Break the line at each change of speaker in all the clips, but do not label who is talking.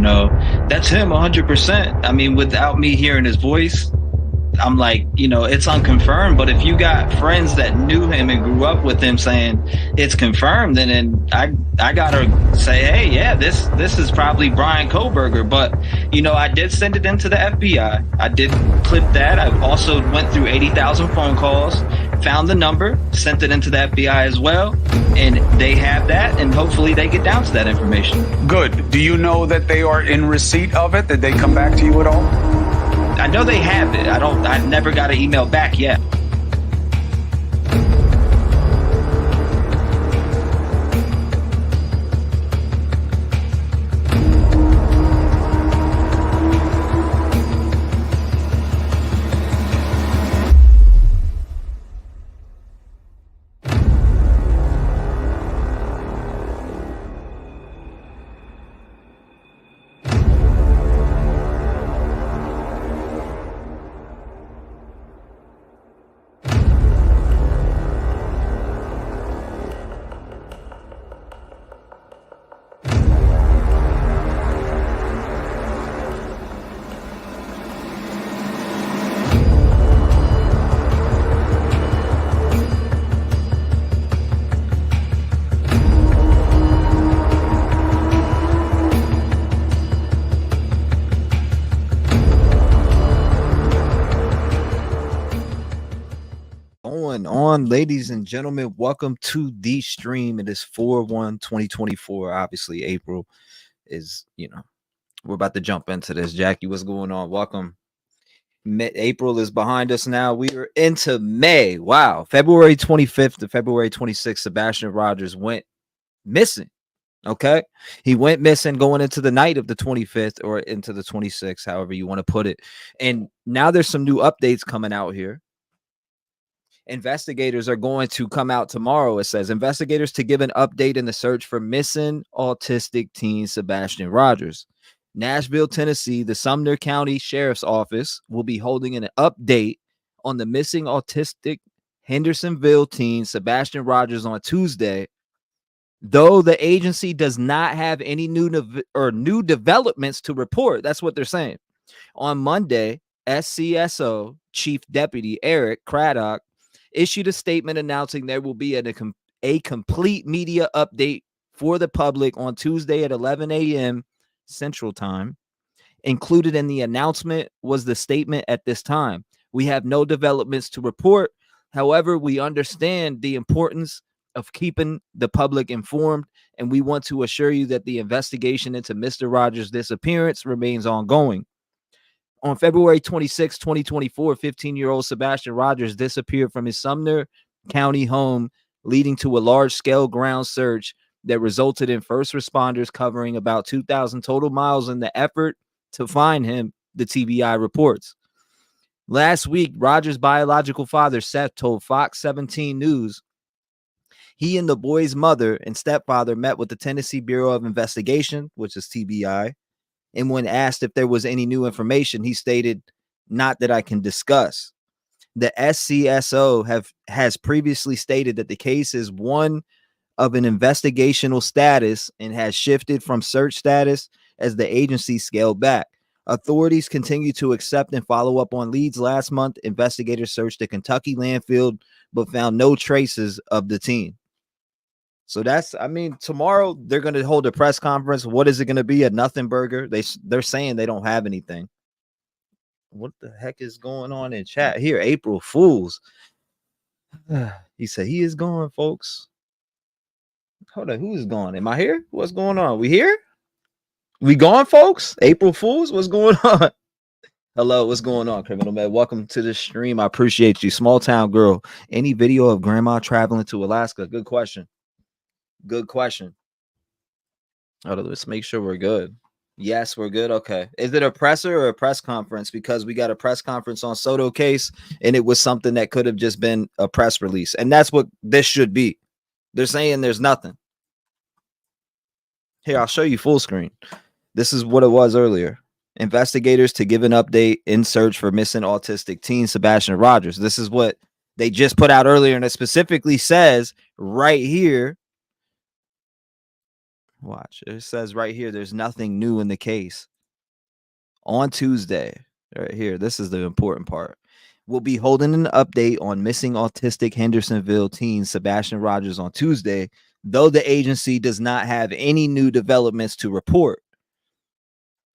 that's him 100%. I mean, without me hearing his voice, I'm like, it's unconfirmed. But if you got friends that knew him and grew up with him saying it's confirmed, then I gotta say, hey, yeah, this is probably Brian Koberger. But I did send it into the FBI. I did clip that. I also went through 80,000 phone calls, found the number, sent it into the FBI as well, and they have that, and hopefully they get down to that information.
Good. Do you know that they are in receipt of it? Did they come back to you at all?
I know they have it. I've never got an email back yet.
On, ladies and gentlemen, welcome to the stream. It is 4/1/2024. Obviously, April is, we're about to jump into this. Jackie, what's going on? Welcome. April is behind us now. We are into May. Wow. February 25th to February 26th, Sebastian Rogers went missing. Okay. He went missing going into the night of the 25th or into the 26th, however you want to put it. And now there's some new updates coming out here. Investigators are going to come out tomorrow. It says investigators to give an update in the search for missing autistic teen Sebastian Rogers. Nashville, Tennessee, the Sumner County Sheriff's Office will be holding an update on the missing autistic Hendersonville teen Sebastian Rogers on Tuesday, though the agency does not have any new developments to report. That's what they're saying. On Monday, SCSO Chief Deputy Eric Craddock issued a statement announcing there will be a complete media update for the public on Tuesday at 11 a.m. Central Time. Included in the announcement was the statement at this time. We have no developments to report. However, we understand the importance of keeping the public informed, and we want to assure you that the investigation into Mr. Rogers' disappearance remains ongoing. On February 26, 2024, 15-year-old Sebastian Rogers disappeared from his Sumner County home, leading to a large-scale ground search that resulted in first responders covering about 2,000 total miles in the effort to find him, the TBI reports. Last week, Rogers' biological father, Seth, told Fox 17 News he and the boy's mother and stepfather met with the Tennessee Bureau of Investigation, which is TBI, and when asked if there was any new information, he stated, "Not that I can discuss." The SCSO has previously stated that the case is one of an investigational status and has shifted from search status as the agency scaled back. Authorities continue to accept and follow up on leads. Last month, investigators searched the Kentucky landfill but found no traces of the teen. So tomorrow they're going to hold a press conference. What is it going to be? A nothing burger? They're saying they don't have anything. What the heck is going on in chat here? April Fools. He said he is gone, folks. Hold on, who is gone? Am I here? What's going on? We here? We gone, folks? April Fools? What's going on? Hello, what's going on, Criminal Man? Welcome to the stream. I appreciate you. Small town girl. Any video of grandma traveling to Alaska? Good question. Good question. Let's make sure we're good. Yes, we're good. Okay. Is it a presser or a press conference? Because we got a press conference on Soto case, and it was something that could have just been a press release. And that's what this should be. They're saying there's nothing. Here, I'll show you full screen. This is what it was earlier. Investigators to give an update in search for missing autistic teen Sebastian Rogers. This is what they just put out earlier, and it specifically says right here. Watch. It says right here, there's nothing new in the case. On Tuesday, right here, this is the important part. We'll be holding an update on missing autistic Hendersonville teen Sebastian Rogers on Tuesday, though the agency does not have any new developments to report.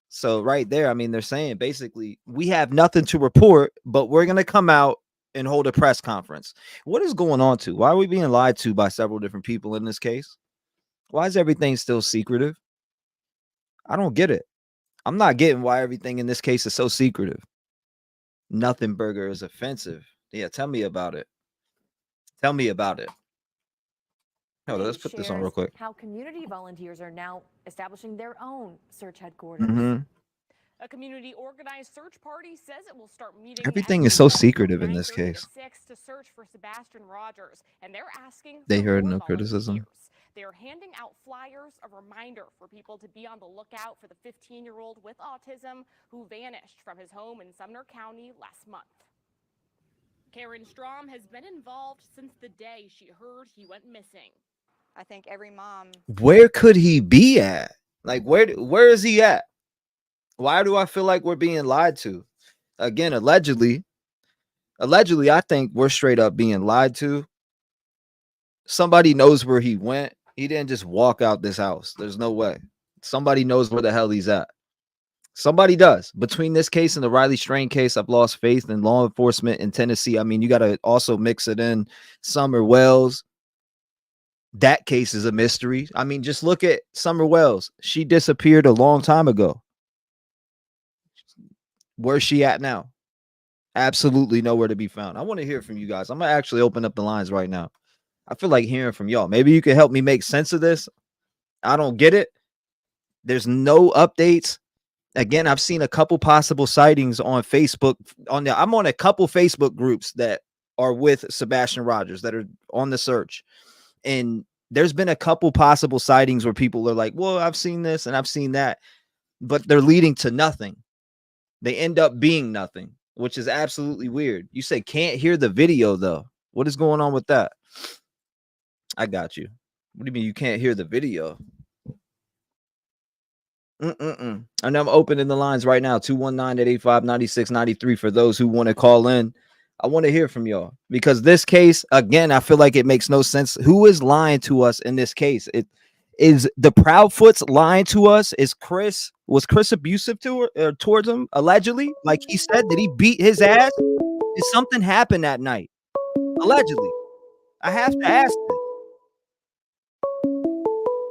So right there, I mean, they're saying basically we have nothing to report, but we're going to come out and hold a press conference. What is going on to? Why are we being lied to by several different people in this case? Why is everything still secretive? I don't get it. I'm not getting why everything in this case is so secretive. Nothing burger is offensive. Yeah, tell me about it. Tell me about it. Hold on, let's put this on real quick.
How community volunteers are now establishing their own search headquarters.
Mm-hmm.
A community organized search party says it will start meeting.
Everything is so secretive in this case.
To search for Sebastian Rogers, and they're asking.
They
for
heard
more
no criticism.
They're handing out flyers, a reminder for people to be on the lookout for the 15-year-old with autism who vanished from his home in Sumner County last month. Karen Strom has been involved since the day she heard he went missing.
I think every mom.
Where could he be at? Like, where is he at? Why do I feel like we're being lied to? Again, allegedly, I think we're straight up being lied to. Somebody knows where he went. He didn't just walk out this house. There's no way. Somebody knows where the hell he's at. Somebody does. Between this case and the Riley Strain case, I've lost faith in law enforcement in Tennessee. I mean, you got to also mix it in. Summer Wells. That case is a mystery. I mean, just look at Summer Wells. She disappeared a long time ago. Where's she at now? Absolutely nowhere to be found. I want to hear from you guys. I'm going to actually open up the lines right now. I feel like hearing from y'all. Maybe you can help me make sense of this. I don't get it. There's no updates. Again, I've seen a couple possible sightings on Facebook. I'm on a couple Facebook groups that are with Sebastian Rogers that are on the search. And there's been a couple possible sightings where people are like, well, I've seen this and I've seen that, but they're leading to nothing. They end up being nothing, which is absolutely weird. You say can't hear the video, though. What is going on with that? I got you. What do you mean you can't hear the video? And I'm opening the lines right now, 219-885-9693 for those who want to call in. I want to hear from y'all because this case, again, I feel like it makes no sense. Who is lying to us in this case? It is the Proudfoots lying to us. Was Chris abusive towards him allegedly? Like he said, did he beat his ass? Did something happen that night? Allegedly, I have to ask this.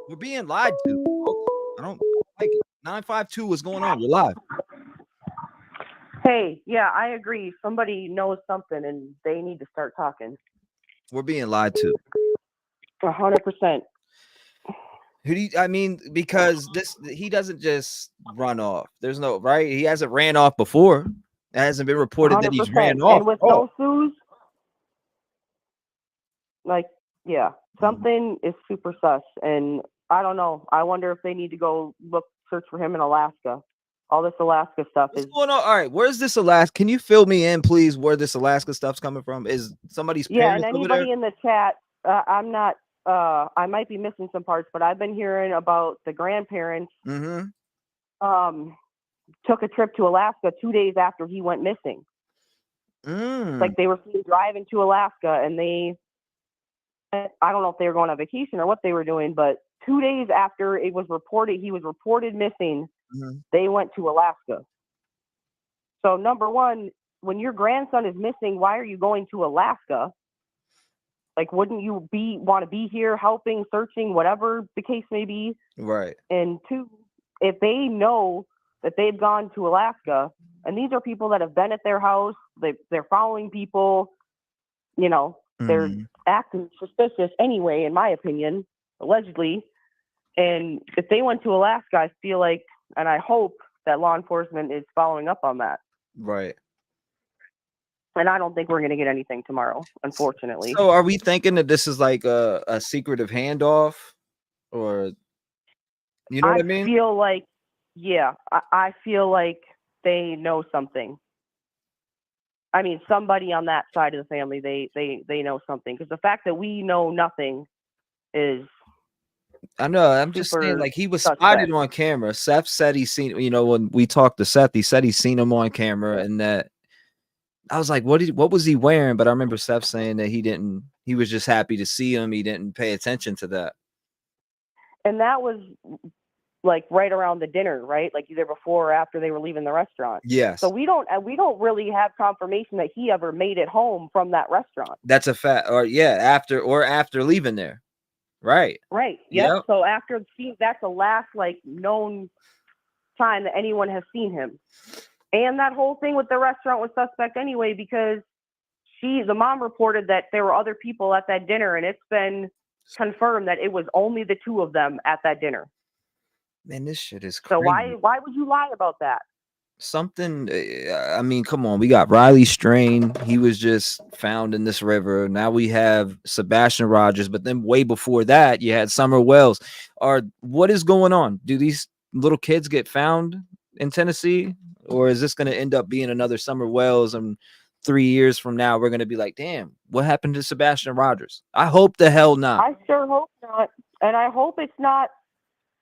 We're being lied to. I don't like it. 952, what's going on? You're live.
Hey, yeah, I agree. Somebody knows something and they need to start talking.
We're being lied to.
100%.
I mean, because he doesn't just run off. There's no right. He hasn't ran off before. It hasn't been reported that he's ran off.
And with no shoes, like, yeah, something is super sus. And I don't know. I wonder if they need to go search for him in Alaska. All this Alaska stuff
What's going on? All right, where's this Alaska? Can you fill me in, please, where this Alaska stuff's coming from? Is somebody's parents
and
over there?
anybody in the chat, I'm not, I might be missing some parts, but I've been hearing about the grandparents took a trip to Alaska 2 days after he went missing. Like they were driving to Alaska and I don't know if they were going on vacation or what they were doing, but 2 days after he was reported missing, they went to Alaska. So number one, when your grandson is missing, why are you going to Alaska? Like, wouldn't you want to be here helping, searching, whatever the case may be?
Right. And
two, if they know that they've gone to Alaska, and these are people that have been at their house, they're following people, they're acting suspicious anyway, in my opinion, allegedly. And if they went to Alaska, I feel like, and I hope that law enforcement is following up on that.
Right.
And I don't think we're going to get anything tomorrow, unfortunately.
So are we thinking that this is like a secretive handoff, or you know what I mean?
I feel like, yeah, I feel like they know something. I mean, somebody on that side of the family, they know something, because the fact that we know nothing is
I know. I'm just saying,
super
like, he was
suspect.
spotted on camera. Seth said he's seen, when we talked to Seth, he said he's seen him on camera, and that I was like, what was he wearing? But I remember Seth saying that he was just happy to see him. He didn't pay attention to that.
And that was like right around the dinner, right? Like either before or after they were leaving the restaurant.
Yes.
So we don't really have confirmation that he ever made it home from that restaurant.
That's a fact. Or after leaving there. Right.
Right. Yep. So after that's the last like known time that anyone has seen him. And that whole thing with the restaurant was suspect anyway, because the mom reported that there were other people at that dinner, and it's been confirmed that it was only the two of them at that dinner.
Man, this shit is crazy.
So why would you lie about that?
Something, I mean, come on. We got Riley Strain. He was just found in this river. Now we have Sebastian Rogers, but then way before that, you had Summer Wells. What is going on? Do these little kids get found in Tennessee? Or is this going to end up being another Summer Wells, and 3 years from now, we're going to be like, damn, what happened to Sebastian Rogers? I hope the hell not.
I sure hope not. And I hope it's not,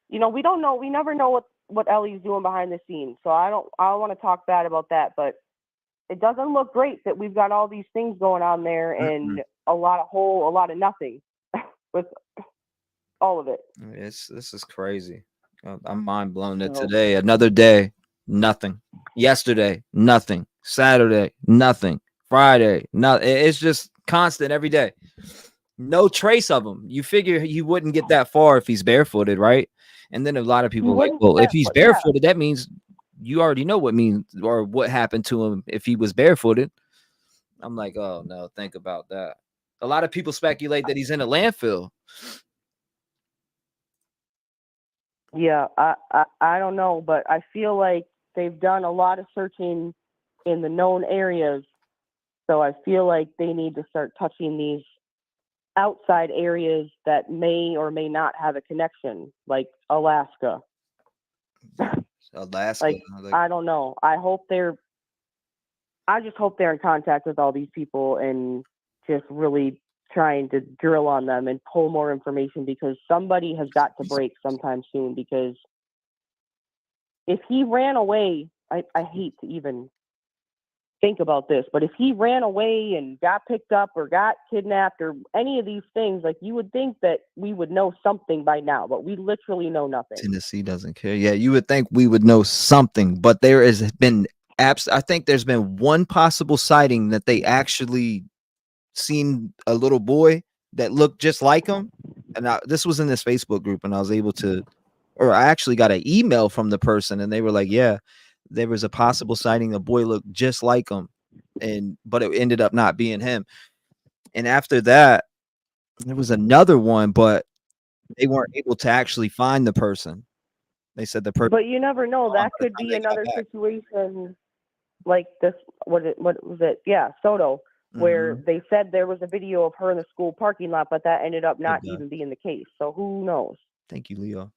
we don't know. We never know what Ellie's doing behind the scenes. So I don't want to talk bad about that, but it doesn't look great that we've got all these things going on there and a lot of nothing with all of it.
This is crazy. I'm mind blown that today, another day, nothing. Yesterday, nothing. Saturday, nothing. Friday, nothing. It's just constant every day. No trace of him. You figure he wouldn't get that far if he's barefooted, right? And then a lot of people are like, well, if he's barefooted, that means you already know what happened to him if he was barefooted. I'm like, oh no, think about that. A lot of people speculate that he's in a landfill.
Yeah, I don't know, but I feel like they've done a lot of searching in the known areas. So I feel like they need to start touching these outside areas that may or may not have a connection, like Alaska.
Alaska.
I don't know. I just hope they're in contact with all these people and just really trying to drill on them and pull more information, because somebody has got to break sometime soon. Because if he ran away, I hate to even think about this, but if he ran away and got picked up or got kidnapped or any of these things, like, you would think that we would know something by now, but we literally know nothing.
Tennessee doesn't care. Yeah, you would think we would know something, but there has been I think there's been one possible sighting that they actually seen a little boy that looked just like him. And this was in this Facebook group, and I was able to, or I actually got an email from the person, and they were like, yeah, there was a possible sighting. A boy looked just like him, but it ended up not being him. And after that, there was another one, but they weren't able to actually find the person. They said the person.
But you never know. That could be another situation like this. What was it? Yeah, Soto, where they said there was a video of her in the school parking lot, but that ended up not even being the case. So who knows?
Thank you, Leo.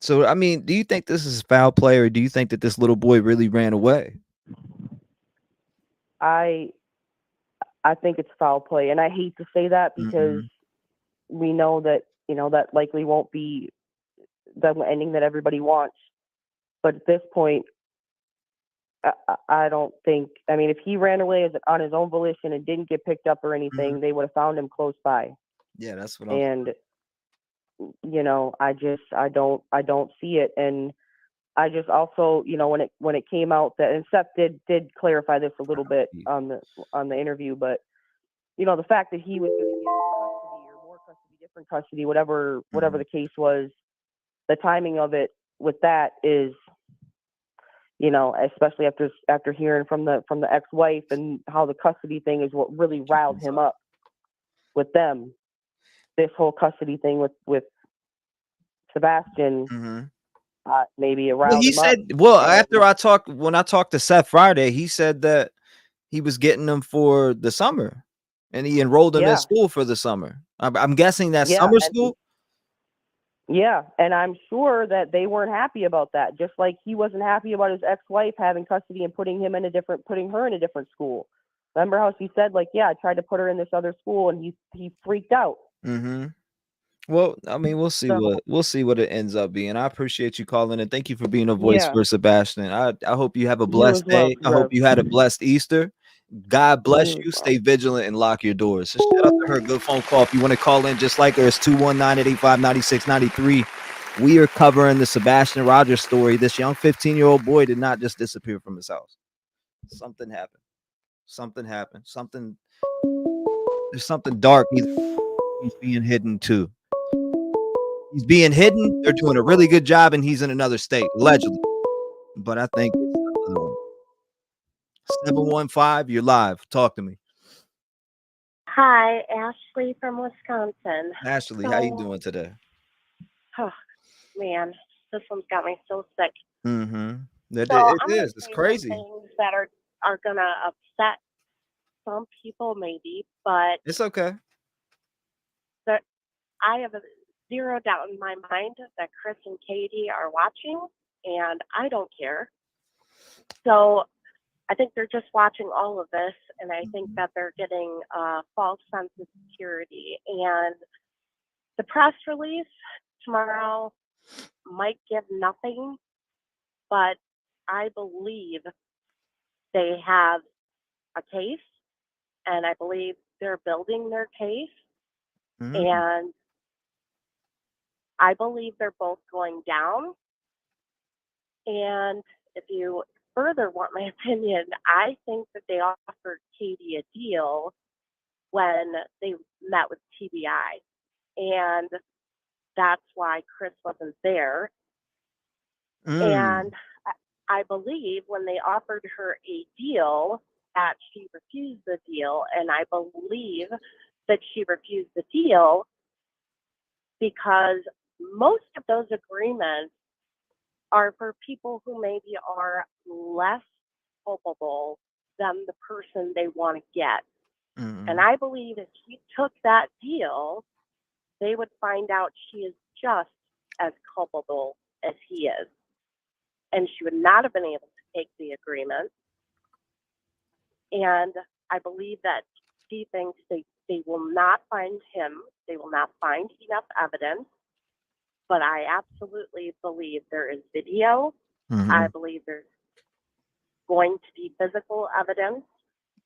So, I mean, do you think this is foul play, or do you think that this little boy really ran away?
I think it's foul play, and I hate to say that because we know that, that likely won't be the ending that everybody wants. But at this point, I don't think, I mean, if he ran away on his own volition and didn't get picked up or anything, they would have found him close by.
Yeah, that's what
I don't see it. And I just also, when it came out that, and Seth did clarify this a little bit on the interview, but the fact that he was going to get custody or more custody, different custody, whatever the case was, the timing of it with that is, especially after hearing from the ex-wife and how the custody thing is what really riled him up with them. This whole custody thing with Sebastian, maybe it riled him up.
When I talked to Seth Friday, he said that he was getting them for the summer, and he enrolled them in school for the summer. I'm guessing that's summer school.
Yeah, and I'm sure that they weren't happy about that. Just like he wasn't happy about his ex-wife having custody and putting her in a different school. Remember how she said, like, yeah, I tried to put her in this other school, and he freaked out.
Well, I mean, we'll see what it ends up being. I appreciate you calling and thank you for being a voice
Yeah.
for Sebastian. I hope you have a
You as
blessed
well,
day. I hope
Rev.
you had a blessed Easter. God bless
You as
you.
well.
Stay vigilant and lock your doors. So shout out to her. Good phone call. If you want to call in just like her, it's 219-885-9693. We are covering the Sebastian Rogers story. This young 15-year-old boy did not just disappear from his house. Something happened. There's something dark. He's being hidden too. He's being hidden. They're doing a really good job, and he's in another state, allegedly. But I think it's another one. 715, you're live. Talk to me.
Hi, Ashley from Wisconsin.
Ashley, how you doing today?
Oh, man, this one's got me so sick.
Mm-hmm. It
So I'm going to
is. It's
say some
crazy.
things that are going to upset some people maybe, but
It's okay.
I have zero doubt in my mind that Chris and Katie are watching, and I don't care. So I think they're just watching all of this, and I think that they're getting a false sense of security. And the press release tomorrow might give nothing, but I believe they have a case, and I believe they're building their case, and I believe they're both going down. And if you further want my opinion, I think that they offered Katie a deal when they met with TBI, and that's why Chris wasn't there. And I believe when they offered her a deal that she refused the deal, and I believe that she refused the deal because most of those agreements are for people who maybe are less culpable than the person they want to get. And I believe if she took that deal, they would find out she is just as culpable as he is. And she would not have been able to take the agreement. And I believe that she thinks they will not find him. They will not find enough evidence. But I absolutely believe there is video. I believe there's going to be physical evidence.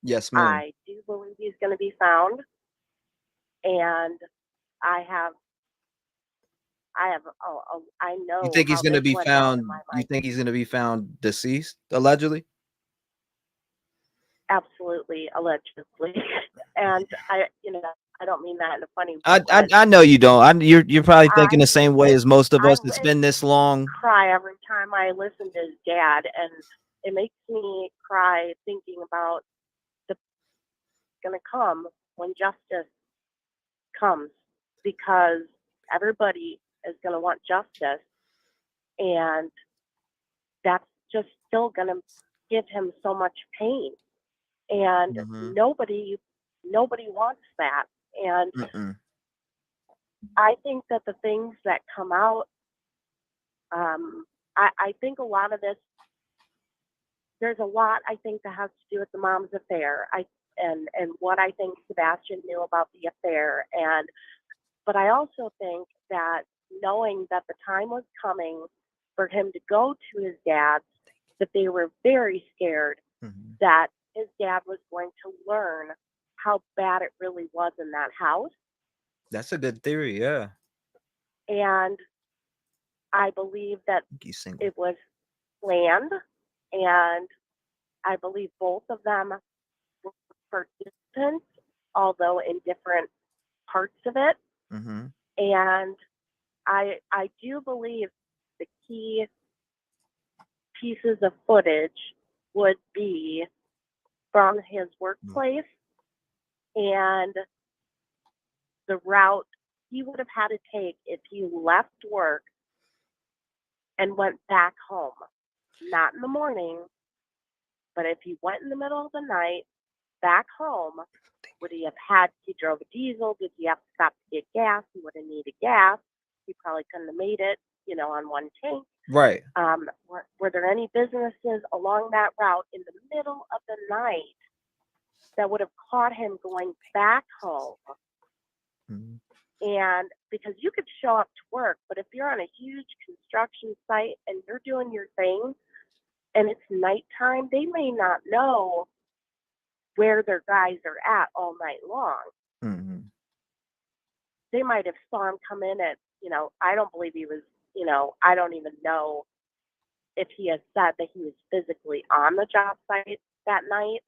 Yes, ma'am.
I do believe he's going to be found. And I know
You think he's
how
going to
this
be
went down in
found?
my
You
mind.
think he's going to be found deceased, allegedly?
Absolutely, allegedly. And I don't mean that in a funny way.
I know you don't. You're probably thinking the
I
same way as most of
I
us. It's been this
literally
long.
cry every time I listen to his dad, and it makes me cry thinking about the going to come when justice comes, because everybody is going to want justice, and that's just still going to give him so much pain, and nobody wants that. And I think that the things that come out, I think a lot of this, there's a lot I think that has to do with the mom's affair. And what I think Sebastian knew about the affair, but I also think that knowing that the time was coming for him to go to his dad's, that they were very scared that his dad was going to learn how bad it really was in that house.
That's a good theory, yeah.
And I believe that it was planned, and I believe both of them were participants, although in different parts of it. And I do believe the key pieces of footage would be from his workplace and the route he would have had to take if he left work and went back home. Not in the morning, but if he went in the middle of the night back home, would he drove a diesel? Did he have to stop to get gas? He would have needed gas. He probably couldn't have made it, on one tank.
Right.
Were there any businesses along that route in the middle of the night that would have caught him going back home And because you could show up to work, but if you're on a huge construction site and you're doing your thing and it's nighttime, they may not know where their guys are at all night long.
Mm-hmm.
They might have saw him come in at, I don't believe he was, I don't even know if he has said that he was physically on the job site that night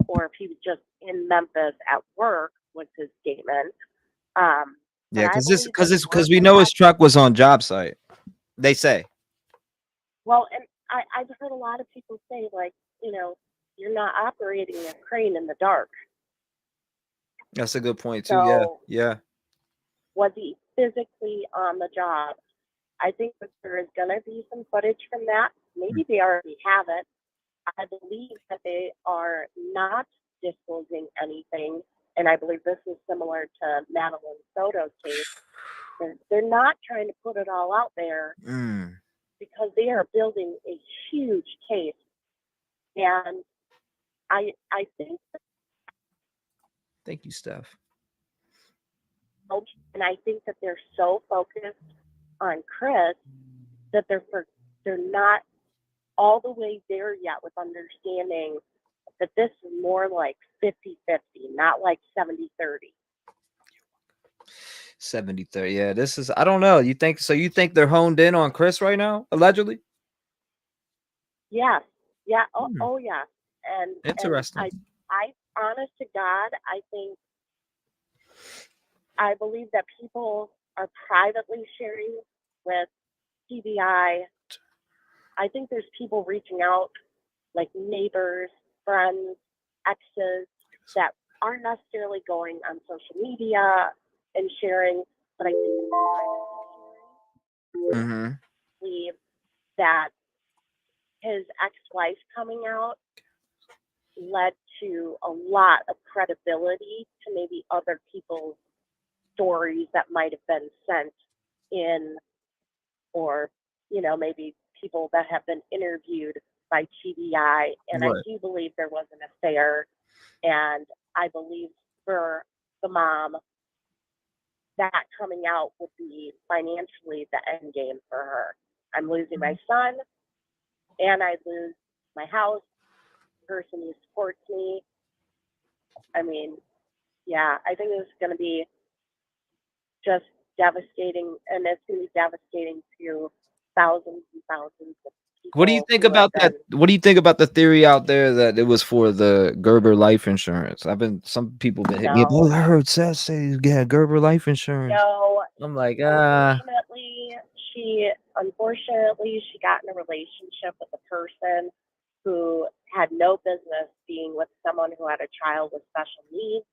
or if he was just in Memphis at work was his statement.
Yeah, because we know his truck was on job site. They say.
Well, and I've heard a lot of people say, like, you're not operating a crane in the dark.
That's a good point too. So, yeah.
Was he physically on the job? I think that there is going to be some footage from that. Maybe they already have it. I believe that they are not disclosing anything, and I believe this is similar to Madeline Soto's case. They're not trying to put it all out there because they are building a huge case, and I think.
Thank you, Steph.
And I think that they're so focused on Chris that they're not all the way there yet with understanding that this is more like 50-50, not like 70-30.
70-30. Yeah, this is, I don't know. You think they're honed in on Chris right now, allegedly?
Yes. Yeah. Oh yeah. And
interesting.
And I honest to God, I believe that people are privately sharing with TBI. I think there's people reaching out, like neighbors, friends, exes, that aren't necessarily going on social media and sharing, but I think believe that his ex-wife coming out led to a lot of credibility to maybe other people's stories that might have been sent in, or maybe people that have been interviewed by TBI. And I do believe there was an affair, and I believe for the mom, that coming out would be financially the end game for her. I'm losing my son, and I lose my house, the person who supports me. I mean, yeah, I think it's going to be just devastating, and it's going to be devastating to thousands and thousands of people.
What do you think about that? What do you think about the theory out there that it was for the Gerber life insurance? Some people been hitting me up. Oh, I heard Seth say he had Gerber life insurance.
No,
I'm like,
unfortunately, she got in a relationship with a person who had no business being with someone who had a child with special needs.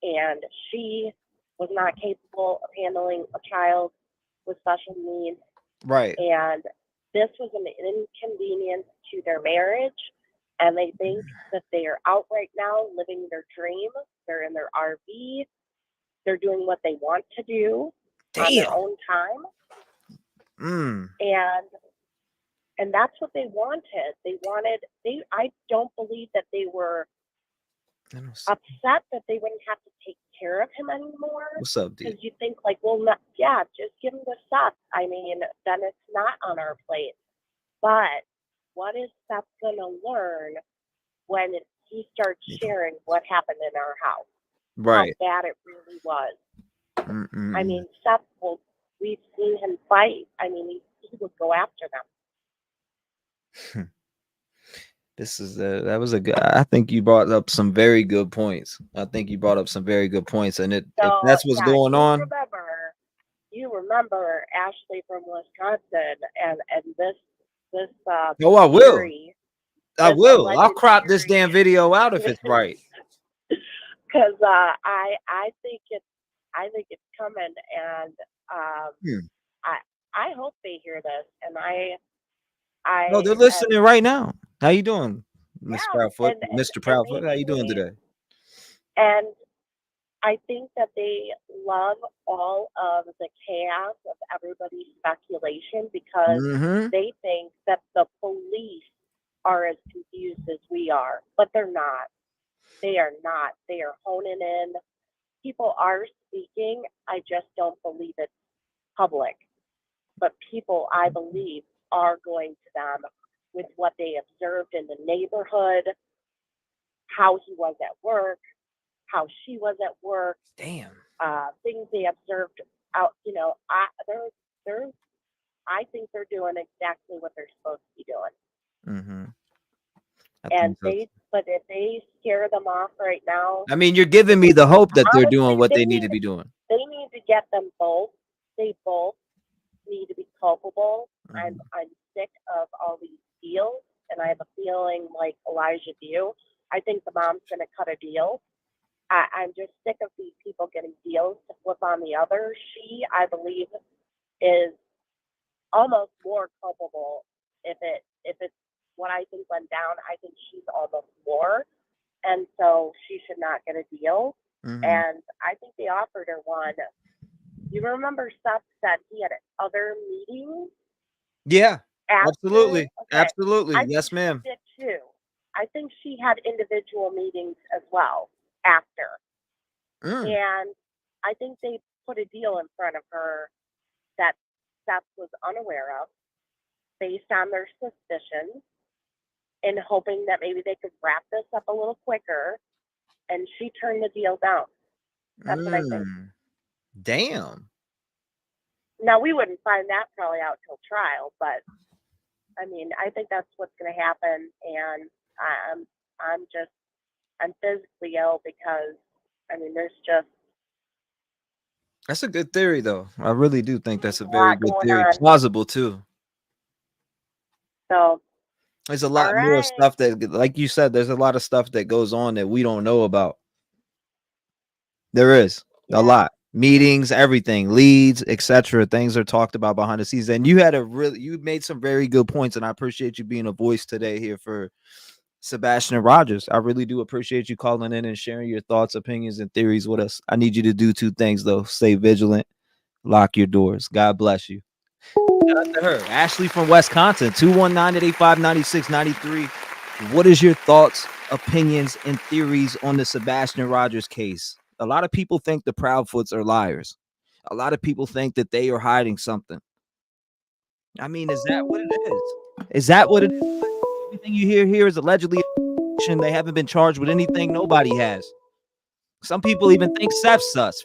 And she was not capable of handling a child with special needs.
Right.
And this was an inconvenience to their marriage. And they think that they are out right now living their dream. They're in their RV. They're doing what they want to do on their own time. And that's what they wanted. I don't believe that they were upset that they wouldn't have to take care of him anymore.
What's up, dude?
Because you think like, just give him the stuff. I mean, then it's not on our plate. But what is Seth going to learn when he starts sharing what happened in our house?
Right.
How bad it really was. I mean, Seth, we've seen him fight. I mean, he would go after them.
That was a good. I think you brought up some very good points. And if that's what's going on.
You remember Ashley from Wisconsin and this
Oh, I will.
Theory,
I will. I'll crop this damn video out if it's right.
Because I think it's coming, and I hope they hear this, and
No, they're listening right now. How you doing, Mr. Proudfoot? Mr. Proudfoot, how you doing today?
And I think that they love all of the chaos of everybody's speculation because they think that the police are as confused as we are, but they're not. They are not. They are honing in people are speaking. I just don't believe it's public. But people, I believe, are going to them with what they observed in the neighborhood, how he was at work, how she was at work.
Damn.
Things they observed out. You know, I think they're doing exactly what they're supposed to be doing.
Mm-hmm.
And but if they scare them off right now,
I mean, you're giving me the hope that they're
honestly,
doing what they need to be doing.
They need to get them both. They both need to be culpable. I'm sick of all these deals, and I have a feeling like Elijah View. I think the mom's going to cut a deal. I'm just sick of these people getting deals to flip on the other. She, I believe, is almost more culpable if it's what I think went down. I think she's almost more, and so she should not get a deal. And I think they offered her one. You remember Seth said he had other meetings?
Yeah,
after?
absolutely.
Okay.
Absolutely.
I
Yes,
think
ma'am.
she did too. I think she had individual meetings as well after. And I think they put a deal in front of her that Seth was unaware of based on their suspicions and hoping that maybe they could wrap this up a little quicker. And she turned the deal down. That's what I think.
Damn.
Now, we wouldn't find that probably out till trial, but I mean, I think that's what's going to happen. And I'm physically ill because, I mean,
That's a good theory, though. I really do think that's a
a
very
lot
good
going
theory.
on.
Plausible, too.
So
there's a lot more stuff that, like you said, there's a lot of stuff that goes on that we don't know about. There is a lot. Meetings, everything, leads, etc. Things are talked about behind the scenes. And you made some very good points, and I appreciate you being a voice today here for Sebastian Rogers. I really do appreciate you calling in and sharing your thoughts, opinions, and theories with us. I need you to do two things, though. Stay vigilant, lock your doors. God bless you. Shout out to her. Ashley from Wisconsin, 219-885-9693. What is your thoughts, opinions, and theories on the Sebastian Rogers case? A lot of people think the Proudfoots are liars. A lot of people think that they are hiding something. I mean, is that what it is? Is that what it is? Everything you hear here is allegedly. They haven't been charged with anything. Nobody has. Some people even think Seth's sus.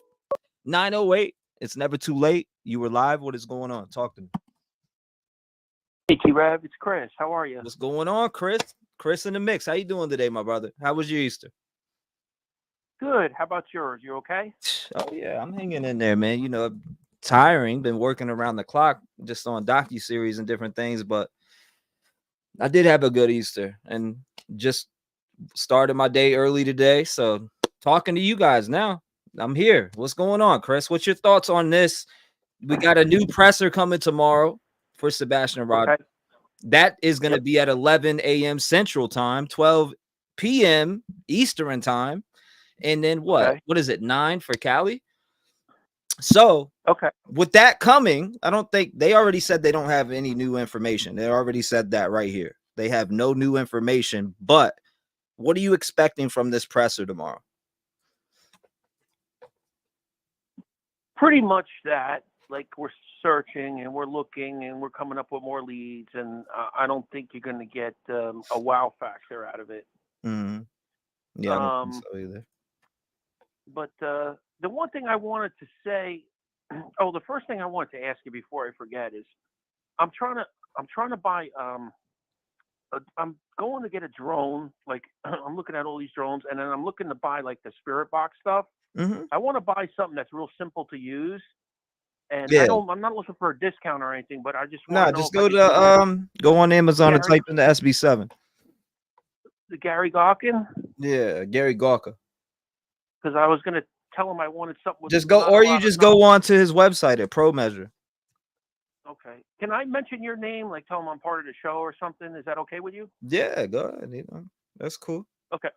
908. It's never too late. You were live. What is going on? Talk to me.
Hey, T-REV, it's Chris. How are you?
What's going on, Chris? Chris in the mix. How you doing today, my brother? How was your Easter?
Good. How about yours? You okay?
Oh, yeah. I'm hanging in there, man. You know, tiring. Been working around the clock just on docuseries and different things, but I did have a good Easter and just started my day early today. So talking to you guys now. I'm here. What's going on, Chris? What's your thoughts on this? We got a new presser coming tomorrow for Sebastian Rogers. Okay. That is going to be at 11 a.m. Central Time, 12 p.m. Eastern Time. And then what? Okay. What is it, 9 for Cali? So with that coming, I don't think they already said they don't have any new information. They already said that right here. They have no new information. But what are you expecting from this presser tomorrow?
Pretty much that. Like, we're searching and we're looking and we're coming up with more leads, and I don't think you're going to get a wow factor out of it.
Mm-hmm. Yeah, I don't think so either.
But the one thing I wanted to say, the first thing I wanted to ask you before I forget is, I'm trying to buy I'm going to get a drone. Like, I'm looking at all these drones, and then I'm looking to buy like the Spirit Box stuff.
Mm-hmm.
I want to buy something that's real simple to use. And I'm not looking for a discount or anything, but I just want to
just go to go on Amazon and type in the SB7.
The Gary Gawkin?
Yeah, Gary Gawker.
Because I was gonna tell him I wanted something with
just go, or you just go on to his website at Pro Measure.
Okay. Can I mention your name? Like, tell him I'm part of the show or something? Is that okay with you?
Yeah, go ahead. You know, that's cool.
Okay.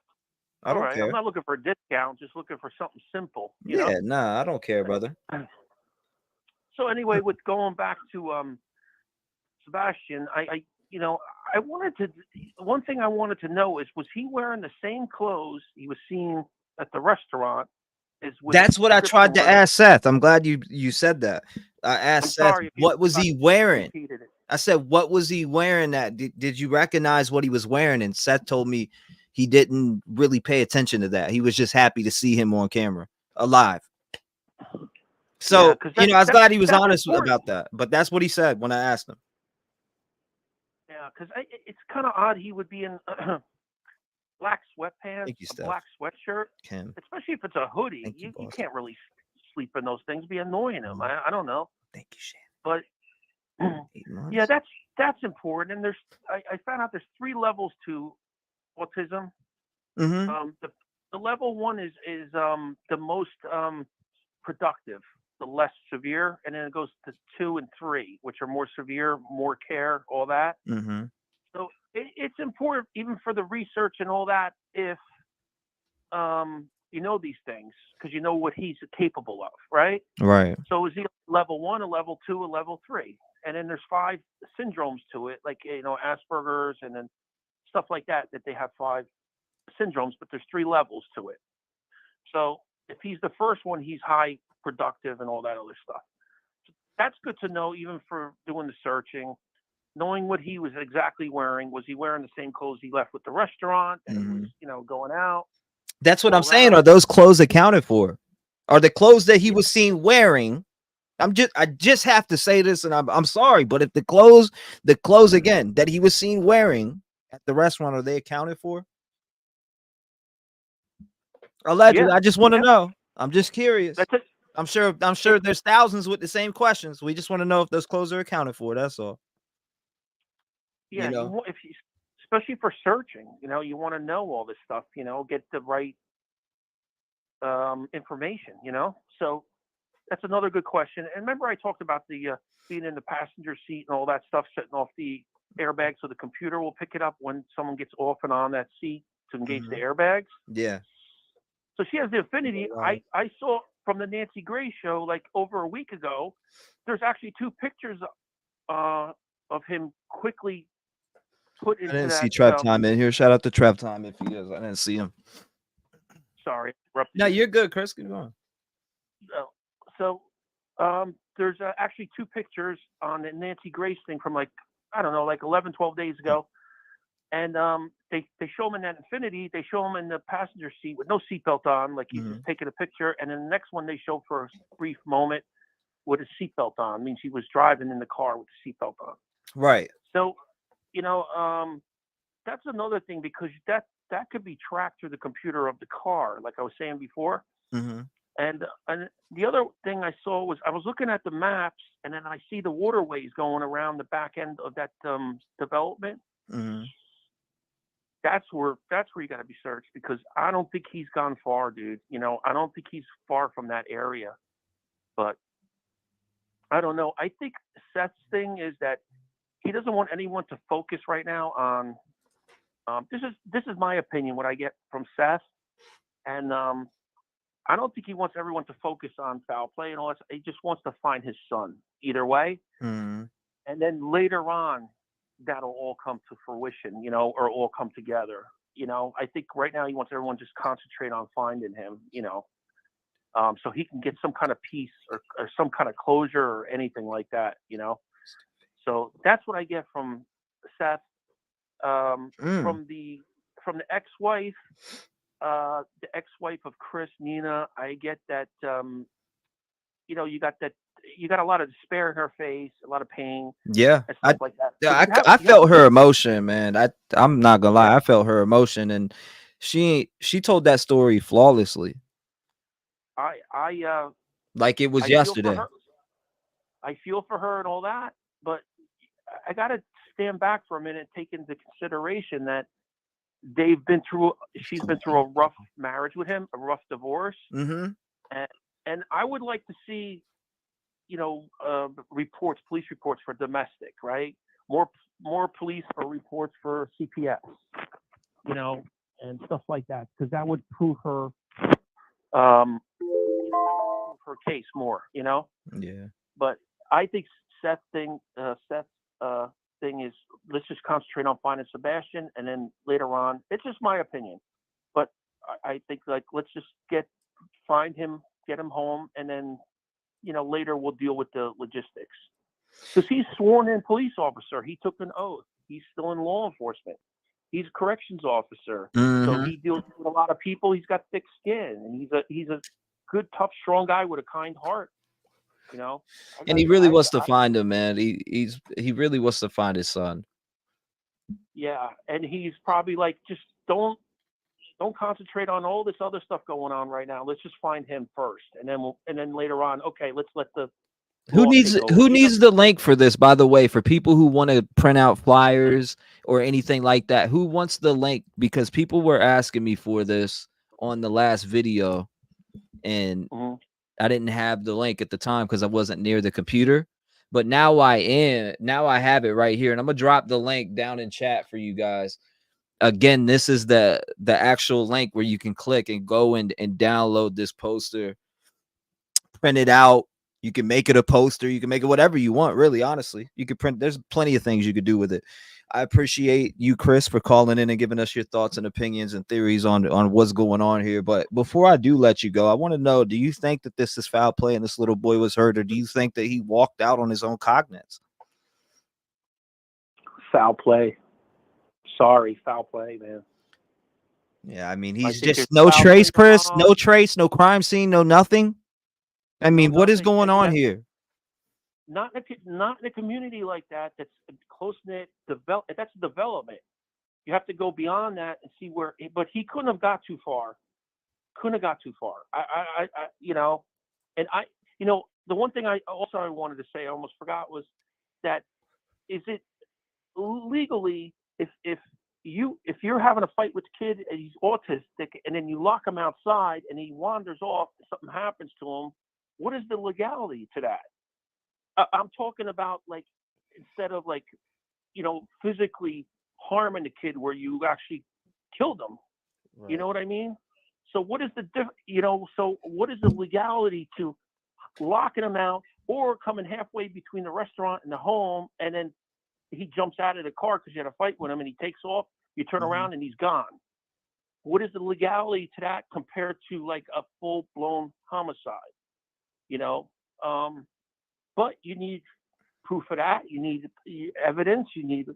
I don't care.
I'm not looking for a discount, just looking for something simple. You
know?
Nah,
I don't care, brother.
So anyway, with going back to Sebastian, I wanted to. One thing I wanted to know is, was he wearing the same clothes he was seen at the restaurant is with
That's what I tried to
description where
ask Seth. I'm glad you said that. I
I'm
asked Seth,
sorry if you
what was he wearing?
repeated it.
I said, what was he wearing? That did you recognize what he was wearing? And Seth told me he didn't really pay attention to that. He was just happy to see him on camera alive. So,
Yeah, 'cause
I was glad he was
that's
honest
important.
about that. But that's what he said when I asked him.
Yeah, because it's kind of odd he would be in black sweatpants,
Thank you,
a
Steph.
black sweatshirt,
Kim.
especially if it's a hoodie.
Thank you,
You
boss.
can't really sleep in those things, be annoying him. I don't know.
Thank you, Shane.
But
8 months.
yeah, that's important. And I found out there's 3 levels to autism. The level 1 is the most productive, the less severe, and then it goes to 2 and 3, which are more severe, more care, all that. So it's important even for the research and all that if you know these things because you know what he's capable of, right?
Right.
So is he level 1, a level 2, a level 3? And then there's 5 syndromes to it, like Asperger's and then stuff like that they have 5 syndromes, but there's 3 levels to it. So if he's the first one, he's high productive and all that other stuff. So that's good to know even for doing the searching, knowing what he was exactly wearing. Was he wearing the same clothes he left with the restaurant and he was, going out?
That's what I'm saying. Are those clothes accounted for? Are the clothes that he was seen wearing? I just have to say this, and I'm sorry, but if the clothes again that he was seen wearing at the restaurant, are they accounted for? Allegedly,
Yeah.
I just want to know. I'm just curious.
That's it.
I'm sure there's thousands with the same questions. We just want to know if those clothes are accounted for. That's all.
Yeah, especially for searching, you want to know all this stuff, get the right information, So that's another good question. And remember, I talked about the being in the passenger seat and all that stuff, setting off the airbag so the computer will pick it up when someone gets off and on that seat to engage the airbags.
Yeah.
So she has the Affinity. I saw from the Nancy Grace show like over a week ago. There's actually 2 pictures of him quickly put into that.
I didn't see Trev Time in here. Shout out to Trev Time if he is. I didn't see him.
Sorry.
No, you're good, Chris. Keep going.
So there's actually 2 pictures on the Nancy Grace thing from like 11, 12 days ago. And they show him in that Infinity. They show him in the passenger seat with no seatbelt on, like he's just taking a picture. And then the next one they show for a brief moment with a seatbelt on. It means he was driving in the car with the seatbelt on.
Right.
So, that's another thing because that could be tracked through the computer of the car, like I was saying before. And the other thing I saw was I was looking at the maps, and then I see the waterways going around the back end of that development. That's where you got to be searched because I don't think he's gone far, dude. I don't think he's far from that area. But I don't know. I think Seth's thing is that he doesn't want anyone to focus right now on. This is my opinion. What I get from Seth, and I don't think he wants everyone to focus on foul play and all that. He just wants to find his son either way. And then later on, that'll all come to fruition, or all come together. I think right now he wants everyone to just concentrate on finding him, so he can get some kind of peace or some kind of closure or anything like that, So that's what I get from Seth. From the ex-wife, the ex-wife of Chris, Nina, I get that, you got a lot of despair in her face, a lot of pain.
Yeah.
And stuff like that.
Yeah, I felt her emotion, man. I'm not gonna lie. I felt her emotion, and she told that story flawlessly. Like it was yesterday.
I feel for her and all that, but I got to stand back for a minute, take into consideration that she's been through a rough marriage with him, a rough divorce. And I would like to see, police reports for domestic, right? More police or reports for CPS, and stuff like that, because that would prove her, her case more, Yeah. But I think Seth's thing is let's just concentrate on finding Sebastian, and then later on, it's just my opinion, but I think let's just find him, get him home, and then, later we'll deal with the logistics. Because he's sworn in police officer. He took an oath. He's still in law enforcement. He's a corrections officer. So he deals with a lot of people. He's got thick skin, and he's a good, tough, strong guy with a kind heart.
And he really wants to find him, man. He really wants to find his son.
Yeah, and he's probably like, just don't concentrate on all this other stuff going on right now. Let's just find him first, and then later on, okay, let's let the
who needs the link for this, by the way, for people who want to print out flyers or anything like that. Who wants the link? Because people were asking me for this on the last video, and I didn't have the link at the time because I wasn't near the computer. But now I am. Now I have it right here, and I'm gonna drop the link down in chat for you guys. Again, this is the actual link where you can click and go and download this poster, print it out. You can make it a poster. You can make it whatever you want, really, honestly. You could print. There's plenty of things you could do with it. I appreciate you, Chris, for calling in and giving us your thoughts and opinions and theories on what's going on here. But before I do let you go, I want to know, do you think that this is foul play and this little boy was hurt, or do you think that he walked out on his own cognizance?
Foul play. Sorry, foul play, man.
Yeah, I mean, he's just no trace, Chris. No trace, no crime scene, no nothing. I mean, what is going on here?
Not in a community like that. That's close knit. That's development. You have to go beyond that and see where. But he couldn't have got too far. Couldn't have got too far. The one thing I wanted to say, I almost forgot, was that is it legally if you're having a fight with the kid and he's autistic and then you lock him outside and he wanders off and something happens to him, what is the legality to that? I'm talking about, like, instead of, like, physically harming the kid where you actually killed him. Right. You know what I mean? So what is so what is the legality to locking him out or coming halfway between the restaurant and the home, and then he jumps out of the car because you had a fight with him and he takes off, you turn around and he's gone? What is the legality to that compared to, like, a full-blown homicide? But you need proof of that. You need evidence. You need,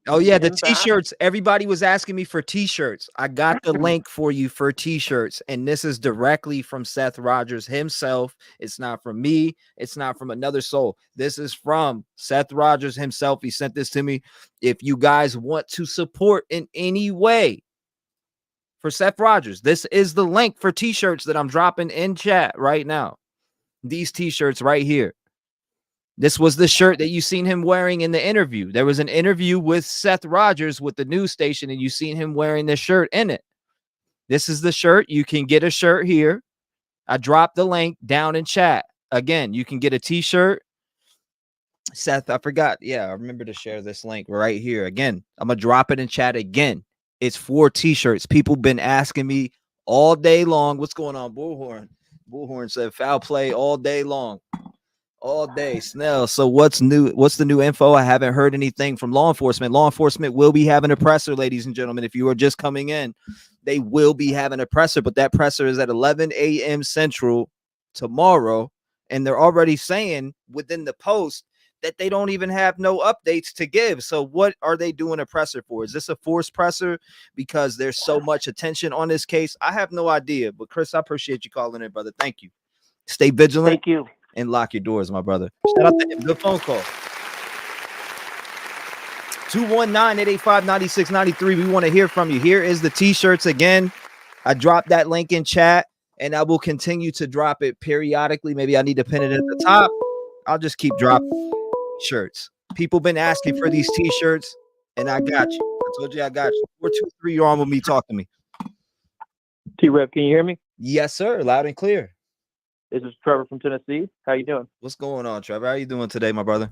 Oh, yeah, the T-shirts. Everybody was asking me for T-shirts. I got the link for you for T-shirts, and this is directly from Seth Rogers himself. It's not from me. It's not from another soul. This is from Seth Rogers himself. He sent this to me. If you guys want to support in any way for Seth Rogers, this is the link for T-shirts that I'm dropping in chat right now. These T-shirts right here. This was the shirt that you seen him wearing in the interview. There was an interview with Seth Rogers with the news station, and you seen him wearing this shirt in it. This is the shirt. You can get a shirt here. I dropped the link down in chat. Again, you can get a T-shirt. Seth, I forgot. Yeah, I remember to share this link right here. Again, I'm going to drop it in chat again. It's 4 T-shirts. People been asking me all day long. What's going on, Bullhorn? Bullhorn said foul play all day long. All day, Snell. So what's new? What's the new info? I haven't heard anything from law enforcement. Law enforcement will be having a presser, ladies and gentlemen. If you are just coming in, they will be having a presser, but that presser is at 11 a.m. Central tomorrow. And they're already saying within the post that they don't even have no updates to give. So what are they doing a presser for? Is this a forced presser because there's so much attention on this case? I have no idea. But Chris, I appreciate you calling in, brother. Thank you. Stay vigilant.
Thank you.
And lock your doors, my brother. Shout out to him. Good phone call. 219-885-9693. We want to hear from you. Here is the T-shirts again. I dropped that link in chat, and I will continue to drop it periodically. Maybe I need to pin it at the top. I'll just keep dropping shirts. People been asking for these T-shirts, and I got you. I told you I got you. 423, you're on with me. Talk to me.
T-REV, can you hear me?
Yes, sir. Loud and clear.
This is Trevor from Tennessee. How you doing?
What's going on, Trevor? How you doing today, my brother?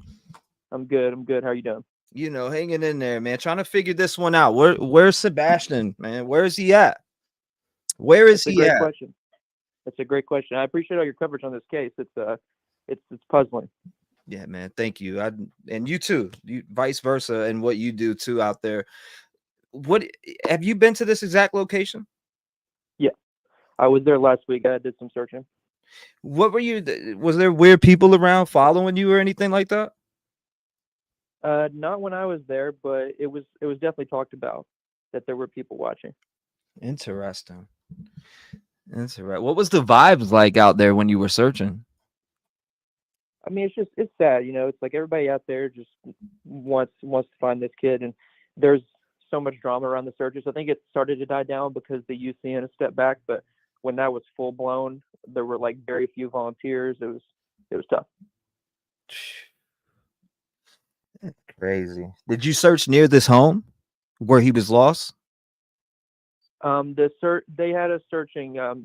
I'm good. How you doing?
Hanging in there, man. Trying to figure this one out. Where's Sebastian, man? Where is he at? Where is he at?
Question. That's a great question. I appreciate all your coverage on this case. It's puzzling.
Yeah, man. Thank you. And you too. You vice versa, and what you do too out there. What have you been to this exact location?
Yeah. I was there last week. I did some searching.
What were you? Was there weird people around following you or anything like that?
Not when I was there, but it was definitely talked about that there were people watching.
Interesting. What was the vibes like out there when you were searching?
I mean, it's sad, you know. It's like everybody out there just wants to find this kid, and there's so much drama around the searches. I think it started to die down because the UCN has stepped back, but when that was full blown, there were like very few volunteers. It was tough.
Crazy. Did you search near this home where he was lost?
They had us searching a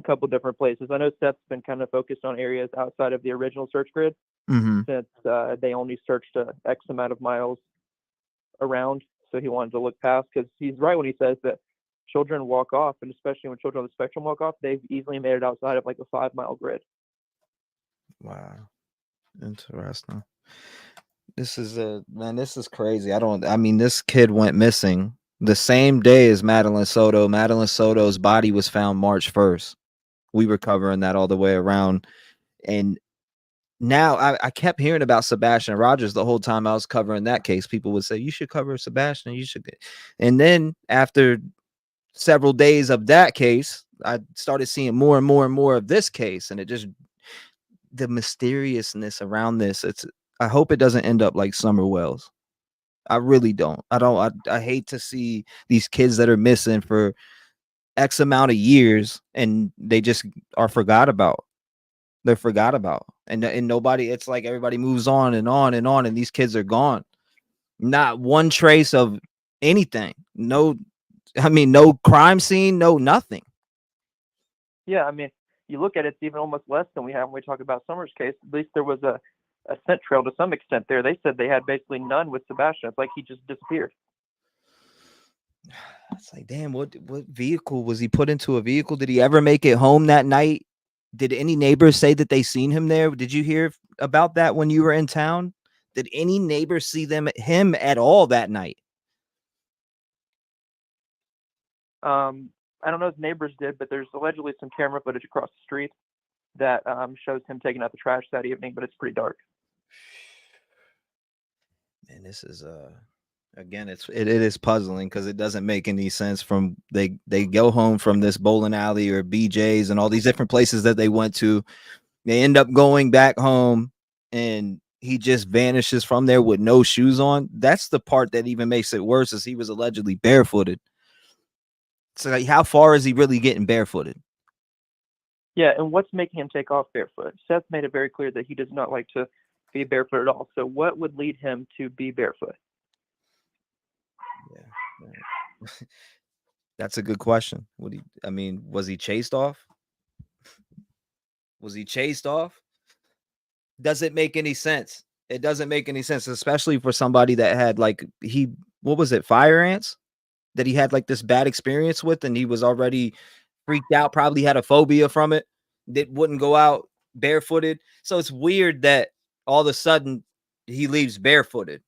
couple different places. I know Seth's been kind of focused on areas outside of the original search grid since they only searched X amount of miles around. So he wanted to look past, because he's right when he says that children walk off, and especially when children on the spectrum walk off, they've easily made it outside of like a 5-mile grid.
Wow. Interesting. This is crazy. I mean, this kid went missing the same day as Madeline Soto. Madeline Soto's body was found March 1st. We were covering that all the way around. And now I kept hearing about Sebastian Rogers the whole time I was covering that case. People would say, you should cover Sebastian. You should. And then after several days of that case, I started seeing more and more and more of this case. And it just, the mysteriousness around this, I hope it doesn't end up like Summer Wells. I really don't. I hate to see these kids that are missing for X amount of years and they just are forgot about. They're forgot about. And nobody, it's like everybody moves on and on and on, and these kids are gone. Not one trace of anything. No crime scene, no nothing.
Yeah, I mean, you look at it, it's even almost less than we have when we talk about Summer's case. At least there was a scent trail to some extent there. They said they had basically none with Sebastian. It's like he just disappeared.
It's like, damn, what vehicle was he put into? A vehicle? Did he ever make it home that night? Did any neighbors say that they seen him there? Did you hear about that when you were in town? Did any neighbors see him at all that night?
I don't know if neighbors did, but there's allegedly some camera footage across the street that shows him taking out the trash that evening, but it's pretty dark.
Man, this is again, it is puzzling because it doesn't make any sense. From they go home from this bowling alley or BJ's and all these different places that they went to. They end up going back home and he just vanishes from there with no shoes on. That's the part that even makes it worse, is he was allegedly barefooted. So like, how far is he really getting barefooted?
Yeah, and what's making him take off barefoot? Seth made it very clear that he does not like to be barefoot at all. So what would lead him to be barefoot?
Yeah. That's a good question. Was he chased off? Was he chased off? Does it make any sense? It doesn't make any sense, especially for somebody that had what was it, fire ants that he had like this bad experience with, and he was already freaked out, probably had a phobia from it, that wouldn't go out barefooted. So it's weird that all of a sudden he leaves barefooted.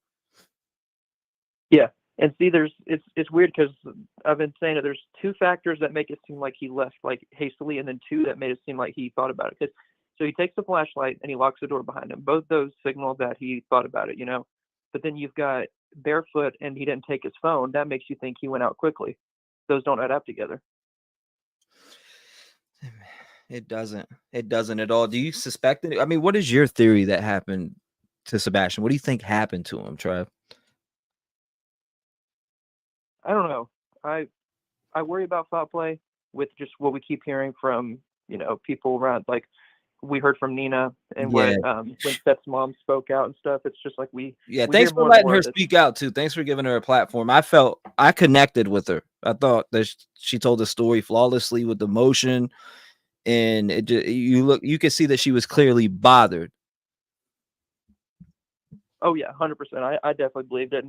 Yeah. And see, it's weird because I've been saying that there's two factors that make it seem like he left like hastily, and then two that made it seem like he thought about it. So he takes the flashlight and he locks the door behind him. Both those signal that he thought about it, you know. But then you've got barefoot and he didn't take his phone. That makes you think he went out quickly. Those don't add up together.
It doesn't at all. Do you suspect it? I mean, what is your theory that happened to Sebastian? What do you think happened to him, Trev?
I don't know. I worry about foul play with just what we keep hearing from, you know, people around. Like we heard from Nina and when Seth's mom spoke out and stuff. It's just like
thanks for letting her speak out too. Thanks for giving her a platform. I connected with her. I thought that she told the story flawlessly with emotion, and you could see that she was clearly bothered.
Oh yeah, 100%. I definitely believed it.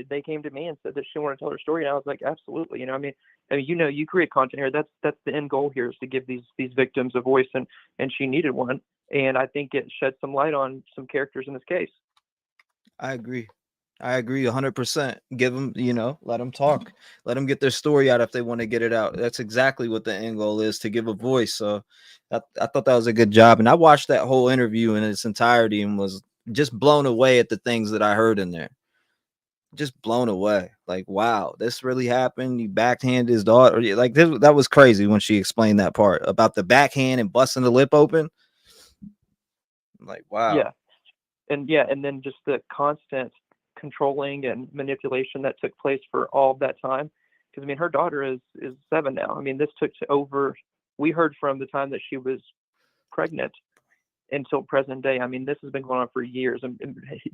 They came to me and said that she wanted to tell her story, and I was like, absolutely. You know, I mean, you know, you create content here. That's the end goal here, is to give these victims a voice, and she needed one. And I think it shed some light on some characters in this case.
I agree. I agree 100%. Give them, let them talk. Let them get their story out if they want to get it out. That's exactly what the end goal is, to give a voice. So I thought that was a good job. And I watched that whole interview in its entirety and was just blown away at the things that I heard in there. Just blown away. Like, wow, this really happened. You backhanded his daughter. Like, that was crazy when she explained that part about the backhand and busting the lip open. Like, wow.
Yeah. And then just the constant controlling and manipulation that took place for all of that time. Because I mean, her daughter is 7 now. I mean, this took we heard from the time that she was pregnant until present day. I mean, this has been going on for years, and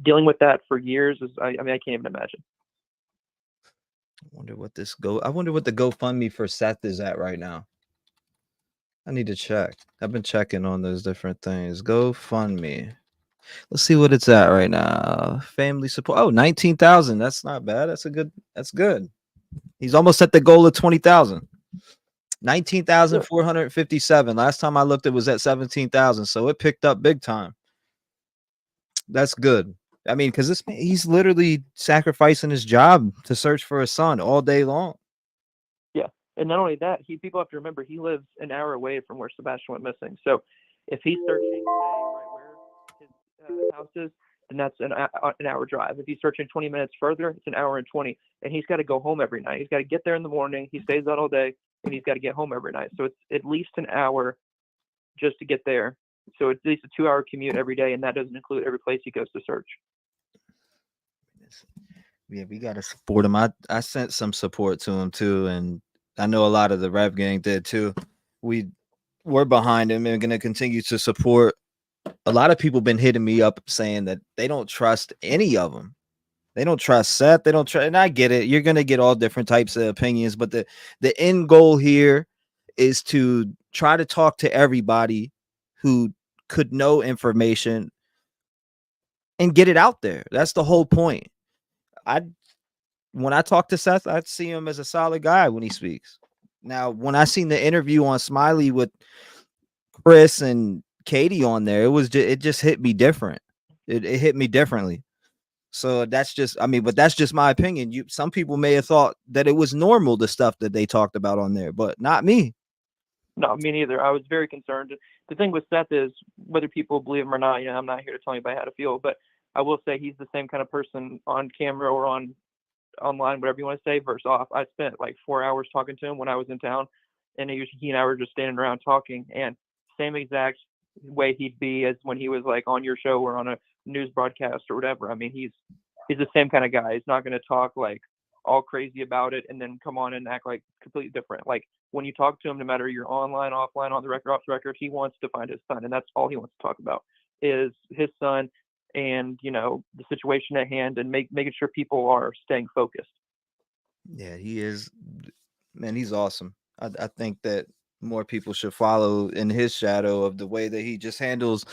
dealing with that for years is, I can't even imagine.
I wonder what the GoFundMe for Seth is at right now. I need to check. I've been checking on those different things. GoFundMe. Let's see what it's at right now. Family support. Oh, 19,000. That's not bad. That's good. He's almost at the goal of 20,000. 19,457. Last time I looked, it was at 17,000. So it picked up big time. That's good. I mean, because he's literally sacrificing his job to search for his son all day long.
Yeah. And not only that, people have to remember he lives an hour away from where Sebastian went missing. So if he's searching, say, right where his house is, then that's an hour drive. If he's searching 20 minutes further, it's an hour and 20. And he's got to go home every night. He's got to get there in the morning. He stays out all day, and he's got to get home every night. So it's at least an hour just to get there. So it's at least a 2-hour commute every day, and that doesn't include every place he goes to search.
Yeah, we got to support him. I sent some support to him too, and I know a lot of the Rev gang did too. We're behind him and going to continue to support. A lot of people been hitting me up saying that they don't trust any of them. They don't trust Seth. They don't trust, and I get it. You're going to get all different types of opinions, but the end goal here is to try to talk to everybody who could know information and get it out there. That's the whole point. When I talk to Seth, I see him as a solid guy when he speaks. Now, when I seen the interview on Smiley with Chris and Katie on there, it just hit me different. It hit me differently. So that's just my opinion. Some people may have thought that it was normal, the stuff that they talked about on there, but not me.
No, me neither. I was very concerned. The thing with Seth is, whether people believe him or not, I'm not here to tell anybody how to feel, but I will say he's the same kind of person on camera or online, whatever you want to say, versus off. I spent like 4 hours talking to him when I was in town, and he and I were just standing around talking, and same exact way he'd be as when he was like on your show or on a news broadcast or whatever. I mean, he's the same kind of guy. He's not going to talk like all crazy about it and then come on and act like completely different. Like when you talk to him, no matter you're online, offline, on the record, off the record, he wants to find his son, and that's all he wants to talk about is his son and the situation at hand, and making sure people are staying focused.
Yeah, he is, man. He's awesome. I think that more people should follow in his shadow of the way that he just handles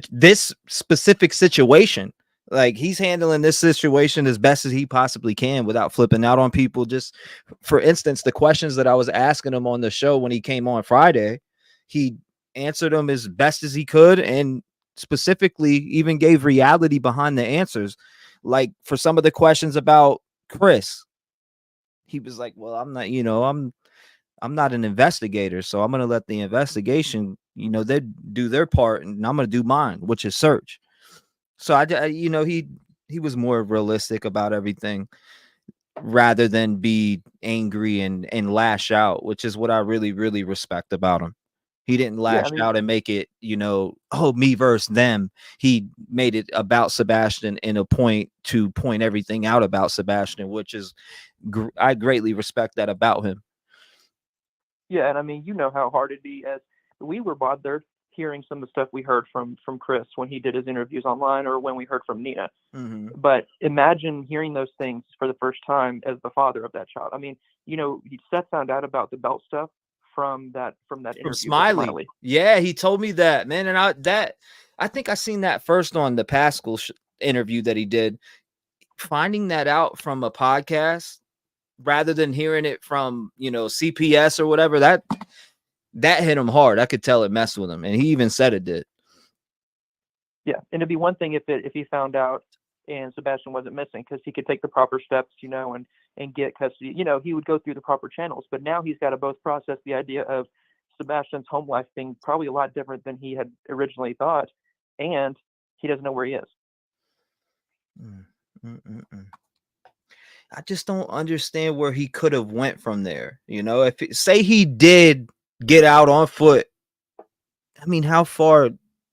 this specific situation. Like, he's handling this situation as best as he possibly can without flipping out on people. Just for instance, the questions that I was asking him on the show when he came on Friday, he answered them as best as he could, and specifically even gave reality behind the answers. Like for some of the questions about Chris, he was like, well, I'm not, I'm not an investigator, so I'm going to let the investigation, they do their part, and I'm going to do mine, which is search. So he was more realistic about everything rather than be angry and lash out, which is what I really, really respect about him. He didn't lash out and make it, me versus them. He made it about Sebastian and a point to point everything out about Sebastian, which is, I greatly respect that about him.
Yeah, and I mean, how hard it'd be, as we were bothered hearing some of the stuff we heard from Chris when he did his interviews online, or when we heard from Nina. Mm-hmm. But imagine hearing those things for the first time as the father of that child. I mean, Seth found out about the belt stuff from that interview
from Smiley. Yeah, he told me that, man. And I think I seen that first on the Pascal interview that he did. Finding that out from a podcast rather than hearing it from, CPS or whatever, that hit him hard. I could tell it messed with him, and he even said it did.
Yeah, and it'd be one thing if he found out and Sebastian wasn't missing, because he could take the proper steps, and get custody. He would go through the proper channels. But now he's got to both process the idea of Sebastian's home life being probably a lot different than he had originally thought, and he doesn't know where he is.
I just don't understand where he could have went from there. If say he did get out on foot, I mean, how far,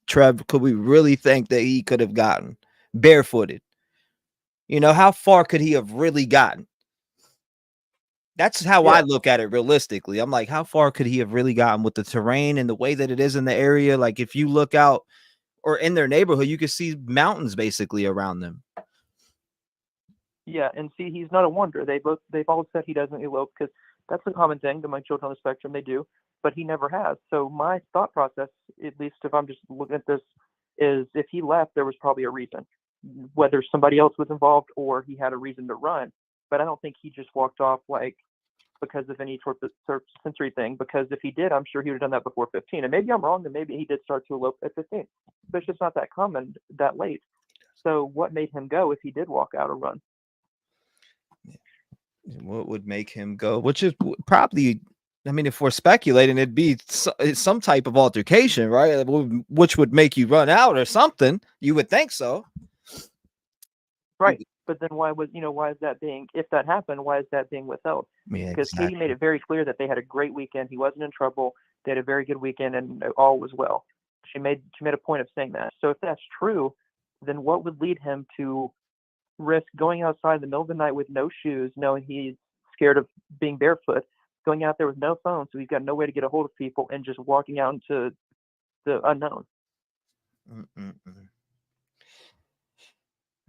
Trev, could we really think that he could have gotten barefooted? How far could he have really gotten? That's how I look at it realistically. I'm like, how far could he have really gotten with the terrain and the way that it is in the area? Like, if you look out or in their neighborhood, you can see mountains basically around them.
Yeah, and see, he's not a wonder. They've all said he doesn't elope, because that's a common thing to my children on the spectrum. They do, but he never has. So my thought process, at least if I'm just looking at this, is if he left, there was probably a reason, whether somebody else was involved or he had a reason to run. But I don't think he just walked off because of any sort of sensory thing, because if he did, I'm sure he would have done that before 15. And maybe I'm wrong, and maybe he did start to elope at 15, but it's just not that common that late. So what made him go if he did walk out or run?
What would make him go? Which is probably, I mean, if we're speculating, it'd be some type of altercation, right? Which would make you run out or something. You would think so.
Right. But then why is that being, if that happened, why is that being withheld?
Yeah,
because
exactly.
Katie made it very clear that they had a great weekend. He wasn't in trouble. They had a very good weekend, and all was well. She made a point of saying that. So if that's true, then what would lead him to risk going outside in the middle of the night with no shoes, knowing he's scared of being barefoot, going out there with no phone, so he's got no way to get a hold of people, and just walking out into the unknown?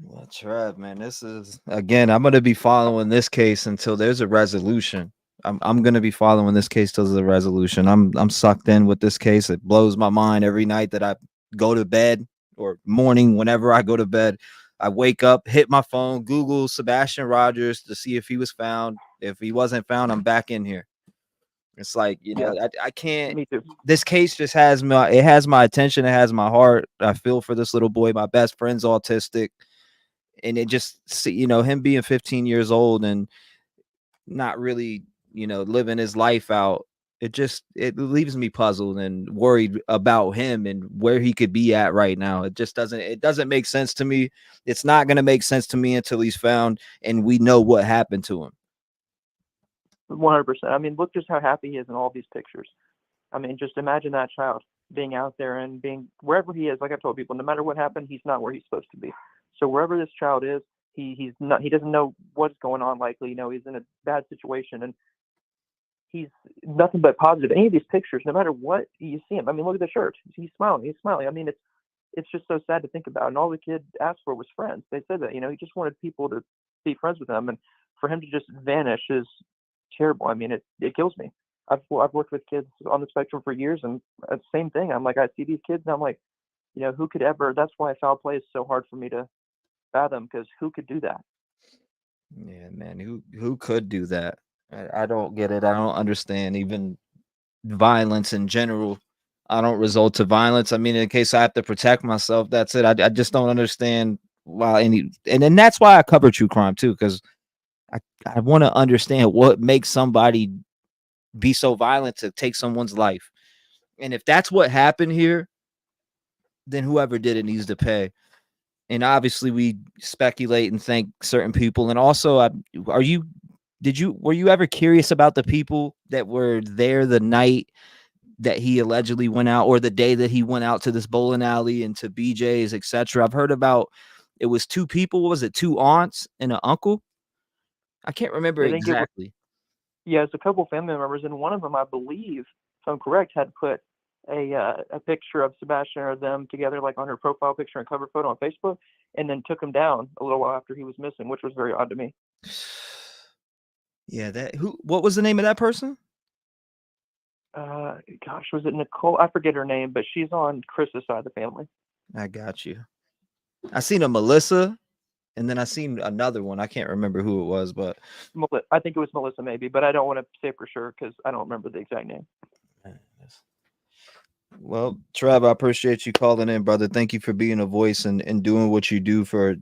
Well, Trev, man, this is, again, I'm going to be following this case until there's a resolution. I'm going to be following this case till there's a resolution. I'm sucked in with this case. It blows my mind every night that I go to bed, or morning, whenever I go to bed. I wake up, hit my phone, Google Sebastian Rogers to see if he was found. If he wasn't found, I'm back in here. It's like, I can't.
Me too.
This case just has my attention. It has my heart. I feel for this little boy. My best friend's autistic. And it just, him being 15 years old and not really, living his life out. It leaves me puzzled and worried about him and where he could be at right now. It doesn't make sense to me. It's not going to make sense to me until he's found and we know what happened to him.
100%. I mean, look just how happy he is in all these pictures. I mean, just imagine that child being out there and being wherever he is. Like I told people, no matter what happened, he's not where he's supposed to be. So wherever this child is, he's not. He doesn't know what's going on. Likely, he's in a bad situation, and he's nothing but positive. Any of these pictures, no matter what you see him. I mean, look at the shirt. He's smiling. He's smiling. I mean, it's just so sad to think about. And all the kid asked for was friends. They said that, he just wanted people to be friends with him, and for him to just vanish is terrible. I mean, it kills me. I've worked with kids on the spectrum for years, and it's the same thing. I'm like, I see these kids, and I'm like, who could ever? That's why foul play is so hard for me to fathom, because who could do that?
Yeah, man, who could do that? I don't get it. I don't understand. Even violence in general, I don't resort to violence. I mean, in case I have to protect myself, that's it. I just don't understand why and then that's why I cover true crime too, because I want to understand what makes somebody be so violent to take someone's life. And if that's what happened here, then whoever did it needs to pay. And obviously we speculate and think certain people. And also, were you ever curious about the people that were there the night that he allegedly went out, or the day that he went out to this bowling alley and to BJ's, etc.? I've heard about, it was two people. What was it? Two aunts and an uncle. I can't remember exactly.
It's a couple family members, and one of them, I believe, if I'm correct, had put a picture of Sebastian or them together, like on her profile picture and cover photo on Facebook, and then took him down a little while after he was missing, which was very odd to me.
Yeah, what was the name of that person?
Was it Nicole? I forget her name, but she's on Chris's side of the family.
I got you. I seen a Melissa, and then I seen another one. I can't remember who it was, but
I think it was Melissa, maybe, but I don't want to say for sure because I don't remember the exact name.
Well, Trev, I appreciate you calling in, brother. Thank you for being a voice and doing what you do for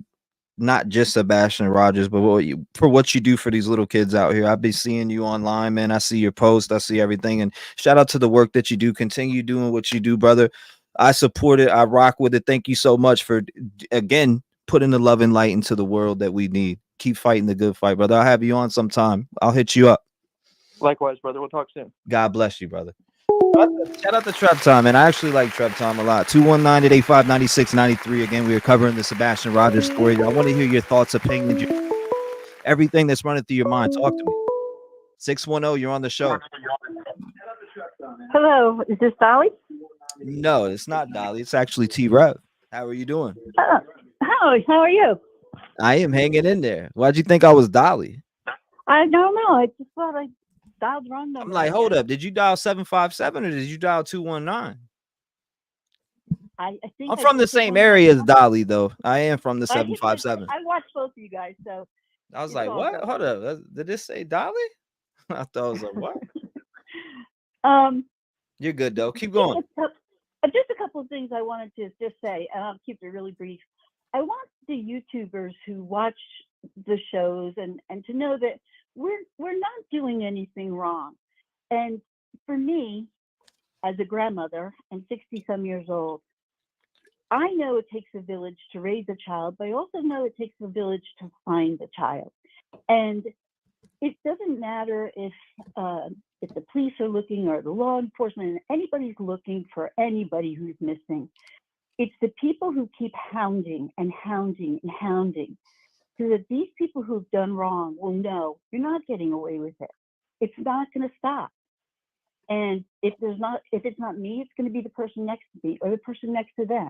not just Sebastian Rogers, but for what you do for these little kids out here. I've been seeing you online, man. I see your posts, I see everything, and shout out to the work that you do. Continue doing what you do, brother. I support it. I rock with it. Thank you so much for, again, putting the love and light into the world that we need. Keep fighting the good fight, brother. I'll have you on sometime. I'll hit you up.
Likewise, brother. We'll talk soon.
God bless you, brother. Shout out to Trev Time, man. I actually like Trev Time a lot. 219-885-9693. Again, we are covering the Sebastian Rogers story. I want to hear your thoughts, opinions, everything that's running through your mind. Talk to me. 610, you're on the show.
Hello, is this Dolly?
No, it's not Dolly. It's actually T-REV. How are you doing?
How are you?
I am hanging in there. Why'd you think I was Dolly?
I don't know. I just thought I dialed the wrong number.
I'm like, hold up. Did you dial 757 or did you dial 219?
I think
I'm from the same area as Dolly, though. I am from the 757.
I watched both of you guys, so
I was like, what? Hold up. Did this say Dolly? I thought I was like, what? You're good, though. Keep going.
Just a couple of things I wanted to just say, and I'll keep it really brief. I want the YouTubers who watch the shows and to know that we're not doing anything wrong. And for me, as a grandmother and 60-some years old, I know it takes a village to raise a child, but I also know it takes a village to find the child. And it doesn't matter if the police are looking or the law enforcement, anybody's looking for anybody who's missing. It's the people who keep hounding and hounding and hounding, so that these people who've done wrong will know you're not getting away with it. It's not going to stop. And if it's not me, it's going to be the person next to me or the person next to them.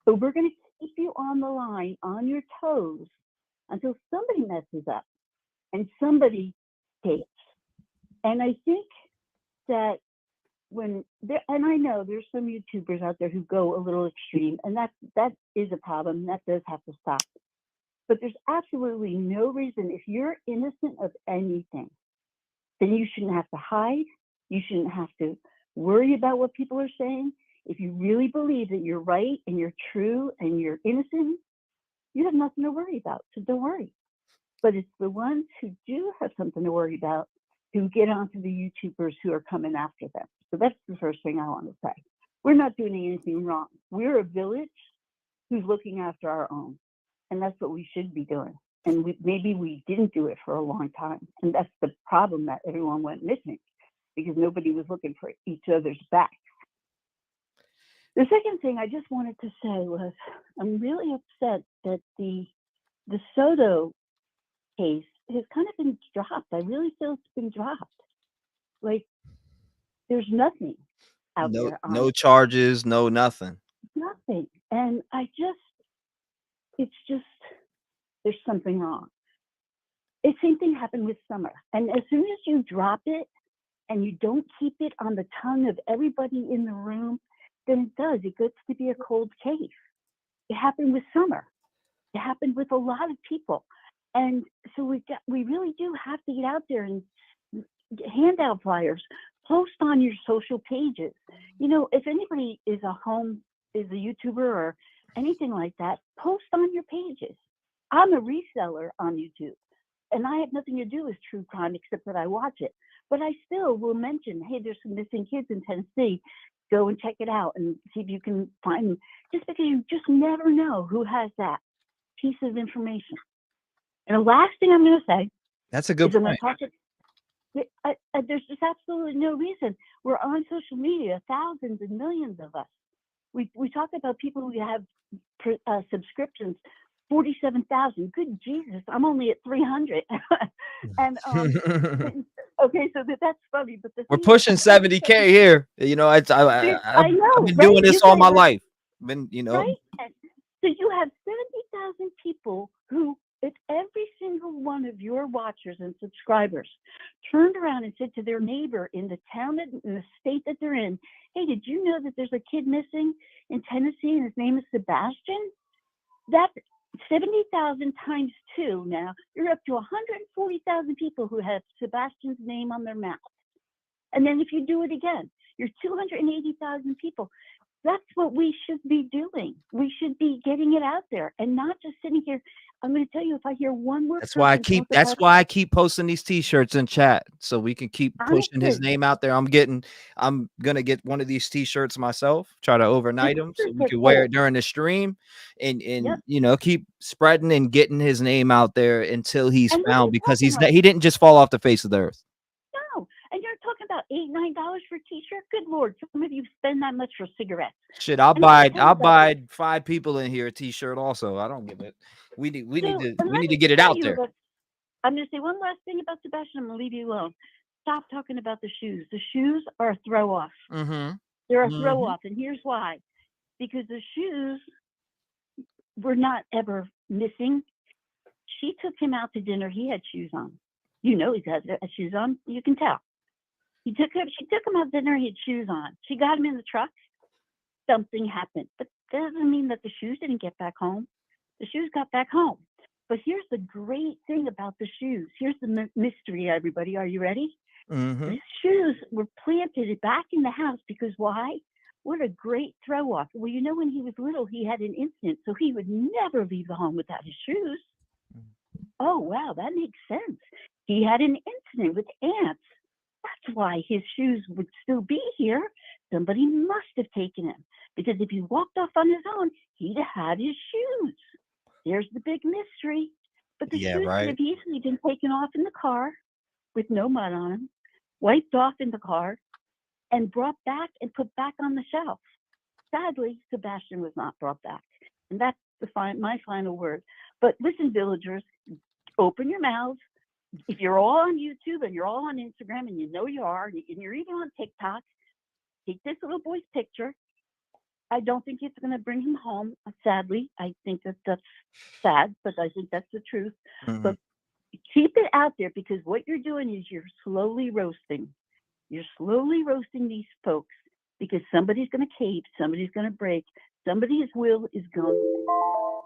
So we're going to keep you on the line, on your toes, until somebody messes up and somebody takes. And I think that and I know there's some YouTubers out there who go a little extreme, and that is a problem. That does have to stop. But there's absolutely no reason, if you're innocent of anything, then you shouldn't have to hide. You shouldn't have to worry about what people are saying. If you really believe that you're right and you're true and you're innocent, you have nothing to worry about. So don't worry. But it's the ones who do have something to worry about who get onto the YouTubers who are coming after them. So that's the first thing I want to say. We're not doing anything wrong. We're a village who's looking after our own. And that's what we should be doing. And maybe we didn't do it for a long time. And that's the problem, that everyone went missing because nobody was looking for each other's back. The second thing I just wanted to say was I'm really upset that the Soto case has kind of been dropped. I really feel it's been dropped. Like, there's nothing out there.
No charges, no nothing.
Nothing. And it's just, there's something wrong. The same thing happened with Summer. And as soon as you drop it and you don't keep it on the tongue of everybody in the room, then it gets to be a cold case. It happened with Summer. It happened with a lot of people. And so we really do have to get out there and hand out flyers, post on your social pages. You know, if anybody is a YouTuber or anything like that, post on your pages. I'm a reseller on YouTube, and I have nothing to do with true crime except that I watch it. But I still will mention, hey, there's some missing kids in Tennessee. Go and check it out and see if you can find them. Just because you just never know who has that piece of information. And the last thing I'm going to say,
that's a good point.
There's just absolutely no reason. We're on social media, thousands and millions of us. We talk about people who have subscriptions, 47,000. Good Jesus, I'm only at 300. And okay, so that's funny. But
we're pushing 70K here. You know, I know. I've been doing this all my life.
Right? And so you have 70,000 people who, if every single one of your watchers and subscribers turned around and said to their neighbor in the town, in the state that they're in, hey, did you know that there's a kid missing in Tennessee and his name is Sebastian? That's 70,000 times 2 now. You're up to 140,000 people who have Sebastian's name on their mouth. And then if you do it again, you're 280,000 people. That's what we should be doing. We should be getting it out there and not just sitting here. I'm going to tell you, if I hear one more
That's why I
person
keep.
talk
That's
about
why I keep posting these T-shirts in chat so we can keep pushing his
honestly,
name out there. I'm gonna get one of these T-shirts myself. Try to
the
overnight them so
T-shirts
we
are
can wear
cool.
it during the stream, and
Yep.
keep spreading and getting his name out there until he's
And what are
found,
you
because
talking about?
he didn't just fall off the face of the earth.
No. And you're talking about $8, $9 for a T-shirt. Good Lord, some of you spend that much for cigarettes.
Shit, I'll
And let me
buy
tell you about this.
5 people in here a T-shirt also. I don't give it. We
So, and let
need to
me
get it
tell
out
you
there.
about. I'm going to say one last thing about Sebastian. I'm going to leave you alone. Stop talking about the shoes. The shoes are a throw off.
Mm-hmm.
They're a throw off, and here's why. Because the shoes were not ever missing. She took him out to dinner. He had shoes on. You know he has shoes on. You can tell. She took him out to dinner. He had shoes on. She got him in the truck. Something happened, but that doesn't mean that the shoes didn't get back home. The shoes got back home. But here's the great thing about the shoes. Here's the mystery, everybody. Are you ready?
Mm-hmm.
The shoes were planted back in the house because why? What a great throw off. Well, you know, when he was little, he had an incident, so he would never leave the home without his shoes. Oh, wow, that makes sense. He had an incident with ants. That's why his shoes would still be here. Somebody must have taken him, because if he walked off on his own, he'd have had his shoes. There's the big mystery. But the shoes could have easily been taken off in the car with no mud on them, wiped off in the car, and brought back and put back on the shelf. Sadly, Sebastian was not brought back. And that's my final word. But listen, villagers, open your mouths. If you're all on YouTube and you're all on Instagram, and you know you are, and you're even on TikTok, take this little boy's picture. I don't think it's going to bring him home. Sadly, I think that's sad, but I think that's the truth.
Mm-hmm.
But keep it out there, because what you're doing is you're slowly roasting. You're slowly roasting these folks, because somebody's going to cave, somebody's going to break, somebody's will is going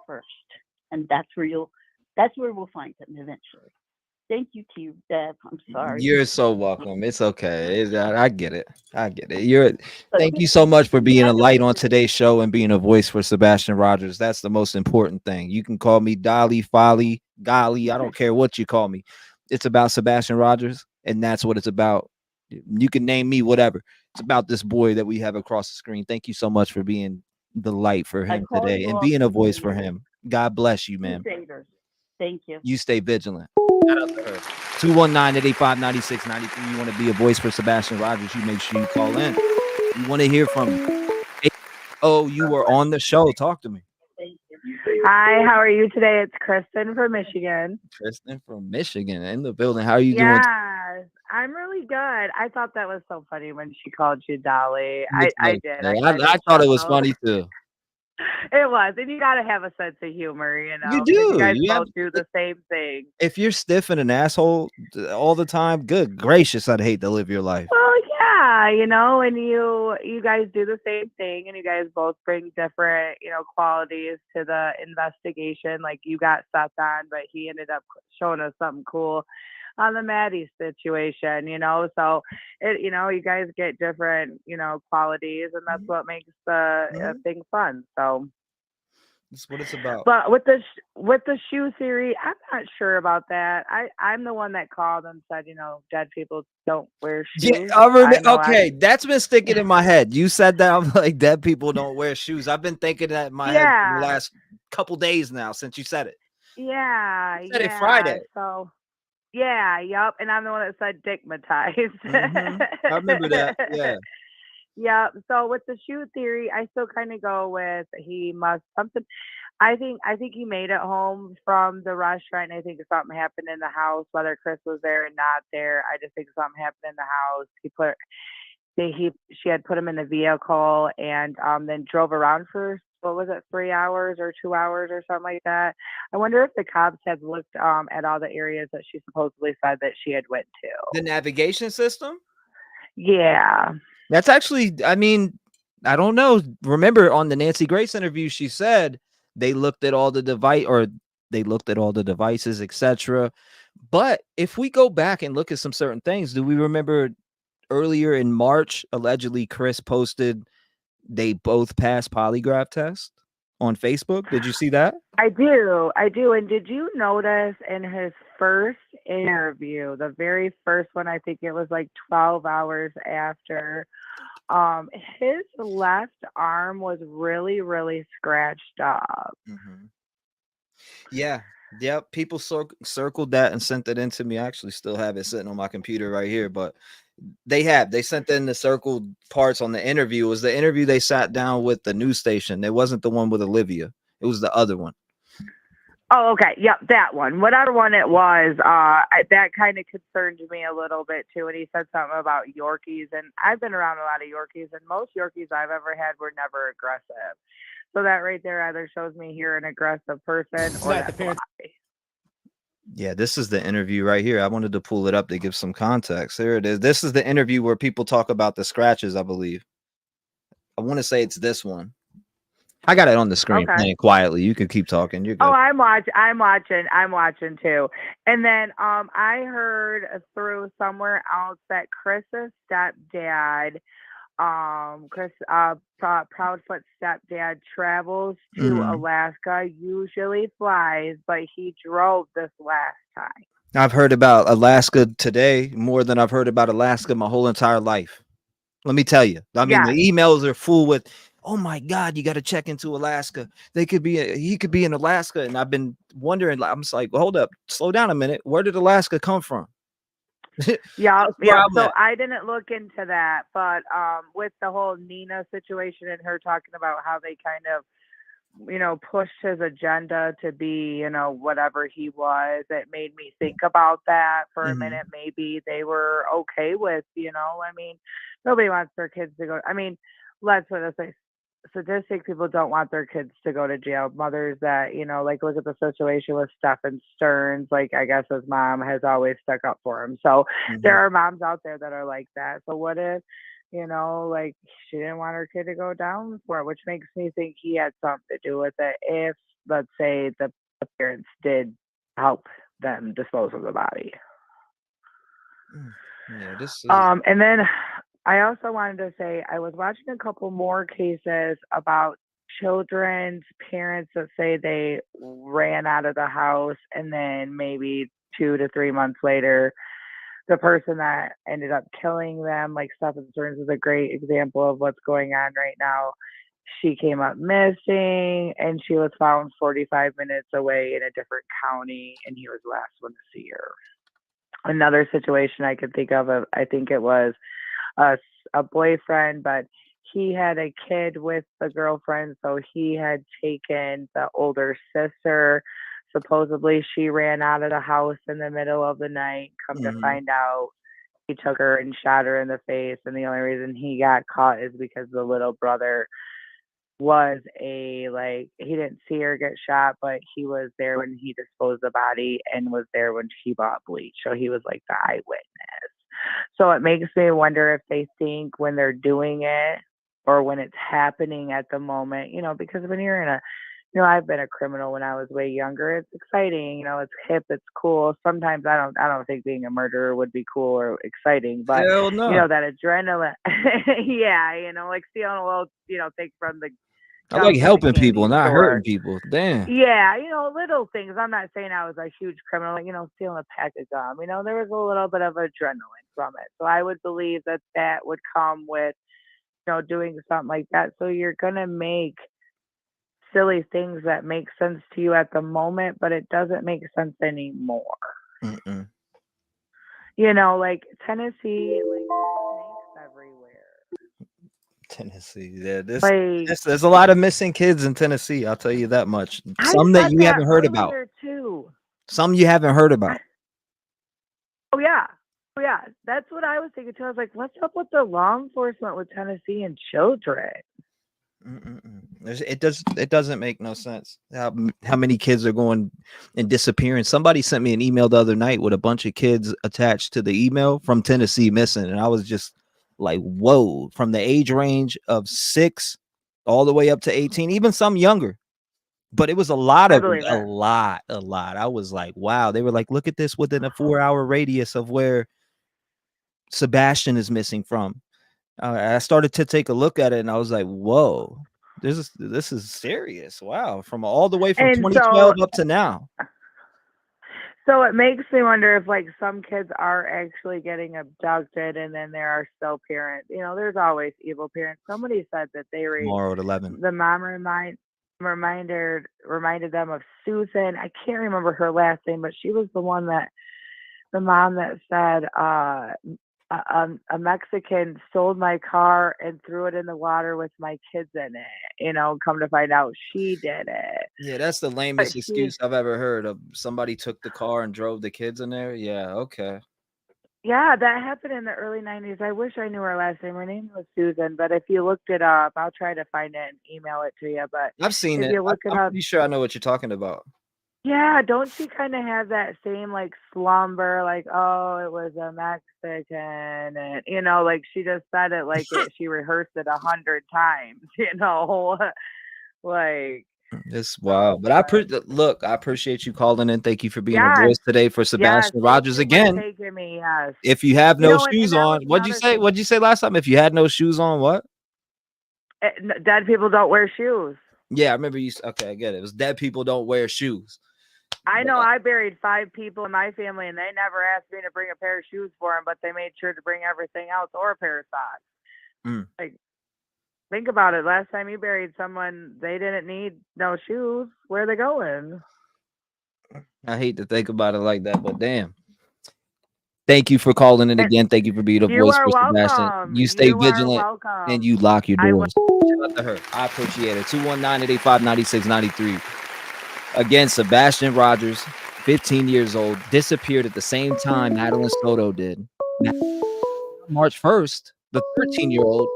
first, and that's where we'll find them eventually. Thank you, T-REV. I'm sorry.
You're so welcome. It's okay. I get it. I get it. Thank you so much for being a light on today's show and being a voice for Sebastian Rogers. That's the most important thing. You can call me Dolly, Folly, Golly. I don't care what you call me. It's about Sebastian Rogers, and that's what it's about. You can name me whatever. It's about this boy that we have across the screen. Thank you so much for being the light for him today and being a voice for him. God bless you, man.
Thank you.
You stay vigilant. Shout out to her. 219-885-9693. You want to be a voice for Sebastian Rogers, you make sure you call in. You want to hear from him. Oh, you were on the show. Talk to me.
Hi, how are you today? It's Kristen from Michigan.
Kristen from Michigan in the building. How are you doing?
Yes, I'm really good. I thought that was so funny when she called you Dolly. I did.
I thought it was funny too.
It was, and you got to have a sense of humor, you know.
You do.
You guys both do the same thing.
If you're stiff and an asshole all the time, good gracious, I'd hate to live your life.
Well, yeah, you know, and you guys do the same thing, and you guys both bring different, you know, qualities to the investigation. Like you got Seth on, but he ended up showing us something cool on the Maddie situation, you know. So it, you know, you guys get different, you know, qualities, and that's what makes the thing fun. So
that's what it's about.
But with the shoe theory, I'm not sure about that. I'm the one that called and said, you know, dead people don't wear shoes.
Yeah, okay, that's been sticking in my head. You said that. I'm like, dead people don't wear shoes. I've been thinking that in my head for the last couple days now since you said it.
Yeah,
you said it Friday.
So yeah, yep. And I'm the one that said digmatized.
I remember that. Yeah.
Yeah. So with the shoe theory, I still kind of go with he must something. I think he made it home from the restaurant. I think something happened in the house, whether Chris was there or not there. I just think something happened in the house. She had put him in the vehicle and then drove around for, what was it, 3 hours or 2 hours or something like that. I wonder if the cops had looked at all the areas that she supposedly said that she had went to.
The navigation system?
Yeah.
That's actually, I mean, I don't know. Remember on the Nancy Grace interview, she said they looked at all the devices, etc. But if we go back and look at some certain things, do we remember earlier in March, allegedly Chris posted they both passed polygraph test? on Facebook. Did you see that?
I do. And did you notice in his first interview, the very first one, I think it was like 12 hours after, his left arm was really, really scratched up.
Mm-hmm. Yeah. Yep. People circled that and sent it in to me. I actually still have it sitting on my computer right here, but they sent in the circled parts on the interview. It was the interview they sat down with the news station. It wasn't the one with Olivia. It was the other one.
Oh, okay. Yep, that one. Whatever one it was, that kind of concerned me a little bit too. And he said something about Yorkies, and I've been around a lot of Yorkies, and most Yorkies I've ever had were never aggressive. So that right there either shows me you're an aggressive person or that's a lie.
Yeah, this is the interview right here. I wanted to pull it up to give some context. There it is. This is the interview where people talk about the scratches, I believe. I want to say it's this one. I got it on the screen playing quietly. You can keep talking. You're good.
Oh, I'm watching too. And then I heard through somewhere else that Chris's stepdad, Proudfoot's stepdad, travels to Alaska, usually flies, but he drove this last time.
I've heard about Alaska today more than I've heard about Alaska my whole entire life. Let me tell you. I mean, the emails are full with, oh my God, you got to check into Alaska. He could be in Alaska. And I've been wondering, I'm just like, well, hold up, slow down a minute. Where did Alaska come from?
Yeah. So I didn't look into that, but with the whole Nina situation and her talking about how they kind of, pushed his agenda to be, whatever he was, it made me think about that for a minute. Maybe they were okay with, I mean, nobody wants their kids to go. I mean, let's put it this way. Sadistic people don't want their kids to go to jail. Mothers that, like look at the situation with Stephen Stearns, like I guess his mom has always stuck up for him. So there are moms out there that are like that. So what if, like she didn't want her kid to go down for it, which makes me think he had something to do with it. If, let's say, the parents did help them dispose of the body.
Yeah, this is...
and then I also wanted to say I was watching a couple more cases about children's parents that say they ran out of the house and then maybe 2 to 3 months later, the person that ended up killing them, like Stephen Stearns is a great example of what's going on right now. She came up missing and she was found 45 minutes away in a different county and he was the last one to see her. Another situation I could think of, I think it was a boyfriend, but he had a kid with the girlfriend, so he had taken the older sister. Supposedly she ran out of the house in the middle of the night. Come to find out, he took her and shot her in the face, and the only reason he got caught is because the little brother was he didn't see her get shot, but he was there when he disposed the body and was there when she bought bleach, so he was like the eyewitness. So it makes me wonder if they think when they're doing it or when it's happening at the moment, because when you're in I've been a criminal when I was way younger. It's exciting, it's hip, it's cool. Sometimes I don't think being a murderer would be cool or exciting, but
hell no.
That adrenaline, yeah, like stealing a little, thing from the.
I like helping people, not hurting people. Damn.
Yeah, little things. I'm not saying I was a huge criminal, stealing a pack of gum. There was a little bit of adrenaline from it. So I would believe that would come with, doing something like that. So you're going to make silly things that make sense to you at the moment, but it doesn't make sense anymore. Like Tennessee, like snakes everywhere.
Tennessee, yeah, there's a lot of missing kids in Tennessee. I'll tell you that much. Some that you haven't heard about.
Too.
Some you haven't heard about.
Oh yeah, that's what I was thinking too. I was like, what's up with the law enforcement with Tennessee and children?
It doesn't make no sense how many kids are going and disappearing. Somebody sent me an email the other night with a bunch of kids attached to the email from Tennessee missing, and I was just like, whoa, from the age range of 6 all the way up to 18, even some younger. But it was a lot. I was like, wow. They were like, look at this within a 4-hour radius of where Sebastian is missing from. I started to take a look at it and I was like, whoa, This is serious. Wow, from all the way from
And
2012 up to now.
so it makes me wonder if like some kids are actually getting abducted and then there are still parents. You know, there's always evil parents. Somebody said that they
Tomorrow at 11.
the mom reminded them of Susan. I can't remember her last name, but she was the mom that said a Mexican stole my car and threw it in the water with my kids in it. You know, come to find out she did it.
Yeah, that's the lamest excuse I've ever heard of. Somebody took the car and drove the kids in there. Yeah, okay.
Yeah, that happened in the early 90s. I wish I knew her last name. Her name was Susan, but if you looked it up, I'll try to find it and email it to you. But
I've seen
if
it.
you look it
I'm
up,
pretty sure I know what you're talking about.
yeah, don't she kind of have that same like slumber, like, oh, it was a Mexican, and you know, like she just said it like she rehearsed it 100 times, you know, like.
It's wild. But I appreciate you calling in. Thank you for being a
Yes,
voice today for
yes,
Sebastian
thank
Rogers
you for
again.
taking me. Yes.
If you have
You
no
know, and
shoes
that was
on, what'd you
another
say?
thing.
What'd you say last time? If you had no shoes on, what?
Dead people don't wear shoes.
Yeah, I remember you. Okay, I get it. It was dead people don't wear shoes.
I know I buried 5 people in my family, and they never asked me to bring a pair of shoes for them, but they made sure to bring everything else or a pair of socks. Like, think about it. Last time you buried someone, they didn't need no shoes. Where are they going?
I hate to think about it like that, but damn. Thank you for calling in again. Thank you for being a
You
voice
are
for Sebastian.
welcome.
You stay
You are
vigilant
welcome.
and you lock your
I will.
doors. Shout out to her. I appreciate it. 219-885-9693. Again, Sebastian Rogers, 15 years old, disappeared at the same time Madeline Soto did. March 1st, the 13-year-old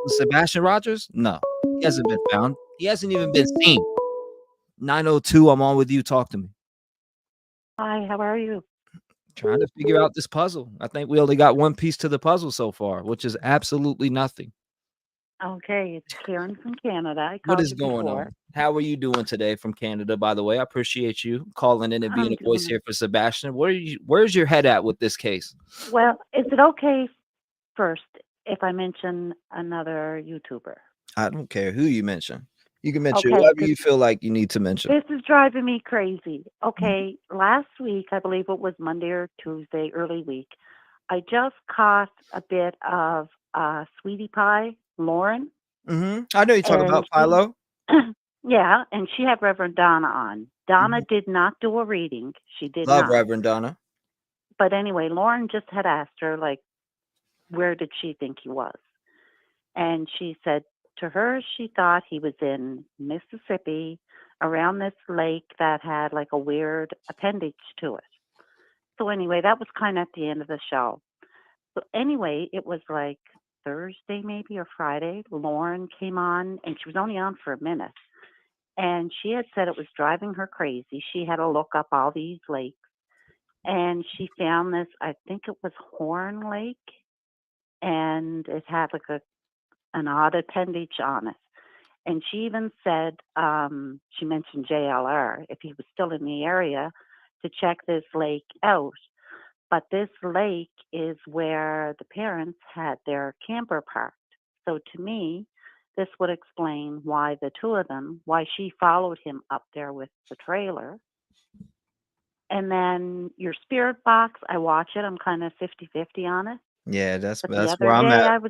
Sebastian Rogers? No, he hasn't been found. He hasn't even been seen. 902, I'm on with you. Talk to me.
Hi, how are you?
Trying to figure out this puzzle. I think we only got one piece to the puzzle so far, which is absolutely nothing.
Okay, it's Karen from Canada. I
What
called
is
you
going
before.
on? How are you doing today from Canada, by the way? I appreciate you calling in and being
I'm
a voice
doing
here for Sebastian. Where's your head at with this case?
well. Is it okay first if I mention another YouTuber?
I don't care who you mention. You can mention
Okay,
whoever
'cause
you feel like you need to mention.
this is driving me crazy. Okay, last week, I believe it was Monday or Tuesday, early week, I just caught a bit of Sweetie Pie, Lauren.
I know you talk about
And
Philo.
yeah, and she had Reverend Donna on. Donna did not do a reading. She did
Love
not.
Reverend Donna.
But anyway, Lauren just had asked her, like, where did she think he was? And she said to her, she thought he was in Mississippi around this lake that had like a weird appendage to it. So anyway, that was kind of at the end of the show. So anyway, it was like Thursday maybe or Friday. Lauren came on and she was only on for a minute. And she had said it was driving her crazy. She had to look up all these lakes. And she found this, I think it was Horn Lake. And it had like an odd appendage on it. And she even said, she mentioned JLR, if he was still in the area, to check this lake out. But this lake is where the parents had their camper parked. So to me, this would explain why the two of them, why she followed him up there with the trailer. And then your spirit box, I watch it. I'm kind of 50-50 on it.
Yeah, that's
But
where I'm at.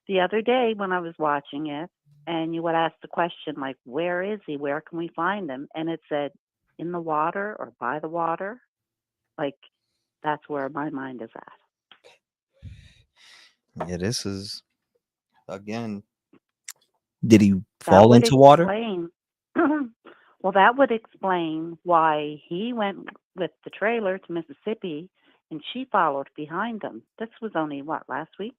the other day when I was watching it, and you would ask the question like, where is he? Where can we find him? And it said, in the water or by the water. Like, that's where my mind is at.
Yeah, this is again. Did he fall into water?
Well, that would explain why he went with the trailer to Mississippi and she followed behind him. This was only last week?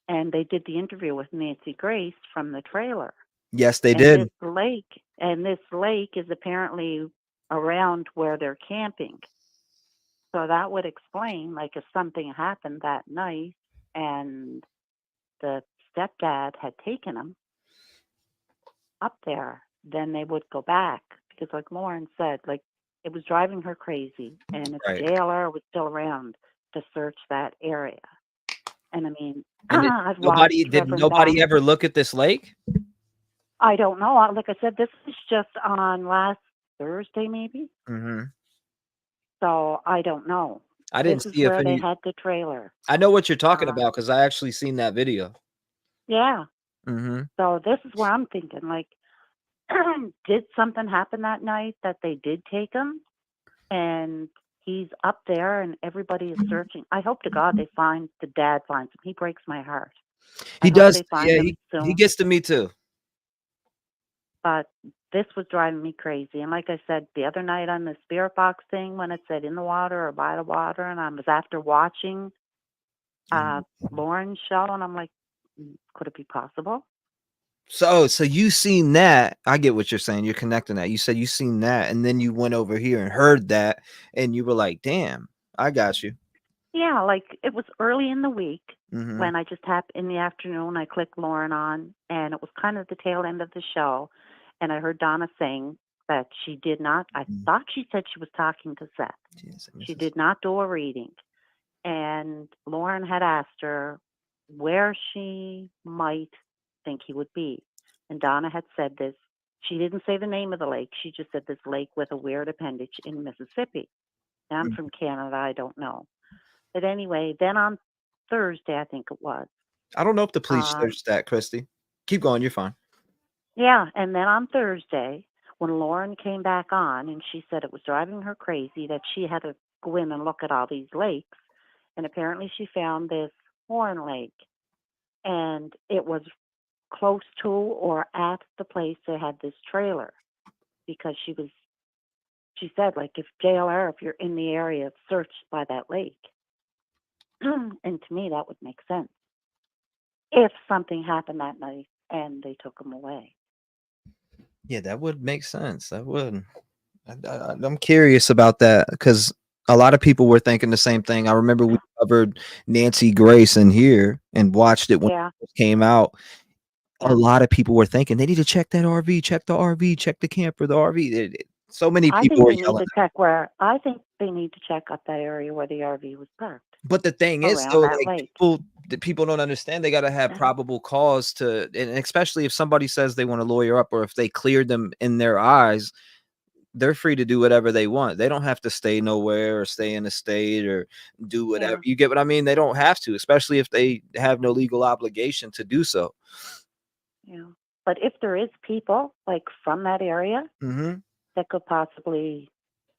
And they did the interview with Nancy Grace from the trailer.
Yes, they did.
This lake is apparently around where they're camping. So that would explain, like, if something happened that night and the stepdad had taken him up there, then they would go back. Because like Lauren said, like, it was driving her crazy. And if JLR was still around to search that area. And I mean,
And
I've
nobody
watched
did
Reverend
nobody
Donna.
ever look at this lake?
I don't know. Like I said, this was just on last Thursday, maybe.
Mm-hmm.
So I don't know.
I
This
didn't
is
see if
where they
any.
had the trailer.
I know what you're talking about because I actually seen that video.
Yeah.
Mm-hmm.
So this is where I'm thinking, like, did something happen that night that they did take him? And he's up there and everybody is searching. I hope to God the dad finds him. He breaks my heart.
He
I hope
does.
they find
Yeah,
him
he
soon.
gets to me too.
But this was driving me crazy. And like I said, the other night on the spirit box thing, when it said in the water or by the water, and I was after watching Lauren's show, and I'm like, could it be possible?
So you seen that? I get what you're saying. You're connecting that. You said you seen that, and then you went over here and heard that, and you were like, "Damn, I got you."
Yeah, like it was early in the week
Mm-hmm.
when I just happened in the afternoon. I clicked Lauren on, and it was kind of the tail end of the show, and I heard Donna saying that she did not. I thought she said she was talking to Seth. She did not do a reading, and Lauren had asked her where she might think he would be, and Donna had said this. She didn't say the name of the lake. She just said this lake with a weird appendage in Mississippi. And I'm from Canada. I don't know. But anyway, then on Thursday, I think it was.
I don't know if the police searched that, Christy. Keep going. You're fine.
Yeah, and then on Thursday, when Lauren came back on, and she said it was driving her crazy that she had to go in and look at all these lakes, and apparently she found this Horn Lake, and it was close to or at the place they had this trailer, because she said, like, if JLR, if you're in the area, search by that lake. And to me, that would make sense. If something happened that night and they took him away.
Yeah, that would make sense. That would. I'm curious about that because a lot of people were thinking the same thing. I remember we covered Nancy Grace in here and watched it when it came out. A lot of people were thinking they need to check that RV, check the RV, check the camper, the RV. So many people were yelling.
I think they need to check up that area where the RV was parked.
But the thing is, though, like people don't understand. They got to have probable cause to, and especially if somebody says they want to lawyer up, or if they cleared them in their eyes, they're free to do whatever they want. They don't have to stay nowhere or stay in a state or do whatever. You get what I mean? They don't have to, especially if they have no legal obligation to do so.
Yeah, but if there is people like from that area that could possibly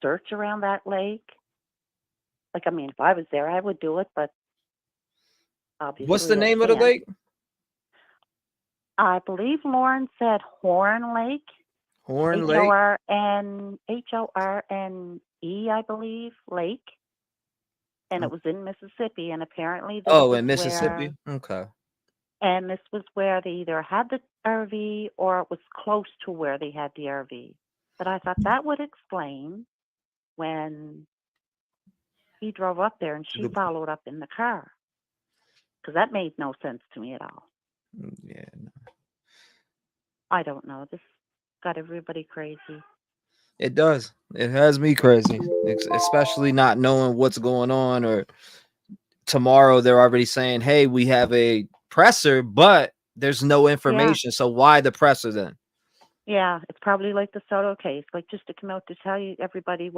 search around that lake. Like, I mean, if I was there, I would do it, but obviously.
What's the name of the lake?
I believe Lauren said Horn Lake.
Horn Lake?
Horne, I believe, Lake. And it was in Mississippi, and apparently
in Mississippi? Okay.
And this was where they either had the RV or it was close to where they had the RV. But I thought that would explain when he drove up there and she followed up in the car, because that made no sense to me at all.
Yeah.
I don't know. This got everybody crazy.
It does. It has me crazy, especially not knowing what's going on. Or tomorrow they're already saying, hey, we have a presser, but there's no information. So why the presser then?
Yeah, it's probably like the Soto case, like just to come out to tell you everybody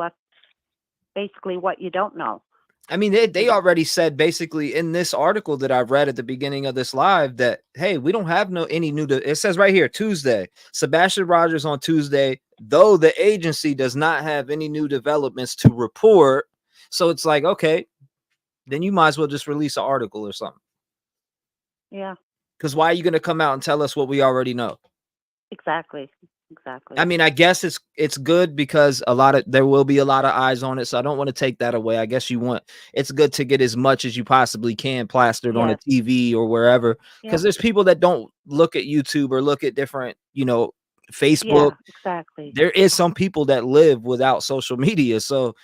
basically what you don't know.
I mean, they already said basically in this article that I read at the beginning of this live that, hey, we don't have any new. It says right here, Tuesday, Sebastian Rogers on Tuesday, though the agency does not have any new developments to report. So it's like, okay, then you might as well just release an article or something.
Yeah.
Because why are you going to come out and tell us what we already know?
Exactly.
I mean, I guess it's good because there will be a lot of eyes on it. So I don't want to take that away. I guess it's good to get as much as you possibly can plastered on a TV or wherever. Because there's people that don't look at YouTube or look at different, Facebook.
Yeah, exactly.
There is some people that live without social media. So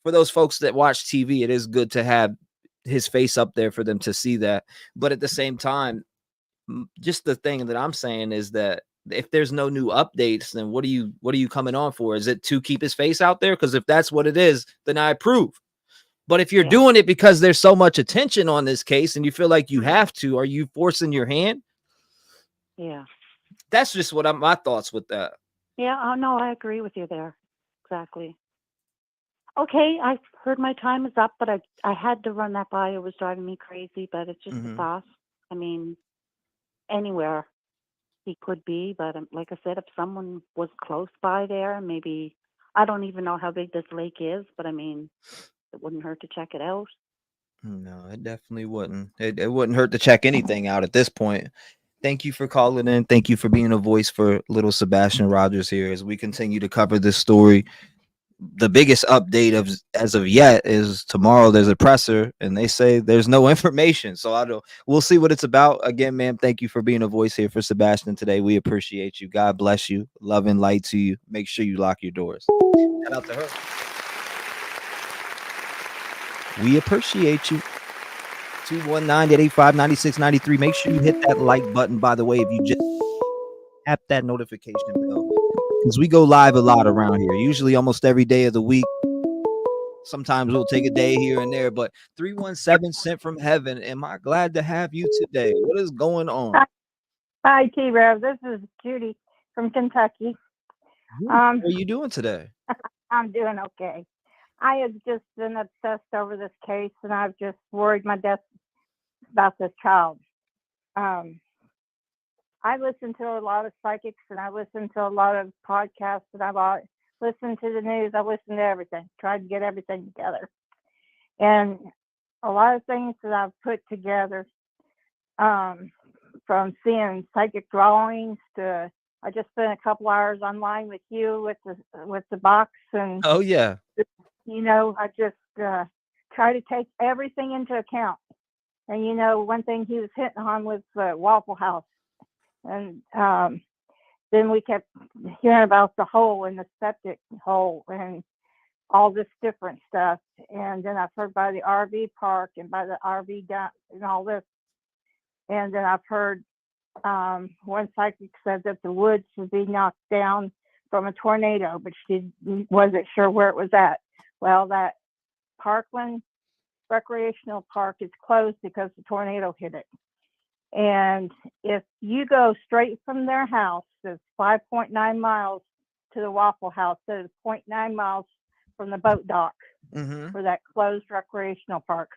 for those folks that watch TV, it is good to have his face up there for them to see that. But at the same time, just the thing that I'm saying is that if there's no new updates, then what are you coming on for? Is it to keep his face out there? Because if that's what it is, then I approve. But if you're doing it because there's so much attention on this case and you feel like you have to, are you forcing your hand?
Yeah.
That's just what my thoughts with that.
Yeah. Oh, no, I agree with you there. Exactly. Okay, I've heard my time is up, but I had to run that by. It was driving me crazy, but it's just a thought. I mean, anywhere he could be, but like I said, if someone was close by there, maybe, I don't even know how big this lake is, but I mean, it wouldn't hurt to check it out.
No, it definitely wouldn't. It wouldn't hurt to check anything out at this point. Thank you for calling in. Thank you for being a voice for little Sebastian Rogers here as we continue to cover this story. The biggest update of as of yet is tomorrow there's a presser and they say there's no information. So we'll see what it's about. Again, ma'am, thank you for being a voice here for Sebastian today. We appreciate you. God bless you. Love and light to you. Make sure you lock your doors. Shout out to her. We appreciate you. 219-885-9693. Make sure you hit that like button, by the way, if you just tap that notification bell. Because we go live a lot around here, usually almost every day of the week. Sometimes we'll take a day here and there, but 317 sent from heaven. Am I glad to have you today? What is going on?
Hi, T-REV. This is Judy from Kentucky.
How are you doing today?
I'm doing okay. I have just been obsessed over this case, and I've just worried my death about this child. I listen to a lot of psychics, and I listen to a lot of podcasts, and I've listened to the news. I listen to everything, tried to get everything together. And a lot of things that I've put together, from seeing psychic drawings to, I just spent a couple hours online with you with the box, and
oh yeah,
I just try to take everything into account. And one thing he was hitting on was the Waffle House, and then we kept hearing about the hole in the septic hole and all this different stuff. And then I've heard by the RV park and by the RV dump and all this. And then I've heard one psychic said that the woods would be knocked down from a tornado, but she wasn't sure where it was at. Well, that Parkland Recreational Park is closed because the tornado hit it. And if you go straight from their house, it's 5.9 miles to the Waffle House. So it's 0.9 miles from the boat dock for that closed recreational park.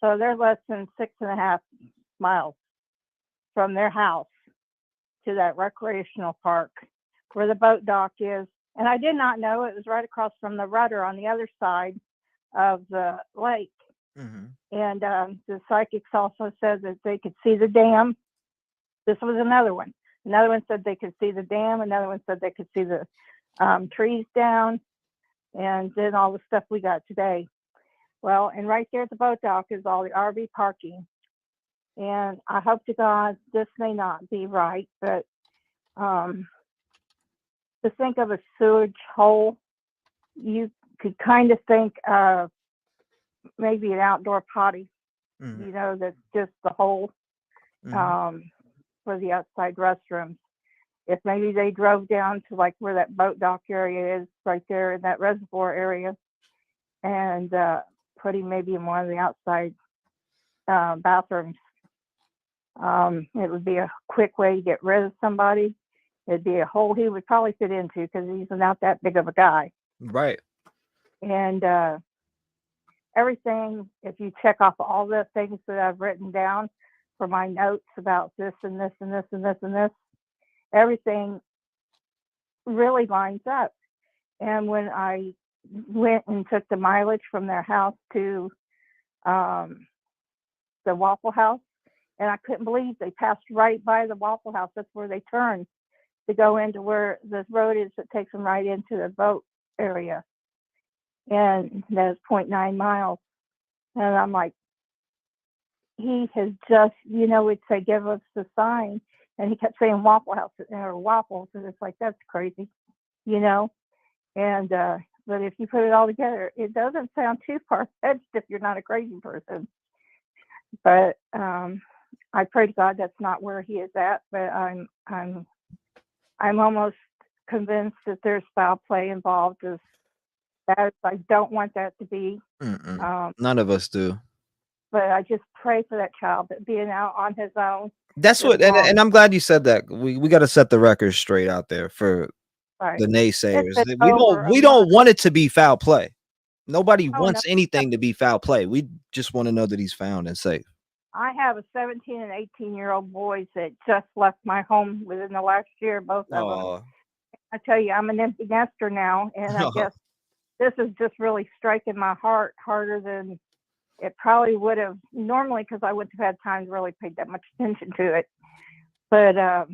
So they're less than 6.5 miles from their house to that recreational park where the boat dock is. And I did not know it was right across from the rudder on the other side of the lake. And the psychics also said that they could see the dam. This was another one. Another one said they could see the dam. Another one said they could see the trees down. And then all the stuff we got today. Well, and right there at the boat dock is all the RV parking. And I hope to God this may not be right, but to think of a sewage hole, you could kind of think of maybe an outdoor potty, that's just the hole for the outside restrooms. If maybe they drove down to like where that boat dock area is, right there in that reservoir area, and put him maybe in one of the outside bathrooms. It would be a quick way to get rid of somebody. It'd be a hole he would probably fit into because he's not that big of a guy.
Right.
And everything, if you check off all the things that I've written down for my notes about this and this and this and this and this, everything really lines up. And when I went and took the mileage from their house to the Waffle House, and I couldn't believe they passed right by the Waffle House. That's where they turned to go into where the road is that takes them right into the boat area. And that's 0.9 miles. And I'm like, he has just, would say, give us the sign. And he kept saying Waffle House or waffles. And it's like, that's crazy, And, but if you put it all together, it doesn't sound too far-fetched if you're not a crazy person. But I pray to God that's not where he is at. But I'm almost convinced that there's foul play involved. I don't want that to be.
None of us do.
But I just pray for that child, that being out on his own.
That's what, and I'm glad you said that. We got to set the record straight out there for the naysayers. We don't want it to be foul play. Nobody wants anything to be foul play. We just want to know that he's found and safe.
I have a 17 and 18-year-old boys that just left my home within the last year, both of them. I tell you, I'm an empty nester now, and I guess this is just really striking my heart harder than it probably would have normally, because I wouldn't have had time to really pay that much attention to it. But I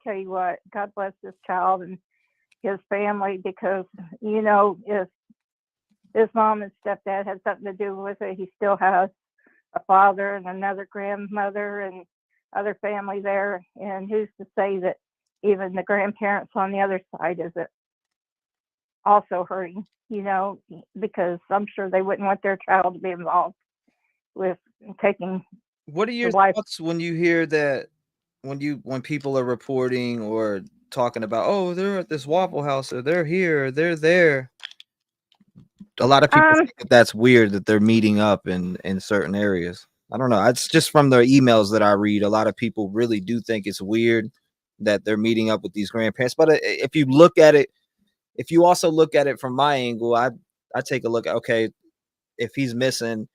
tell you what, God bless this child and his family, because, you know, if his mom and stepdad had something to do with it, he still has a father and another grandmother and other family there. And who's to say that even the grandparents on the other side isn't also hurting, you know, because I'm sure they wouldn't want their child to be involved with taking.
What are your thoughts when you hear that, when people are reporting or talking about, oh, they're at this Waffle House, or they're here, or they're there? A lot of people think that that's weird that they're meeting up in certain areas. I don't know. It's just from the emails that I read. A lot of people really do think it's weird that they're meeting up with these grandparents. But if you look at it, if you also look at it from my angle, I take a look at, okay, if he's missing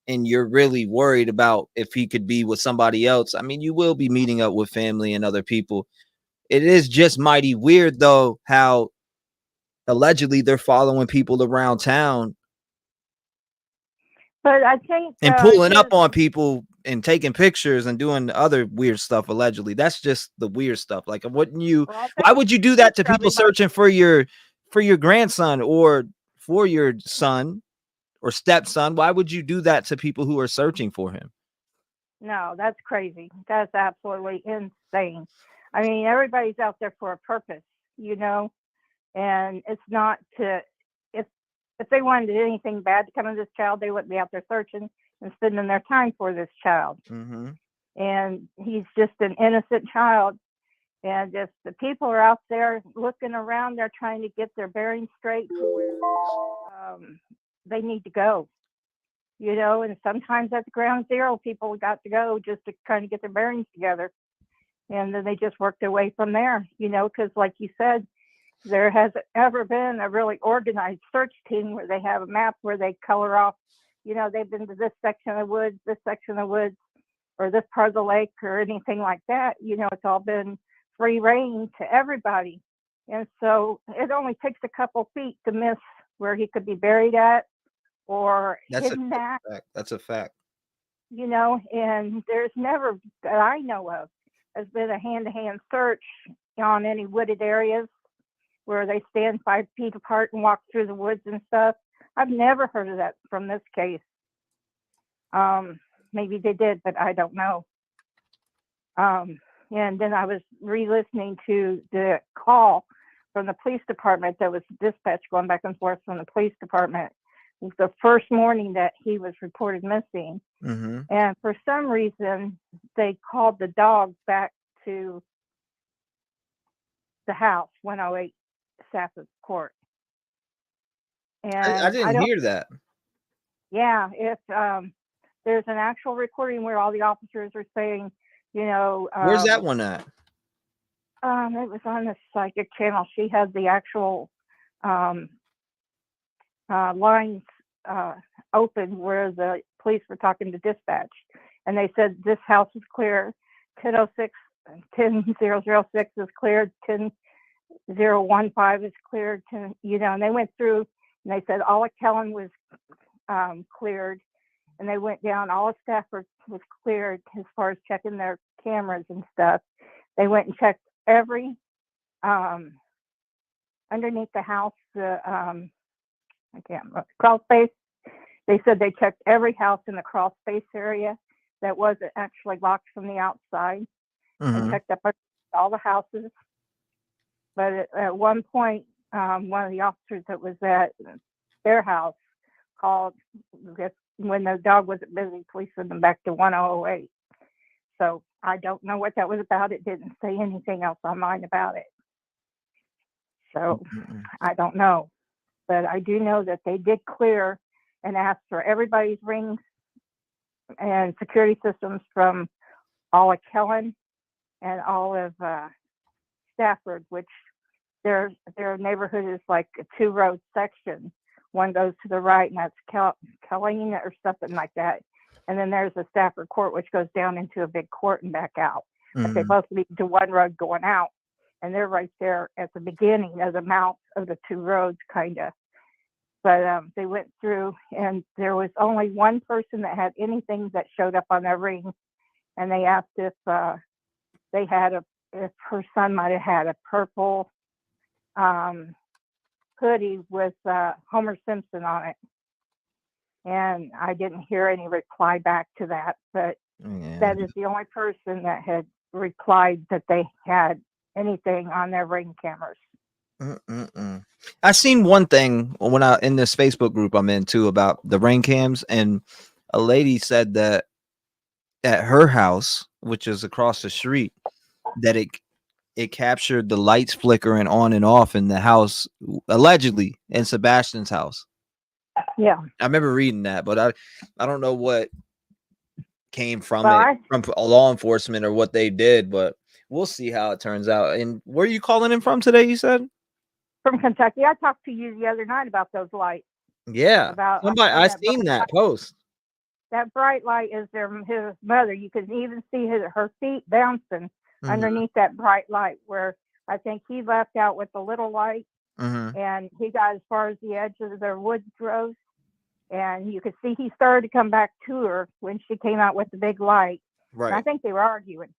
and you're really worried about if he could be with somebody else, I mean, you will be meeting up with family and other people. It is just mighty weird, though, how allegedly they're following people around town.
But I think
and pulling up on people and taking pictures and doing other weird stuff. Allegedly, that's just the weird stuff. Like, wouldn't you? Why would you do that to people searching for your grandson or for your son or stepson? Why would you do that to people who are searching for him?
No, that's crazy. That's absolutely insane. I mean, everybody's out there for a purpose, you know, and it's not to, if they wanted anything bad to come to this child, they wouldn't be out there searching and spending their time for this child. And he's just an innocent child. And just the people are out there looking around, they're trying to get their bearings straight to where they need to go. You know, and sometimes at the ground zero, people got to go just to kind of get their bearings together. And then they just work their way from there, you know, because like you said, there hasn't ever been a really organized search team where they have a map where they color off, you know, they've been to this section of the woods, this section of the woods, or this part of the lake or anything like that. You know, it's all been free reign to everybody. And so it only takes a couple feet to miss where he could be buried at or hidden at.
That's a fact.
You know, and there's never, that I know of, has been a hand-to-hand search on any wooded areas where they stand 5 feet apart and walk through the woods and stuff. I've never heard of that from this case. Maybe they did, but I don't know. And then I was re-listening to the call from the police department that was dispatched going back and forth from the police department. It was the first morning that he was reported missing. And for some reason, they called the dog back to the house, 108 Safford Court. And
I didn't hear that.
Yeah, if there's an actual recording where all the officers are saying, you know,
where's that one at?
It was on the psychic channel. She had the actual lines open where the police were talking to dispatch, and they said this house is clear, 1006 10006 is cleared, 10015 is cleared, you know, and they went through and they said all of Kellen was cleared, and they went down, all of Stafford was cleared as far as checking their cameras and stuff. They went and checked every underneath the house, I can't remember, crawl space. They said they checked every house in the crawl space area that wasn't actually locked from the outside. They checked up all the houses. But at one point, one of the officers that was at their house called, when the dog wasn't busy, police sent them back to 1008. So I don't know what that was about. It didn't say anything else online about it. So I don't know. but I do know that they did clear and ask for everybody's rings and security systems from all of Kellen and all of Stafford, which their neighborhood is like a 2-road section. One goes to the right, and that's Colleen or something like that. And then there's a Stafford Court, which goes down into a big court and back out. But they both lead to one road going out. And they're right there at the beginning of the mouth of the 2 roads, kind of. But they went through, and there was only one person that had anything that showed up on their ring. And they asked if they had if her son might have had a purple hoodie with Homer Simpson on it. And I didn't hear any reply back to that, but that is the only person that had replied that they had anything on their ring cameras.
I seen one thing when I in this Facebook group I'm in too about the ring cams, and a lady said that at her house, which is across the street, that it captured the lights flickering on and off in the house, allegedly in Sebastian's house.
Yeah,
I remember reading that, but I don't know what came from it from law enforcement or what they did, but we'll see how it turns out. And where are you calling in from today, you said?
From Kentucky. I talked to you the other night about those lights.
Yeah.
About
Somebody I seen that post.
That bright light is his mother. You can even see her feet bouncing underneath that bright light, where I think he left out with the little light and he got as far as the edge of their wood rows. And you could see he started to come back to her when she came out with the big light.
Right.
And I think they were arguing.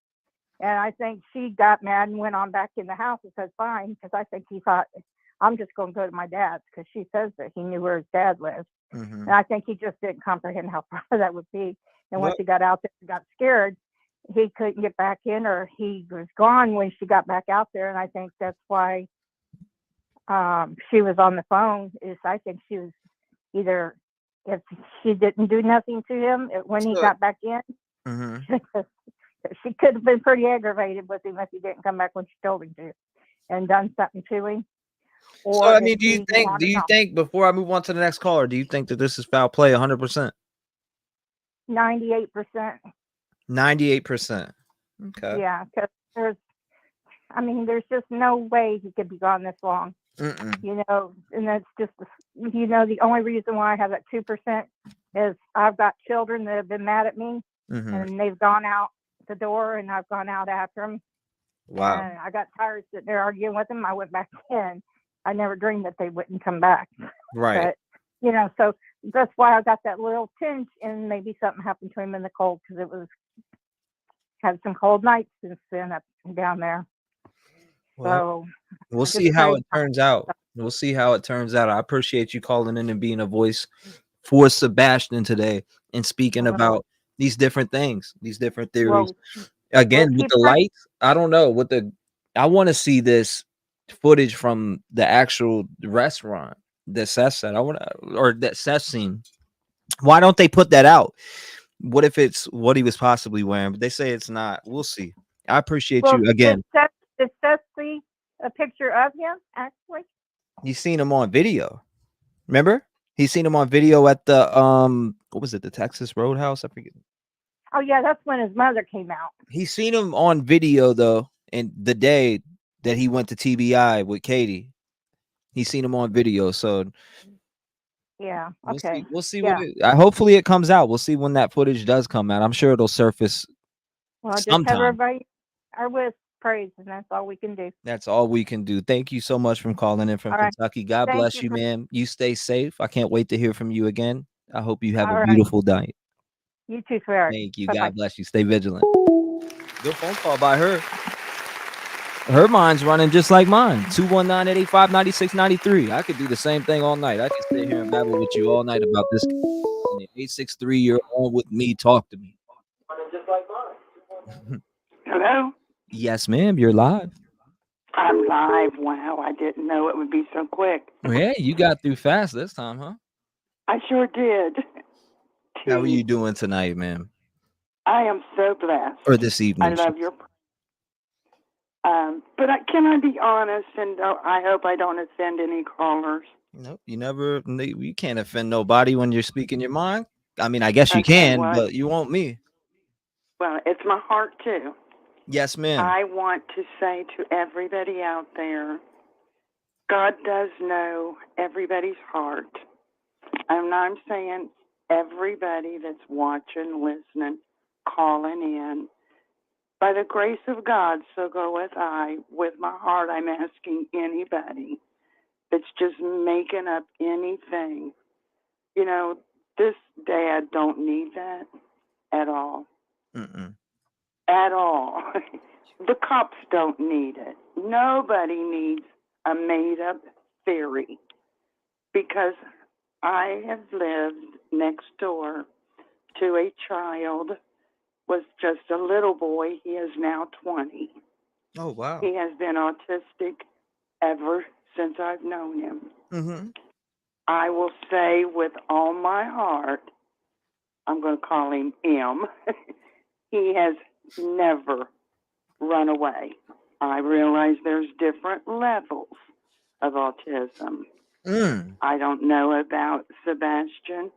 And I think she got mad and went on back in the house and said, fine, because I think he thought, I'm just going to go to my dad's, because she says that he knew where his dad lived. And I think he just didn't comprehend how far that would be. And once he got out there and got scared, he couldn't get back in, or he was gone when she got back out there. And I think that's why she was on the phone. I think she was either, if she didn't do nothing to him when he got back in, she could have been pretty aggravated with him if he didn't come back when she told him to, and done something to him. Or
so, I mean, do you think before I move on to the next caller, do you think that this is foul play 100%?
98%.
98%. Okay.
Yeah, because there's just no way he could be gone this long. You know, and that's just, the only reason why I have that 2% is I've got children that have been mad at me, and they've gone out the door, and I've gone out after them.
Wow.
And I got tired sitting there arguing with them. I went back in. I never dreamed that they wouldn't come back.
Right.
But, so that's why I got that little tinge, and maybe something happened to him in the cold, because had some cold nights since then up and down there.
Well,
so
we'll see how it turns out. We'll see how it turns out. I appreciate you calling in and being a voice for Sebastian today and speaking about these different things, these different theories. Again, with the lights, I don't know I want to see this footage from the actual restaurant that Seth said. Or that Seth seen. Why don't they put that out? What if it's what he was possibly wearing? But they say it's not. We'll see. I appreciate you again.
Did Seth see a picture of him, actually?
You seen him on video. Remember? He's seen him on video at the what was it, the Texas Roadhouse? I forget.
Oh yeah, that's when his mother came out.
He's seen him on video though, and the day that he went to TBI with Katie. He's seen him on video, so
yeah, okay.
We'll see what hopefully it comes out. We'll see when that footage does come out. I'm sure it'll surface sometime. Just have
everybody our with praise, and that's all we can do.
That's all we can do. Thank you so much for calling in from Kentucky. God bless you, man. You stay safe. I can't wait to hear from you again. I hope you have a beautiful night.
You too, sir.
Thank you. Bye-bye. God bless you. Stay vigilant. Good phone call by her. Her mind's running just like mine. 219-885-9693. I could do the same thing all night. I could sit here and babble with you all night about this. 863, you're on with me. Talk to me.
Just like mine. Hello?
Yes, ma'am. You're live.
I'm live. Wow. I didn't know it would be so quick.
Yeah, you got through fast this time, huh?
I sure did.
How are you doing tonight, ma'am?
I am so blessed.
Or this evening.
I love your. But can I be honest? And I hope I don't offend any callers.
Nope, you can't offend nobody when you're speaking your mind. I mean, I guess you
Okay,
can,
well,
but you won't me.
well, it's my heart too.
Yes, ma'am.
I want to say to everybody out there, God does know everybody's heart. And I'm saying everybody that's watching, listening, calling in, by the grace of God, so goeth I. With my heart, I'm asking anybody that's just making up anything. You know, this dad don't need that at all.
Mm-mm.
At all. The cops don't need it. Nobody needs a made-up theory, because I have lived next door to a child, was just a little boy. He is now 20.
Oh, wow.
He has been autistic ever since I've known him.
Mm-hmm.
I will say with all my heart, I'm going to call him M. He has never run away. I realize there's different levels of autism. I don't know about Sebastian,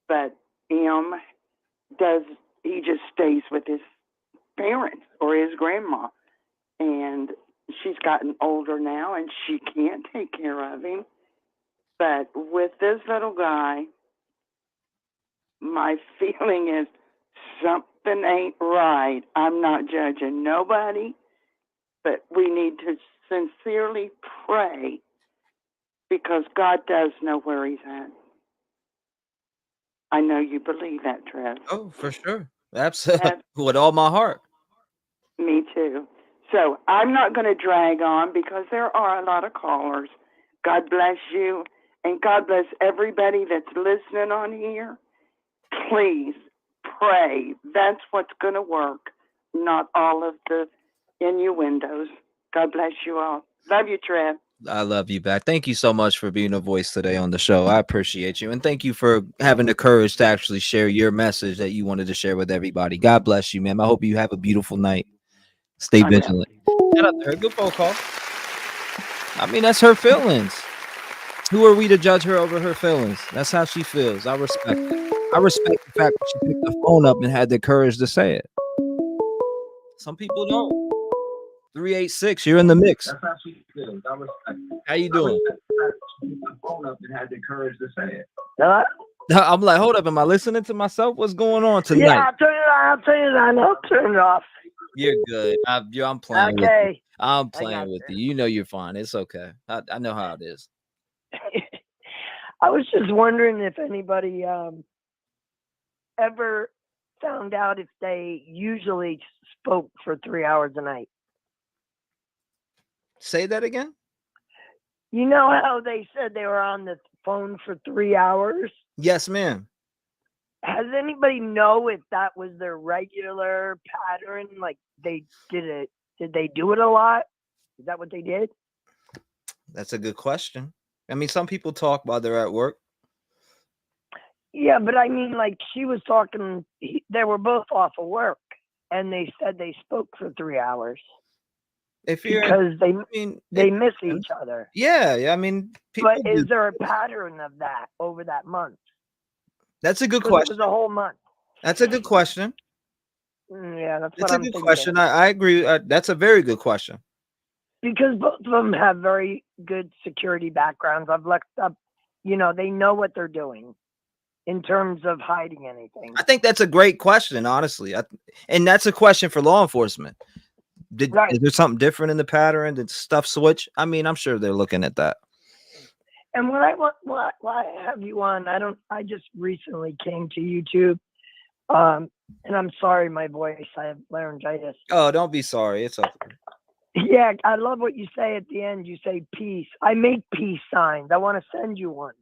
but M he just stays with his parents or his grandma. And she's gotten older now and she can't take care of him. But with this little guy, my feeling is something ain't right. I'm not judging nobody, but we need to sincerely pray, because God does know where he's at. I know you believe that, Trev.
Oh, for sure. Absolutely. With all my heart.
Me too. So I'm not going to drag on, because there are a lot of callers. God bless you, and God bless everybody that's listening on here. Please pray. That's what's going to work, not all of the innuendos. God bless you all. Love you, Trev.
I love you back. Thank you so much for being a voice today on the show. I appreciate you. And thank you for having the courage to actually share your message that you wanted to share with everybody. God bless you, ma'am. I hope you have a beautiful night. Stay vigilant. Shout out to her. Good phone call. I mean, that's her feelings. Who are we to judge her over her feelings? That's how she feels. I respect it. I respect the fact that she picked the phone up and had the courage to say it. Some people don't. 386, you're in the mix.
That's how she feels. I respect it.
How you doing?
She picked the phone up and had the courage to say it.
I'm like, hold up, am I listening to myself? What's going on tonight?
Yeah, I'll turn it on. I'll turn it off.
You're good. I'm playing with you.
Okay.
I'm playing with you. You know you're fine. It's okay. I know how it is.
I was just wondering if anybody ever found out if they usually spoke for 3 hours a night.
Say that again?
You know how they said they were on the phone for 3 hours?
Yes, ma'am.
Has anybody know if that was their regular pattern? Like they did it? Did they do it a lot? Is that what they did?
That's a good question. I mean, some people talk while they're at work.
Yeah, but I mean, like she was talking, they were both off of work, and they said they spoke for 3 hours.
If you're,
because they miss each other.
Yeah. I mean,
but is there a pattern of that over that month?
That's a good question.
It was a whole month.
That's a good question.
Yeah, that's
what
I'm
thinking.
It's a good
question. I agree. That's a very good question.
Because both of them have very good security backgrounds. I've looked up, they know what they're doing in terms of hiding anything.
I think that's a great question, honestly. And that's a question for law enforcement. Is there something different in the pattern? Did stuff switch? I mean, I'm sure they're looking at that.
And what I have you on, I just recently came to YouTube. And I'm sorry, my voice, I have laryngitis.
Oh, don't be sorry. It's okay.
Yeah, I love what you say at the end. You say peace. I make peace signs. I want to send you one.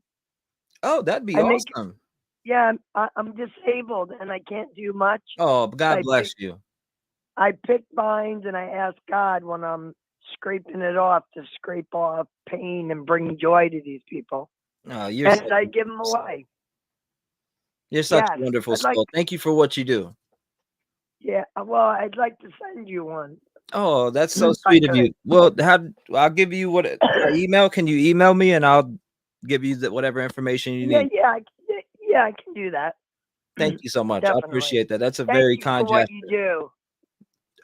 Oh, that'd be awesome.
Yeah, I'm disabled and I can't do much.
Oh, God bless you.
I pick vines and I ask God when I'm scraping it off to scrape off pain and bring joy to these people.
Oh,
and I give them away.
You're such a wonderful soul. Thank you for what you do.
Yeah, well, I'd like to send you one.
Oh, that's so sweet of you. Well, I'll give you what email. Can you email me and I'll give you whatever information you
Yeah,
need.
I can do that.
Thank you so much. I
Definitely.
appreciate that. That's a
Thank
very
you
kind
for what
gesture.
you do.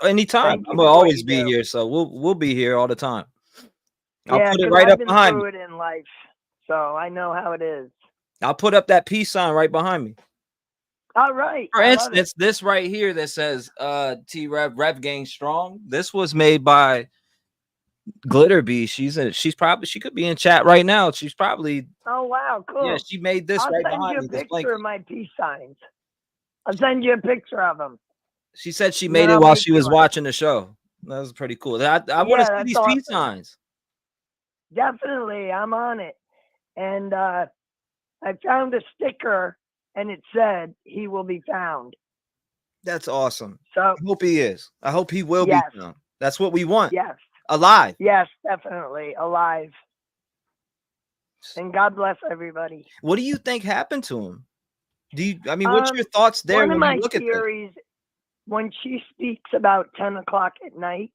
Anytime.
Thank you
I'm gonna
for what
always
you
be
do.
here, so we'll be here all the time. I'll
Yeah,
put it
because
right
I've
up
been
behind
through
me.
it in life, so I know how it is.
I'll put up that peace sign right behind me.
All right.
For
I love it.
instance, this right here that says T-REV Rev Gang Strong. This was made by Glitterbee. She could be in chat right now. She's probably
Oh wow, cool.
yeah, she made this
I'll
right
send
behind
you
me.
a
This
picture
blanket.
of my peace signs. I'll send you a picture of them.
She said she
And then
made it
I'll
while
make
she
you
was
one.
watching the show. That was pretty cool. I want to
Yeah,
see
that's
these
awesome.
peace signs.
Definitely, I'm on it. And I found a sticker, and it said he will be found.
That's awesome.
So
I hope he is. I hope he will
yes,
be found. That's what we want.
yes,
Alive.
yes, definitely alive. And God bless everybody.
What do you think happened to him? What's your thoughts there
One of
when
my
you look at this?
theories, when she speaks about 10 o'clock at night,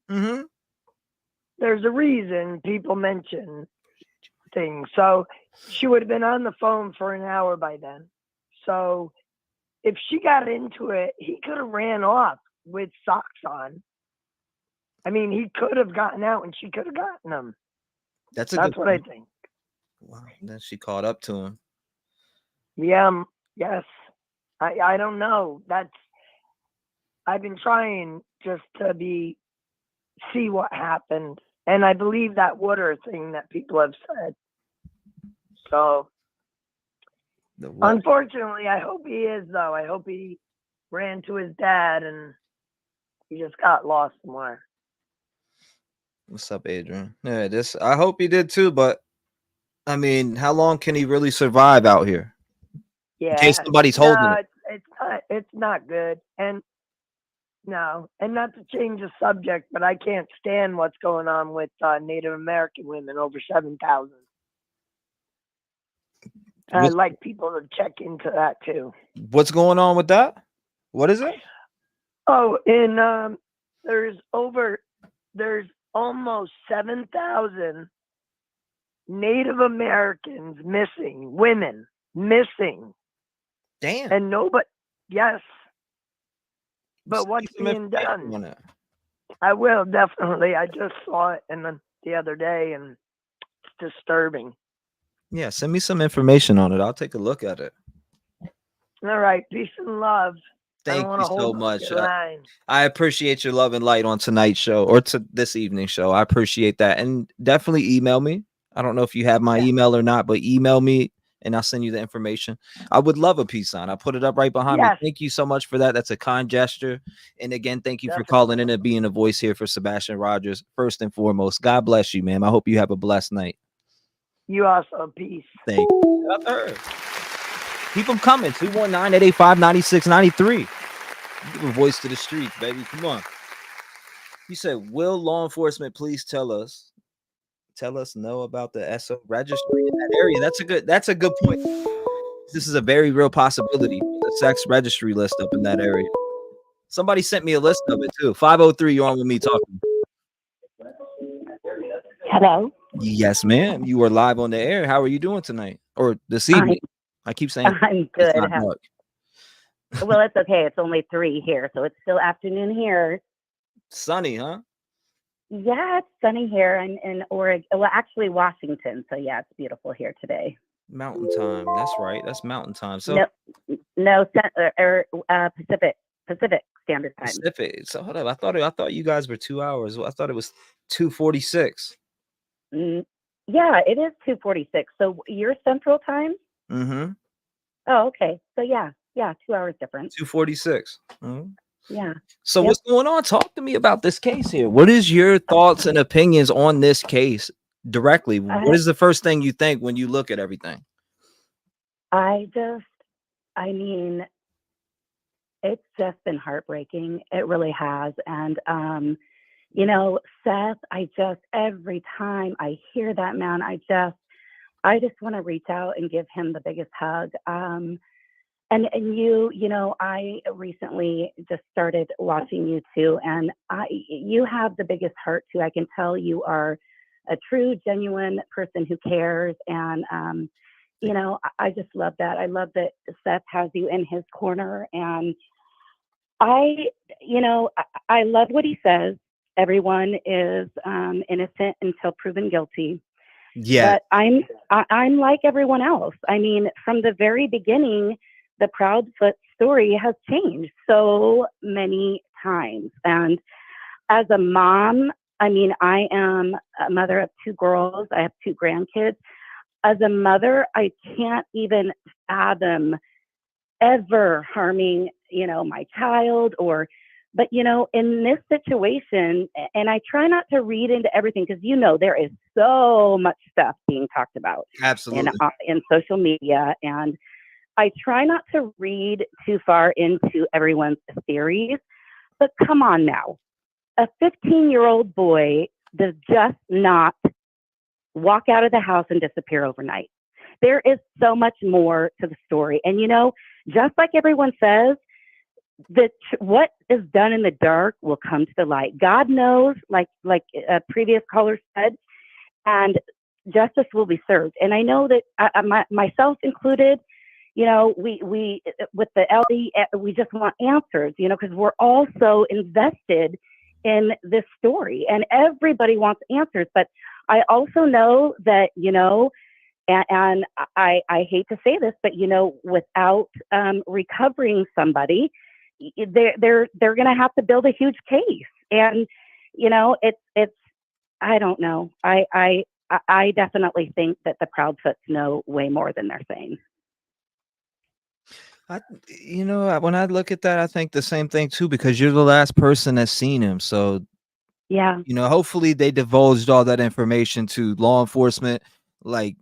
there's a reason people mention things. So she would have been on the phone for an hour by then. So if she got into it, he could have ran off with socks on. I mean, he could have gotten out and she could have gotten him.
That's
what I think.
Wow. Then she caught up to him.
Yeah. Yes. I don't know. I've been trying just to see what happened. And I believe that water thing that people have said. So unfortunately, I hope he is though. I hope he ran to his dad and he just got lost somewhere.
What's up, Adrian? Yeah, I hope he did too, but I mean, how long can he really survive out here?
Yeah.
In case somebody's holding it.
It's not good. And no, and not to change the subject, but I can't stand what's going on with Native American women, over 7,000. I'd like people to check into that too.
What's going on with that? What is it?
Oh, there's almost 7,000 Native Americans missing, women missing.
Damn.
And yes. But what's being done? I will, definitely. I just saw it the other day and it's disturbing.
Yeah, send me some information on it. I'll take a look at it.
All right. Peace and love.
Thank you so much.
Line.
I appreciate your love and light on tonight's show or to this evening show. I appreciate that. And definitely email me. I don't know if you have my email or not, but email me and I'll send you the information. I would love a peace sign. I'll put it up right behind me. Thank you so much for that. That's a kind gesture. And again, thank you for calling in and being a voice here for Sebastian Rogers. First and foremost, God bless you, ma'am. I hope you have a blessed night.
You also. Peace.
Thank you. Keep them coming. 219-885-9693. Give a voice to the streets, baby. Come on. You said, will law enforcement please tell us no about the SO registry in that area? That's a good point. This is a very real possibility. The sex registry list up in that area. Somebody sent me a list of it too. 503, you're on with me talking.
Hello.
Yes, ma'am. You are live on the air. How are you doing tonight or this evening? I keep saying
I'm good. Well, it's okay. It's only 3 here, so it's still afternoon here.
Sunny, huh?
Yeah, it's sunny here. I'm in Oregon. Well, actually, Washington. So yeah, it's beautiful here today.
Mountain time. That's right. That's mountain time. So
Pacific Standard Time.
Pacific. So hold up. I thought you guys were 2 hours. I thought it was 2:46.
Yeah, it is 2:46. So you're Central Time?
Mm-hmm.
Oh, okay. So yeah, 2 hours difference.
2:46.
Yeah.
So what's going on? Talk to me about this case here. What is your thoughts and opinions on this case directly? What is the first thing you think when you look at everything?
It's just been heartbreaking. It really has. And, Seth, every time I hear that man, I just want to reach out and give him the biggest hug. And I recently just started watching you too, and you have the biggest heart too. I can tell you are a true, genuine person who cares. And, you know, I just love that. I love that Seth has you in his corner. And you know, I love what he says. Everyone is innocent until proven guilty.
Yeah.
But I'm like everyone else. I mean, from the very beginning, the Proudfoot story has changed so many times. And as a mom, I mean, I am a mother of 2 girls. I have 2 grandkids. As a mother, I can't even fathom ever harming, you know, my child but, you know, in this situation, and I try not to read into everything because, you know, there is so much stuff being talked about
Absolutely.
in social media. And I try not to read too far into everyone's theories, but come on now. A 15-year-old boy does just not walk out of the house and disappear overnight. There is so much more to the story. And, you know, just like everyone says, that what is done in the dark will come to the light. God knows, like a previous caller said, and justice will be served. And I know that myself included, you know, we with the LD, we just want answers, you know, because we're all so invested in this story, and everybody wants answers. But I also know that, you know, and I hate to say this, but, you know, without recovering somebody, they're going to have to build a huge case. And, you know, it's I don't know. I definitely think that the Proudfoots know way more than they're saying.
You know, when I look at that, I think the same thing too, because you're the last person that's seen him. So,
yeah,
you know, hopefully they divulged all that information to law enforcement, like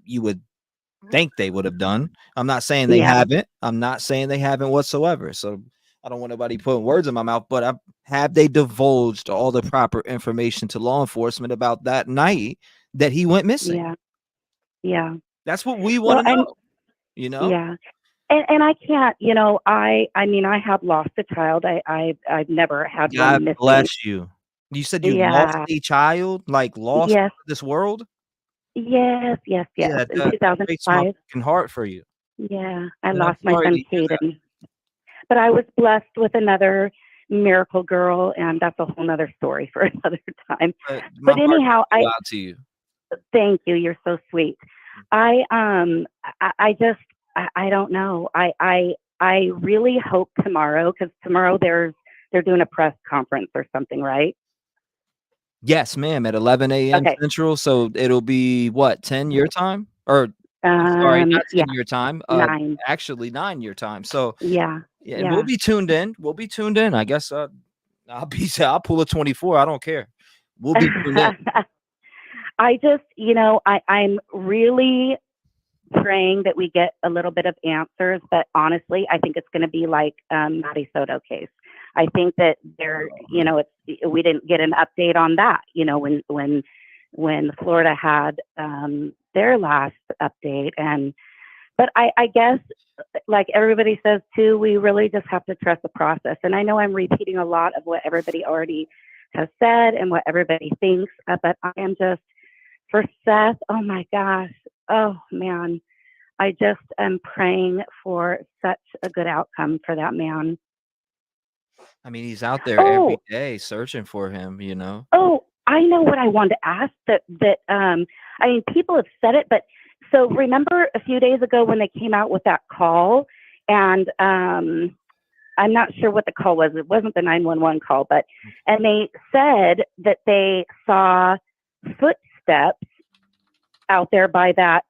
you would think they would have done. I'm not saying they haven't. I'm not saying they haven't whatsoever. So I don't want nobody putting words in my mouth, but have they divulged all the proper information to law enforcement about that night that he went missing?
Yeah. Yeah.
That's what we want to know, you know?
Yeah. And I can't, you know, I mean, I have lost a child. I've never had
God
one missing.
bless you. You said you lost a child, like lost
Yes.
this world?
Yes.
Yeah,
In
that breaks my
2005.
fucking heart for you.
Yeah. I
And I'm
lost my
sorry
son,
to hear that.
Caden. But I was blessed with another miracle girl, and that's a whole nother story for another time.
My
But
heart
anyhow,
goes out to you.
thank you. You're so sweet. I just I don't know. I really hope tomorrow, because tomorrow they're doing a press conference or something, right?
Yes, ma'am, at 11 a.m.
Okay.
Central. So it'll be what, 10 your time? Or sorry, not 10 your time.
9.
Actually 9 your time. So
Yeah.
yeah, and we'll be tuned in. We'll be tuned in. I guess I'll pull a 24. I don't care. We'll be tuned in.
I just, you know, I'm really praying that we get a little bit of answers, but honestly, I think it's going to be like Matty Soto case. I think that you know, we didn't get an update on that, you know, when Florida had their last update. But I guess, like everybody says too, we really just have to trust the process. And I know I'm repeating a lot of what everybody already has said and what everybody thinks, but I am just, for Seth, oh my gosh, oh man, I just am praying for such a good outcome for that man.
I mean, he's out there every day searching for him, you know.
Oh, I know what I wanted to ask that I mean, people have said it, but so remember a few days ago when they came out with that call, and I'm not sure what the call was. It wasn't the 911 call, and they said that they saw footsteps out there by that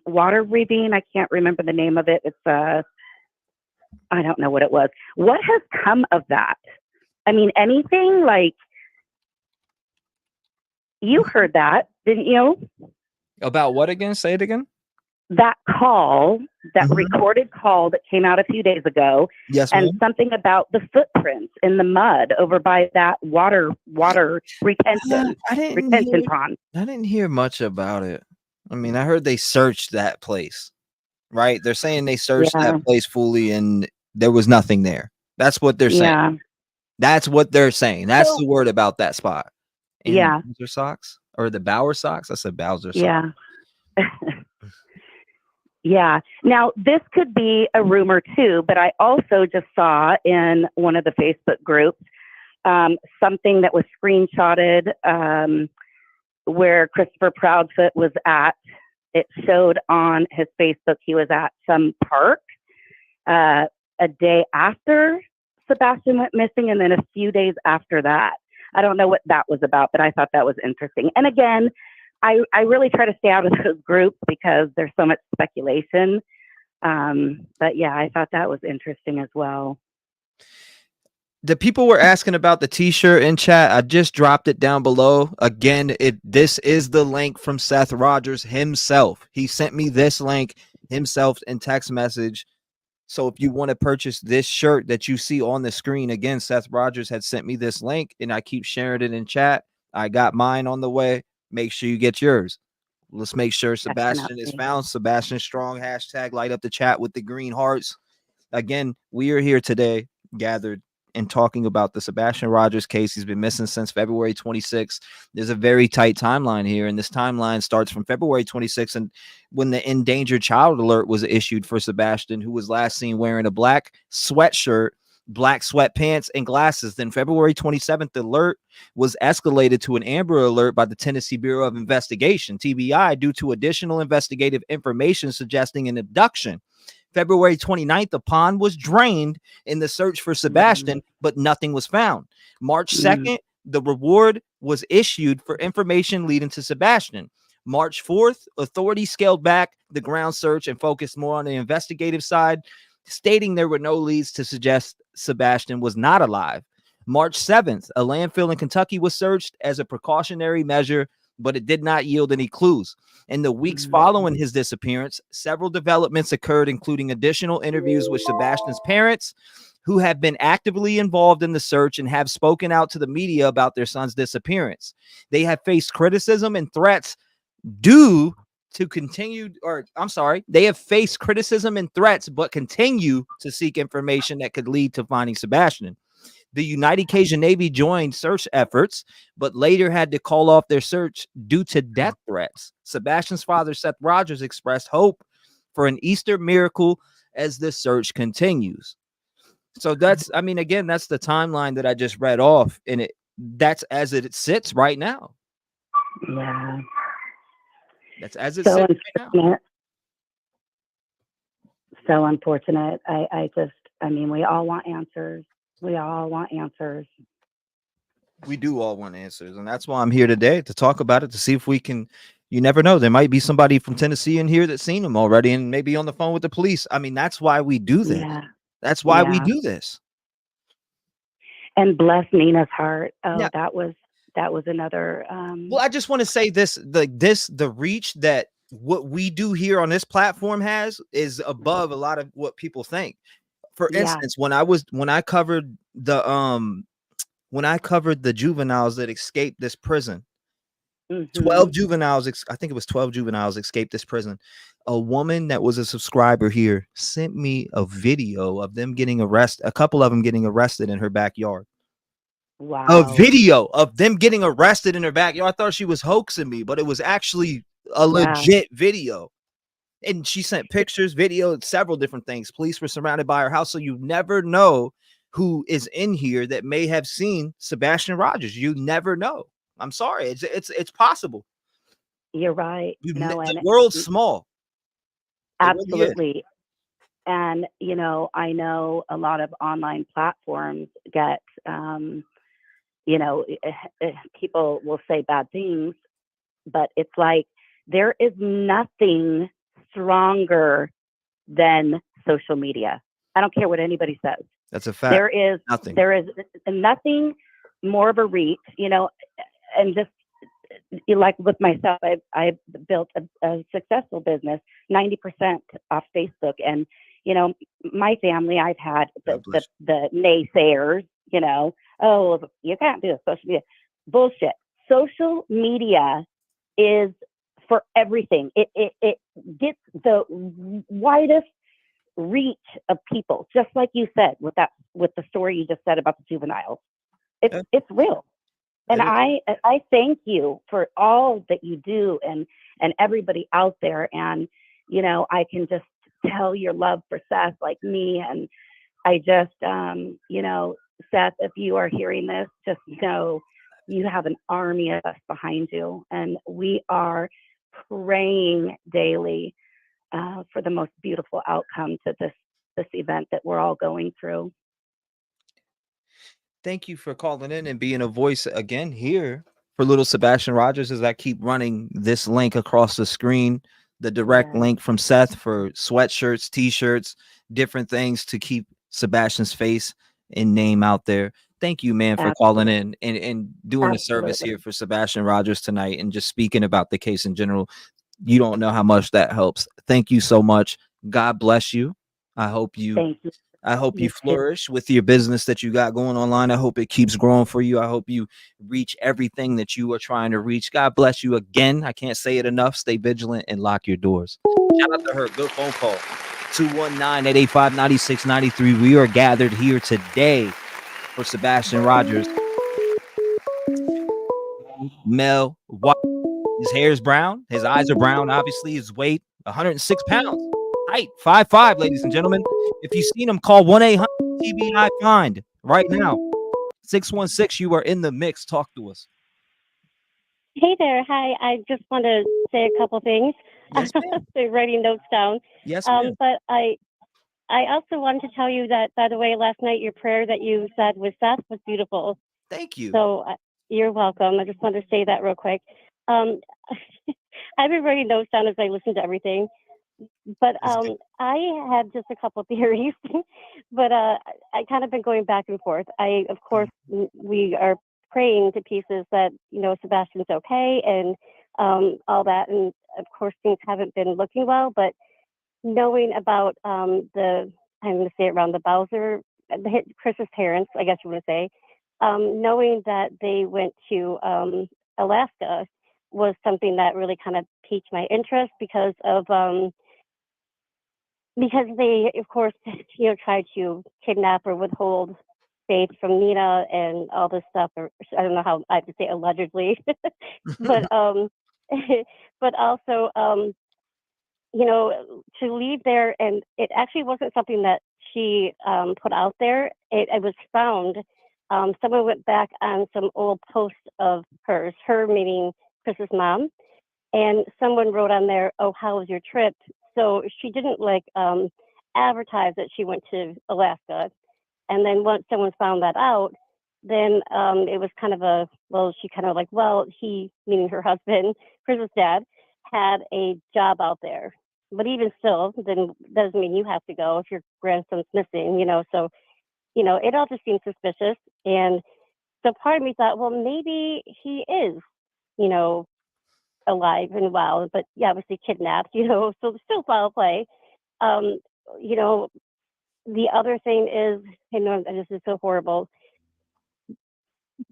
water ravine. I can't remember the name of it. It's I don't know what it was. What has come of that? I mean, anything? Like, you heard that, didn't you?
About what again? Say it again.
That call, that recorded call that came out a few days ago.
Yes,
and
ma'am.
something about the footprints in the mud over by that water retention pond.
I didn't hear much about it. I mean, I heard they searched that place, right? They're saying they searched that place fully and there was nothing there. That's what they're saying. That's what they're saying. That's the word about that spot. And
Yeah.
their socks. or the Bauer Sox. I said Bowser Sox.
Yeah. Yeah. Now, this could be a rumor too, but I also just saw in one of the Facebook groups something that was screenshotted where Christopher Proudfoot was at. It showed on his Facebook he was at some park a day after Sebastian went missing, and then a few days after that. I don't know what that was about, but I thought that was interesting. And again, I really try to stay out of those groups because there's so much speculation. But yeah, I thought that was interesting as well.
The people were asking about the t-shirt in chat. I just dropped it down below. Again, this is the link from Seth Rogers himself. He sent me this link himself in text message. So if you want to purchase this shirt that you see on the screen, again, Seth Rogers had sent me this link, and I keep sharing it in chat. I got mine on the way. Make sure you get yours. Let's make sure Sebastian is found. Sebastian Strong, hashtag light up the chat with the green hearts. Again, we are here today gathered and talking about the Sebastian Rogers case. He's been missing since February 26th. There's a very tight timeline here, and this timeline starts from February 26th, and when the endangered child alert was issued for Sebastian, who was last seen wearing a black sweatshirt, black sweatpants, and glasses. Then February 27th, the alert was escalated to an Amber Alert by the Tennessee Bureau of Investigation, TBI, due to additional investigative information suggesting an abduction. February 29th, the pond was drained in the search for Sebastian, but nothing was found. March 2nd, the reward was issued for information leading to Sebastian. March 4th, authorities scaled back the ground search and focused more on the investigative side, stating there were no leads to suggest Sebastian was not alive. March 7th, a landfill in Kentucky was searched as a precautionary measure, but it did not yield any clues. In the weeks following his disappearance, several developments occurred, including additional interviews with Sebastian's parents, who have been actively involved in the search and have spoken out to the media about their son's disappearance. They have faced criticism and threats they have faced criticism and threats, but continue to seek information that could lead to finding Sebastian. The United Cajun Navy joined search efforts, but later had to call off their search due to death threats. Sebastian's father, Seth Rogers, expressed hope for an Easter miracle as the search continues. So that's the timeline that I just read off, and that's as it sits right now.
Yeah.
That's as it sits right now.
So unfortunate. We all want answers. We all want answers.
We do all want answers, and that's why I'm here today to talk about it, to see if we can. You never know. There might be somebody from Tennessee in here that's seen him already and maybe on the phone with the police. I mean, that's why we do this.
Yeah.
That's why we do this.
And bless Nina's heart. Oh,
Yeah.
that was another.
Well, I just want to say this: the reach that what we do here on this platform has is above a lot of what people think. For instance, when I covered the juveniles that escaped this prison, 12 juveniles, I think it was 12 juveniles escaped this prison. A woman that was a subscriber here sent me a video of them getting arrested, a couple of them getting arrested in her backyard.
Wow.
A video of them getting arrested in her backyard. I thought she was hoaxing me, but it was actually a legit video. And she sent pictures, video, several different things. Police were surrounded by her house. So you never know who is in here that may have seen Sebastian Rogers. You never know. I'm sorry. It's possible.
You're right.
The world's small.
Absolutely. And, I know a lot of online platforms get, people will say bad things, but it's like there is nothing stronger than social media. I don't care what anybody says.
That's a fact.
There is nothing more of a reach, and just like with myself, I've built a successful business 90% off Facebook, and my family, I've had the naysayers, oh, you can't do this, social media. Bullshit. Social media is for everything. It gets the widest reach of people, just like you said with the story you just said about the juveniles. It's real. And I thank you for all that you do and everybody out there. And, you know, I can just tell your love for Seth like me. And I just, you know, Seth, if you are hearing this, just know you have an army of us behind you. And we are praying daily for the most beautiful outcome to this event that we're all going through.
Thank you for calling in and being a voice again here for little Sebastian Rogers as I keep running this link across the screen, the direct link from Seth for sweatshirts, t-shirts, different things to keep Sebastian's face and name out there. Thank you, man, for calling in and doing a service here for Sebastian Rogers tonight and just speaking about the case in general. You don't know how much that helps. Thank you so much. God bless you. I hope you flourish with your business that you got going online. I hope it keeps growing for you. I hope you reach everything that you are trying to reach. God bless you again. I can't say it enough. Stay vigilant and lock your doors. Shout out to her. Good phone call. 219-885-9693. We are gathered here today for Sebastian Rogers. Mel White. His hair is brown. His eyes are brown. Obviously, his weight, 106 pounds. Height, 5'5", ladies and gentlemen. If you've seen him, call 1-800-TBI-FIND right now. 616, you are in the mix. Talk to us.
Hey there. Hi. I just want to say a couple things.
Yes, ma'am.
They're writing notes down.
Yes, ma'am.
But I also wanted to tell you that, by the way, last night your prayer that you said with Seth was beautiful.
Thank you.
So you're welcome. I just wanted to say that real quick. I've been writing notes down as I listen to everything. But I had just a couple theories, but I kind of been going back and forth. Of course, we are praying to pieces that, you know, Sebastian's okay and all that. And of course, things haven't been looking well, but knowing about I'm going to say it around the Bowser, Chris's parents, I guess you want to say, knowing that they went to Alaska was something that really kind of piqued my interest because they, of course, you know, tried to kidnap or withhold faith from Nina and all this stuff. Or I don't know how I have to say allegedly, but but also, you know, to leave there, and it actually wasn't something that she put out there. It was found. Someone went back on some old posts of hers, her meaning Chris's mom, and someone wrote on there, "Oh, how was your trip?" So she didn't advertise that she went to Alaska. And then once someone found that out, then it was kind of he, meaning her husband, Chris's dad, had a job out there. But even still, then doesn't mean you have to go if your grandson's missing, you know. So, you know, it all just seems suspicious. And so part of me thought, well, maybe he is, you know, alive and well, but yeah, obviously kidnapped, you know, so still foul play. You know, the other thing is, I know this is so horrible,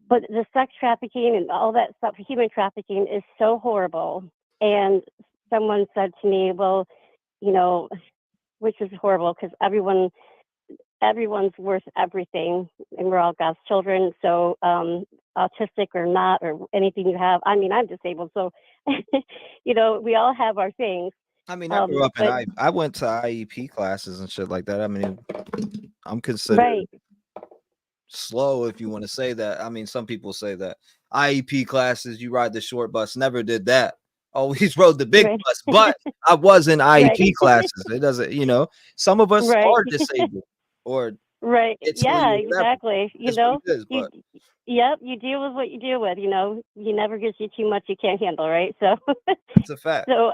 but the sex trafficking and all that stuff, human trafficking is so horrible. And someone said to me, well, you know, which is horrible because everyone's worth everything and we're all God's children. So autistic or not, or anything you have. I mean, I'm disabled. So, you know, we all have our things.
I mean, I grew up I went to IEP classes and shit like that. I mean, I'm considered slow, if you want to say that. I mean, some people say that IEP classes, you ride the short bus. Never did that. Always rode the big bus, but I was in IEP classes. It doesn't, you know, some of us are disabled or
Yeah, exactly. You know,
yep,
you deal with what you deal with, you know, he never gives you too much you can't handle, right? So
it's a fact.
So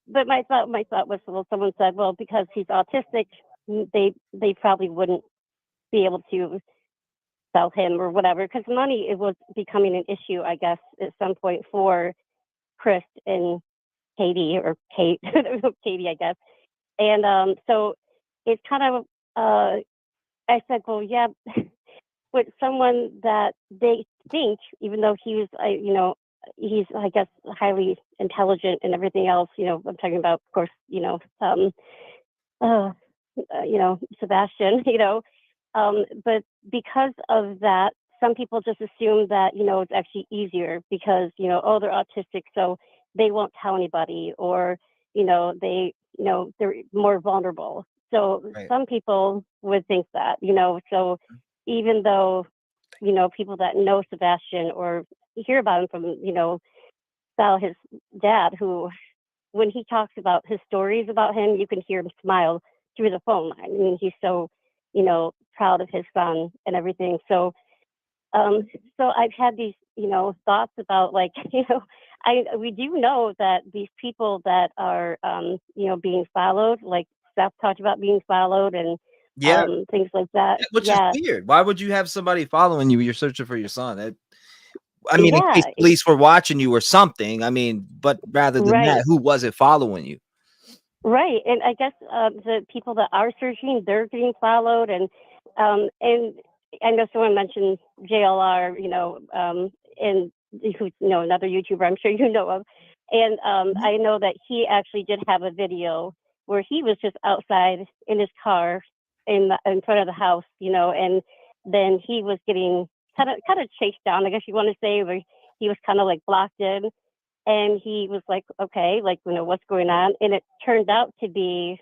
but my thought was, well, someone said, well, because he's autistic, they probably wouldn't be able to sell him or whatever, because money, it was becoming an issue, I guess, at some point for Chris and Katie, or Kate, Katie, I guess. And so it's kind of I said, well, yeah, with someone that they think, even though he was, you know, he's, I guess, highly intelligent and everything else, you know, I'm talking about, of course, you know, Sebastian, you know, but because of that some people just assume that, it's actually easier because, they're autistic, so they won't tell anybody, or, they're more vulnerable. So some people would think that, so even though, people that know Sebastian or hear about him from, Sal, his dad, who, when he talks about his stories about him, you can hear him smile through the phone line. I mean, he's so, proud of his son and everything. So, so I've had these, thoughts about like, we do know that these people that are, being followed, like Seth talked about being followed and things like that.
Which is weird. Why would you have somebody following you? You're searching for your son. I mean, in case police were watching you or something. I mean, but rather than that, who was it following you?
Right, and I guess the people that are searching, they're getting followed, and I know someone mentioned JLR, and who's another YouTuber I'm sure you know of, and I know that he actually did have a video where he was just outside in his car in front of the house, and then he was getting kind of chased down, I guess you want to say, where he was kind of like blocked in. And he was like, okay, like, what's going on? And it turned out to be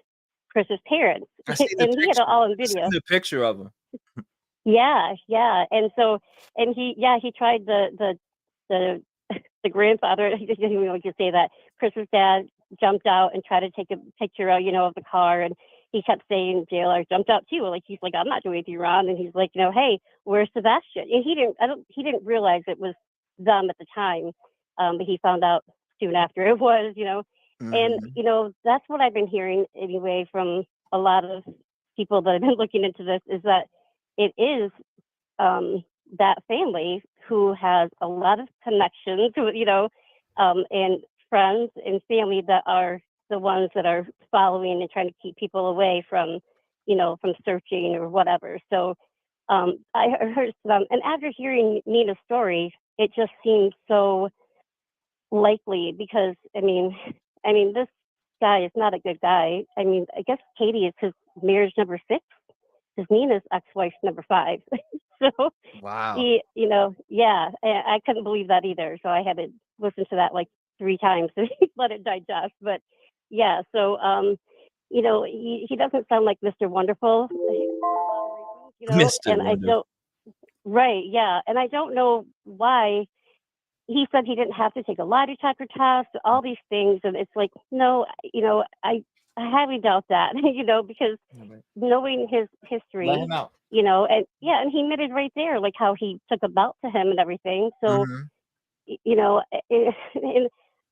Chris's parents. And he had it all in video.
The picture of him.
Yeah. And so, and he tried the grandfather, you can say that Chris's dad jumped out and tried to take a picture of, of the car. And he kept saying JLR jumped out too. Like, he's like, I'm not doing anything wrong. And he's like, hey, where's Sebastian? And he didn't realize it was them at the time. But he found out soon after it was, and, that's what I've been hearing anyway from a lot of people that have been looking into this, is that it is that family who has a lot of connections, and friends and family that are the ones that are following and trying to keep people away from, from searching or whatever. So I heard some, and after hearing Nina's story, it just seems so likely because I mean this guy is not a good guy. I mean, I guess Katie is his marriage number 6, because Nina's ex-wife number 5. So
wow,
he, I couldn't believe that either. So I had to listen to that like 3 times to let it digest. But yeah, so he doesn't sound like Mr. Wonderful,
Mr.
and
Wonderful.
I don't. Right, yeah, and I don't know why. He said he didn't have to take a lie detector test, all these things. And it's like, no, I highly doubt that, because knowing his history,
Let him out.
and he admitted right there, like how he took a belt to him and everything. So, and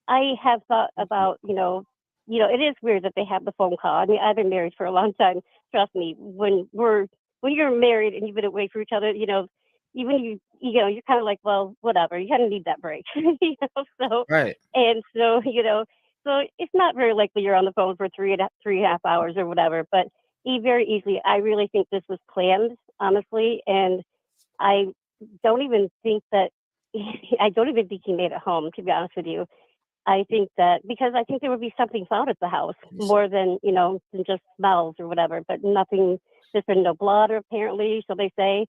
I have thought about, it is weird that they have the phone call. I mean, I've been married for a long time. Trust me, when you're married and you've been away from each other, even you're kind of like, well, whatever, you kind of need that break, so
right.
And so, so it's not very likely you're on the phone for 3.5 hours or whatever, but he very easily, I really think this was planned, honestly. And I don't even think he made it home, to be honest with you. I think that because I think there would be something found at the house more than, than just smells or whatever, but nothing, there's been no blood apparently, so they say.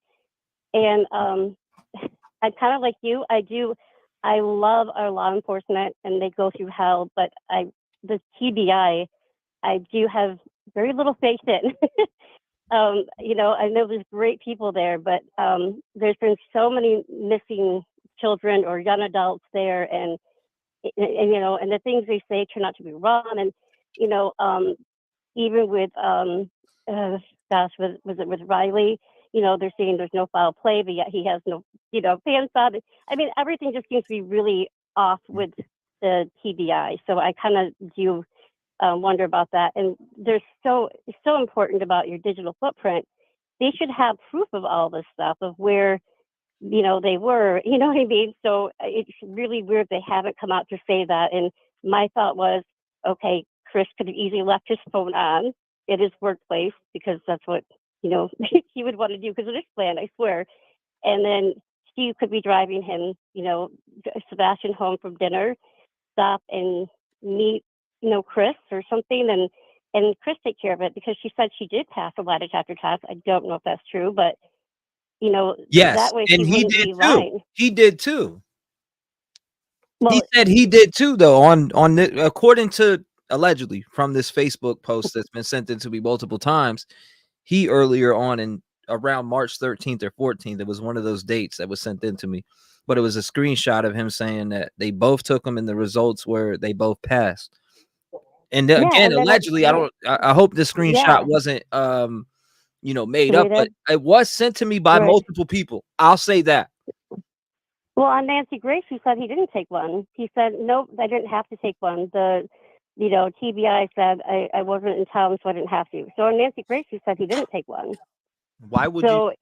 And I'm kind of like you. I love our law enforcement, and they go through hell. But the TBI, I do have very little faith in. I know there's great people there, but there's been so many missing children or young adults there, and the things they say turn out to be wrong. And even with with Riley. They're saying there's no foul play, but yet he has no, fans on it. I mean, everything just seems to be really off with the TBI. So I kind of do wonder about that. And it's so important about your digital footprint. They should have proof of all this stuff, of where, they were, you know what I mean? So it's really weird they haven't come out to say that. And my thought was, okay, Chris could have easily left his phone on at his workplace, because that's what, he would want to do because of this plan, I swear. And then Steve could be driving him, Sebastian home from dinner, stop and meet, Chris or something, and Chris take care of it, because she said she did pass a lie detector test. I don't know if that's true, but
you know,
Yes,
that way
and
she
he
wouldn't
did
be
too.
lying.
He did too.
Well,
He said he did too, though. On the, according to allegedly from this Facebook post that's been sent in to me multiple times, he earlier on in around March 13th or 14th, it was one of those dates that was sent in to me, but it was a screenshot of him saying that they both took them and the results were they both passed. And then,
yeah,
again,
and then
allegedly, I hope the screenshot
yeah,
wasn't made up, but
created.
it was sent to me by
Right.
multiple people. I'll say that.
Well, on Nancy Grace, he said he didn't take one. He said, nope, I didn't have to take one. TBI said I wasn't in town, so I didn't have to. So on Nancy Grace, he said he didn't take one.
Why would
So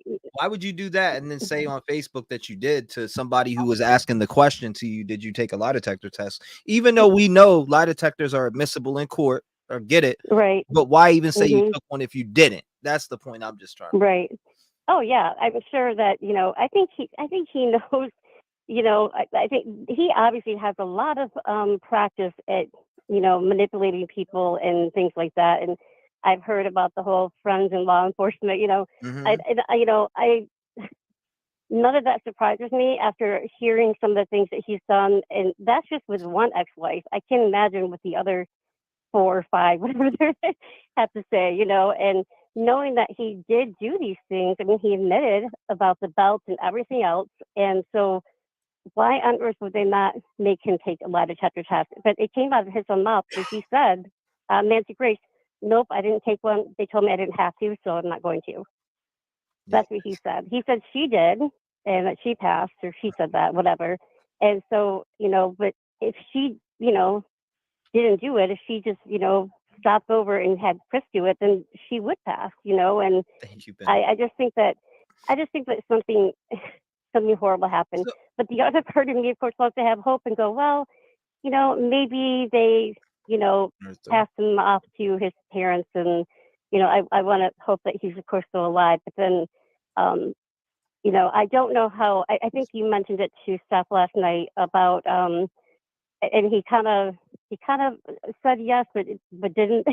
you do that and then say on Facebook that you did to somebody who was asking the question to you, did you take a lie detector test? Even though we know lie detectors are admissible in court, or get it,
right.
but why even say you
Mhm.
took one if you didn't? That's the point I'm just trying to.
Right. Oh yeah, I'm sure that I think he knows. I think he obviously has a lot of practice at manipulating people and things like that. And I've heard about the whole friends in law enforcement.
Mhm.
I none of that surprises me after hearing some of the things that he's done, and that's just with one ex-wife. I can't imagine with the other 4 or 5, whatever they have to say, and knowing that he did do these things. I mean, he admitted about the belts and everything else, and so why on earth would they not make him take a lie detector test? But it came out of his own mouth that he said, Nancy Grace, nope, I didn't take one. They told me I didn't have to, so I'm not going to. That's what he said. He said she did and that she passed, or she said that, whatever. And so, but if she, didn't do it, if she just, stopped over and had Chris do it, then she would pass, and
Thank you, Ben.
I just think that something something horrible happened. But the other part of me, of course, loves to have hope and go, well, maybe they, passed him off to his parents, and I want to hope that he's of course still alive. But then, I don't know how. I think you mentioned it to Steph last night about, and he kind of said yes, but didn't,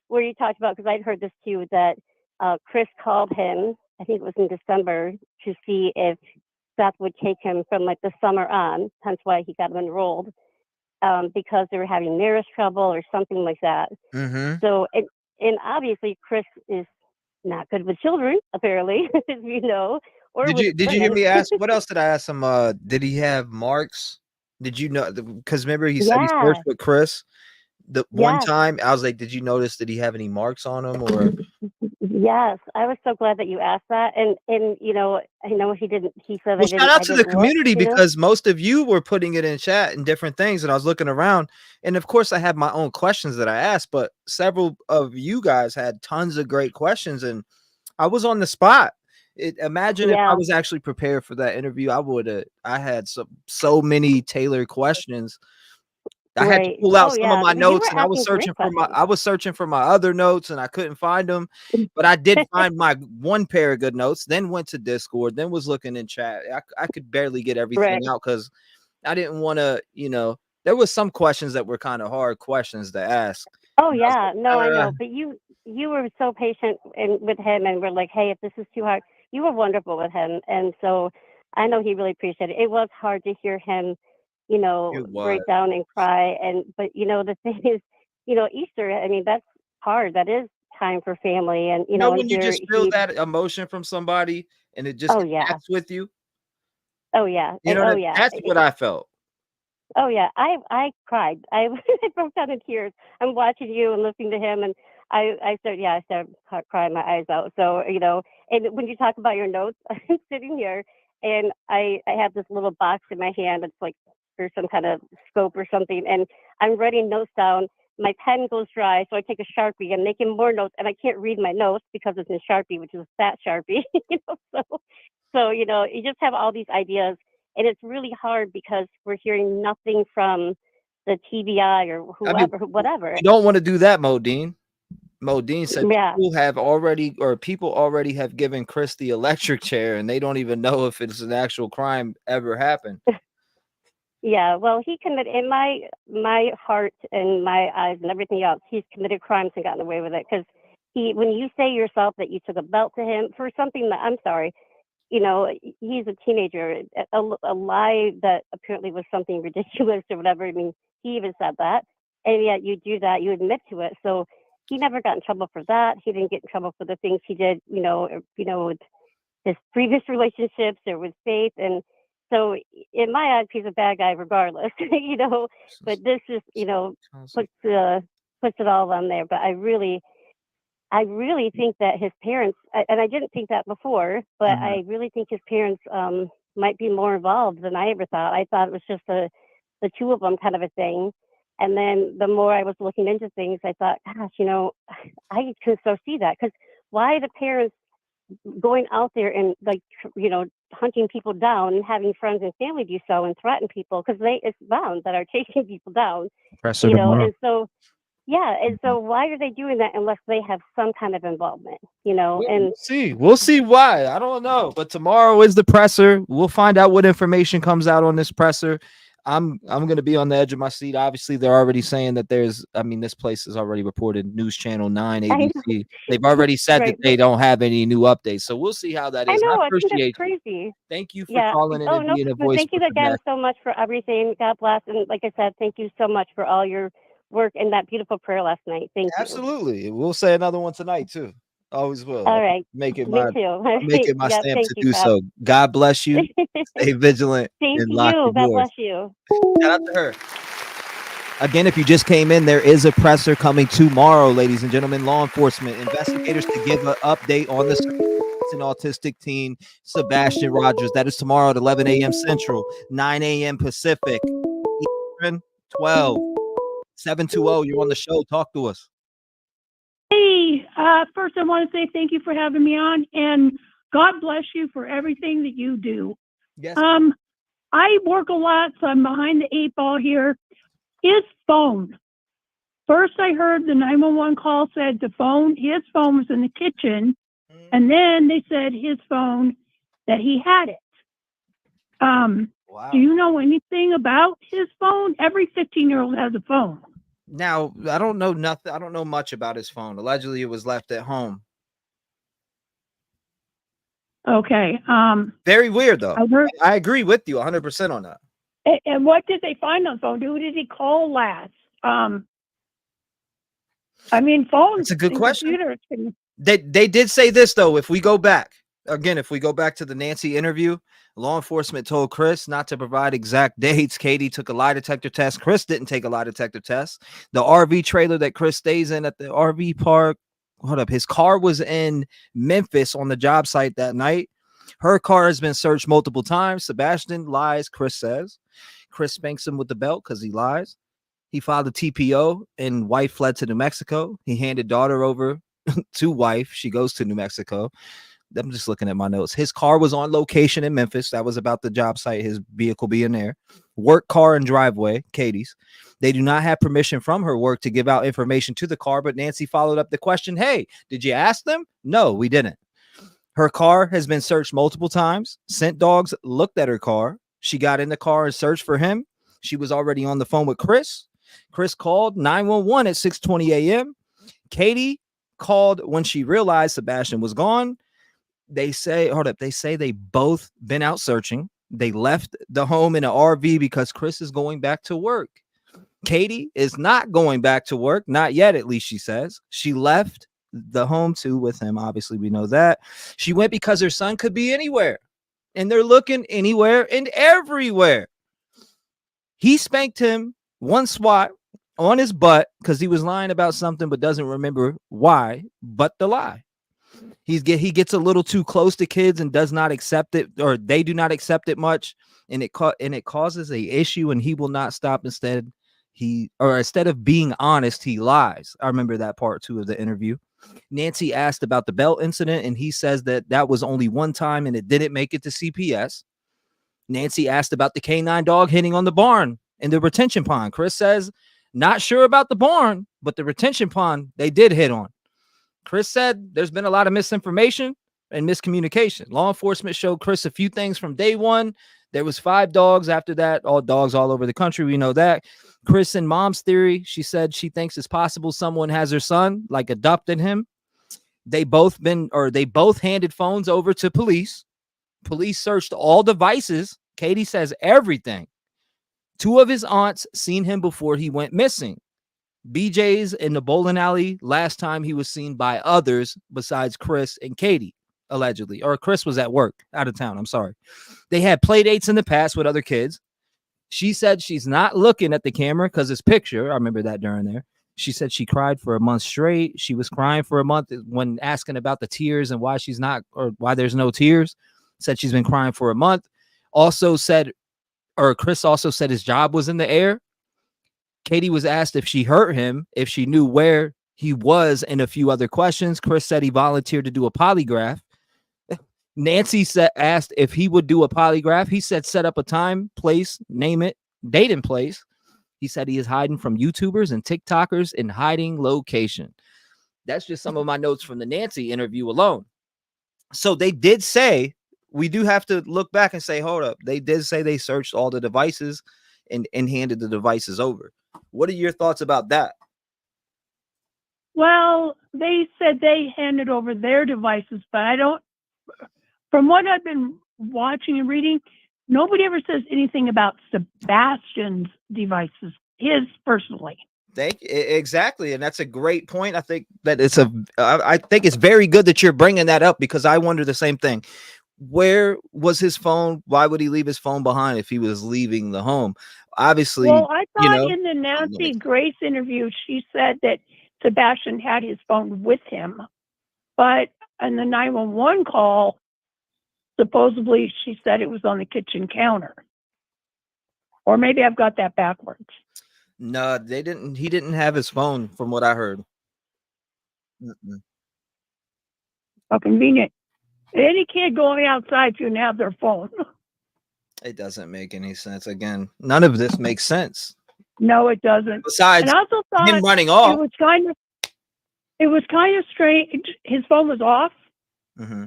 where you talked about, because I'd heard this too, that Chris called him, I think it was in December, to see if Seth would take him from like the summer on, hence why he got him enrolled, because they were having marriage trouble or something like that.
Mhm.
So, and obviously Chris is not good with children, apparently, as you know, or
Did
with
you hear
women.
me ask? What else did I ask him? Did he have marks? Did you know? Because remember he said he
Yeah.
searched with Chris the one
Yes.
time. I was like, did you notice? Did he have any marks on him or?
Yes, I was so glad that you asked that, and I know he didn't. He said
Well, shout out
I
to the
didn't look.
community because most of you were putting it in chat and different things, and I was looking around, and of course I had my own questions that I asked, but several of you guys had tons of great questions, and I was on the spot. Imagine if I
Yeah.
was actually prepared for that interview. I had so many tailored questions. I had to
Right.
pull out
Oh
some of
yeah.
my
But you
notes,
were
and
asking great questions.
I was searching for my other notes, and I couldn't find them. But I did find my one pair of good notes. Then went to Discord. Then was looking in chat. I could barely get everything
Right.
out because I didn't want to. There was some questions that were kind of hard questions to ask.
Oh
And I was
yeah. No, I
like,
know. But you were so patient and with him, and we're like, hey, if this is too hard, you were wonderful with him, and so I know he really appreciated it. It was hard to hear him,
it was.
break down and cry, but the thing is, Easter. I mean, that's hard. That is time for family, and and
When you
here
just feel that emotion from somebody and it just
Oh yeah.
connects with you.
Oh yeah.
That that's what I felt.
Oh yeah, I cried. I broke down in tears. I'm watching you and listening to him, and I started crying my eyes out. So and when you talk about your notes, I'm sitting here and I have this little box in my hand. It's like for some kind of scope or something, and I'm writing notes down. My pen goes dry, so I take a Sharpie and making more notes, and I can't read my notes because it's in Sharpie, which is a fat Sharpie. So you just have all these ideas, and it's really hard because we're hearing nothing from the TBI or
I mean,
whatever.
you don't want to do that, Modine. Modine said
Yeah.
people already have given Chris the electric chair, and they don't even know if it's an actual crime ever happened.
Yeah, well, he committed, in my heart and my eyes and everything else, he's committed crimes and gotten away with it. Because when you say yourself that you took a belt to him for something that, I'm sorry,
you know, he's a teenager. A lie that apparently was something ridiculous or whatever. I mean, he even said that, and yet you do that, you admit to it. So he never got in trouble for that. He didn't get in trouble for the things he did, with his previous relationships or with Faith. And so in my eyes, he's a bad guy regardless, but this is, puts it all on there. But I really think that his parents, and I didn't think that before, but I really think his parents might be more involved than I ever thought. I thought it was just the two of them kind of a thing. And then the more I was looking into things, I thought, gosh, I can so see that. Because why are the parents going out there and hunting people down and having friends and family do so and threaten people? Because it's them that are chasing people down, and so. Yeah, and so why are they doing that unless they have some kind of involvement, And
We'll see why. I don't know, but tomorrow is the presser. We'll find out what information comes out on this presser. I'm going to be on the edge of my seat. Obviously, they're already saying that this place is already reported. News Channel 9, ABC. They've already said that they don't have any new updates. So we'll see how that is.
I know.
I appreciate
think that's crazy.
Thank you for calling in and being a voice.
Thank you again so much for everything. God bless. And like I said, thank you so much for all your work and that beautiful prayer last night. Thank you.
Absolutely. We'll say another one tonight too. Always will.
All right.
Make it
Me
my
too.
make it my
Yeah,
stamp
thank
to
you,
do
Bob.
so. God bless you. Stay vigilant
Thank
and lock
you.
your
God
doors.
bless you.
Shout out to her. Again, if you just came in, there is a presser coming tomorrow, ladies and gentlemen. Law enforcement investigators to give an update on the an autistic teen, Sebastian Rogers. That is tomorrow at 11 a.m. Central, 9 a.m. Pacific, Eastern, 12. 720, you're on the show. Talk to us.
Hey, first I want to say thank you for having me on, and God bless you for everything that you do.
Yes.
I work a lot, so I'm behind the 8 ball here. His phone. First I heard the 911 call said his phone was in the kitchen, and then they said his phone, that he had it.
Wow.
Do you know anything about his phone? Every 15-year-old has a phone.
Now, I don't know nothing. I don't know much about his phone. Allegedly, it was left at home.
Okay.
Very weird, though. I agree with you 100% on that.
And what did they find on the phone? Who did he call last? Phones.
It's a good question. They did say this, though. If we go back to the Nancy interview, law enforcement told Chris not to provide exact dates. Katie took a lie detector test. Chris didn't take a lie detector test. The RV trailer that Chris stays in at the RV park, his car was in Memphis on the job site that night. Her car has been searched multiple times. Sebastian lies, Chris says. Chris spanks him with the belt because he lies. He filed a TPO and wife fled to New Mexico. He handed daughter over to wife. She goes to New Mexico. I'm just looking at my notes. His car was on location in Memphis. That was about the job site, his vehicle being there. Work car and driveway, Katie's. They do not have permission from her work to give out information to the car, but Nancy followed up the question, hey, did you ask them? No, we didn't. Her car has been searched multiple times. Scent dogs looked at her car. She got in the car and searched for him. She was already on the phone with Chris. Chris called 911 at 6:20 a.m. Katie called when she realized Sebastian was gone. They say they both been out searching. They left the home in an RV because Chris is going back to work. Katie is not going back to work, not yet, at least she says. She left the home too with him. Obviously, we know that. She went because her son could be anywhere, and they're looking anywhere and everywhere. He spanked him one swat on his butt because he was lying about something but doesn't remember why, but the lie. He gets a little too close to kids and does not accept it, or they do not accept it much, and it causes a issue, and he will not stop. Instead of being honest, he lies. I remember that part too of the interview. Nancy asked about the belt incident, and he says that was only one time and it didn't make it to CPS. Nancy asked about the canine dog hitting on the barn in the retention pond. Chris says, not sure about the barn, but the retention pond they did hit on. Chris said there's been a lot of misinformation and miscommunication. Law enforcement showed Chris a few things from day one. There was 5 dogs after that, all dogs all over the country. We know that. Chris and mom's theory, she said she thinks it's possible someone has her son, like adopted him. They both handed phones over to police. Police searched all devices. Katie says everything. 2 of his aunts seen him before he went missing. BJ's in the bowling alley last time he was seen by others besides Chris and Katie, allegedly. Or Chris was at work, out of town. I'm sorry. They had play dates in the past with other kids. She said she's not looking at the camera because it's picture. I remember that during there. She said she cried for a month straight. She was crying for a month when asking about the tears and why she's not, or why there's no tears. Said she's been crying for a month. Also said, or Chris also said his job was in the air. Katie was asked if she hurt him, if she knew where he was, and a few other questions. Chris said he volunteered to do a polygraph. Nancy asked if he would do a polygraph. He said set up a time, place, name it, date and place. He said he is hiding from YouTubers and TikTokers in hiding location. That's just some of my notes from the Nancy interview alone. So they did say, we do have to look back and say, hold up. They did say they searched all the devices and handed the devices over. What are your thoughts about that?
Well, they said they handed over their devices, but I don't, from what I've been watching and reading, nobody ever says anything about Sebastian's devices, his personally.
Exactly, and that's a great point. I think that I think it's very good that you're bringing that up, because I wonder the same thing. Where was his phone? Why would he leave his phone behind if he was leaving the home? Obviously,
well, I thought in the Nancy Grace interview, she said that Sebastian had his phone with him, but in the 911 call, supposedly she said it was on the kitchen counter. Or maybe I've got that backwards.
No, they didn't. He didn't have his phone, from what I heard.
How convenient. Any kid going outside shouldn't have their phone.
It doesn't make any sense. Again, none of this makes sense.
No, it doesn't.
Besides
and I also thought
him running off.
It was kind of strange. His phone was off.
Mm-hmm.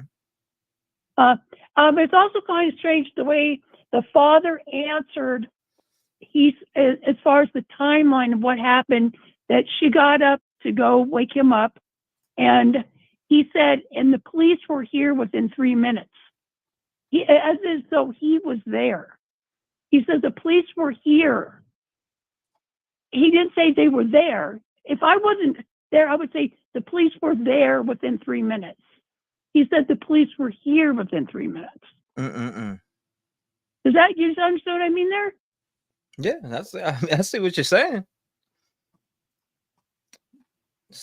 It's also kind of strange the way the father answered. As far as the timeline of what happened, that she got up to go wake him up, and he said, and the police were here within 3 minutes. As though he was there. He said the police were here. He didn't say they were there. If I wasn't there, I would say the police were there within 3 minutes. He said the police were here within 3 minutes. Does that, you understand what I mean there?
Yeah, I see what you're saying.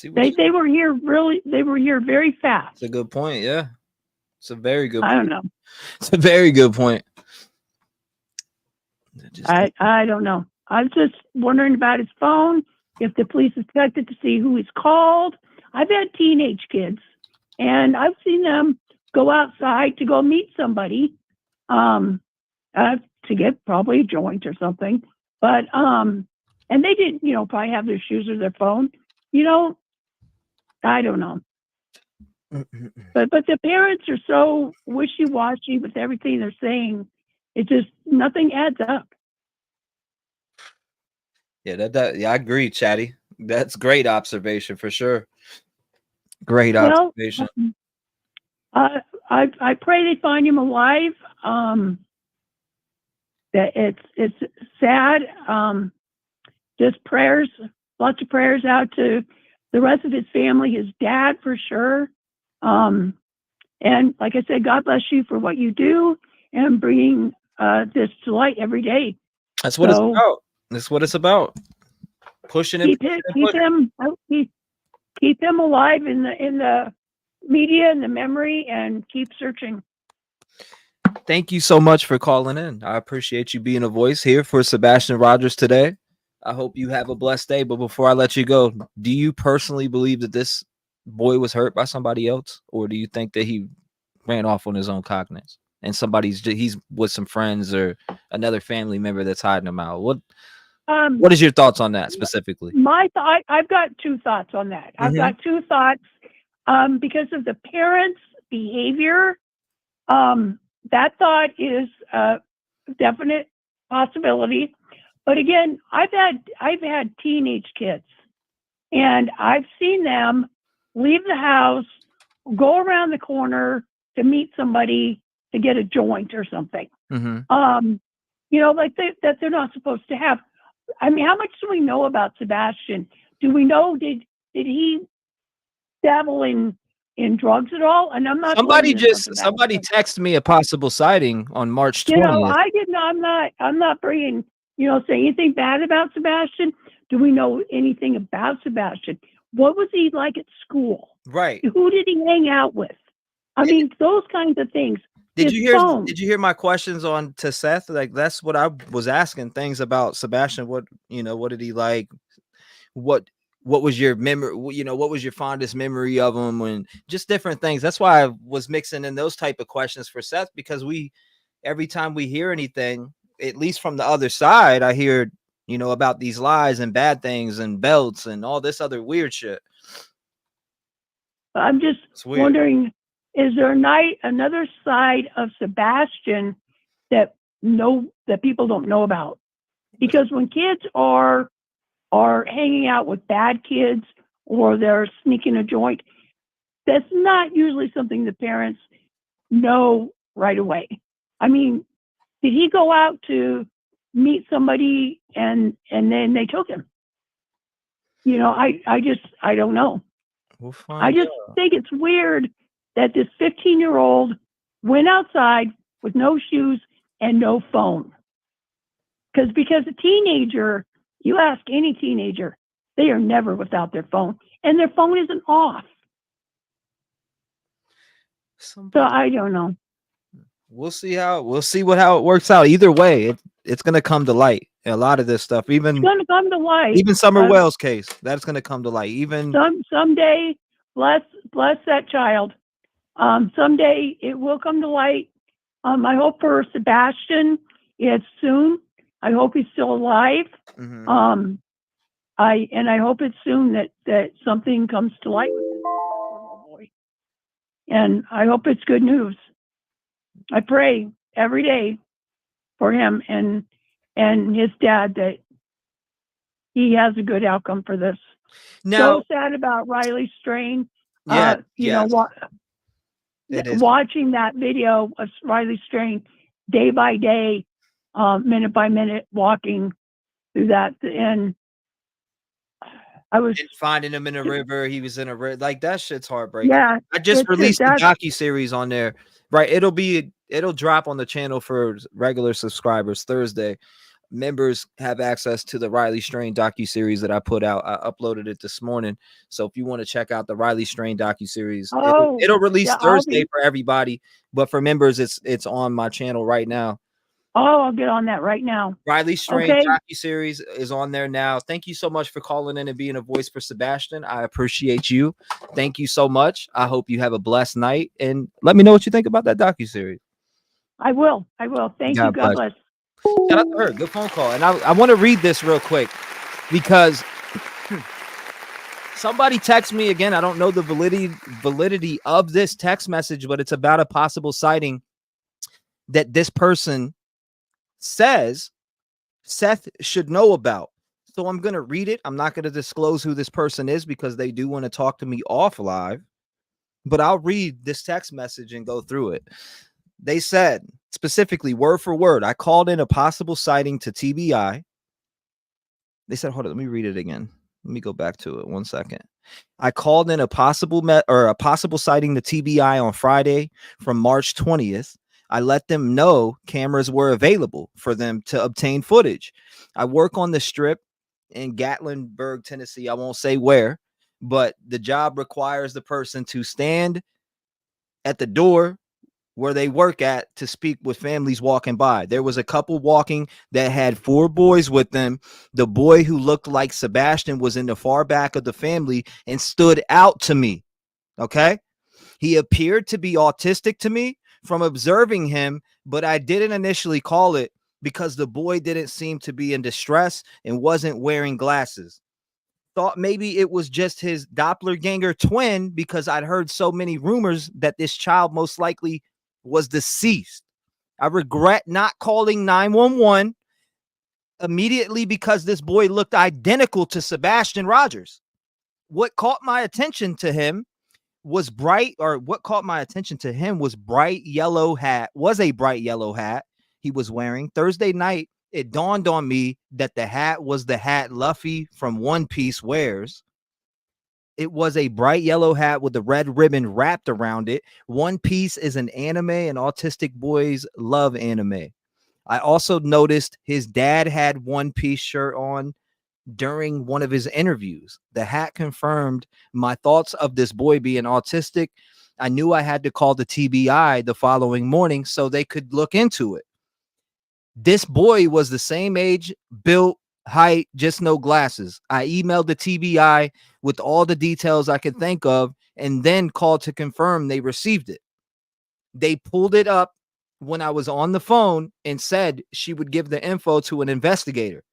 They were here they were here very fast.
It's a good point. Yeah, it's a very good point.
I don't know.
It's a very good point.
I don't know. I'm just wondering about his phone, if the police expected to see who he's called. I've had teenage kids, and I've seen them go outside to go meet somebody, to get probably a joint or something. But and they didn't, probably have their shoes or their phone. I don't know. But the parents are so wishy-washy with everything they're saying. It just, nothing adds up.
Yeah, yeah, I agree, Chatty. That's great observation for sure. Great observation.
I pray they find him alive. That it's sad. Just prayers, lots of prayers out to the rest of his family, his dad for sure. And like I said, God bless you for what you do and bringing this to light every day.
That's what it's about. That's what it's about. Pushing it.
Keep him alive in the media and the memory, and keep searching.
Thank you so much for calling in. I appreciate you being a voice here for Sebastian Rogers today. I hope you have a blessed day. But before I let you go, do you personally believe that this boy was hurt by somebody else, or do you think that he ran off on his own cognizance and he's with some friends or another family member that's hiding him out? What is your thoughts on that specifically?
I've got 2 thoughts on that. I've got 2 thoughts because of the parents' behavior. That thought is a definite possibility. But again, I've had teenage kids, and I've seen them leave the house, go around the corner to meet somebody to get a joint or something.
Mm-hmm.
You know, like that they're not supposed to have. I mean, how much do we know about Sebastian? Do we know, did he dabble in drugs at all? And I'm not
Somebody texted me a possible sighting on March 20th.
You know, I did not. I'm not bringing, you know, saying anything bad about Sebastian. Do we know anything about Sebastian? What was he like at school?
Right.
Who did he hang out with? I mean, those kinds of things.
Did you hear my questions on to Seth? Like, that's what I was asking, things about Sebastian. What, you know, what did he like? What was your memory? You know, what was your fondest memory of him? And just different things. That's why I was mixing in those type of questions for Seth, because every time we hear anything, at least from the other side, I hear, you know, about these lies and bad things and belts and all this other weird shit.
I'm just wondering, is there another side of Sebastian that people don't know about? Because when kids are hanging out with bad kids or they're sneaking a joint, that's not usually something the parents know right away. I mean, did he go out to meet somebody and then they took him? You know, I don't know.
We'll find
I just think it's weird that this 15-year-old went outside with no shoes and no phone. Because a teenager, you ask any teenager, they are never without their phone, and their phone isn't off. So I don't know.
We'll see how it works out. Either way, it's gonna come to light. A lot of this stuff, it's
gonna come to light.
Even Summer Wells case, that's gonna come to light. Even
someday, bless that child. Someday it will come to light. I hope for Sebastian, it's soon. I hope he's still alive.
Mm-hmm.
I hope it's soon that something comes to light with this little boy. And I hope it's good news. I pray every day for him and his dad that he has a good outcome for this.
Now,
so sad about Riley Strain.
Yeah,
you know what? Watching that video of Riley Strain day by day, minute by minute, walking through that, and I was
finding him in a river. He was in a river. Like, that shit's heartbreaking.
Yeah,
I just released the docu-series on there. Right. It'll drop on the channel for regular subscribers Thursday. Members have access to the Riley Strain docu-series that I put out. I uploaded it this morning. So if you want to check out the Riley Strain docu-series, it'll release Thursday for everybody. But for members, it's on my channel right now.
Oh, I'll get on that right now.
Riley Strain docu-series is on there now. Thank you so much for calling in and being a voice for Sebastian. I appreciate you. Thank you so much. I hope you have a blessed night. And let me know what you think about that docu-series.
I will. Thank you. God bless.
Shout out to her. Good phone call. And I want to read this real quick because somebody texted me again. I don't know the validity of this text message, but it's about a possible sighting that this person says Seth should know about. So I'm going to read it. I'm not going to disclose who this person is because they do want to talk to me off live, but I'll read this text message and go through it. They said, specifically, word for word, I called in a possible sighting to TBI. They said, hold on, let me read it again. Let me go back to it 1 second. I called in a possible sighting to TBI on Friday from March 20th. I let them know cameras were available for them to obtain footage. I work on the strip in Gatlinburg, Tennessee. I won't say where, but the job requires the person to stand at the door where they work at to speak with families walking by. There was a couple walking that had 4 boys with them. The boy who looked like Sebastian was in the far back of the family and stood out to me. Okay. He appeared to be autistic to me from observing him, but I didn't initially call it because the boy didn't seem to be in distress and wasn't wearing glasses. Thought maybe it was just his doppelganger twin because I'd heard so many rumors that this child most likely was deceased. I regret not calling 911 immediately because this boy looked identical to Sebastian Rogers. What caught my attention to him was bright, or what caught my attention to him was a bright yellow hat he was wearing. Thursday night, it dawned on me that the hat was the hat Luffy from One Piece wears. It was a bright yellow hat with a red ribbon wrapped around it. One Piece is an anime, and autistic boys love anime. I also noticed his dad had One Piece shirt on during one of his interviews. The hat confirmed my thoughts of this boy being autistic. I knew I had to call the TBI the following morning so they could look into it. This boy was the same age, built, height, just no glasses. I emailed the TBI with all the details I could think of and then called to confirm they received it. They pulled it up when I was on the phone and said she would give the info to an investigator.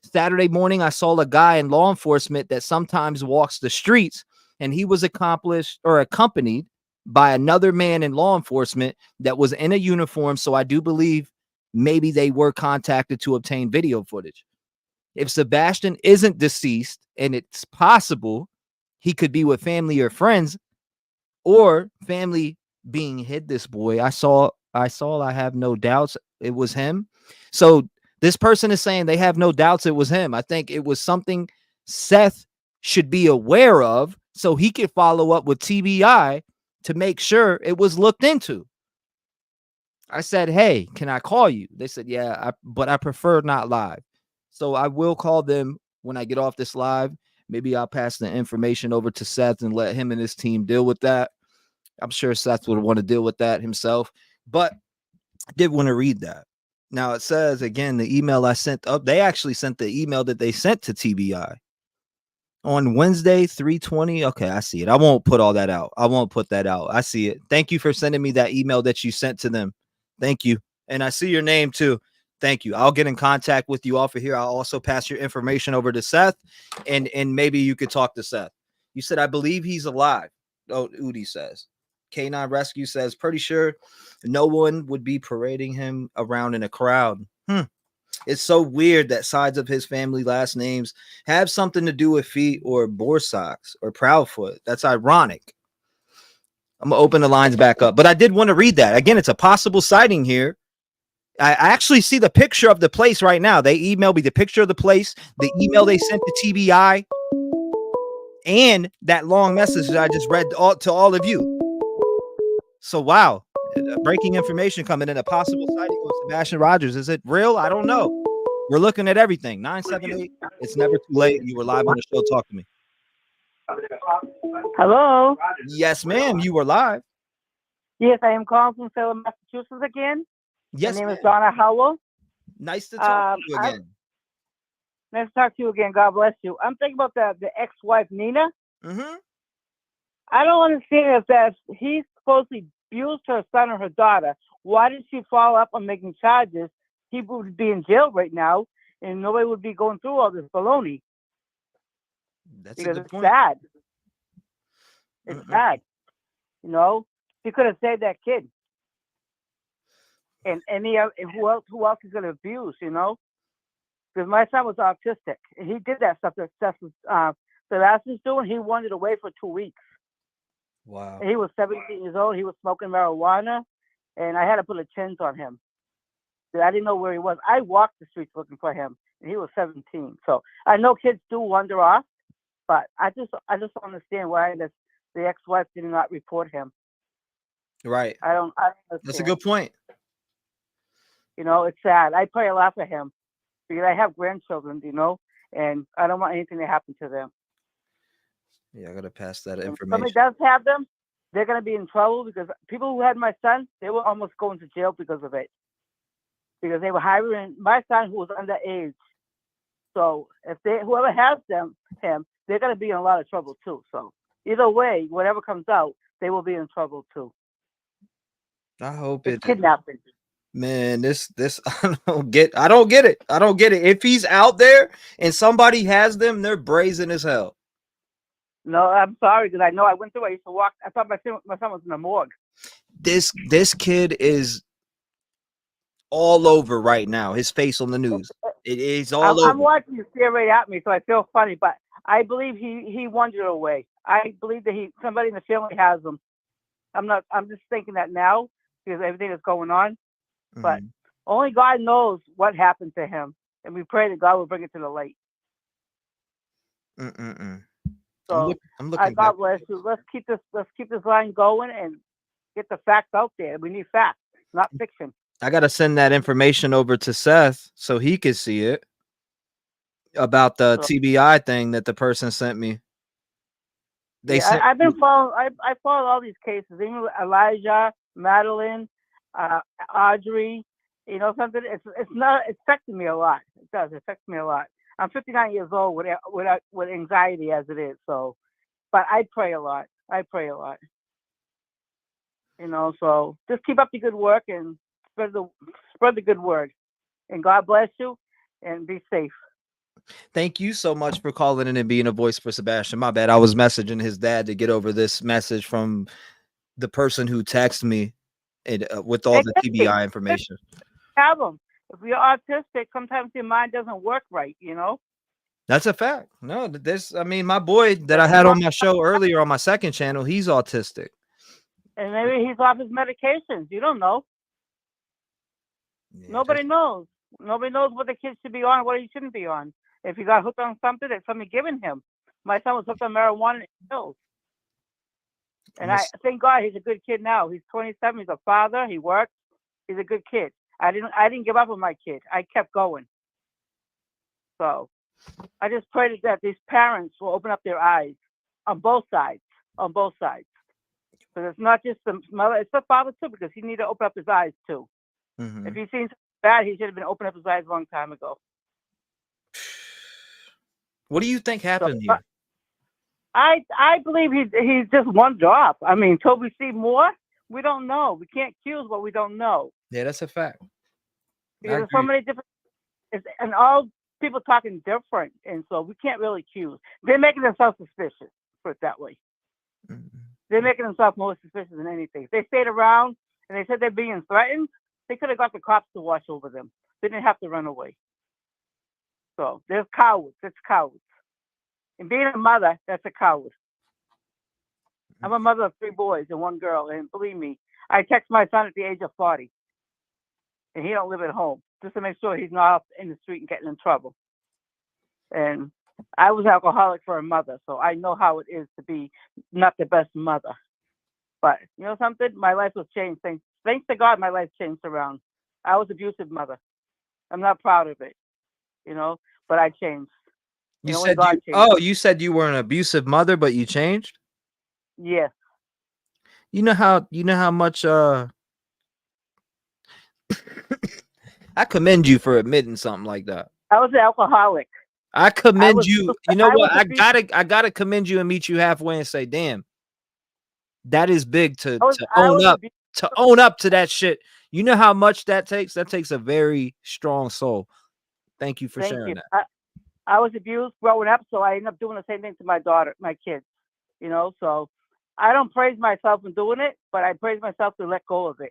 Saturday morning, I saw a guy in law enforcement that sometimes walks the streets, and he was accompanied by another man in law enforcement that was in a uniform. So I do believe maybe they were contacted to obtain video footage. If Sebastian isn't deceased, and it's possible he could be with family or friends, or family being hid this boy, I have no doubts it was him. So this person is saying they have no doubts it was him. I think it was something Seth should be aware of so he could follow up with TBI to make sure it was looked into. I said, hey, can I call you? They said, yeah, but I prefer not live. So I will call them when I get off this live. Maybe I'll pass the information over to Seth and let him and his team deal with that. I'm sure Seth would want to deal with that himself, but I did want to read that. Now it says again, the email I sent up, they actually sent the email that they sent to TBI on Wednesday, 3/20. Okay, I see it. I won't put all that out. I won't put that out. I see it. Thank you for sending me that email that you sent to them. Thank you. And I see your name too. Thank you. I'll get in contact with you off of here. I'll also pass your information over to Seth, and maybe you could talk to Seth. You said, I believe he's alive. Oh, Udi says. K9 Rescue says, pretty sure no one would be parading him around in a crowd. It's so weird that sides of his family last names have something to do with feet or Borsocks or Proudfoot. That's ironic. I'm going to open the lines back up, but I did want to read that. Again, it's a possible sighting here. I actually see the picture of the place right now. They emailed me the picture of the place, the email they sent to TBI, and that long message that I just read to all of you. So, wow, breaking information coming in, a possible sighting of Sebastian Rogers. Is it real? I don't know. We're looking at everything. 978. It's never too late. You were live on the show. Talk to me.
Hello.
Yes, ma'am. You were live.
Yes, I am calling from Salem, Massachusetts again.
Yes,
my name is Donna Howell.
Nice to talk to you again.
Nice to talk to you again. God bless you. I'm thinking about the ex-wife Nina.
Mm-hmm.
I don't understand if he supposedly abused her son or her daughter. Why did she follow up on making charges? He would be in jail right now, and nobody would be going through all this baloney.
That's
because
a good
it's
point.
sad. It's sad. You know, he could have saved that kid. And who else is going to abuse? You know, because my son was autistic, and he did that stuff that Sebastian's doing. He wandered away for 2 weeks.
Wow.
And he was 17 years old. He was smoking marijuana, and I had to put a chins on him. I didn't know where he was. I walked the streets looking for him, and he was 17. So I know kids do wander off, but I just don't understand why the ex-wife did not report him.
Right.
I don't understand.
That's a good point.
You know, it's sad. I pray a lot for him because I have grandchildren, you know, and I don't want anything to happen to them.
Yeah, I got to pass that
If
information.
somebody does have them, they're going to be in trouble because people who had my son, they were almost going to jail because of it. Because they were hiring my son who was underage. So if whoever has him, they're going to be in a lot of trouble too. So either way, whatever comes out, they will be in trouble too.
I hope
it's kidnapping.
Man, this I don't get it. If he's out there and somebody has them, they're brazen as hell.
No, I'm sorry because I know I went through. I used to walk. I thought my son was in the morgue.
This kid is all over right now. His face on the news. It is all over.
I'm watching you stare right at me, so I feel funny. But I believe he wandered away.
I believe that somebody in the family has him. I'm just thinking that now because everything that's going on. But only God knows what happened to him, and we pray that God will bring it to the light. So
I'm looking
God
back.
bless you. Let's keep this line going and get the facts out there. We need facts, not fiction.
I gotta send that information over to Seth so he could see it about the TBI thing that the person sent me.
I've been following. I follow all these cases, even with Elijah, Madeline, Audrey. You know something? It's affecting me a lot. It does affect me a lot. I'm 59 years old with anxiety as it is. So, but I pray a lot. You know, so just keep up the good work and spread the good word. And God bless you, and be safe.
Thank you so much for calling in and being a voice for Sebastian. My bad. I was messaging his dad to get over this message from the person who texted me with all the TBI information.
Have them. If you're autistic, sometimes your mind doesn't work right, you know?
That's a fact. No, my boy that I had on my show earlier on my second channel, he's autistic.
And maybe he's off his medications. You don't know. Nobody knows. Nobody knows what the kid should be on, what he shouldn't be on. If he got hooked on something, that's something given him. My son was hooked on marijuana and pills. And I thank God he's a good kid now. He's 27. He's a father. He works. He's a good kid. I didn't give up on my kid. I kept going. So I just pray that these parents will open up their eyes on both sides. Because it's not just the mother, it's the father too, because he needs to open up his eyes too. If he's seen something bad, he should have been opening up his eyes a long time ago.
What do you think happened here?
I believe he's just one drop. I mean, until we see more, we don't know. We can't accuse what we don't know.
Yeah, that's a fact.
Because there's so many different, and all people talking different, and so we can't really accuse. They're making themselves suspicious, put it that way. They're making themselves more suspicious than anything. If they stayed around and they said they're being threatened, they could have got the cops to watch over them. They didn't have to run away. So there's cowards. It's cowards. And being a mother, that's a coward. I'm a mother of 3 boys and 1 girl, and believe me, I text my son at the age of 40, and he don't live at home, just to make sure he's not up in the street and getting in trouble. And I was alcoholic for a mother, so I know how it is to be not the best mother. But you know something? My life was changed. Thanks to God, my life changed around. I was an abusive mother. I'm not proud of it, you know, but I changed.
You said you were an abusive mother, but you changed?
Yes.
You know how much I commend you for admitting something like that.
I was an alcoholic.
I commend you. You know what? I gotta commend you and meet you halfway and say, damn, that is big to own up to that shit. You know how much that takes? That takes a very strong soul. Thank you for sharing that.
I was abused growing up, so I ended up doing the same thing to my kids, you know, so I don't praise myself in doing it, but I praise myself to let go of it.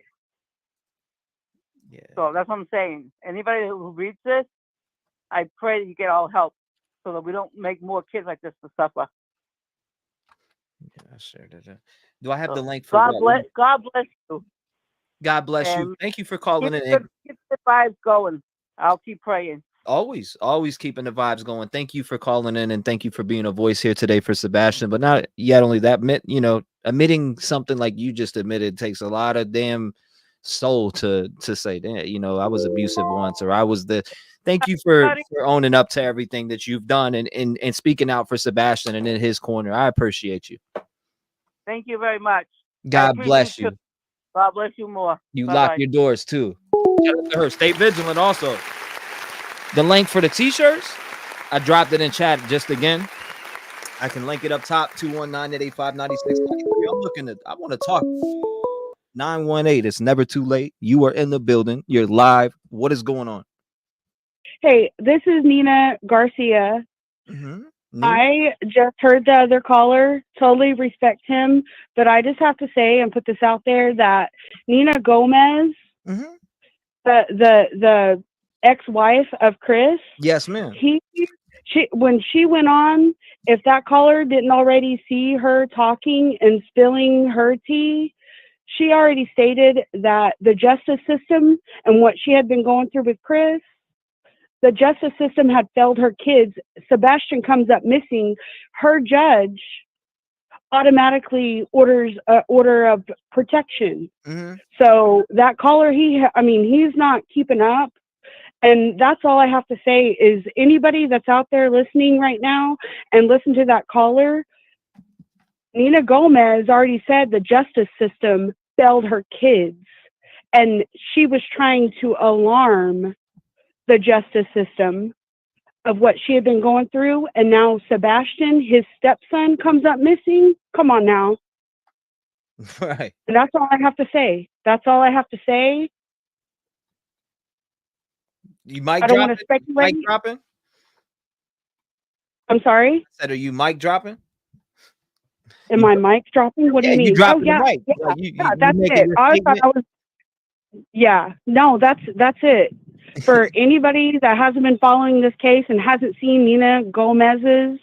Yeah. So that's what I'm saying. Anybody who reads this, I pray that you get all help so that we don't make more kids like this to suffer.
Yeah, sure. Do I have the link for
God bless you.
God bless you. Thank you for calling in.
Keep the vibes going. I'll keep praying.
Always keeping the vibes going. Thank you for calling in, and thank you for being a voice here today for Sebastian. But not yet only that, admitting something like you just admitted takes a lot of damn soul to say that, I was abusive once, or I was thank you for owning up to everything that you've done and speaking out for Sebastian and in his corner. I appreciate you.
Thank you very much.
God bless you.
God bless you more.
You lock your doors too. Shout out to her. Stay vigilant also. The link for the t-shirts, I dropped it in chat just again. I can link it up top, 219-885-9693. I want to talk. 918, it's never too late. You are in the building. You're live. What is going on?
Hey, this is Nina Garcia. I just heard the other caller. Totally respect him. But I just have to say and put this out there that Nina Gomez, the ex-wife of Chris.
Yes, ma'am.
when she went on, if that caller didn't already see her talking and spilling her tea, she already stated that the justice system and what she had been going through with Chris, the justice system had failed her kids. Sebastian comes up missing. Her judge automatically orders an order of protection. So that caller, he's not keeping up. And that's all I have to say is anybody that's out there listening right now and listen to that caller, Nina Gomez already said the justice system failed her kids. And she was trying to alarm the justice system of what she had been going through. And now Sebastian, his stepson, comes up missing. Come on now.
Right.
And that's all I have to say. That's all I have to say.
You mic
I don't
dropping?
want to speculate.
Mic dropping?
I'm sorry?
I said, are you mic dropping?
Am I mic dropping? What do you mean?
You dropping
yeah,
the mic.
yeah,
Like,
yeah, that's it. I thought I was. Yeah, no, that's it. For anybody that hasn't been following this case and hasn't seen Nina Gomez's,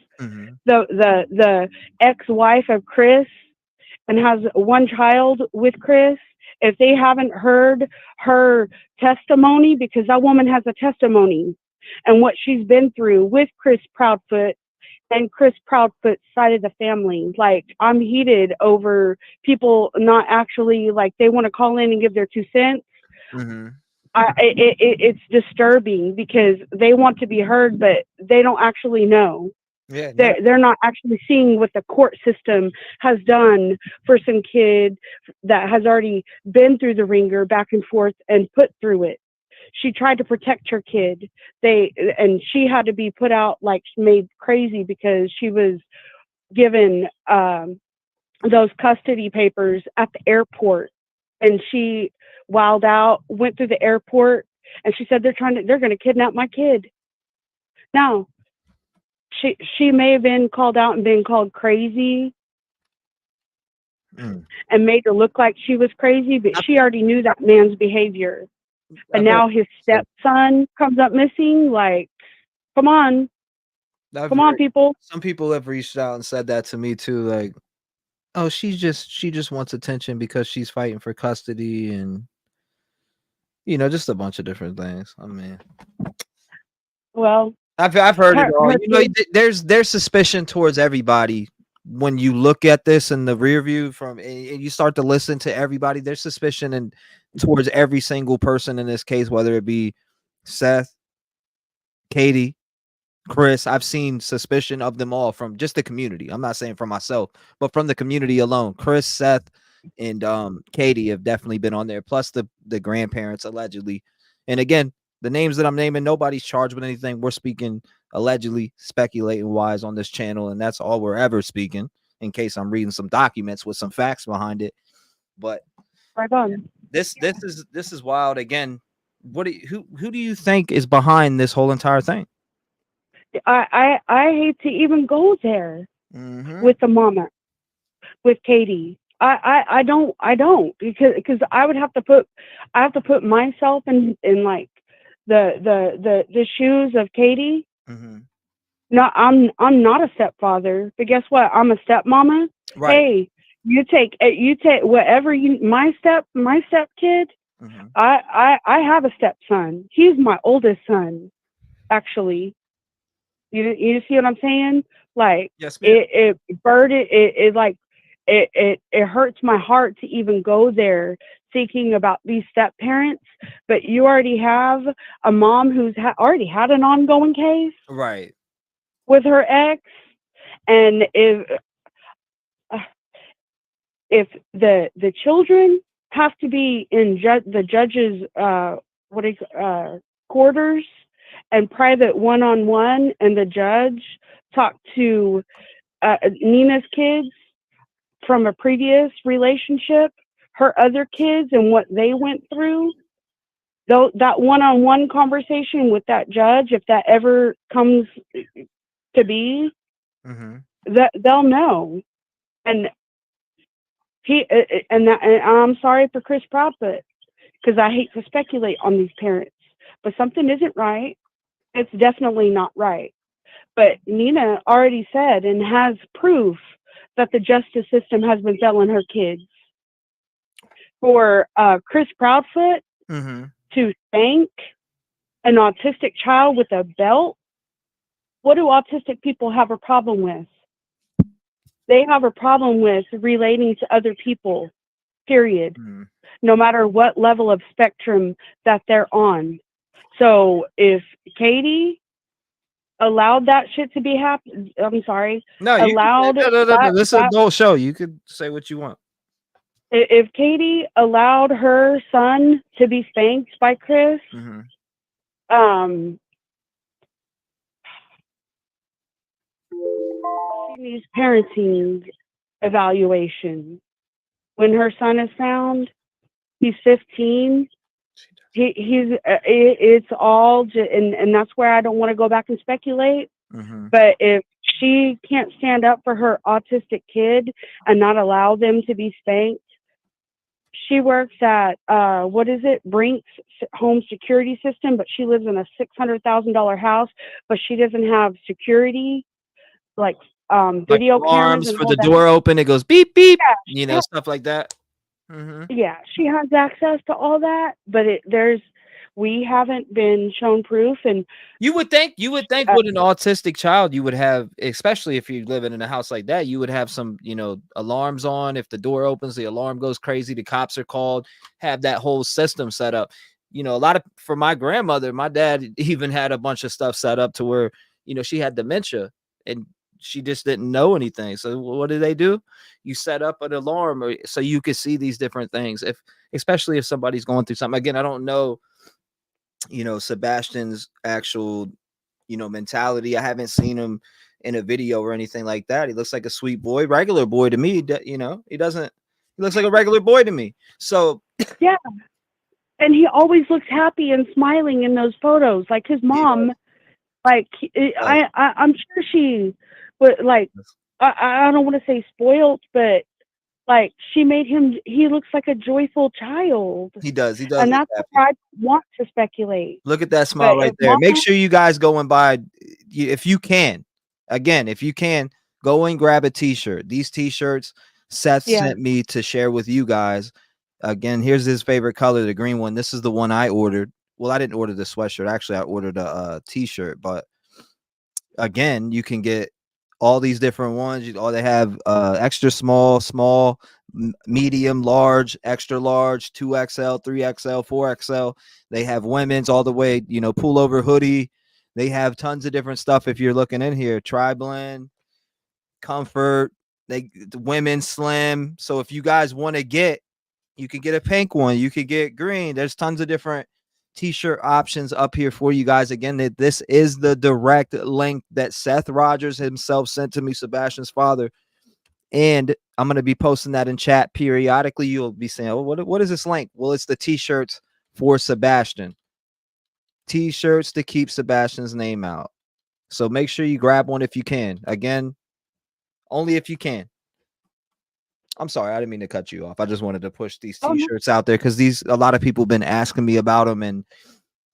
the ex-wife of Chris, and has one child with Chris, if they haven't heard her testimony, because that woman has a testimony and what she's been through with Chris Proudfoot and Chris Proudfoot's side of the family. Like, I'm heated over people not actually, like, they want to call in and give their 2 cents. It's disturbing because they want to be heard, but they don't actually know.
Yeah,
they're not actually seeing what the court system has done for some kid that has already been through the ringer back and forth and put through it. She tried to protect her kid. And she had to be put out, like, made crazy because she was given those custody papers at the airport, and she wilded out, went through the airport, and she said they're going to kidnap my kid. Now, she may have been called out and been called crazy and made her look like she was crazy, but she already knew that man's behavior. And now his stepson comes up missing. Like, come on. Come on, people.
Some people have reached out and said that to me too. Like, oh, she just wants attention because she's fighting for custody and, just a bunch of different things. I mean,
well,
I've heard it all. There's suspicion towards everybody when you look at this in the rear view and you start to listen to everybody. There's suspicion towards every single person in this case, whether it be Seth, Katie, Chris. I've seen suspicion of them all from just the community. I'm not saying for myself, but from the community alone. Chris, Seth, and Katie have definitely been on there. Plus the grandparents allegedly. And again, the names that I'm naming, nobody's charged with anything. We're speaking allegedly, speculating wise on this channel, and that's all we're ever speaking. In case I'm reading some documents with some facts behind it, but
right on.
This is wild. Again, who do you think is behind this whole entire thing?
I hate to even go there with the mama, with Katie. I don't because I would have to put myself in like the shoes of Katie. No, I'm not a stepfather, but guess what? I'm a stepmama.
Right.
Hey, you take whatever my step kid. I have a stepson. He's my oldest son, actually. You see what I'm saying? Like,
yes,
it hurts my heart to even go there thinking about these step parents, but you already have a mom who's already had an ongoing case,
right,
with her ex, and if the children have to be in the judge's quarters and private one-on-one, and the judge talk to Nina's kids from a previous relationship, her other kids and what they went through, though, that one-on-one conversation with that judge, if that ever comes to be, that they'll know. And and I'm sorry for Chris Proudfoot, because I hate to speculate on these parents, but something isn't right. It's definitely not right. But Nina already said and has proof that the justice system has been failing her kids. For Chris Proudfoot to spank an autistic child with a belt, what do autistic people have a problem with? They have a problem with relating to other people, period, no matter what level of spectrum that they're on. So if Katie allowed that shit to be happen, I'm sorry,
No, you
allowed
can, no.
that,
This is an adult show. You could say what you want.
If Katie allowed her son to be spanked by Chris, she needs parenting evaluation. When her son is found, he's 15. It's all, and that's where I don't want to go back and speculate. But if she can't stand up for her autistic kid and not allow them to be spanked, she works at Brink's home security system, but she lives in a $600,000 house, but she doesn't have security, like video
like
cameras
alarms
and
for
all
the
that.
door open. It goes beep beep.
Yeah,
Stuff like that.
Yeah, she has access to all that, but we haven't been shown proof. And
you would think with an autistic child, you would have, especially if you're living in a house like that, you would have some, alarms on. If the door opens, the alarm goes crazy, the cops are called, have that whole system set up. For my grandmother, my dad even had a bunch of stuff set up to where, she had dementia and she just didn't know anything. So what do? You set up an alarm so you can see these different things. Especially if somebody's going through something. Again, I don't know, Sebastian's actual, mentality. I haven't seen him in a video or anything like that. He looks like a sweet boy, regular boy to me. He looks like a regular boy to me. So
yeah. And he always looks happy and smiling in those photos. Like his mom, I'm sure she, but I don't want to say spoiled, but like she made him, he looks like a joyful child.
He does.
And that's what I want to speculate.
Look at that smile right there. Make sure you guys go and buy, if you can, go and grab a t-shirt. These t-shirts Seth sent me to share with you guys. Again, here's his favorite color, the green one. This is the one I ordered. Well, I didn't order the sweatshirt. Actually, I ordered a t-shirt, but again, you can get all these different ones. They have extra small, medium, large, extra large, 2XL, 3XL, 4XL. They have women's all the way, pullover hoodie. They have tons of different stuff. If you're looking in here, tri-blend, comfort, women's slim. So if you guys want to get, you can get a pink one. You could get green. There's tons of different t-shirt options up here for you guys. Again, this is the direct link that Seth Rogers himself sent to me, Sebastian's father. And I'm going to be posting that in chat periodically. You'll be saying, oh, what is this link? Well, it's the t-shirts for Sebastian. T-shirts to keep Sebastian's name out. So make sure you grab one if you can. Again, only if you can. I'm sorry, I didn't mean to cut you off. I just wanted to push these t-shirts out there because a lot of people have been asking me about them, and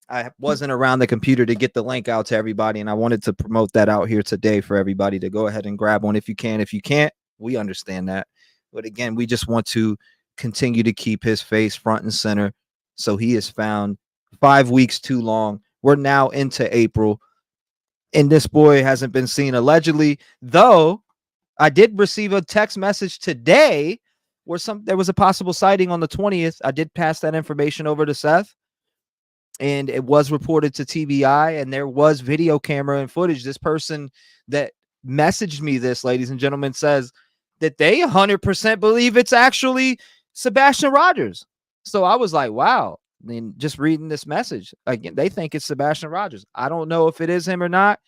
I wasn't around the computer to get the link out to everybody, and I wanted to promote that out here today for everybody to go ahead and grab one if you can. If you can't, we understand that. But again, we just want to continue to keep his face front and center. So he is found 5 weeks too long. We're now into April, and this boy hasn't been seen allegedly, though. I did receive a text message today where there was a possible sighting on the 20th. I did pass that information over to Seth, and it was reported to TBI, and there was video camera and footage. This person that messaged me this, ladies and gentlemen, says that they 100% believe it's actually Sebastian Rogers. So I was like, wow. I mean, just reading this message, again, they think it's Sebastian Rogers. I don't know if it is him or not,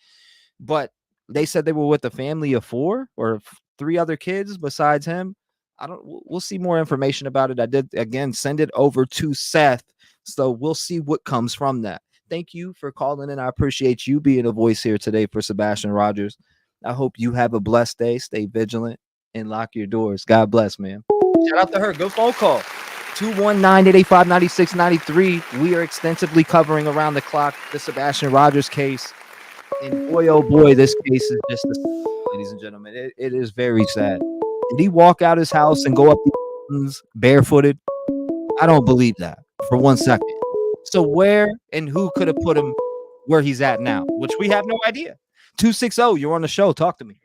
but they said they were with a family of 4 or 3 other kids besides him. We'll see more information about it. I did, again, send it over to Seth. So we'll see what comes from that. Thank you for calling in. I appreciate you being a voice here today for Sebastian Rogers. I hope you have a blessed day. Stay vigilant and lock your doors. God bless, man. Shout out to her. Good phone call. 219-885-9693. We are extensively covering around the clock the Sebastian Rogers case. And boy, oh boy, this case is just ladies and gentlemen. It is very sad. Did he walk out his house and go up the mountains barefooted? I don't believe that for 1 second. So where and who could have put him where he's at now? Which we have no idea. 260, you're on the show. Talk to me.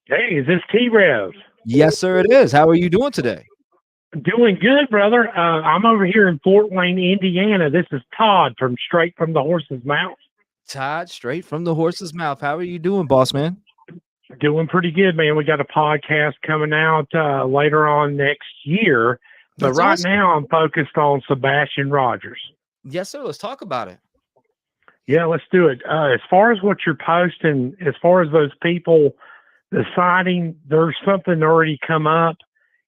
Hey, is this T-REV?
Yes, sir, it is. How are you doing today?
Doing good, brother. I'm over here in Fort Wayne, Indiana. This is Todd from Straight from the Horse's Mouth.
Todd, straight from the horse's mouth. How are you doing, boss man?
Doing pretty good, man. We got a podcast coming out later on next year. But
That's
right
awesome.
now, I'm focused on Sebastian Rogers.
Yes, sir. Let's talk about it.
Yeah, let's do it. As far as what you're posting, as far as those people, the sighting, there's something already come up,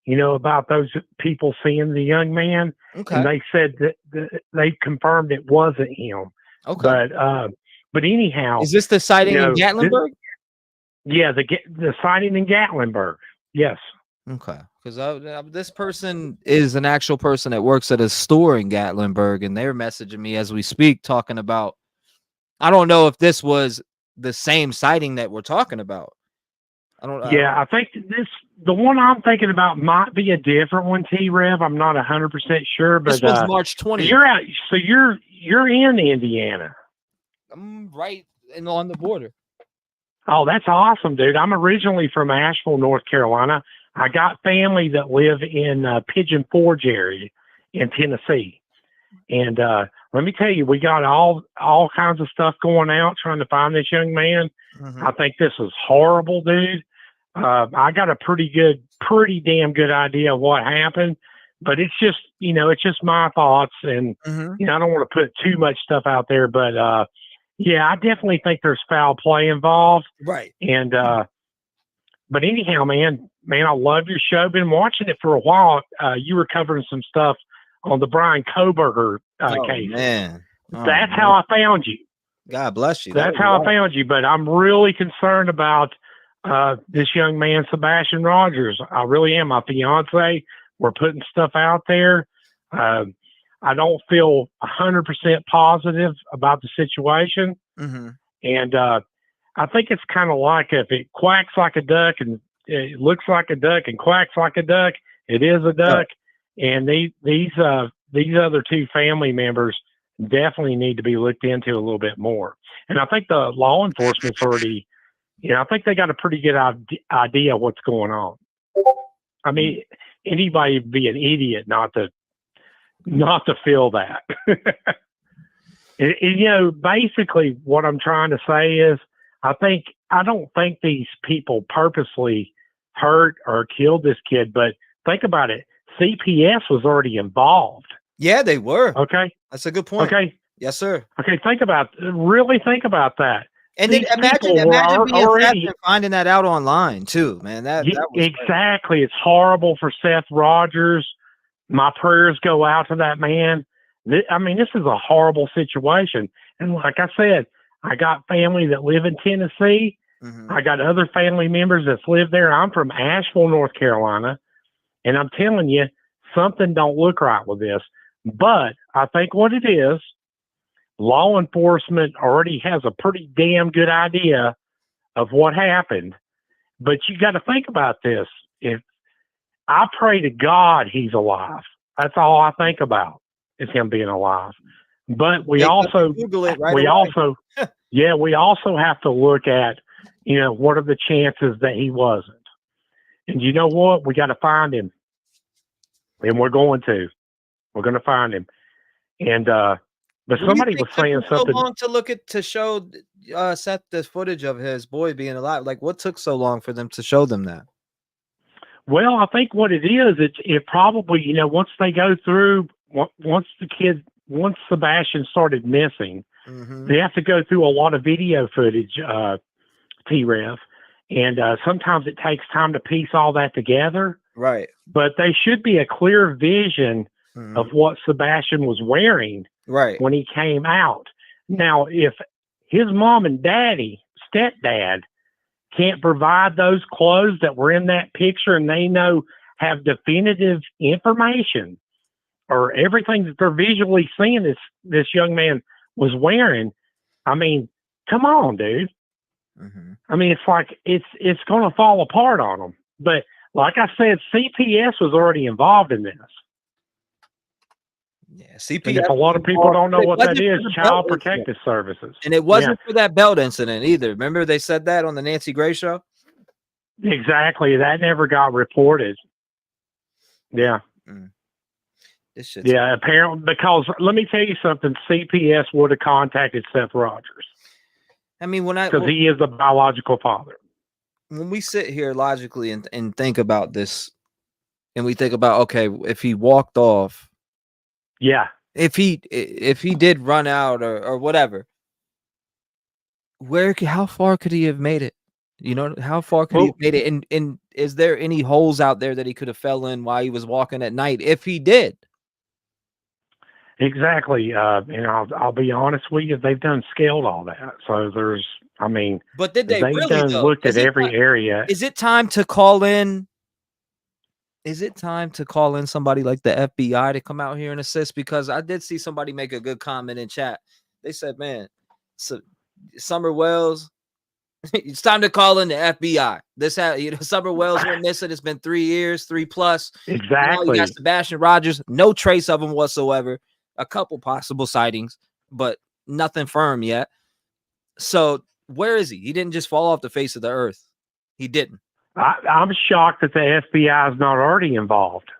about those people seeing the young man.
Okay.
And they said that they confirmed it wasn't him.
Okay.
But anyhow.
Is this the sighting in Gatlinburg?
The sighting in Gatlinburg. Yes.
Okay. Because this person is an actual person that works at a store in Gatlinburg, and they're messaging me as we speak, talking about, I don't know if this was the same sighting that we're talking about.
I think the one I'm thinking about might be a different one, T-REV. I'm not 100% sure, but
this was March 20th.
You're out, so you're in Indiana.
I'm right on the border.
Oh, that's awesome, dude. I'm originally from Asheville, North Carolina. I got family that live in Pigeon Forge area in Tennessee. And let me tell you, we got all kinds of stuff going out trying to find this young man. I think this is horrible, dude. I got a pretty damn good idea of what happened, but it's just my thoughts, and I don't want to put too much stuff out there, but I definitely think there's foul play involved.
Right.
And but anyhow, man, I love your show. Been watching it for a while. You were covering some stuff on the Brian Koberger case.
Man.
That's how I found you.
God bless you.
That's how I found you. But I'm really concerned about this young man, Sebastian Rogers. I really am. My fiance, we're putting stuff out there. I don't feel 100% positive about the situation. And I think it's kind of like if it quacks like a duck and it looks like a duck and quacks like a duck, it is a duck. And these other two family members definitely need to be looked into a little bit more. And I think the law enforcement authority, I think they got a pretty good idea of what's going on. I mean, anybody would be an idiot not to feel that. Basically what I'm trying to say is, I don't think these people purposely hurt or killed this kid, but think about it. CPS was already involved.
Yeah, they were.
Okay.
That's a good point.
Okay.
Yes, sir.
Okay. Really think about that.
And then imagine being Seth and finding that out online too, man. That was
exactly. It's horrible for Seth Rogers. My prayers go out to that man. This is a horrible situation. And like I said, I got family that live in Tennessee. I got other family members that live there. I'm from Asheville, North Carolina. And I'm telling you, something don't look right with this. But I think what it is, law enforcement already has a pretty damn good idea of what happened. But you got to think about this. If I pray to God he's alive, that's all I think about is him being alive. But we also have to look at, what are the chances that he wasn't? And you know what? We got to find him. And we're going to find him. And, but somebody was saying something.
So long to show Seth the footage of his boy being alive. Like, what took so long for them to show them that?
Well, I think what it is, it probably, once they go through, once Sebastian started missing, they have to go through a lot of video footage, T-REV. And sometimes it takes time to piece all that together.
Right.
But they should be a clear vision of what Sebastian was wearing when he came out. Now, if his mom and stepdad can't provide those clothes that were in that picture and they have definitive information or everything that they're visually seeing this young man was wearing, come on, dude. I mean, it's like it's going to fall apart on them. But like I said, CPS was already involved in this.
Yeah, CPS.
And if a lot of people don't know what that is, Child Protective Services.
And it wasn't for that belt incident either. Remember they said that on the Nancy Grace show?
Exactly. That never got reported. Yeah. Yeah, apparently, because let me tell you something, CPS would have contacted Seth Rogers.
I mean,
because he is the biological father.
When we sit here logically and think about this, and we think about, okay, if he walked off,
yeah,
if he did run out or whatever, how far could he have made it? You know, how far could he have made it? And is there any holes out there that he could have fell in while he was walking at night? If he did.
Exactly. And I'll be honest with you, they've done scaled all that. So
but did they really
done looked at every area.
Is it time to call in? Is it time to call in somebody like the FBI to come out here and assist? Because I did see somebody make a good comment in chat. They said, man, so Summer Wells, it's time to call in the FBI. Summer Wells went missing. It's been 3 years, 3+.
Exactly.
You got Sebastian Rogers, no trace of him whatsoever. A couple possible sightings, but nothing firm yet. So where is he? He didn't just fall off the face of the earth. He didn't.
I'm shocked that the FBI is not already involved.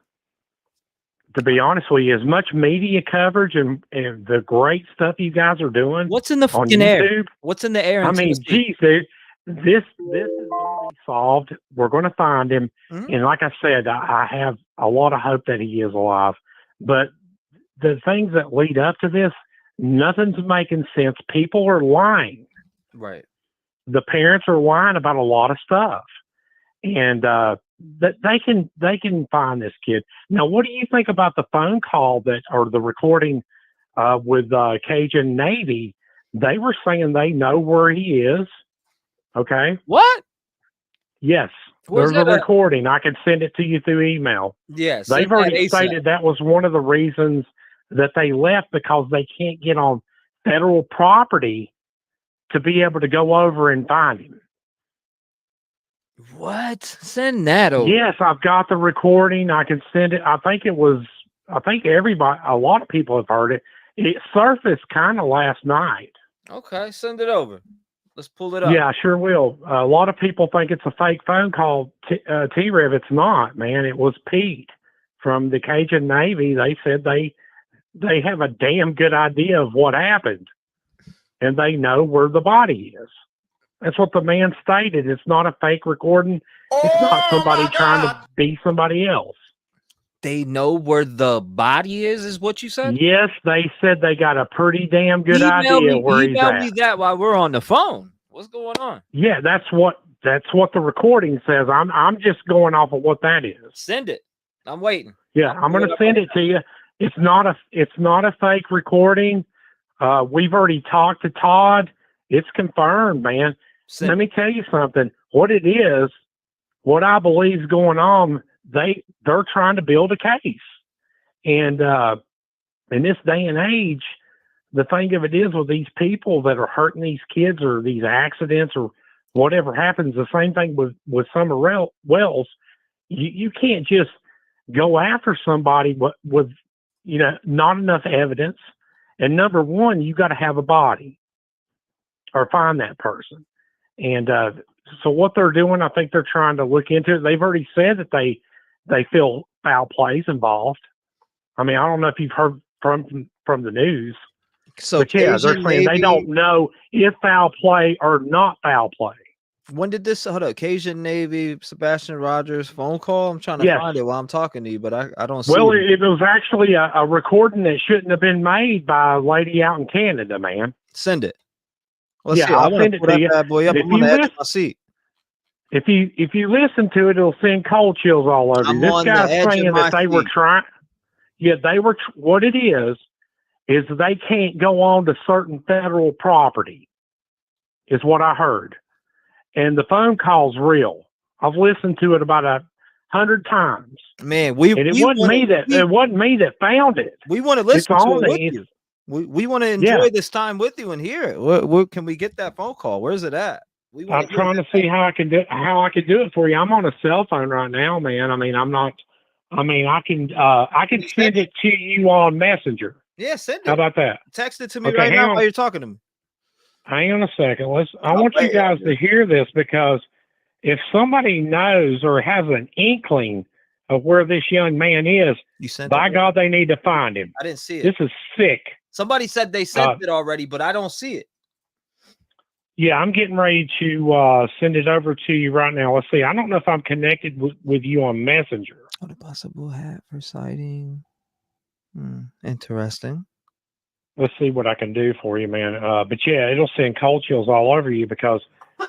To be honest with you, as much media coverage and the great stuff you guys are doing.
What's in the fucking air? What's in the air?
I mean, geez, dude, this is going to be solved. We're going to find him. And like I said, I have a lot of hope that he is alive. But the things that lead up to this, nothing's making sense. People are lying.
Right.
The parents are lying about a lot of stuff. And that they can find this kid. Now, what do you think about the phone call or the recording with Cajun Navy? They were saying they know where he is. Okay.
What?
Yes. There's a recording. I can send it to you through email.
Yes.
They've already stated that was one of the reasons that they left, because they can't get on federal property to be able to go over and find him.
What? Send that over.
Yes, I've got the recording. I can send it. I think everybody, a lot of people have heard it. It surfaced kind of last night.
Okay, send it over. Let's pull it up.
Yeah, I sure will. A lot of people think it's a fake phone call. T-REV, it's not, man. It was Pete from the Cajun Navy. They said they have a damn good idea of what happened, and they know where the body is. That's what the man stated. It's not a fake recording. It's not somebody trying to be somebody else.
They know where the body is what you said?
Yes, they said they got a pretty damn good idea where he's at.
Email me that while we're on the phone. What's going on?
Yeah, that's what the recording says. I'm just going off of what that is.
Send it. I'm waiting.
Yeah, I'm going to send it to you. It's not a fake recording. We've already talked to Todd. It's confirmed, man. Let me tell you something. What it is, what I believe is going on, they're trying to build a case. And in this day and age, the thing of it is with these people that are hurting these kids or these accidents or whatever happens, the same thing with Summer Wells. You can't just go after somebody with not enough evidence. And number one, you got to have a body or find that person. And so what they're doing, I think they're trying to look into it. They've already said that they feel foul play is involved. I mean, I don't know if you've heard from the news.
So
but yeah, they're saying they don't know if foul play or not foul play.
When did this Cajun Navy Sebastian Rogers phone call? I'm trying to find it while I'm talking to you, but I don't see
Well,
it.
it was actually a recording that shouldn't have been made by a lady out in Canada, man.
Send it. Let's see.
I'll send it to you.
Bad boy up. I'm on the edge of my seat.
If you listen to it, it'll send cold chills all over you. This guy's saying that they were trying. Yeah, they were. What it is they can't go on to certain federal property, is what I heard. And the phone call's real. I've listened to it about 100 times.
Man,
it wasn't me that found it.
We want to listen to it with you. We want to enjoy this time with you and hear it. Where can we get that phone call? Where's it at?
I'm trying to see how I can do it for you. I'm on a cell phone right now, man. I mean, I can send it to you on Messenger.
Yeah, send it.
How about that?
Text it to me right now while you're talking to me.
Hang on a second. I want you guys to hear this, because if somebody knows or has an inkling of where this young man is, by God, they need to find him.
I didn't see it.
This is sick.
Somebody said they sent it already, but I don't see it.
Yeah, I'm getting ready to send it over to you right now. Let's see. I don't know if I'm connected with you on Messenger.
What a possible hat for sighting. Interesting.
Let's see what I can do for you, man. But yeah, it'll send cold chills all over you, because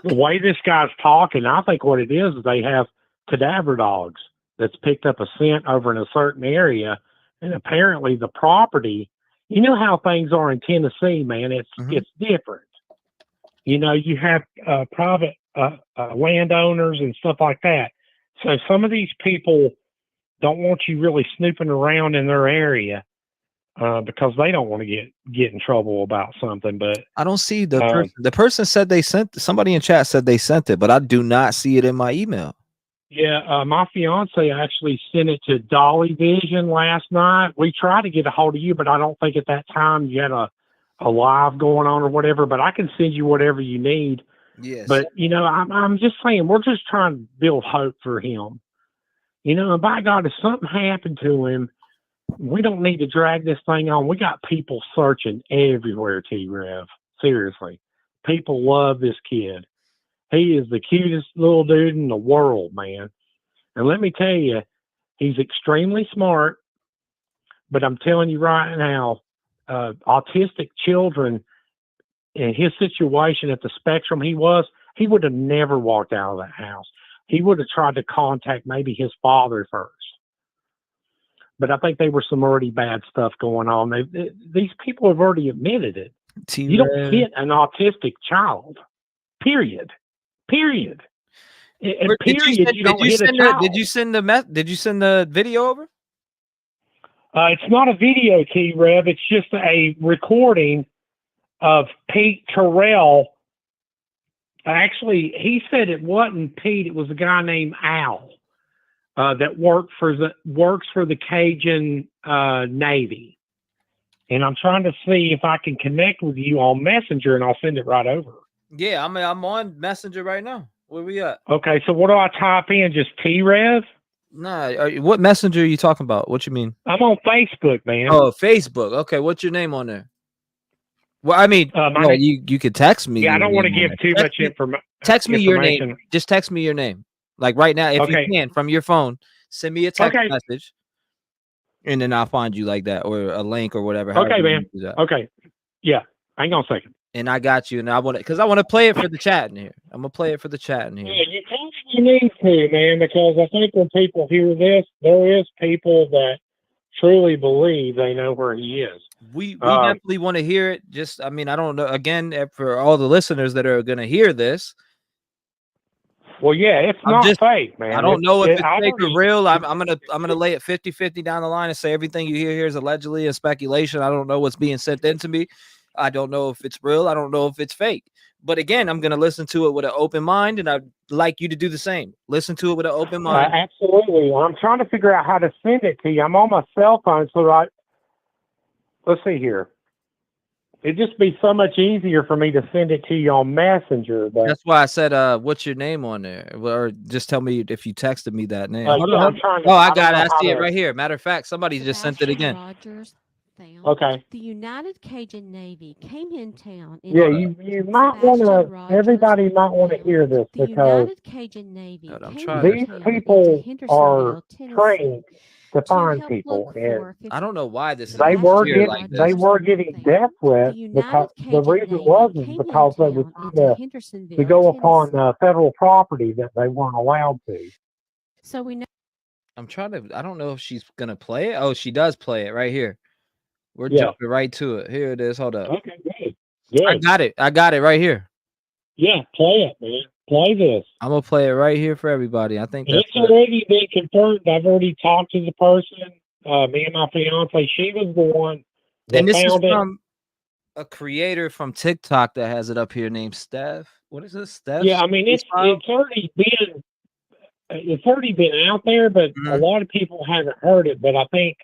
the way this guy's talking, I think what it is they have cadaver dogs that's picked up a scent over in a certain area, and apparently the property. You know how things are in Tennessee, man. It's different. You know, you have private landowners and stuff like that. So some of these people don't want you really snooping around in their area because they don't want to get in trouble about something. But
I don't see the person. The person said they sent, somebody in chat said they sent it, but I do not see it in my email.
Yeah, my fiance actually sent it to Dolly Vision last night. We tried to get a hold of you, but I don't think at that time you had a live going on or whatever. But I can send you whatever you need.
Yes.
But you know, I'm just saying, we're just trying to build hope for him. You know, and by God, if something happened to him, we don't need to drag this thing on. We got people searching everywhere, T-REV. Seriously. People love this kid. He is the cutest little dude in the world, man. And let me tell you, he's extremely smart. But I'm telling you right now, autistic children, in his situation at the spectrum he would have never walked out of that house. He would have tried to contact maybe his father first. But I think there was some already bad stuff going on. These people have already admitted it.
T-REV.
You don't hit an autistic child. Period. And period. You don't hit a child.
Did you send the video over?
It's not a video, T-REV. It's just a recording of Pete Terrell. Actually, he said it wasn't Pete. It was a guy named Al that works for the Cajun Navy. And I'm trying to see if I can connect with you on Messenger, and I'll send it right over.
Yeah, I'm on Messenger right now. Where we at?
Okay, so what do I type in? Just T-REV?
Nah, what Messenger are you talking about? What you mean?
I'm on Facebook, man.
Oh, Facebook. Okay, what's your name on there? Well, I mean, you could text me.
Yeah, I don't want to give too much information.
Text me your name. Just text me your name. Like right now, if you can, from your phone, send me a text message, and then I'll find you like that, or a link or whatever.
Okay, man. Okay. Yeah. Hang on a second.
And I got you, and I want to play it for the chat in here. I'm gonna play it for the chat in here.
Yeah, you probably need to, man, because I think when people hear this, there is people that truly believe they know where he is.
We definitely want to hear it. Just, I mean, I don't know. Again, for all the listeners that are gonna hear this.
Well, yeah, it's not fake, man.
I don't know if it's fake or real. I'm gonna lay it 50-50 down the line and say everything you hear here is allegedly a speculation. I don't know what's being sent into me. I don't know if it's real. I don't know if it's fake. But again, I'm gonna listen to it with an open mind, and I'd like you to do the same. Listen to it with an open mind.
Absolutely. I'm trying to figure out how to send it to you. I'm on my cell phone, so let's see here. It'd just be so much easier for me to send it to you on Messenger. But
that's why I said, what's your name on there? Or just tell me if you texted me that name.
I
got it. I see it right here. Matter of fact, somebody just sent it again.
Rogers found
okay.
The United Cajun Navy came in town.
Yeah, you might want to, everybody might want to hear this, because
Cajun Navy
these people are trained to find people, and
I don't know why this is.
They were getting death threats because the reason was because they were trying to go upon federal property that they weren't allowed to.
So we know.
I don't know if she's gonna play it. Oh, she does play it right here. We're jumping right to it. Here it is. Hold up.
Okay, good. Good.
I got it right here.
Yeah, play it, man. Play this.
I'm gonna play it right here for everybody. I think that's
it's already been confirmed. I've already talked to the person. Me and my fiance. She was the one that
and this
found
is
it.
from a creator from TikTok that has it up here named Steph. What is this, Steph?
Yeah, I mean it's already been out there, but a lot of people haven't heard it. But I think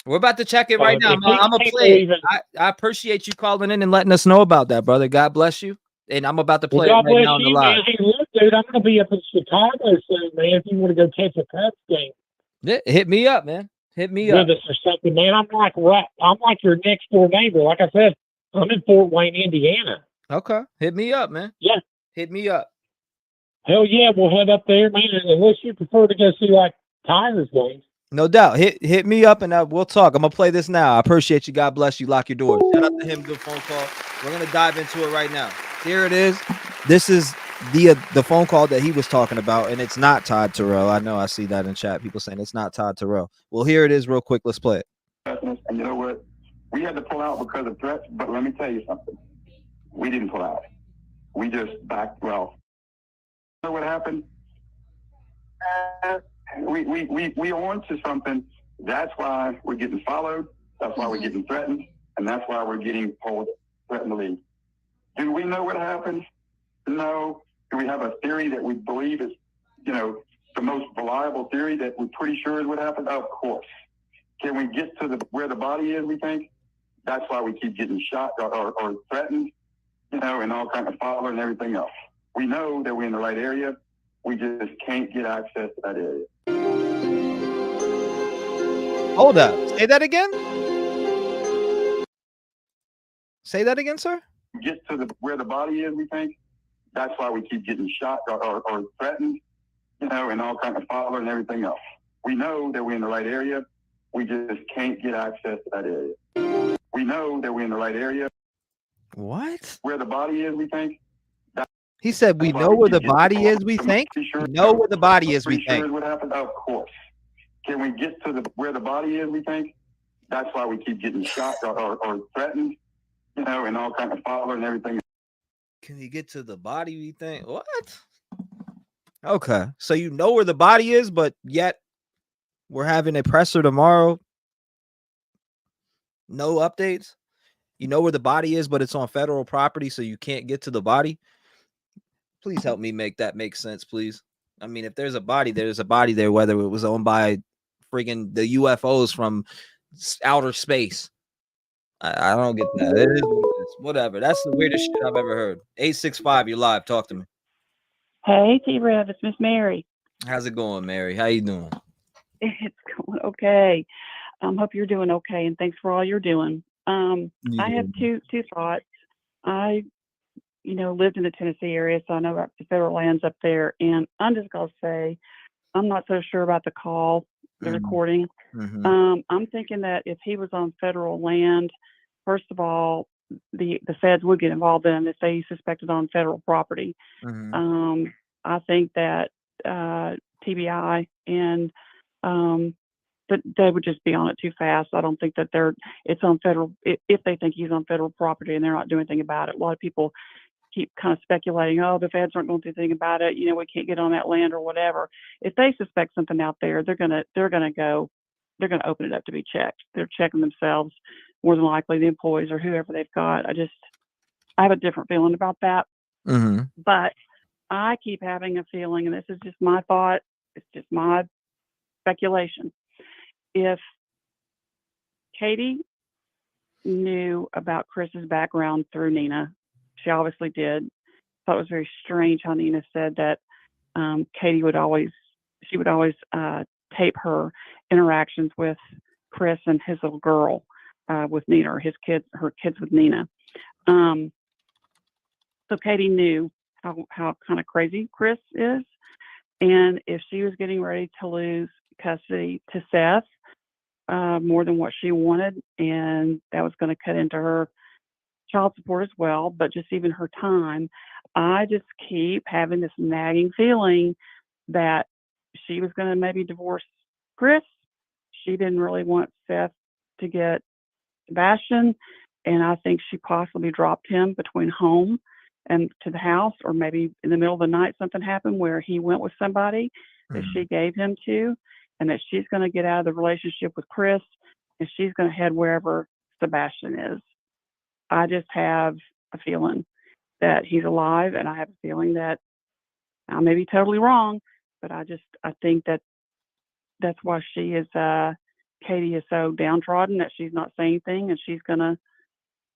we're about to check it right now. I'm
if
gonna
these
play it.
people
I appreciate you calling in and letting us know about that, brother. God bless you. And I'm about to play
God
it right
bless
now on the
you,
live.
man. Hey, look, dude, I'm gonna be up in Chicago soon, man. If you want to go catch a Cubs game,
Yeah, hit me up, man. Hit me up.
with us or something, man. I'm like your next door neighbor. Like I said, I'm in Fort Wayne, Indiana.
Okay, hit me up, man.
Yeah,
hit me up.
Hell yeah, we'll head up there, man. Unless you prefer to go see like Tigers games.
No doubt. Hit me up and we'll talk. I'm gonna play this now. I appreciate you. God bless you. Lock your doors. Shout out to him. Good phone call. We're gonna dive into it right now. Here it is. This is the phone call that he was talking about, and it's not Todd Terrell. I know. I see that in chat. People saying it's not Todd Terrell. Well, here it is, real quick. Let's play it.
And you know what? We had to pull out because of threats, but let me tell you something. We didn't pull out. We just backed. Well, you know what happened? We on to something. That's why we're getting followed. That's why we're getting threatened, and that's why we're getting told threatened to leave. Do we know what happened? No. Do we have a theory that we believe is, the most reliable theory that we're pretty sure is what happened? Of course. Can we get to where the body is, we think? That's why we keep getting shot or threatened, and all kinds of followed and everything else. We know that we're in the right area. We just can't get access to that area.
Hold up. Say that again. Say that again, sir.
Get to where the body is, we think. That's why we keep getting shot or threatened, and all kinds of followed and everything else. We know that we're in the right area. We just can't get access to that area. We know that we're in the right area.
What?
Where the body is, we think.
He said, we know where the body is, we think. We know where the body is, we
Pretty sure
think.
is what happened? Of course. Can we get to where the body is, we think? That's why we keep getting shot or threatened, and all kinds of followed and everything.
Can you get to the body, we think? What? Okay. So you know where the body is, but yet we're having a presser tomorrow. No updates. You know where the body is, but it's on federal property, so you can't get to the body. Please help me make that make sense, please. I mean, if there's a body, there's a body there, whether it was owned by friggin' the UFOs from outer space. I don't get that. It is what it is. Whatever. That's the weirdest shit I've ever heard. 865, you're live. Talk to me.
Hey, T-REV, it's Miss Mary.
How's it going, Mary? How you doing?
It's going okay. Hope you're doing okay, and thanks for all you're doing. I have two thoughts. I, lived in the Tennessee area, so I know about the federal lands up there, and I'm just gonna say I'm not so sure about the call, the recording. I'm thinking that if he was on federal land, first of all, the feds would get involved in if they suspected on federal property. I think that TBI and but they would just be on it too fast. I don't think that it's on federal, if they think he's on federal property and they're not doing anything about it. A lot of people keep kind of speculating, oh, the feds aren't going to do anything about it. We can't get on that land or whatever. If they suspect something out there, they're going to open it up to be checked. They're checking themselves, more than likely the employees or whoever they've got. I have a different feeling about that. But I keep having a feeling, and this is just my thought, it's just my speculation. If Katie knew about Chris's background through Nina, she obviously did. Thought it was very strange how Nina said that Katie would always tape her interactions with Chris and his little girl with Nina, or her kids with Nina. So Katie knew how kind of crazy Chris is, and if she was getting ready to lose custody to Seth, more than what she wanted, and that was going to cut into her child support as well, but just even her time, I just keep having this nagging feeling that she was going to maybe divorce Chris. She didn't really want Seth to get Sebastian, and I think she possibly dropped him between home and to the house, or maybe in the middle of the night something happened where he went with somebody that she gave him to, and that she's going to get out of the relationship with Chris, and she's going to head wherever Sebastian is. I just have a feeling that he's alive, and I have a feeling that I may be totally wrong, but I think that that's why she is Katie is so downtrodden that she's not saying anything, and she's gonna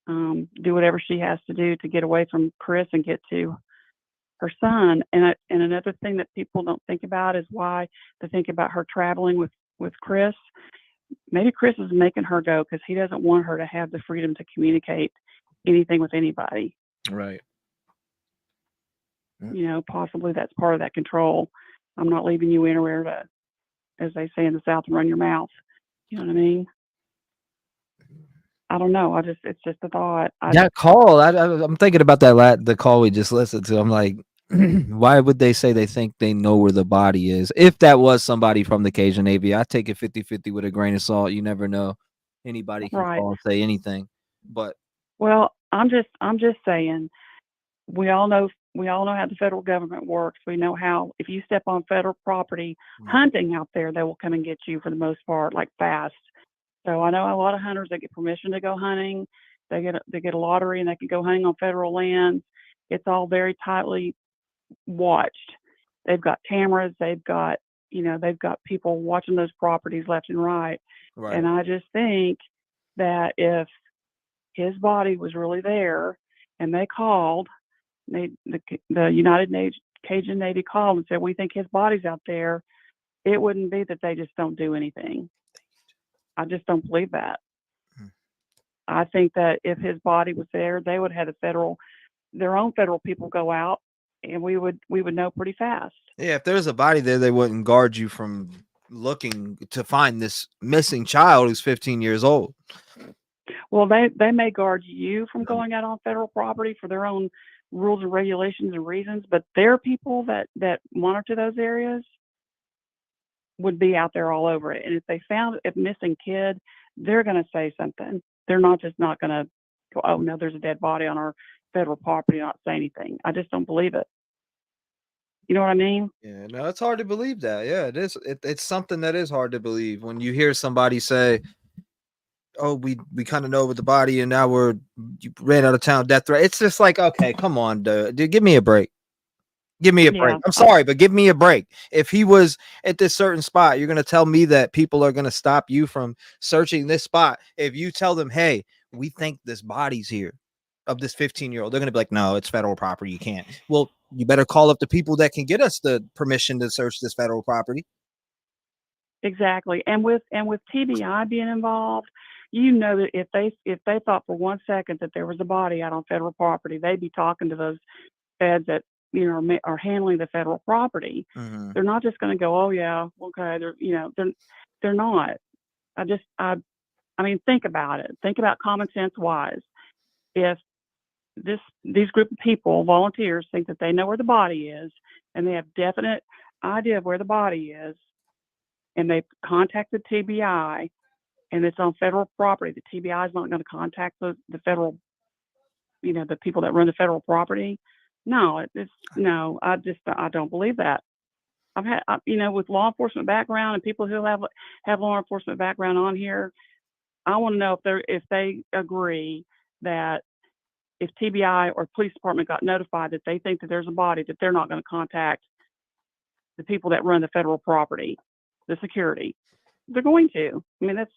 do whatever she has to do to get away from Chris and get to her son. And another thing that people don't think about is why they think about her traveling with Chris. Maybe Chris is making her go because he doesn't want her to have the freedom to communicate anything with anybody.
Right.
You know, possibly that's part of that control. I'm not leaving you anywhere to, as they say in the South, run your mouth. You know what I mean? I don't know. It's just a thought.
That call, I'm thinking about the call we just listened to. I'm like, why would they say they think they know where the body is? If that was somebody from the Cajun Navy, I take it 50-50 with a grain of salt. You never know. Anybody can call and say anything. But
well, I'm just saying, we all know how the federal government works. We know how if you step on federal property hunting out there, they will come and get you for the most part, like fast. So I know a lot of hunters that get permission to go hunting. They get a lottery and they can go hunting on federal lands. It's all very tightly watched. They've got cameras. They've got people watching those properties left and right.
Right.
And I just think that if his body was really there and they called, the United Cajun Navy called and said, we think his body's out there, it wouldn't be that they just don't do anything. I just don't believe that. I think that if his body was there, they would have their own federal people go out, and we would know pretty fast.
Yeah, if there's a body there, they wouldn't guard you from looking to find this missing child who's 15 years old.
Well, they may guard you from going out on federal property for their own rules and regulations and reasons, but their people that monitor those areas would be out there all over it. And if they found a missing kid, they're going to say something. They're not going to go, oh, no, there's a dead body on our federal property, not say anything. I just don't believe it. You know what I mean?
Yeah, no, it's hard to believe that. Yeah, it is. It's something that is hard to believe when you hear somebody say, oh, we kind of know with the body and now you ran out of town, death threat. It's just like, okay, come on, dude, give me a break. Give me a break. I'm sorry, but give me a break. If he was at this certain spot, you're going to tell me that people are going to stop you from searching this spot. If you tell them, hey, we think this body's here of this 15-year-old, they're going to be like, no, it's federal property. You can't. Well, you better call up the people that can get us the permission to search this federal property.
Exactly. And with TBI being involved, you know that if they thought for 1 second that there was a body out on federal property, they'd be talking to those feds that are handling the federal property.
Mm-hmm.
They're not just going to go, oh yeah, okay. They're not. I mean, think about it. Think about common sense wise. If these group of people, volunteers, think that they know where the body is and they have definite idea of where the body is, and they've contacted TBI and it's on federal property, the TBI is not going to contact the federal, the people that run the federal property. No, I don't believe that. I've had, with law enforcement background and people who have law enforcement background on here, I want to know if they agree that if TBI or police department got notified that they think that there's a body, that they're not going to contact the people that run the federal property, the security. They're going to. I mean, that's,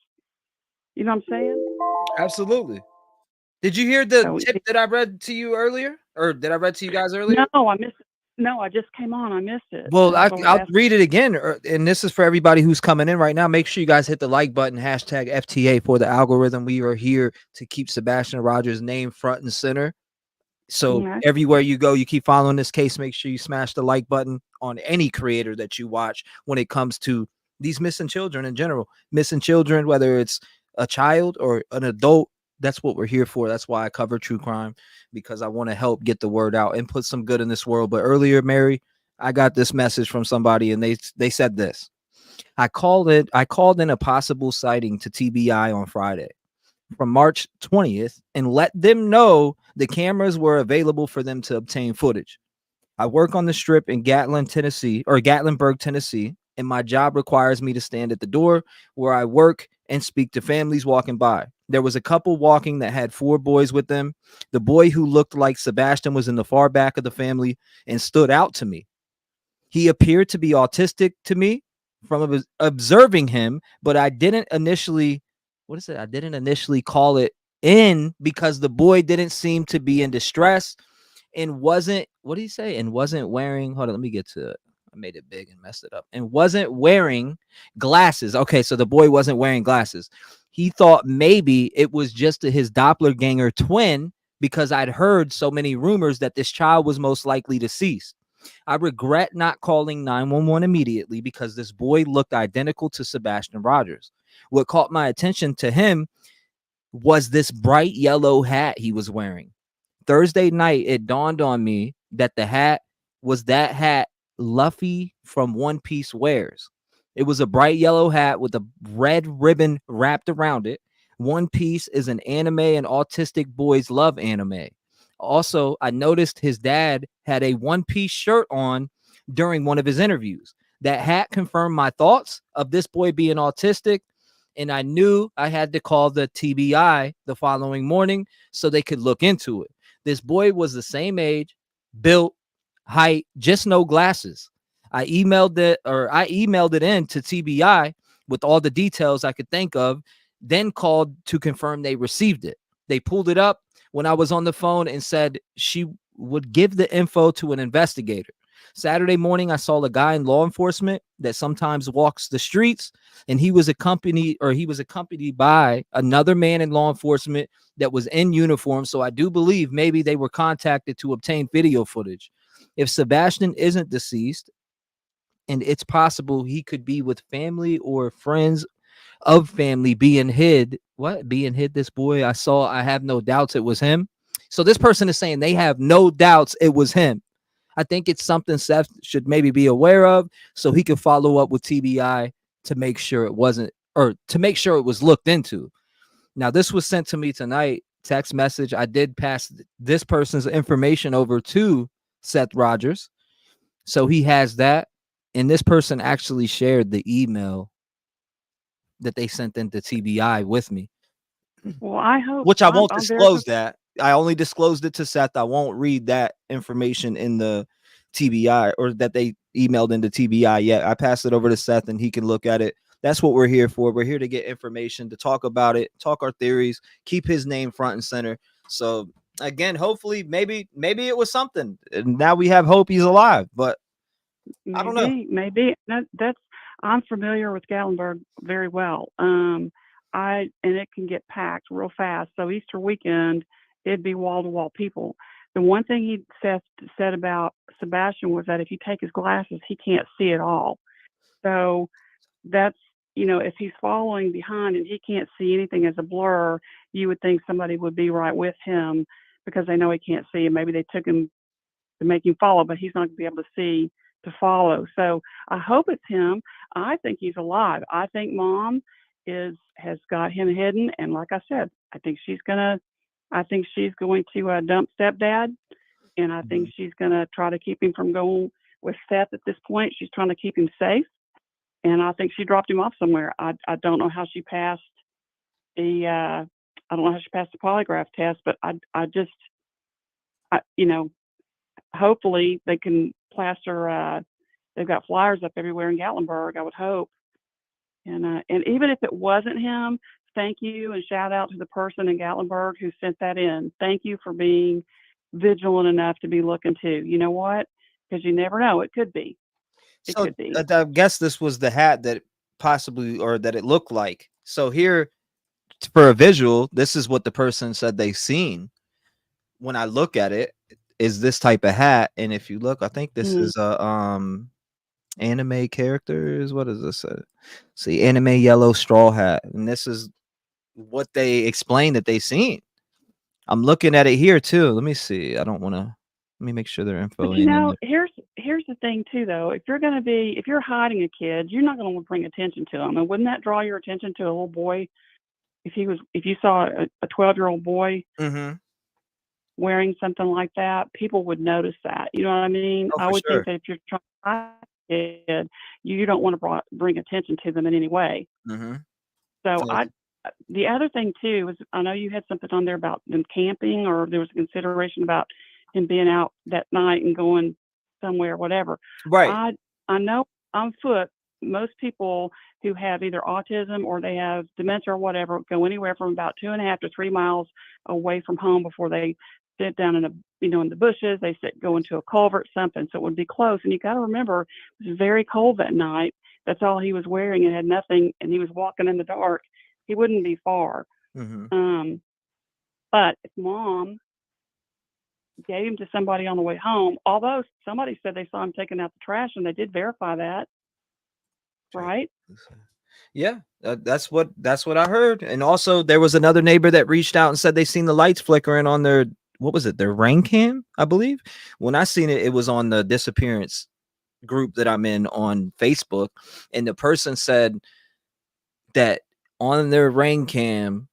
you know what I'm saying?
Absolutely. Did you hear the tip that I read to you earlier? Or did I read to you guys earlier?
No, I missed it. No, I just came on. I missed it.
Well, I'll read it again. And this is for everybody who's coming in right now. Make sure you guys hit the like button, hashtag FTA for the algorithm. We are here to keep Sebastian Rogers' name front and center. So everywhere you go, you keep following this case. Make sure you smash the like button on any creator that you watch when it comes to these missing children in general. Missing children, whether it's a child or an adult, that's what we're here for. That's why I cover true crime, because I want to help get the word out and put some good in this world. But earlier, Mary, I got this message from somebody and they said this. I called in a possible sighting to TBI on Friday from March 20th and let them know the cameras were available for them to obtain footage. I work on the strip in Gatlinburg, Tennessee, and my job requires me to stand at the door where I work and speak to families walking by. There was a couple walking that had 4 boys with them. The boy who looked like Sebastian was in the far back of the family and stood out to me. He appeared to be autistic to me from observing him, but I didn't initially, I didn't initially call it in because the boy didn't seem to be in distress and wasn't, what did he say? And wasn't wearing, hold on, let me get to it. I made it big and messed it up. And wasn't wearing glasses. Okay, so the boy wasn't wearing glasses. He thought maybe it was just his doppelganger twin because I'd heard so many rumors that this child was most likely deceased. I regret not calling 911 immediately because this boy looked identical to Sebastian Rogers. What caught my attention to him was this bright yellow hat he was wearing. Thursday night, it dawned on me that the hat was that hat Luffy from One Piece wears. It was a bright yellow hat with a red ribbon wrapped around it. One Piece is an anime and autistic boys love anime. Also, I noticed his dad had a One Piece shirt on during one of his interviews. That hat confirmed my thoughts of this boy being autistic, and I knew I had to call the TBI the following morning so they could look into it. This boy was the same age, built, height, just no glasses. I emailed it in to TBI with all the details I could think of, then called to confirm they received it. They pulled it up when I was on the phone and said she would give the info to an investigator. Saturday morning, I saw a guy in law enforcement that sometimes walks the streets, and he was accompanied by another man in law enforcement that was in uniform. So I do believe maybe they were contacted to obtain video footage. If Sebastian isn't deceased, and it's possible he could be with family or friends of family being hid. This boy I have no doubts it was him. So this person is saying they have no doubts it was him. I think it's something Seth should maybe be aware of so he can follow up with TBI to make sure it wasn't, or to make sure it was looked into. Now, this was sent to me tonight, text message. I did pass this person's information over to Seth Rogers. So he has that. And this person actually shared the email that they sent into TBI with me.
Well, I hope.
Which I won't disclose that. I only disclosed it to Seth. I won't read that information in the TBI or that they emailed into TBI yet. I passed it over to Seth and he can look at it. That's what we're here for. We're here to get information, to talk about it, talk our theories, keep his name front and center. So again, hopefully, maybe it was something. And now we have hope he's alive, but I don't know.
Maybe I'm familiar with Gatlinburg very well. And it can get packed real fast. So Easter weekend, it'd be wall to wall people. The one thing he said about Sebastian was that if you take his glasses, he can't see at all. So that's, if he's following behind and he can't see anything as a blur, you would think somebody would be right with him because they know he can't see. And maybe they took him to make him follow, but he's not going to be able to see to follow. So I hope it's him. I think he's alive. I think Mom has got him hidden, and like I said, I think she's going to dump stepdad, and I think she's going to try to keep him from going with Seth at this point. She's trying to keep him safe, and I think she dropped him off somewhere. I don't know how she passed the polygraph test, but hopefully they can plaster. They've got flyers up everywhere in Gatlinburg, I would hope. And even if it wasn't him, thank you and shout out to the person in Gatlinburg who sent that in. Thank you for being vigilant enough to be looking too. You know what? Because you never know. It could be. Could be.
I guess this was the hat that possibly, or that it looked like. So here, for a visual, this is what the person said they've seen. When I look at it, is this type of hat. And if you look, I think this is a anime characters. What is this? See, anime yellow straw hat. And this is what they explained that they seen. I'm looking at it here too. Let me see. Let me make sure their info.
But here's the thing too, though. If you're hiding a kid, you're not going to bring attention to them. And wouldn't that draw your attention to a little boy? If you saw a 12-year-old boy wearing something like that, people would notice that. You know what I mean? I would think that if you're trying to hide a kid, you don't want to bring attention to them in any way. So the other thing too was, I know you had something on there about them camping, or there was a consideration about him being out that night and going somewhere, whatever.
Right.
I know on foot, most people who have either autism or they have dementia or whatever go anywhere from about 2.5 to 3 miles away from home before they sit down in in the bushes. They go into a culvert, something, so it would be close. And you got to remember, it was very cold that night. That's all he was wearing and had nothing, and he was walking in the dark. He wouldn't be far. But if Mom gave him to somebody on the way home, although somebody said they saw him taking out the trash, and they did verify that, right?
Yeah, that's what I heard. And also, there was another neighbor that reached out and said they seen the lights flickering on their, what was it, their rain cam, I believe. When I seen it, it was on the disappearance group that I'm in on Facebook, and the person said that on their rain cam,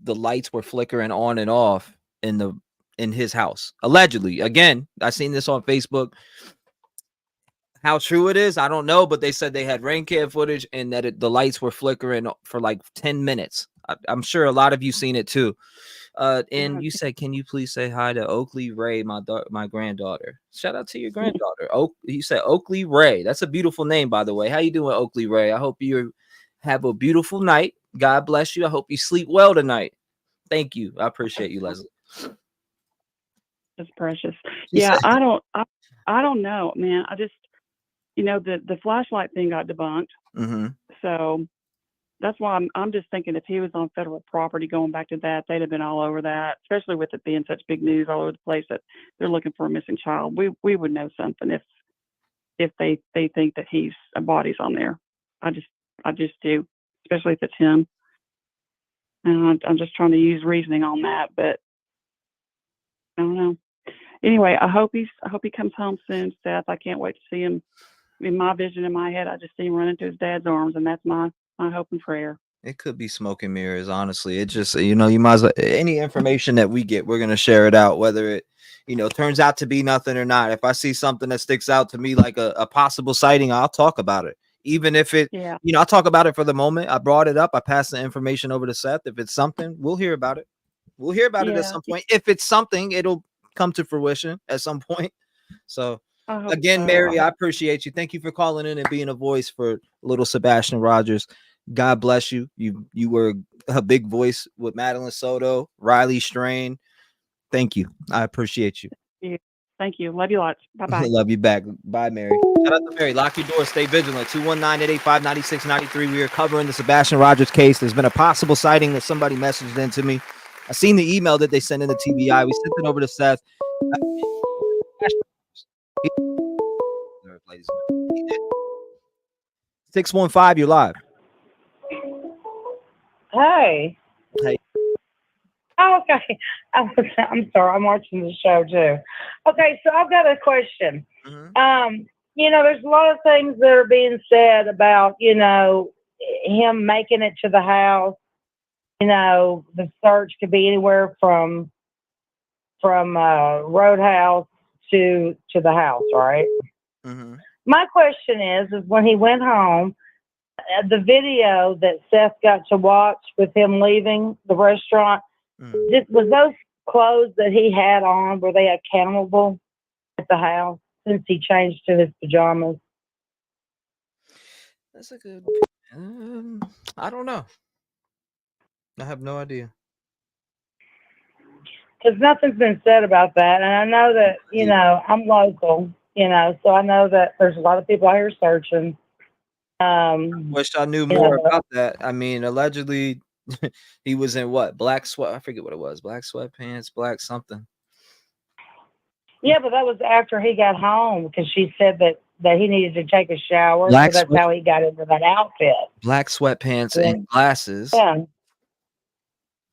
the lights were flickering on and off in his house, allegedly. Again, I seen this on Facebook. How true it is, I don't know, but they said they had rain cam footage and that the lights were flickering for like 10 minutes. I'm sure a lot of you seen it too. And you said, can you please say hi to Oakley Ray, my granddaughter? Shout out to your granddaughter. You said Oakley Ray. That's a beautiful name, by the way. How you doing, Oakley Ray? I hope you have a beautiful night. God bless you. I hope you sleep well tonight. Thank you. I appreciate you, Leslie.
That's precious. Yeah, I don't know, man. I just, the flashlight thing got debunked. So that's why I'm just thinking, if he was on federal property, going back to that, they'd have been all over that, especially with it being such big news all over the place that they're looking for a missing child. We would know something if they think that a body's on there. I just do, especially if it's him. And I'm just trying to use reasoning on that, but I don't know. Anyway, I hope he comes home soon, Seth. I can't wait to see him. In my vision, in my head, I just see him run into his dad's arms, and that's my hope and prayer.
It could be smoke and mirrors, honestly. It just, you might as well, any information that we get, we're going to share it out, whether it, turns out to be nothing or not. If I see something that sticks out to me, like a possible sighting, I'll talk about it. Even if it, I'll talk about it for the moment. I brought it up. I passed the information over to Seth. If it's something, we'll hear about it. We'll hear about it at some point. If it's something, it'll come to fruition at some point. So again, Mary, I appreciate you. Thank you for calling in and being a voice for little Sebastian Rogers. God bless you. You were a big voice with Madeline Soto, Riley Strain. Thank you. I appreciate you.
Thank you. Love you lots. Bye-bye.
Love you back. Bye, Mary. Shout out to Mary. Lock your doors. Stay vigilant. 219-885-9693. We are covering the Sebastian Rogers case. There's been a possible sighting that somebody messaged in to me. I seen the email that they sent in the TBI. We sent it over to Seth. 615, you're live.
Hey.
Hey.
Oh, okay. I'm sorry. I'm watching the show too. Okay, so I've got a question. There's a lot of things that are being said about, him making it to the house. The search could be anywhere from Roadhouse to the house, right? My question is when he went home, the video that Seth got to watch with him leaving the restaurant, was those clothes that he had on, were they accountable at the house since he changed to his pajamas?
That's a good I don't know. I have no idea.
Because nothing's been said about that. And I know that, I'm local, so I know that there's a lot of people out here searching.
Wish I knew more about that. I mean, allegedly, he was in what? Black sweat. I forget what it was. Black sweatpants, black something.
Yeah, but that was after he got home because she said that he needed to take a shower. So that's how he got into that outfit.
Black sweatpants and glasses.
Yeah.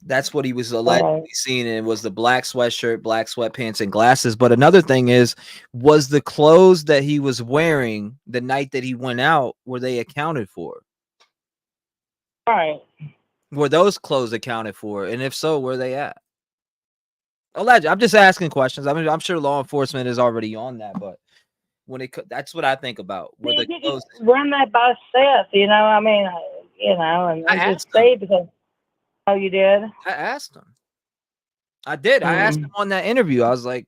That's what he was allegedly seen in, was the black sweatshirt, black sweatpants, and glasses. But another thing was the clothes that he was wearing the night that he went out, were they accounted for?
Right.
Were those clothes accounted for? And if so, where they at? Alleged. I'm just asking questions. I mean, I'm sure law enforcement is already on that, but that's what I think about. Were the clothes
run that by Seth, and just say, because Oh, you did?
I asked him. I did. I asked him on that interview. I was like,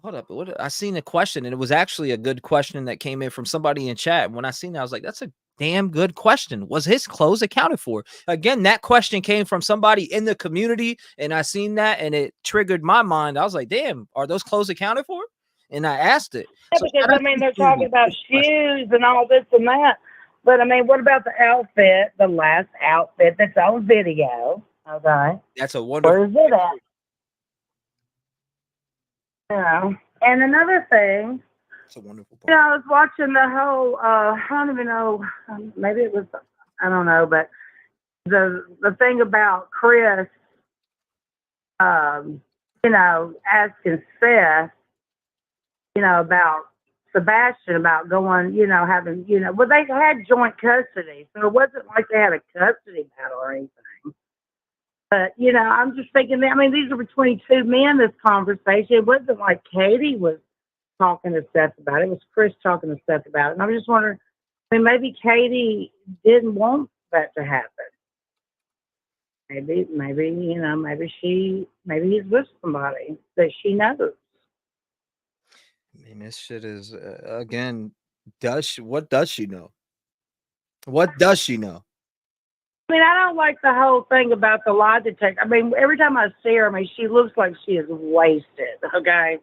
hold up. What? I seen a question, and it was actually a good question that came in from somebody in chat. When I seen that, I was like, that's a damn good question. Was his clothes accounted for? Again, that question came from somebody in the community, and I seen that, and it triggered my mind. I was like, damn, are those clothes accounted for? And I asked it.
Yeah,
So
because, I mean, they're talking about shoes and all this and that. But, I mean, what about the outfit, the last outfit that's on video? Okay.
That's a wonderful.
Where is it at? Yeah. And another thing,
it's a wonderful
part. I was watching the whole, I don't even know, maybe it was, I don't know, but the thing about Chris, asking Seth, about Sebastian, about going, having, well, they had joint custody, so it wasn't like they had a custody battle or anything. But, I'm just thinking that, I mean, these are between two men, this conversation. It wasn't like Katie was talking to Seth about it. It was Chris talking to Seth about it. And I'm just wondering, I mean, maybe Katie didn't want that to happen. Maybe, maybe he's with somebody that she knows.
I mean, this shit is, again, what does she know? What does she know?
I mean, I don't like the whole thing about the lie detector. I mean, every time I see her, I mean, she looks like she is wasted, okay?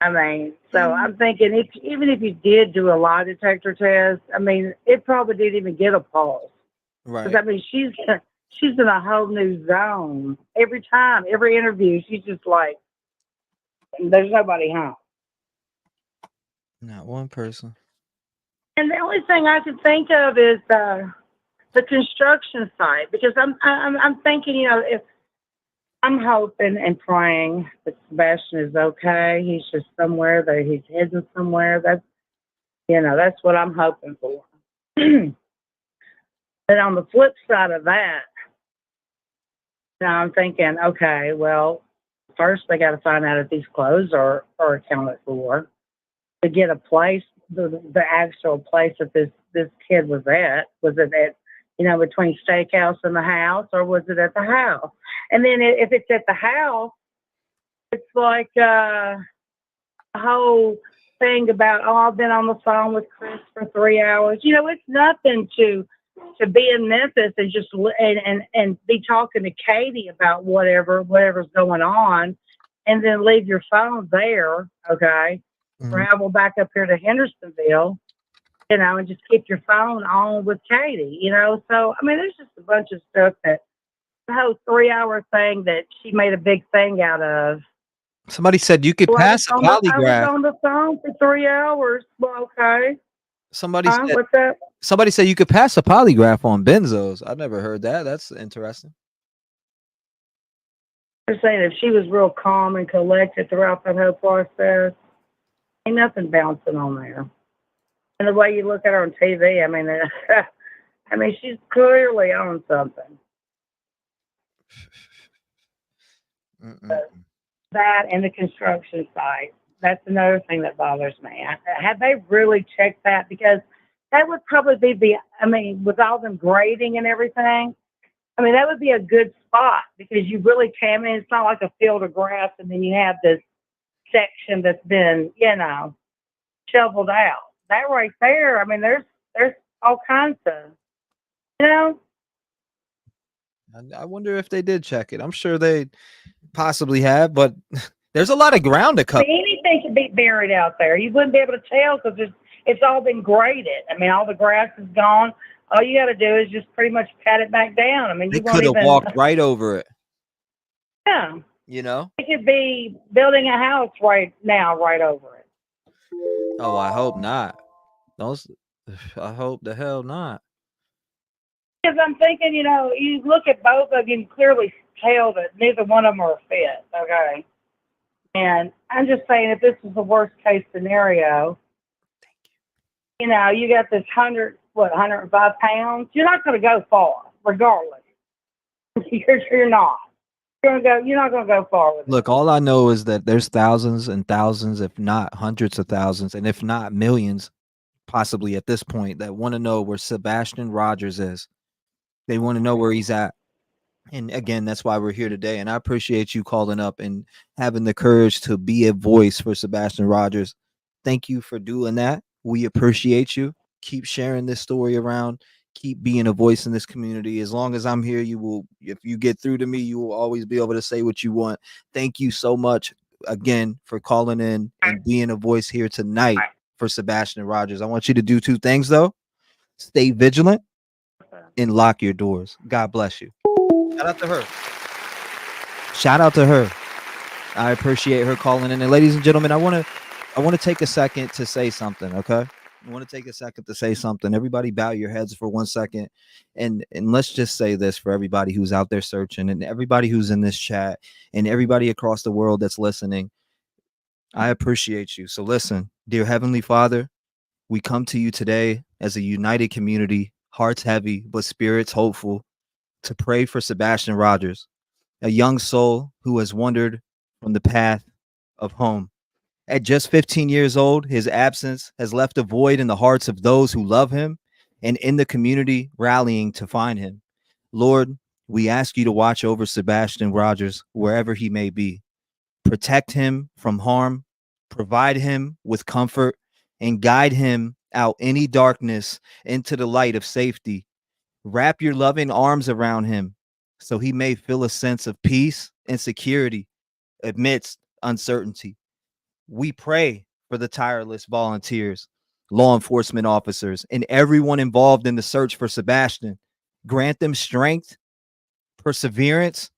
I mean, so I'm thinking even if you did do a lie detector test, I mean, it probably didn't even get a pulse.
Right.
I mean, she's in a whole new zone. Every time, every interview, she's just like, there's nobody home.
Not one person.
And the only thing I can think of is the construction site, because I'm thinking, if I'm hoping and praying that Sebastian is okay. He's just somewhere that he's hidden somewhere. That's what I'm hoping for. But on the flip side of that, I'm thinking, okay, well, first they got to find out if these clothes are accounted for, to get a place, the actual place that this kid was at. Was it at, between Steakhouse and the house, or was it at the house? And then if it's at the house, it's like a whole thing about, I've been on the phone with Chris for 3 hours. It's nothing to be in Memphis and just and be talking to Katie about whatever's going on, and then leave your phone there, okay? Travel back up here to Hendersonville, and just keep your phone on with Katie, So, I mean, there's just a bunch of stuff that the whole 3-hour thing that she made a big thing out of.
Somebody said you could pass a polygraph.
I was on the phone for 3 hours. Well, okay.
Somebody said,
what's that?
Somebody said you could pass a polygraph on benzos. I've never heard that. That's interesting.
They're saying if she was real calm and collected throughout the whole process, ain't nothing bouncing on there. And the way you look at her on TV, I mean, she's clearly on something. That and the construction site. That's another thing that bothers me. Have they really checked that? Because that would probably be with all them grading and everything, that would be a good spot, because you really can. It's not like a field of grass and then you have this section that's been, shoveled out. That right there, there's all kinds of,
I wonder if they did check it. I'm sure they possibly have, but there's a lot of ground to cover.
Anything could be buried out there. You wouldn't be able to tell because it's all been graded. All the grass is gone. All you got to do is just pretty much pat it back down.
They could have walked right over it.
Yeah.
They
could be building a house right now, right over it.
Oh, I hope not. I hope the hell not.
Because I'm thinking, you look at both of you and clearly tell that neither one of them are a fit, okay? And I'm just saying, if this is the worst case scenario, you got this 105 pounds, you're not going to go far, regardless. You're not. You're not going to go far with it.
Look, all I know is that there's thousands and thousands, if not hundreds of thousands, and if not millions, possibly at this point, that want to know where Sebastian Rogers is. They want to know where he's at. And again, that's why we're here today. And I appreciate you calling up and having the courage to be a voice for Sebastian Rogers. Thank you for doing that. We appreciate you. Keep sharing this story around. Keep being a voice in this community. As long as I'm here, you will, if you get through to me, you will always be able to say what you want. Thank you so much again for calling in and being a voice here tonight for Sebastian Rogers. I want you to do two things though. Stay vigilant and lock your doors. God bless you. Shout out to her. Shout out to her. I appreciate her calling in. And ladies and gentlemen, I want to take a second to say something, okay? I want to take a second to say something. Everybody bow your heads for 1 second. And let's just say this for everybody who's out there searching and everybody who's in this chat and everybody across the world that's listening. I appreciate you. So listen, dear Heavenly Father, we come to you today as a united community, hearts heavy, but spirits hopeful, to pray for Sebastian Rogers, a young soul who has wandered from the path of home. At just 15 years old, his absence has left a void in the hearts of those who love him and in the community rallying to find him. Lord, we ask you to watch over Sebastian Rogers wherever he may be. Protect him from harm, provide him with comfort, and guide him out any darkness into the light of safety. Wrap your loving arms around him so he may feel a sense of peace and security amidst uncertainty. We pray for the tireless volunteers, law enforcement officers, and everyone involved in the search for Sebastian. Grant them strength, perseverance,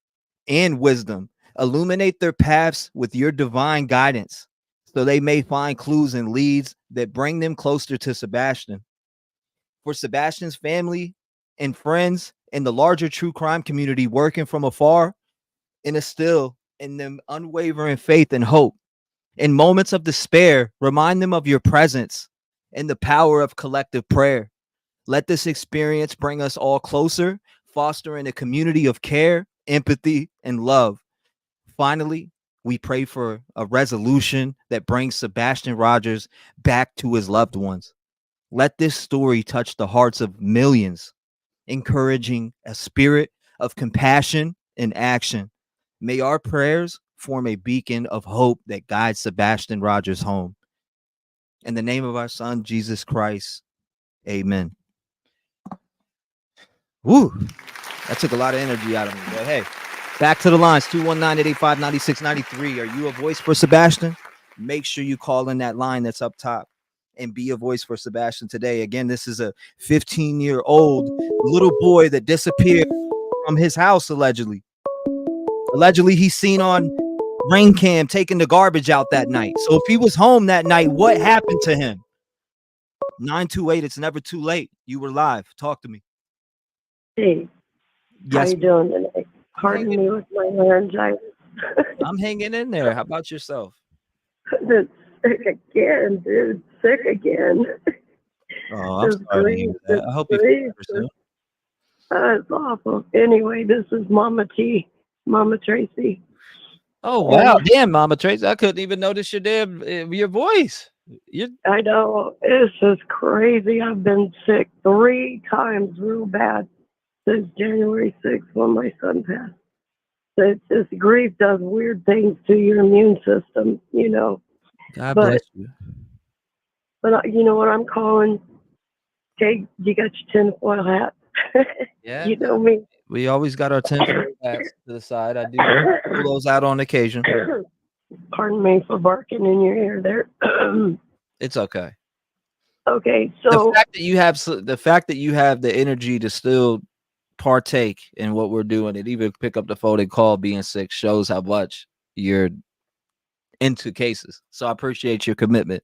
and wisdom. Illuminate their paths with your divine guidance so they may find clues and leads that bring them closer to Sebastian. For Sebastian's family and friends and the larger true crime community working from afar, instill in them unwavering faith and hope. In moments of despair, remind them of your presence and the power of collective prayer. Let this experience bring us all closer, fostering a community of care, empathy, and love. Finally, we pray for a resolution that brings Sebastian Rogers back to his loved ones. Let this story touch the hearts of millions, encouraging a spirit of compassion and action. May our prayers form a beacon of hope that guides Sebastian Rogers home. In the name of our son, Jesus Christ, amen. Woo, that took a lot of energy out of me. But hey, back to the lines, 219-885-9693. Are you a voice for Sebastian? Make sure you call in that line that's up top and be a voice for Sebastian today. Again, this is a 15-year-old little boy that disappeared from his house, allegedly. Allegedly, he's seen on Rain Cam taking the garbage out that night. So if he was home that night, what happened to him? 928, it's never too late. You were live. Talk to me.
Hey,
yes,
how you doing today? Pardon me with my laryngitis.
I'm hanging in there. How about yourself?
Sick again, dude. Sick again.
Oh, I'm sorry to hear that. I hope you feel better soon.
It's awful. Anyway, this is Mama T, Mama Tracy.
Oh wow, damn, Mama Tracy, I couldn't even notice your voice.
I know, it's just crazy. I've been sick 3 times real bad since January 6th when my son passed. So it's just grief does weird things to your immune system, you know.
God bless you.
But you know what I'm calling? Okay, you got your tinfoil hat.
Yeah,
you know me.
We always got our tinfoil hats to the side. I do pull those out on occasion.
Pardon me for barking in your ear there.
It's okay.
Okay, so
the fact that you have the energy to still partake in what we're doing and even pick up the phone and call being sick shows how much you're into cases. So I appreciate your commitment.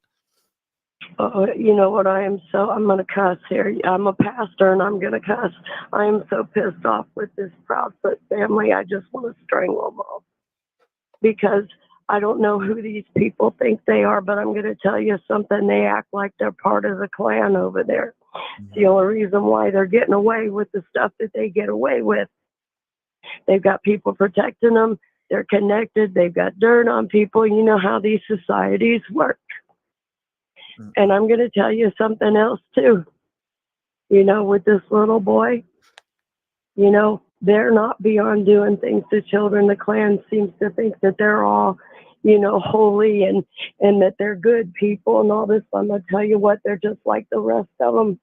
You know what? I'm going to cuss here. I'm a pastor and I'm going to cuss. I am so pissed off with this Proudfoot family. I just want to strangle them all because I don't know who these people think they are, but I'm going to tell you something. They act like they're part of the Klan over there. It's the only reason why they're getting away with the stuff that they get away with. They've got people protecting them. They're connected. They've got dirt on people. You know how these societies work. And I'm going to tell you something else too. You know, with this little boy, you know, they're not beyond doing things to children. The Klan seems to think that they're all, holy and that they're good people and all this. I'm going to tell you what, they're just like the rest of them.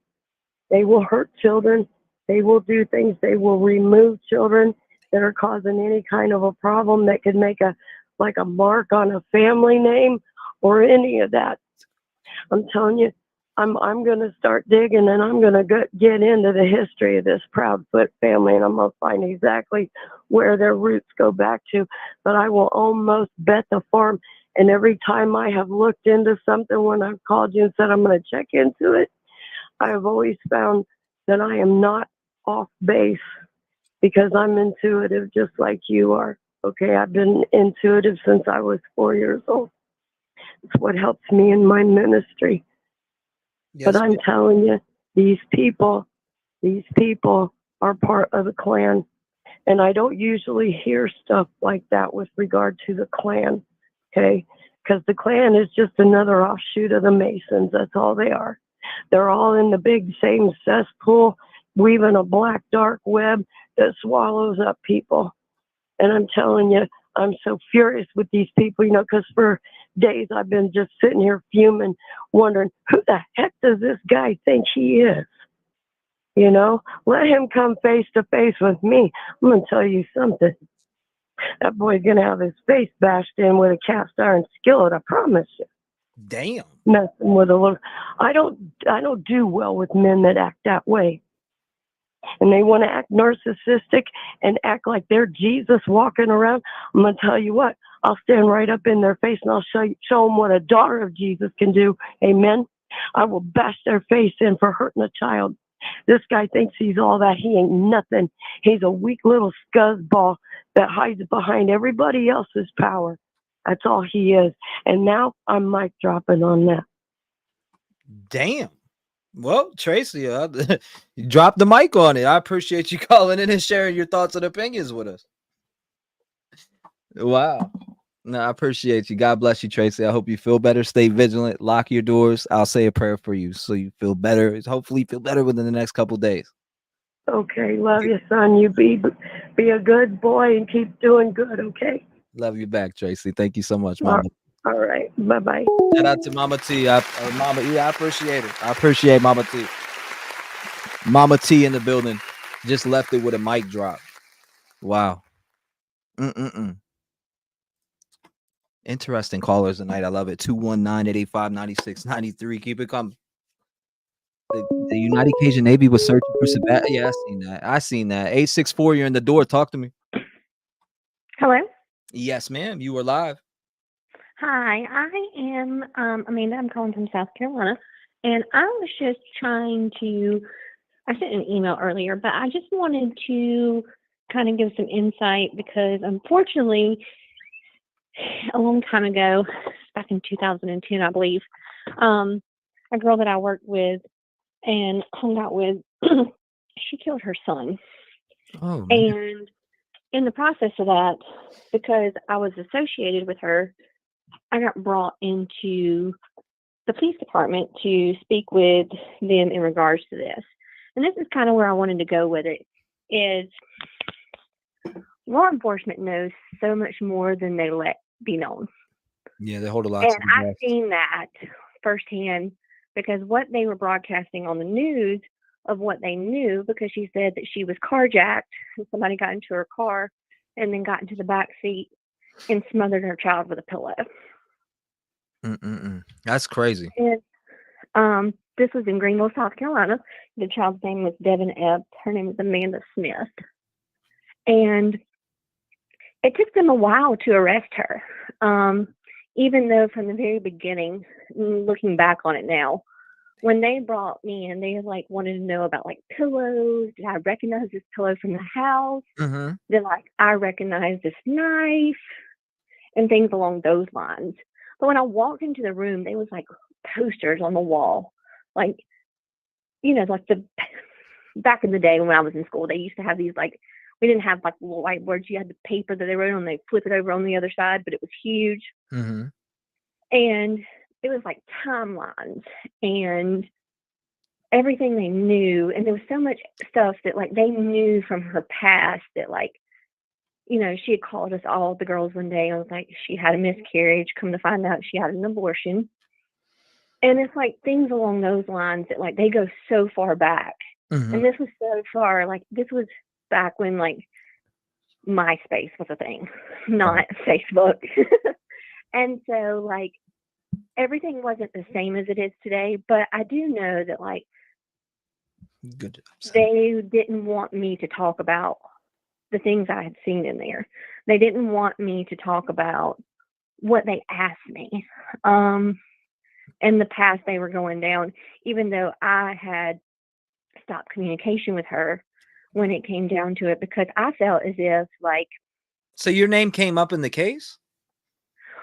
They will hurt children. They will do things. They will remove children that are causing any kind of a problem that could make a mark on a family name or any of that. I'm telling you, I'm going to start digging, and I'm going to get into the history of this Proudfoot family, and I'm going to find exactly where their roots go back to. But I will almost bet the farm. And every time I have looked into something, when I've called you and said I'm going to check into it, I have always found that I am not off base because I'm intuitive just like you are. Okay, I've been intuitive since I was 4 years old. It's what helps me in my ministry. Yes, but I'm telling you, these people are part of the Klan. And I don't usually hear stuff like that with regard to the Klan, okay? Because the Klan is just another offshoot of the Masons. That's all they are. They're all in the big same cesspool, weaving a black dark web that swallows up people. And I'm telling you, I'm so furious with these people, because for days I've been just sitting here fuming, wondering, who the heck does this guy think he is? Let him come face to face with me. I'm going to tell you something. That boy's going to have his face bashed in with a cast iron skillet, I promise you.
Damn.
Messing with a little. I don't do well with men that act that way. And they want to act narcissistic and act like they're Jesus walking around. I'm going to tell you what, I'll stand right up in their face and I'll show them what a daughter of Jesus can do. Amen. I will bash their face in for hurting a child. This guy thinks he's all that. He ain't nothing. He's a weak little scuzzball that hides behind everybody else's power. That's all he is. And now I'm mic dropping on that.
Damn. Well, Tracy, you dropped the mic on it. I appreciate you calling in and sharing your thoughts and opinions with us. Wow. No, I appreciate you. God bless you, Tracy. I hope you feel better. Stay vigilant. Lock your doors. I'll say a prayer for you so you feel better. Hopefully feel better within the next couple of days.
Okay. Love you, son. You be a good boy and keep doing good, okay?
Love you back, Tracy. Thank you so much, Mama.
All right. Bye-bye.
Shout out to Mama T. Mama E, I appreciate it. I appreciate Mama T. Mama T in the building. Just left it with a mic drop. Wow. Interesting callers tonight. I love it. 219-885-9693. Keep it coming. The United Cajun Navy was searching for Sebastian. Yeah, I seen that. 864, you're in the door. Talk to me.
Hello?
Yes, ma'am. You were live.
Hi, I am Amanda. I'm calling from South Carolina. And I was just I sent an email earlier, but I just wanted to kind of give some insight because unfortunately, a long time ago, back in 2010, I believe, a girl that I worked with and hung out with, she killed her son.
Oh, man.
And in the process of that, because I was associated with her, I got brought into the police department to speak with them in regards to this. And this is kind of where I wanted to go with it, is law enforcement knows so much more than they let be known.
Yeah, they hold a lot.
And I've seen that firsthand because what they were broadcasting on the news of what they knew, because she said that she was carjacked and somebody got into her car and then got into the back seat and smothered her child with a pillow.
That's crazy.
And this was in Greenville, South Carolina. The child's name was Devin Epps. Her name is Amanda Smith. And it took them a while to arrest her. Even though from the very beginning, looking back on it now, when they brought me in, they wanted to know about pillows. Did I recognize this pillow from the house?
Mm-hmm.
Then I recognize this knife and things along those lines. But when I walked into the room, there was posters on the wall. The back in the day when I was in school, they used to have these we didn't have little whiteboards. You had the paper that they wrote on, they flip it over on the other side, but it was huge.
Mm-hmm.
And it was timelines. And everything they knew, and there was so much stuff that like they knew from her past that like, you know, she had called us all the girls one day and was like, she had a miscarriage. Come to find out, she had an abortion. And it's like things along those lines that like they go so far back.
Mm-hmm.
And this was so far, like this was back when like MySpace was a thing, not Facebook. And so like everything wasn't the same as it is today, but I do know that like
Good.
they didn't want me to talk about the things I had seen in there. They didn't want me to talk about what they asked me. In the past they were going down, even though I had stopped communication with her when it came down to it, because I felt as if like.
So your name came up in the case?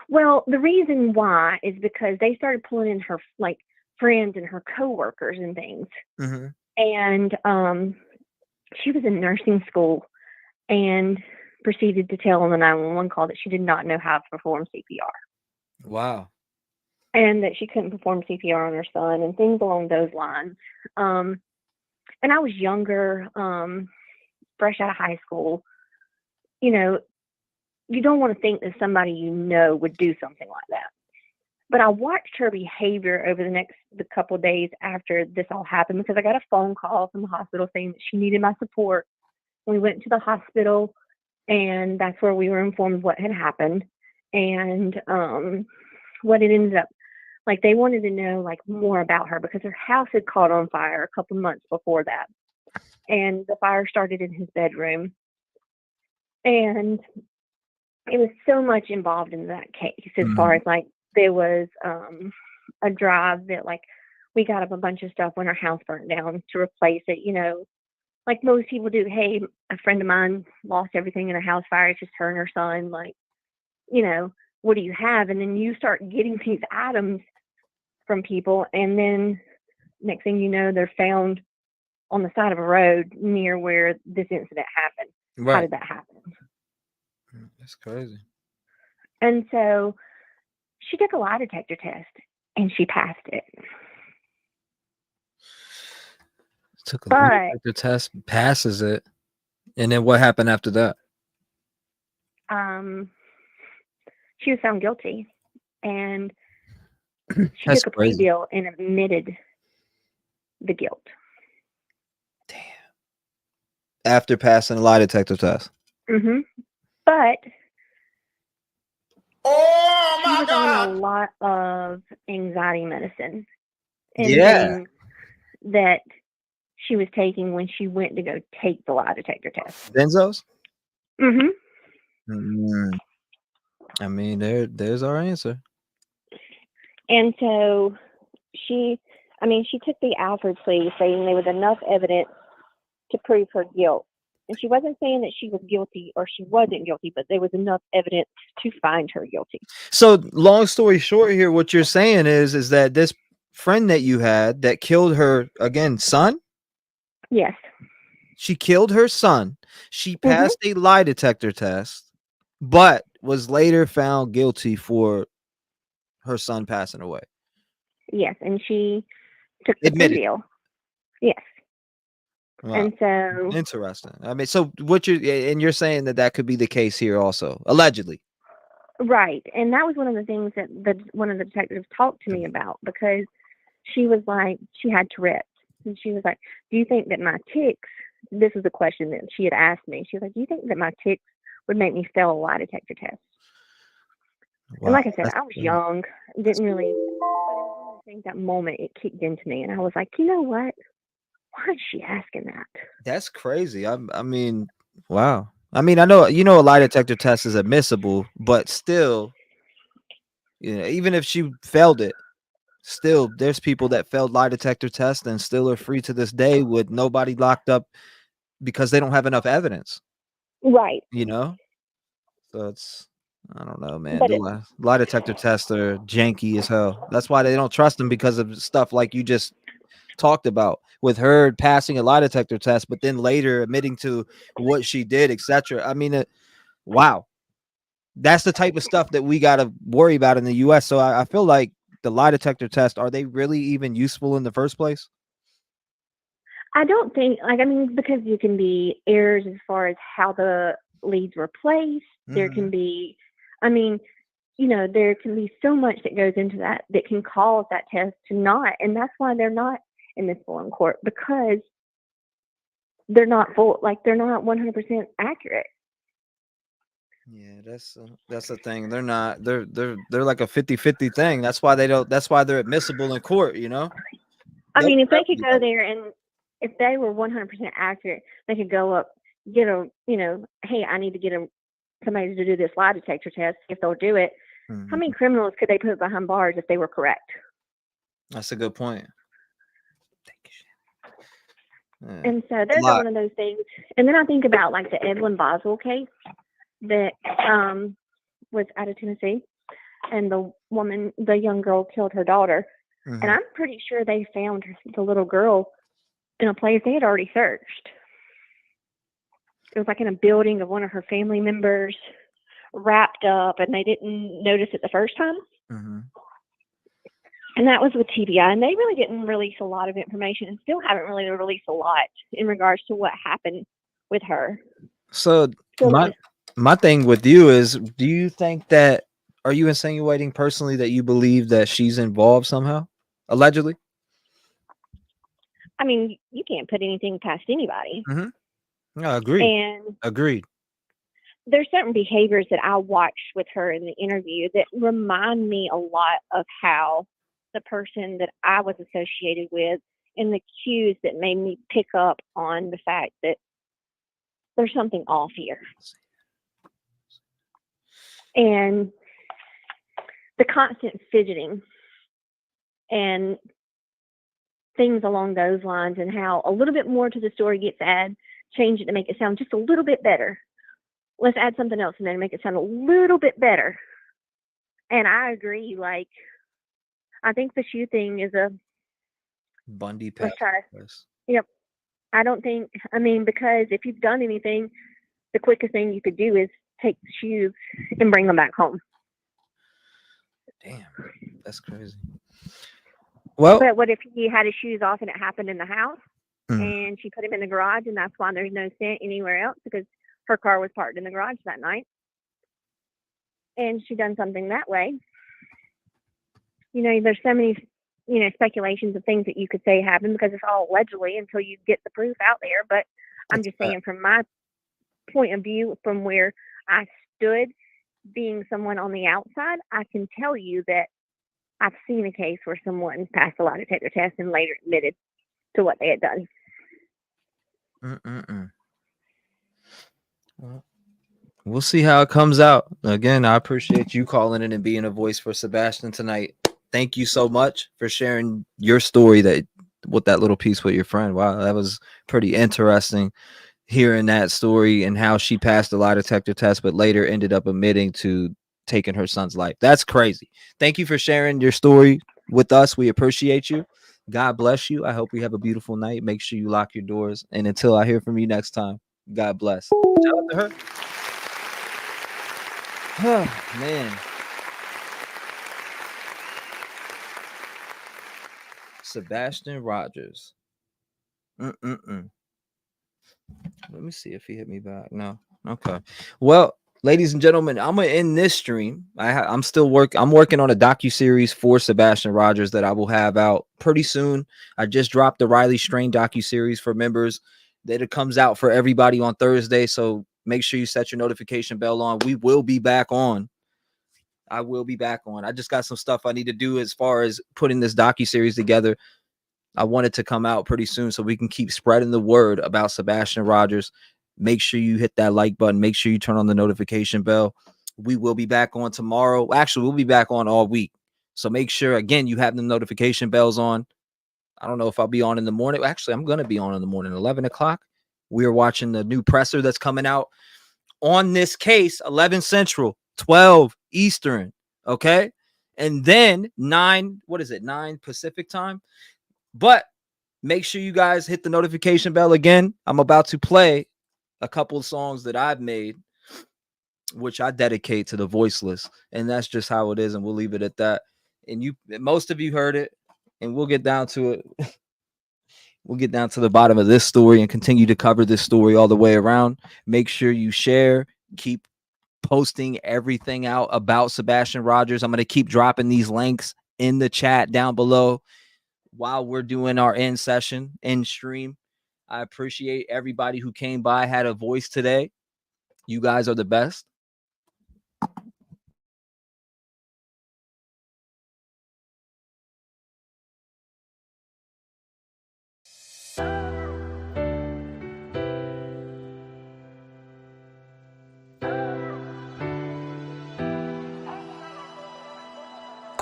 Well, the reason why is because they started pulling in her like friends and her coworkers and things.
Mm-hmm.
And she was in nursing school and proceeded to tell on the 911 call that she did not know how to perform CPR.
Wow.
And that she couldn't perform CPR on her son and things along those lines. And I was younger, fresh out of high school. You know, you don't want to think that somebody you know would do something like that. But I watched her behavior over the couple of days after this all happened, because I got a phone call from the hospital saying that she needed my support. We went to the hospital, and that's where we were informed of what had happened. And what it ended up, like they wanted to know like more about her because her house had caught on fire a couple months before that. And the fire started in his bedroom. And it was so much involved in that case as far as like there was a drive that like we got up a bunch of stuff when our house burnt down to replace it, you know, like most people do. Hey, a friend of mine lost everything in a house fire. It's just her and her son. Like, you know, what do you have? And then you start getting these items from people, and then next thing you know, they're found on the side of a road near where this incident happened.
Right.
How did that happen?
That's crazy.
And so she took a lie detector test and she passed it.
Took a lie detector test, passes it. And then what happened after that?
She was found guilty, and she took a plea deal and admitted the guilt.
Damn. After passing a lie detector test.
Mm-hmm. But she was on a lot of anxiety medicine and things that she was taking when she went to go take the lie detector test.
Benzos?
Mm-hmm.
Mm-hmm. I mean, there's our answer.
And so she took the Alfred plea saying there was enough evidence to prove her guilt. And she wasn't saying that she was guilty or she wasn't guilty, but there was enough evidence to find her guilty.
So long story short here, what you're saying is that this friend that you had that killed her, again, son?
Yes.
She killed her son. She passed a lie detector test, but was later found guilty for her son passing away.
Yes, and she took the plea deal. Yes.
Wow.
And so
Interesting. I mean, so you're saying that could be the case here also, allegedly.
Right. And that was one of the things that one of the detectives talked to me about, because she was like, she had Tourette's, and she was like, do you think that my tics, this was a question that she had asked me. She was like, do you think that my tics would make me fail a lie detector test? Wow. And like I said, I was young, didn't really, but I think that moment it kicked into me, and I was like, you know what? Why is she asking that?
That's crazy. I mean, wow. I mean, I know, a lie detector test is admissible, but still, even if she failed it, still there's people that failed lie detector tests and still are free to this day with nobody locked up because they don't have enough evidence.
Right.
So it's, I don't know, man. The lie detector tests are janky as hell. That's why they don't trust them, because of stuff like you just talked about, with her passing a lie detector test, but then later admitting to what she did, etc. I mean, wow. That's the type of stuff that we got to worry about in the US. So I feel like the lie detector test, are they really even useful in the first place?
I don't think, like, I mean, because you can be errors as far as how the leads were placed. There can be, I mean, you know, there can be so much that goes into that that can cause that test to not, and that's why they're not in this full in court, because they're not full, like they're not 100% accurate.
Yeah, that's the thing. They're not. They're like a 50-50 thing. That's why they don't. That's why they're admissible in court. You know.
I mean, if they could go there and if they were 100% accurate, they could go up, get a, you know, hey, I need to get somebody to do this lie detector test. If they'll do it, how many criminals could they put behind bars if they were correct?
That's a good point.
Yeah. And so there's one of those things. And then I think about like the Edwin Boswell case that was out of Tennessee, and the young girl killed her daughter. And I'm pretty sure they found the little girl in a place they had already searched. It was like in a building of one of her family members, wrapped up, and they didn't notice it the first time. And that was with TBI, and they really didn't release a lot of information, and still haven't really released a lot in regards to what happened with her.
So my thing with you is, do you think that, are you insinuating personally that you believe that she's involved somehow, allegedly?
I mean, you can't put anything past anybody.
No, agreed.
There's certain behaviors that I watched with her in the interview that remind me a lot of how the person that I was associated with, and the cues that made me pick up on the fact that there's something off here. And the constant fidgeting and things along those lines, and how a little bit more to the story gets added, change it to make it sound just a little bit better. Let's add something else and then make it sound a little bit better. And I agree, like, I think the shoe thing is a
Bundy pass.
Yep. I don't think, I mean, because if you've done anything, the quickest thing you could do is take the shoes and bring them back home.
Damn, that's crazy. Well,
but what if he had his shoes off and it happened in the house, and she put him in the garage, and that's why there's no scent anywhere else, because her car was parked in the garage that night, and she done something that way. You know, there's so many, you know, speculations of things that you could say happened, because it's all allegedly until you get the proof out there. But I'm just saying, from my point of view, from where I stood, being someone on the outside, I can tell you that I've seen a case where someone passed a lie detector test and later admitted to what they had done.
Well, we'll see how it comes out. Again, I appreciate you calling in and being a voice for Sebastian tonight. Thank you so much for sharing your story with that little piece with your friend. Wow, that was pretty interesting, hearing that story and how she passed the lie detector test, but later ended up admitting to taking her son's life. That's crazy. Thank you for sharing your story with us. We appreciate you. God bless you. I hope you have a beautiful night. Make sure you lock your doors. And until I hear from you next time, God bless. Shout out to her. Oh, man. Sebastian Rogers. Let me see if he hit me back. No. Okay. Well, ladies and gentlemen, I'm gonna end this stream. I'm working on a docuseries for Sebastian Rogers that I will have out pretty soon. I just dropped the Riley Strain docuseries for members. That it comes out for everybody on Thursday. So make sure you set your notification bell on. We will be back on. I will be back on. I just got some stuff I need to do as far as putting this docuseries together. I want it to come out pretty soon so we can keep spreading the word about Sebastian Rogers. Make sure you hit that like button. Make sure you turn on the notification bell. We will be back on tomorrow. Actually, we'll be back on all week. So make sure, again, you have the notification bells on. I don't know if I'll be on in the morning. Actually, I'm going to be on in the morning, 11 o'clock. We are watching the new presser that's coming out on this case, 11 Central, 12 Eastern. Okay. And then 9 Pacific time. But make sure you guys hit the notification bell again. I'm about to play a couple of songs that I've made, which I dedicate to the voiceless. And that's just how it is. And we'll leave it at that. And most of you heard it, and we'll get down to it. We'll get down to the bottom of this story and continue to cover this story all the way around. Make sure you share, keep posting everything out about Sebastian Rogers. I'm going to keep dropping these links in the chat down below while we're doing our in stream. I appreciate everybody who came by, had a voice today. You guys are the best.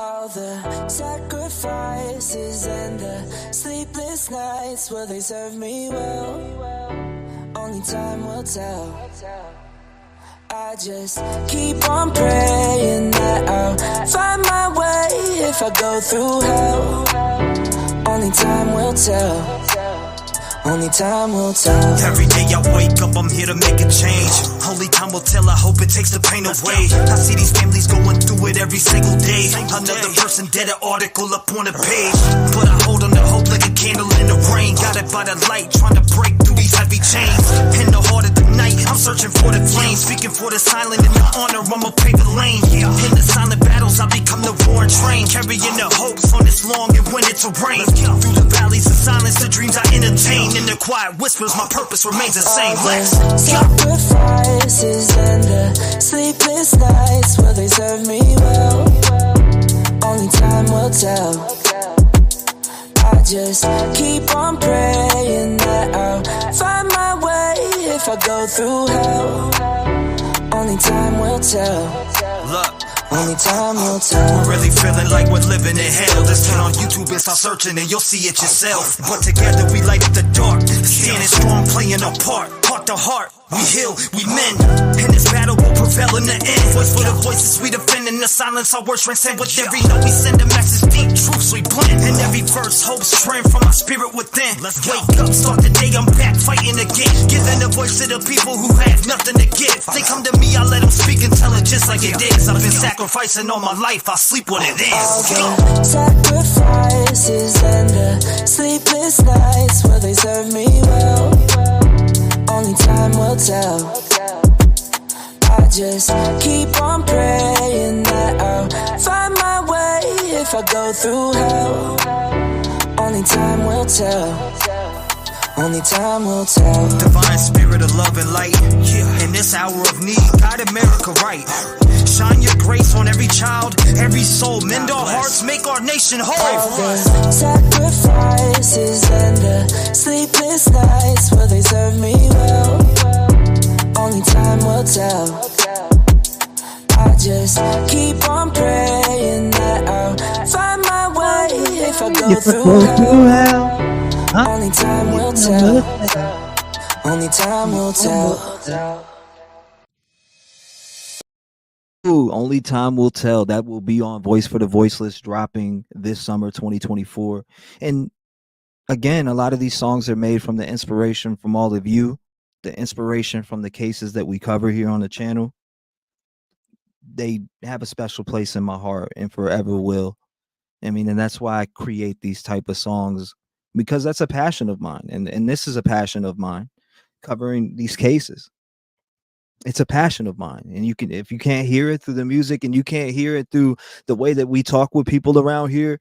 All the sacrifices and the sleepless nights, will they serve me well? Only time will tell. I just keep on praying that I'll find my way if I go through hell. Only time will tell. Only time will tell.
Every day I wake up, I'm here to make a change. Only time will tell, I hope it takes the pain away. I see these families going through it every single day. Another person dead, an article up on a page. But I hold on to hope like a candle in the rain. Got it by the light, trying to break through these heavy chains. In the heart of the night, I'm searching for the flame. Speaking for the silent and the honor, I'ma pave the lane. In the silent battles, I become the roaring train. Carrying the hopes on this long and winter terrain. Through the valleys of silence, the dreams I entertain. In the quiet whispers, my purpose remains the same. Let's
sacrifices and the sleepless nights, will they serve me well? Only time will tell. I just keep on praying that I'll find my way if I go through hell. Only time will tell.
Look.
Only time will tell.
We're really feeling like we're living in hell. Just turn on YouTube and start searching and you'll see it yourself. But together we light up the dark, standing strong, playing our part. Heart to heart, we heal, we mend. And this battle will prevail in the end. Voice for the voices we defend. In the silence our words transcend. With every note we send a message, deep truths we blend. And every verse hopes strength from our spirit within. Let's wake up, start the day, I'm back fighting again. Giving a voice to the people who have nothing to give. They come to me, I let them speak and tell it just like it is. I've been sacrificing all my life, I sleep when it is.
All the sacrifices and the sleepless nights, will they serve me well? Only time will tell. I just keep on praying that I'll find my way if I go through hell. Only time will tell. Only time will tell.
Divine spirit of love and light. In this hour of need, guide America right. Shine your grace on every child, every soul. Mend our hearts, make our nation whole.
All the sacrifices and the sleepless nights, will they serve me well? Only time will tell. I just keep on praying that I'll find my way if I go through hell. Only time will tell. Only time will tell.
Ooh, only time will tell. That will be on Voice for the Voiceless, dropping this summer 2024. And again, a lot of these songs are made from the inspiration from all of you, the inspiration from the cases that we cover here on the channel. They have a special place in my heart and forever will. I mean, and that's why I create these type of songs, because that's a passion of mine. And this is a passion of mine, covering these cases. It's a passion of mine. And you can, if you can't hear it through the music and you can't hear it through the way that we talk with people around here,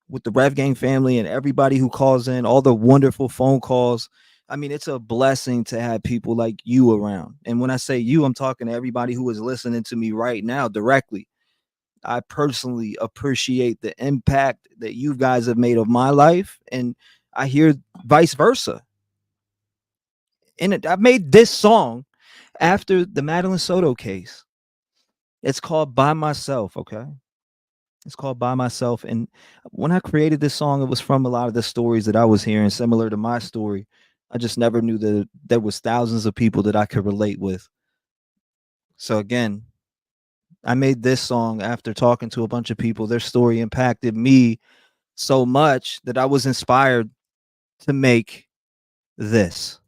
with the Rev Gang family and everybody who calls in, all the wonderful phone calls. I mean, it's a blessing to have people like you around. And when I say you, I'm talking to everybody who is listening to me right now directly. I personally appreciate the impact that you guys have made of my life. And I hear vice versa. And I made this song after the Madeline Soto case. It's called By Myself, okay? It's called By Myself. And when I created this song, it was from a lot of the stories that I was hearing, similar to my story. I just never knew that there was thousands of people that I could relate with. So again, I made this song after talking to a bunch of people. Their story impacted me so much that I was inspired to make this.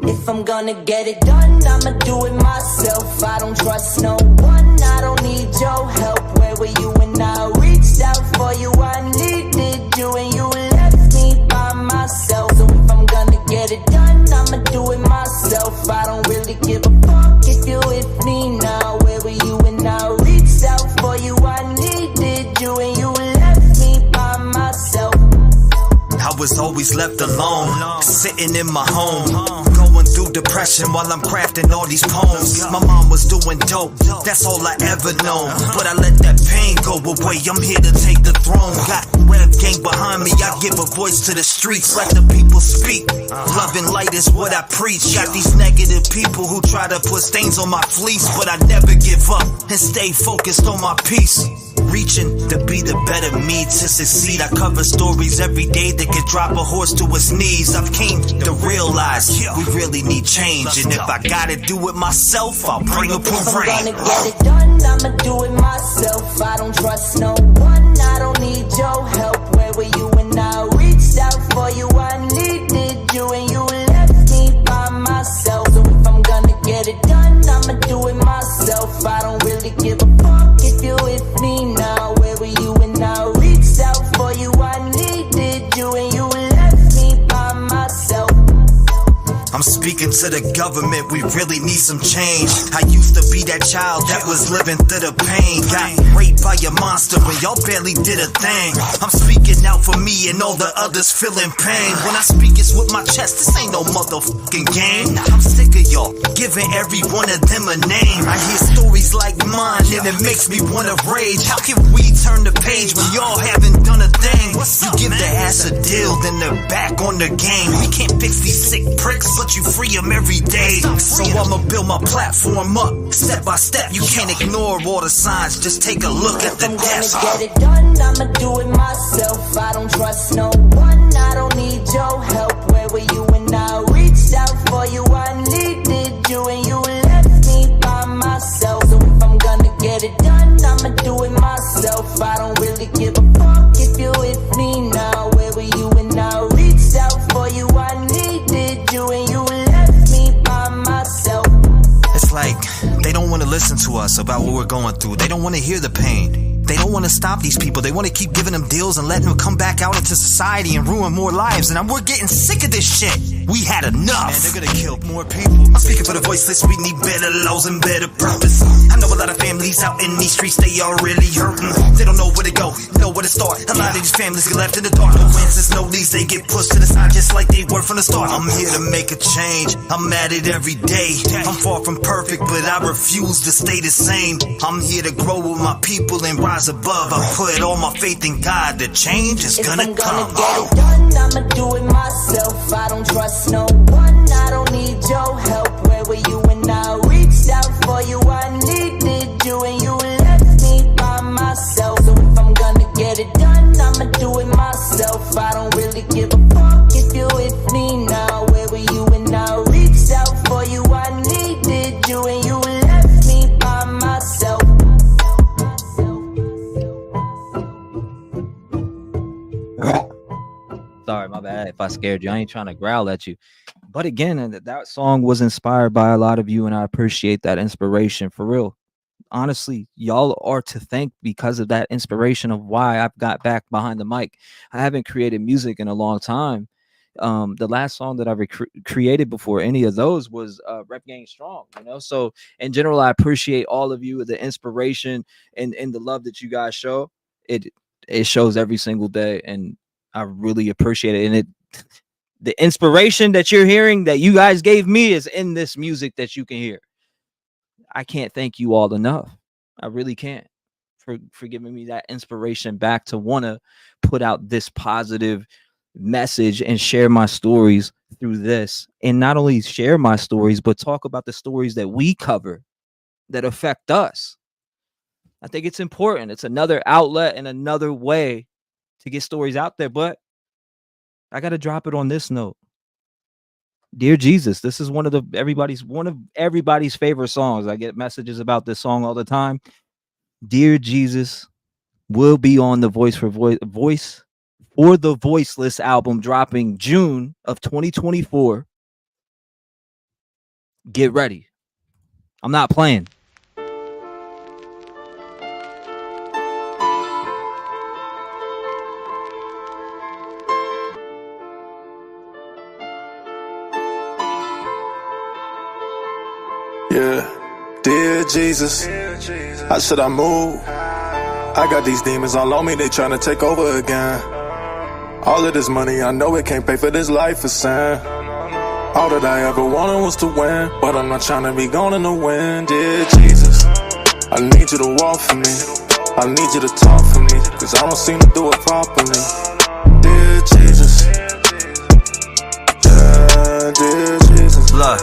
If I'm I'm gonna get it done, I'ma do it myself. I don't trust no one, I don't need your help. Where were you when I reached out for you? I needed you and you left me by myself. So if I'm gonna get it done, I'ma do it myself. I don't really give a fuck if you with me now. Where were you when I reached out for you? I needed you and you left me by myself.
I was always left alone, sitting in my home, going through depression while I'm crafting all these poems. My mom was doing dope, that's all I ever known, but I let that pain go away. I'm here to take the throne. Got Rev gang behind me, I give a voice to the streets. Let the people speak, love and light is what I preach. Got these negative people who try to put stains on my fleece, but I never give up and stay focused on my peace. Reaching to be the better me, to succeed. I cover stories every day that could drop a horse to his knees. I've came to realize we really need change, and if I gotta do it myself, I'll bring a parade.
I'm gonna get it done, I'ma do it myself. I don't trust no one, I don't need your help. Where were you when I reached out for you? I needed you and you left me by myself. So if I'm gonna get it done, I'ma do it myself. I don't really give a fuck if you with me now. Where were you when I reached out for you? I needed you and you left me by myself.
I'm speaking to the government, we really need some change. I used to be that child that was living through the pain. Got raped by a monster when y'all barely did a thing. I'm speaking out for me and all the others feeling pain. When I speak it's with my chest, this ain't no motherfucking game. I'm sick of y'all giving every one of them a name. I hear stories like mine and it makes me wanna rage. How can we turn the page when y'all haven't done a thing? You give the ass a deal, then they're back on the game. We can't fix these sick pricks, but you free them every day. So I'ma build my platform up, step by step. You can't ignore all the signs, just take a look at the depths.
I'm gonna get it done, I'ma do it myself. I don't trust no one, I don't need your help. Where were you when I reached out for you? I needed you and you left me by myself. So if I'm gonna get it done, I'ma do it myself. I don't really give a fuck if you with me now. Where were you when I reached out for you? I needed you and you left me by myself.
It's like they don't want to listen to us about what we're going through. They don't want to hear the pain. They don't want to stop these people. They want to keep giving them deals and letting them come back out into society and ruin more lives. And we're getting sick of this shit. We had enough. And they're gonna kill more people. I'm speaking for the voiceless. We need better laws and better purpose. I know a lot of families out in these streets, they are really hurting. They don't know where to go, know where to start. A lot of these families get left in the dark. No answers, no leads. They get pushed to the side just like they were from the start. I'm here to make a change. I'm at it every day. I'm far from perfect, but I refuse to stay the same. I'm here to grow with my people and rise above. I put all my faith in God. The change is gonna come.
If I'm gonna get it done, I'ma do it myself. I don't trust no one, I don't need your help. Where were you when I reached out for you? I needed you and you left me by myself. So if I'm gonna get it done, I'ma do it myself. I don't really give a fuck if you with me now. Where were you when I reached out for you? I needed you and you left me by myself.
Sorry, my bad if I scared you. I ain't trying to growl at you. But again, that song was inspired by a lot of you, and I appreciate that inspiration for real. Honestly, y'all are to thank because of that inspiration of why I've got back behind the mic. I haven't created music in a long time. The last song that I created before any of those was Rep Gang Strong, you know. So in general, I appreciate all of you, the inspiration and the love that you guys show. It shows every single day, and I really appreciate it. And the inspiration that you're hearing that you guys gave me is in this music that you can hear. I can't thank you all enough. I really can't for giving me that inspiration back to want to put out this positive message and share my stories through this. And not only share my stories, but talk about the stories that we cover that affect us. I think it's important. It's another outlet and another way to get stories out there. But I got to drop it on this note. Dear Jesus, this is one of everybody's favorite songs. I get messages about this song all the time. Dear Jesus will be on the Voice for the Voiceless album dropping June of 2024. Get ready. I'm not playing.
Yeah, dear Jesus, how should I move? I got these demons all on me, they tryna take over again. All of this money, I know it can't pay for this life of sin. All that I ever wanted was to win, but I'm not tryna be gone in the wind. Dear Jesus, I need you to walk for me, I need you to talk for me, cause I don't seem to do it properly. Dear Jesus, yeah, dear Jesus.
Look.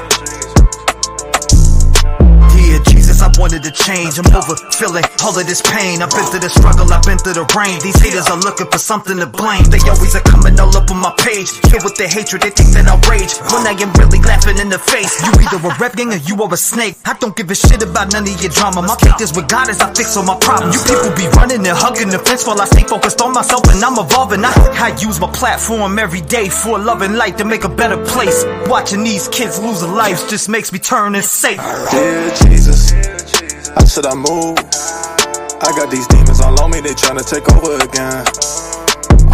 Yeah, Jesus, I wanted to change. I'm over feeling all of this pain. I've been through the struggle, I've been through the rain. These haters are looking for something to blame. They always are coming all up on my page, filled with their hatred, they think that I'll rage when I am really laughing in the face. You either a rep gang or you are a snake. I don't give a shit about none of your drama. My faith is with God as I fix all my problems. You people be running and hugging the fence while I stay focused on myself and I'm evolving. I use my platform every day for a love and light to make a better place. Watching these kids lose their lives just makes me turn and say,
dear Jesus, how should I move? I got these demons all on me, they tryna take over again.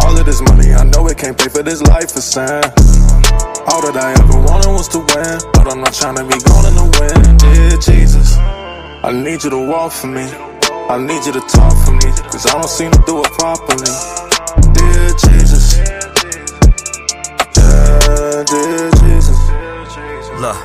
All of this money, I know it can't pay for this life of sin. All that I ever wanted was to win, but I'm not tryna be gone in the wind. Dear Jesus, I need you to walk for me, I need you to talk for me, cause I don't seem to do it properly. Dear Jesus, yeah, dear Jesus.
Look,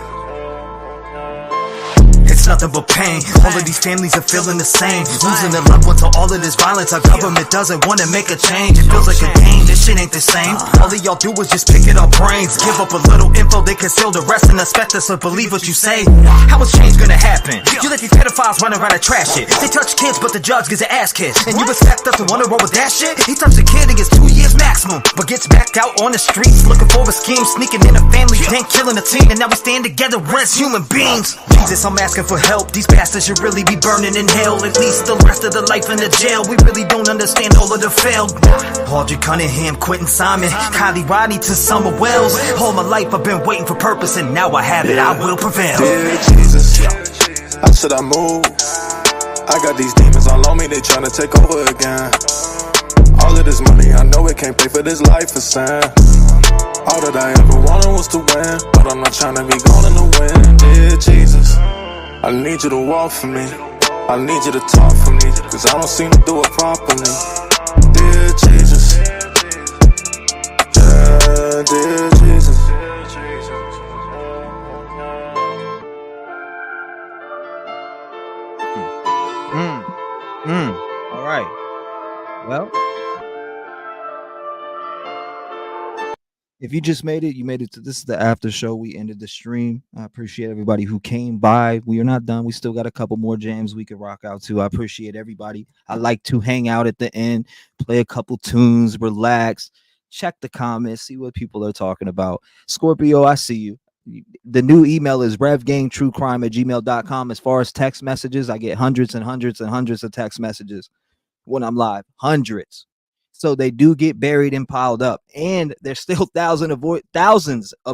it's nothing but pain. All of these families are feeling the same, losing their loved ones to all of this violence. Our government doesn't want to make a change. It feels like a game, this shit ain't the same. All of y'all do is just pick at our brains, give up a little info, they conceal the rest and expect us to believe what you say. How is change gonna happen? You let these pedophiles run around and trash it. They touch kids but the judge gets an ass kiss, and you expect us to wanna roll with that shit? He touched a kid and gets 2 years maximum, but gets back out on the streets looking for a scheme, sneaking in a family, then killing a team, and now we stand together as human beings. Jesus, I'm asking for help. These bastards should really be burning in hell, at least the rest of the life in the jail. We really don't understand all of the failed. Audrey Cunningham, Quentin Simon, Kylie Rodney to Summer Wells. All my life I've been waiting for purpose, and now I have it, I will prevail.
Dear Jesus, how should I move? I got these demons all on me, they tryna take over again. All of this money, I know it can't pay for this life of sin. All that I ever wanted was to win, but I'm not tryna be gone in the wind. Dear Jesus, I need you to walk for me, I need you to talk for me, cause I don't seem to do it properly. Dear Jesus, yeah, dear Jesus.
All right. Well, if you just made it, you made it to this is the after show. We ended the stream. I appreciate everybody who came by. We are not done. We still got a couple more jams we could rock out to. I appreciate everybody. I like to hang out at the end, play a couple tunes, relax, check the comments, see what people are talking about. Scorpio, I see you. The new email is revgangtruecrime@gmail.com. As far as text messages, I get hundreds and hundreds and hundreds of text messages when I'm live. Hundreds. So they do get buried and piled up, and there's still thousands of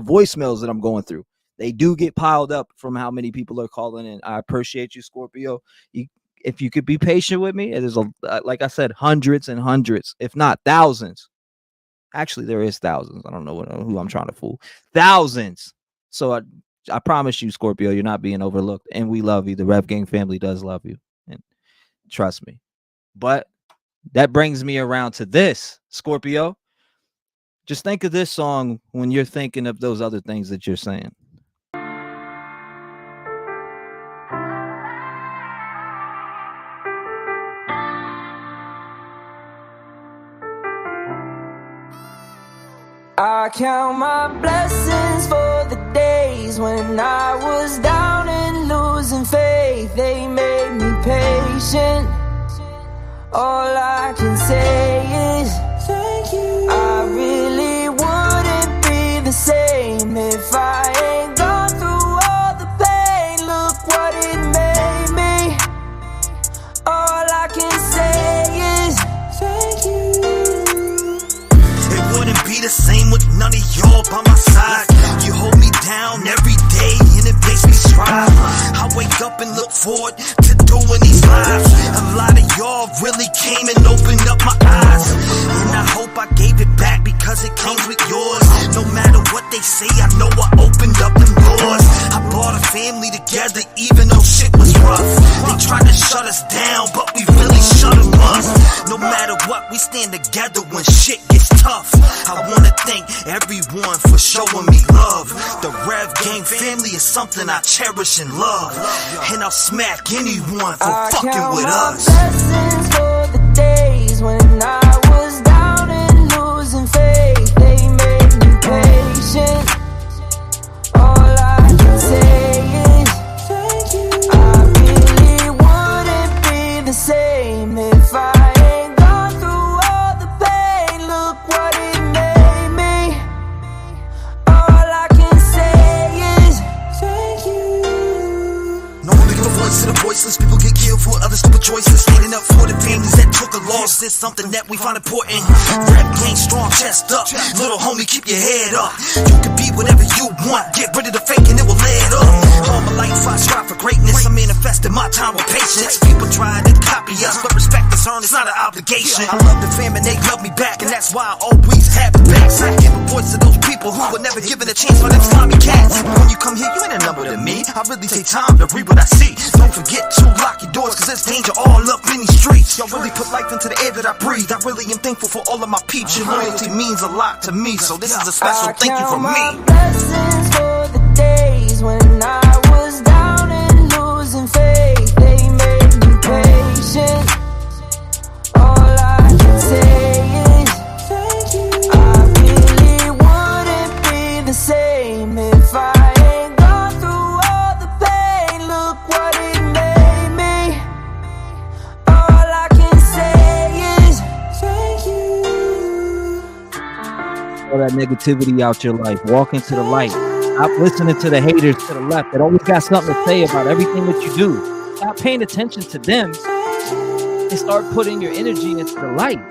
voicemails that I'm going through. They do get piled up from how many people are calling in. I appreciate you, Scorpio. If you could be patient with me, there's like I said, hundreds and hundreds, if not thousands. Actually, there is thousands. I don't know who I'm trying to fool. Thousands. So I promise you, Scorpio, you're not being overlooked, and we love you. The Rev Gang family does love you, and trust me. But that brings me around to this, Scorpio. Just think of this song when you're thinking of those other things that you're saying.
I count my blessings for the days when I was down and losing faith. They made me patient. All I can say is thank you. I really wouldn't be the same if I ain't gone through all the pain. Look what it made me. All I can say is thank you.
It wouldn't be the same with none of y'all by my side. You hold me down every day and it makes me strong. forward to doing these lives. A lot of y'all really came and opened up my eyes, and I hope I gave it back because it came with yours. No matter what they say, I know I opened up them doors. I brought a family together even though shit was rough. They tried to shut us down, but we really shut them up. No matter what, we stand together when shit gets tough. I wanna thank everyone for showing me love. The Rev Gang family is something I cherish and love, and I'll smack anyone for fucking with us.
Blessings for the days when I was down and losing faith. They made me patient. All I can say is thank you. I really wouldn't be the same if I ain't gone through all the pain. Look what it made me. All I can say is thank you.
No one making a voice to the voiceless. People get killed for other stupid choices. Standing up for the families that took a loss is something that we find important. Rap gang strong, chest up. Little homie, keep your head up. You can be whatever you want. Get rid of the fake and it will add up. All my life I strive for greatness. I manifested my time with patience. People try to copy us, but respect is earned. It's not an obligation. I love the fam and they love me back, and that's why I always have the backs. I give a voice to those people who were never given a chance for them slimy cats. When you come here, you ain't a number to me. I really take time to read what I see. Don't forget to lock your doors, cause there's danger all up in these streets. Y'all really put life into the air that I breathe. I really am thankful for all of my peeps. Your loyalty means a lot to me, so this is a special thank you from me.
Blessings for the days when I was down and losing faith. They made me patient. All I can say is thank you. I really wouldn't be the same if I ain't gone through all the pain. Look what it made me. All I can say is thank you.
All that negativity out your life. Walk into the light. Stop listening to the haters to the left that always got something to say about everything that you do. Stop paying attention to them and start putting your energy into the light.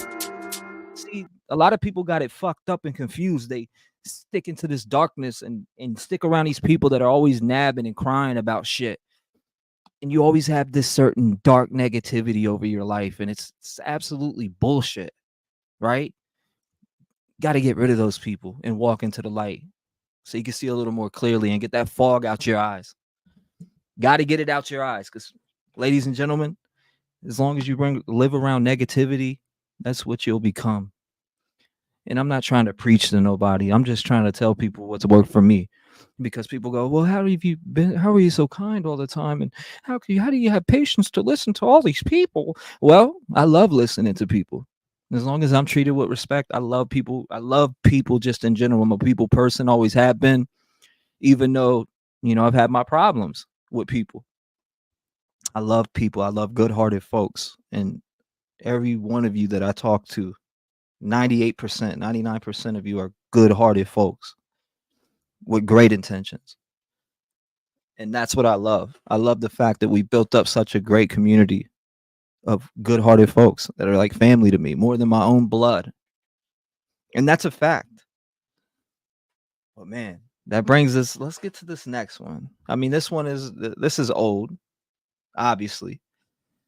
See, a lot of people got it fucked up and confused. They stick into this darkness and stick around these people that are always nabbing and crying about shit. And you always have this certain dark negativity over your life, and it's absolutely bullshit, right? Got to get rid of those people and walk into the light so you can see a little more clearly and get that fog out your eyes. Got to get it out your eyes, because, ladies and gentlemen, as long as you live around negativity, that's what you'll become. And I'm not trying to preach to nobody. I'm just trying to tell people what's worked for me, because people go, well, how have you been? How are you so kind all the time? And how do you have patience to listen to all these people? Well, I love listening to people. As long as I'm treated with respect, I love people. I love people just in general. I'm a people person, always have been, even though, I've had my problems with people. I love people. I love good-hearted folks. And every one of you that I talk to, 98%, 99% of you are good-hearted folks with great intentions. And that's what I love. I love the fact that we built up such a great community of good-hearted folks that are like family to me, more than my own blood. And that's a fact. But man, that brings us, let's get to this next one. I mean, this is old, obviously.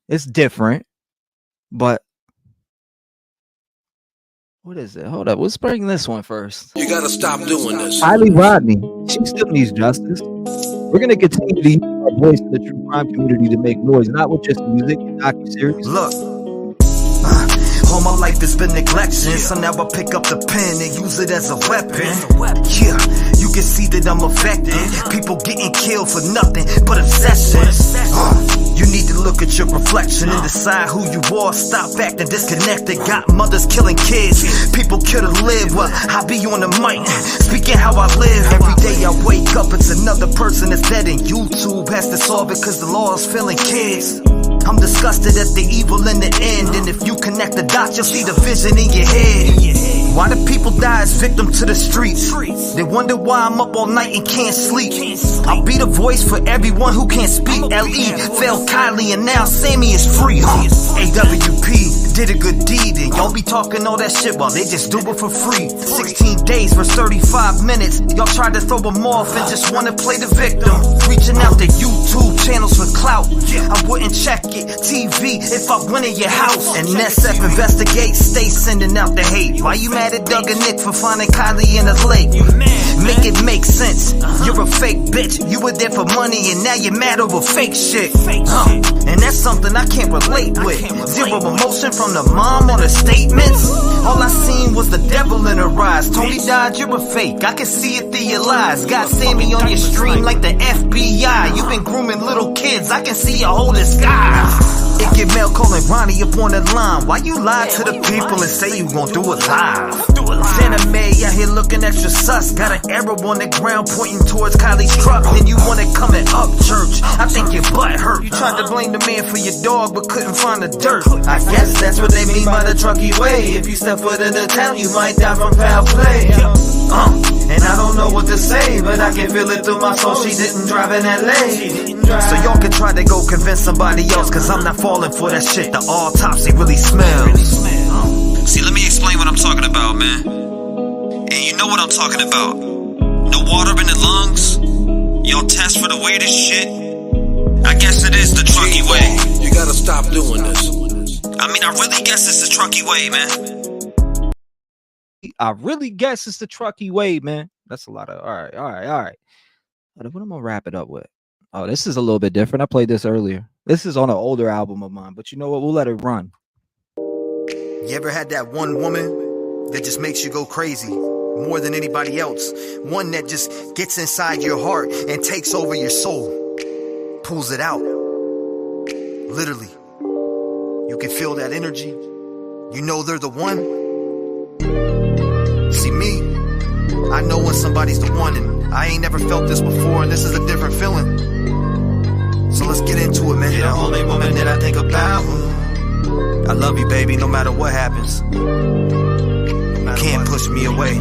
It's different, but what is it? Hold up, let's bring this one first.
You gotta stop doing this.
Kylie Rodney, she still needs justice. We're going to continue to use our voice in the true crime community to make noise, not with just music and docuseries.
Look, all my life has been neglection, so now I pick up the pen and use it as a weapon. Yeah, you can see that I'm affected. People getting killed for nothing but obsession. You need to look at your reflection and decide who you are. Stop acting disconnected. Got mothers killing kids. People kill to live. Well, I be on the mic, speaking how I live. Every day I wake up, it's another person that's dead, and YouTube has to solve it because the law is filling kids. I'm disgusted at the evil in the end, and if you connect the dots, you'll see the vision in your head. Why do people die as victim to the streets? They wonder why I'm up all night and can't sleep. I'll be the voice for everyone who can't speak. L.E. fell Kylie and now Sammy is free. AWP, did a good deed and y'all be talking all that shit while they just do it for free. 16 days for 35 minutes. Y'all tried to throw them off and just wanna play the victim. Reaching out to YouTube channels for clout. I wouldn't check it. TV if I went in your house. And NSF investigate, stay sending out the hate. Why you mad at Doug and Nick for finding Kylie in a lake? Make it make sense. You're a fake bitch. You were there for money and now you're mad over fake shit. And that's something I can't relate with. Zero emotion from the mom on the statements. All I seen was the devil in her eyes. Tony died, you're a fake. I can see it through your lies. God send me on your stream like the FBI. You've been grooming little kids. I can see your whole disguise. It get Mel calling Ronnie up on the line. Why you lie to the people and say you gon' do it live? Santa May out here looking extra sus. Got an arrow on the ground pointing towards Kylie's truck. Then you want it coming up church. I think your butt hurt. You tried to blame the man for your dog but couldn't find the dirt. I guess that's what they mean by the trucky way. If you step foot in the town you might die from foul play. And I don't know what to say, but I can feel it through my soul. She didn't drive in LA. So y'all can try to go convince somebody else, cause I'm not falling for that shit. The autopsy really smells.
See, let me explain what I'm talking about, man. And you know what I'm talking about. No water in the lungs. Y'all test for the weirdest shit. I guess it is the trucky way.
You gotta stop doing this.
I mean, I really guess it's the trucky way, man. I really guess it's the trucky way, man. That's a lot of all right. What am I gonna wrap it up with? Oh, this is a little bit different. I played this earlier. This is on an older album of mine, but you know what? We'll let it run.
You ever had that one woman that just makes you go crazy more than anybody else? One that just gets inside your heart and takes over your soul, pulls it out. Literally. You can feel that energy. You know they're the one. See me, I know when somebody's the one, and I ain't never felt this before, and this is a different feeling. So let's get into it, man. You're the only woman that I think about. I love you, baby, no matter what happens. Can't push me away.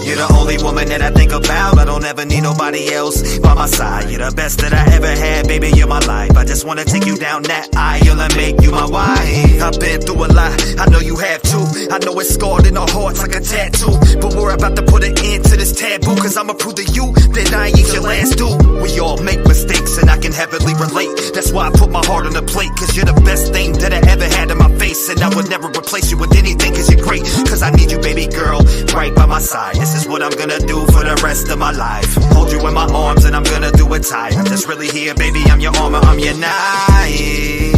You're the only woman that I think about. I don't ever need nobody else by my side. You're the best that I ever had, baby, you're my life. I just wanna take you down that aisle and make you my wife. I've been through a lot, I know you have too. I know it's scarred in our hearts like a tattoo. But we're about to put an end to this taboo, cause I'ma prove to you that I ain't your last dude. We all make mistakes and I can heavily relate. That's why I put my heart on the plate, cause you're the best thing that I ever had in my face. And I would never replace you with anything, cause you're great. Cause I need you, baby girl, right by my side. This is what I'm gonna do for the rest of my life. Hold you in my arms and I'm gonna do it tight. I'm just really here, baby, I'm your armor, I'm your knight.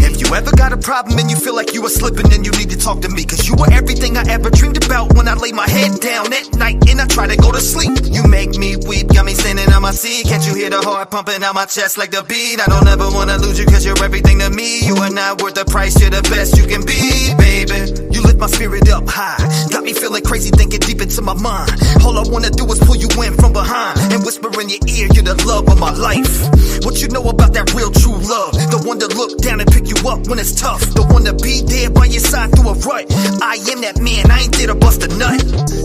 If you ever got a problem and you feel like you are slipping, then you need to talk to me, cause you were everything I ever dreamed about when I lay my head down at night and I try to go to sleep. You make me weep, got me standing on my seat. Can't you hear the heart pumping out my chest like the beat? I don't ever wanna lose you, cause you're everything to me. You are not worth the price, you're the best you can be, baby. You lift my spirit up high, got me feeling crazy, thinking deep into my mind. All I wanna do is pull you in from behind and whisper in your ear, you're the love of my life. What you know about that real true love? The one to look down and pick you up when it's tough. The one to be there by your side through a rut. I am that man, I ain't there to bust a nut.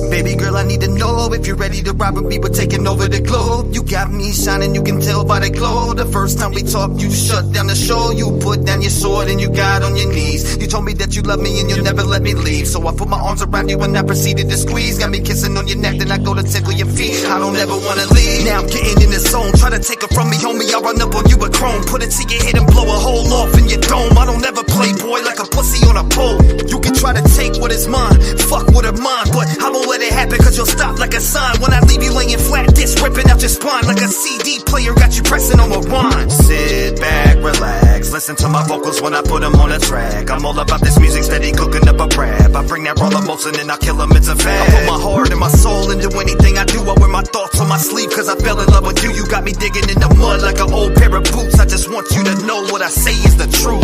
Baby girl, I need to know if you're ready to ride with me, but taking over the globe. You got me shining, you can tell by the glow. The first time we talked, you shut down the show. You put down your sword and you got on your knees. You told me that you love me and you'll never let me leave. So I put my arms around you and I proceeded to squeeze. Got me kissing on your neck, then I go to tickle your feet. I don't ever wanna leave. Now I'm getting in the zone. Try to take it from me, homie, I'll run up on you with chrome. Put it to your head and blow a hole off in your dome. I don't ever play boy like a pussy on a pole. You can try to take what is mine, fuck what are mine, but I won't let it happen, cause you'll stop like a sign. When I leave you laying flat, this ripping out your spine like a CD player, got you pressing on rewind. Sit back, relax, listen to my vocals when I put them on a track. I'm all about this music, steady cooking up a rap. I bring that raw emotion and I kill them, it's a fact. I put my heart and my soul into anything I do. I wear my thoughts on my sleeve, cause I fell in love with you. You got me digging in the mud like an old pair of boots. I just want you to know what I say is the truth.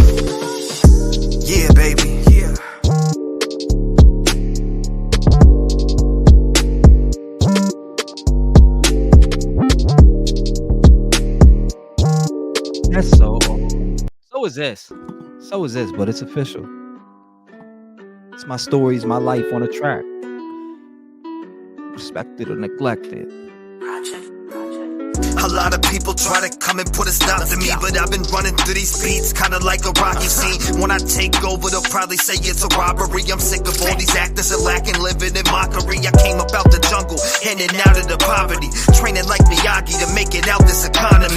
Yeah, baby, yeah.
That's so is this. So is this, but it's official. It's my stories, my life on a track. Respected or neglected.
A lot of people try to come and put a stop to me, but I've been running through these beats kinda like a Rocky scene. When I take over, they'll probably say it's a robbery. I'm sick of all these actors that lacking, living in mockery. I came up out the jungle, in and out of the poverty, training like Miyagi to make it out this economy.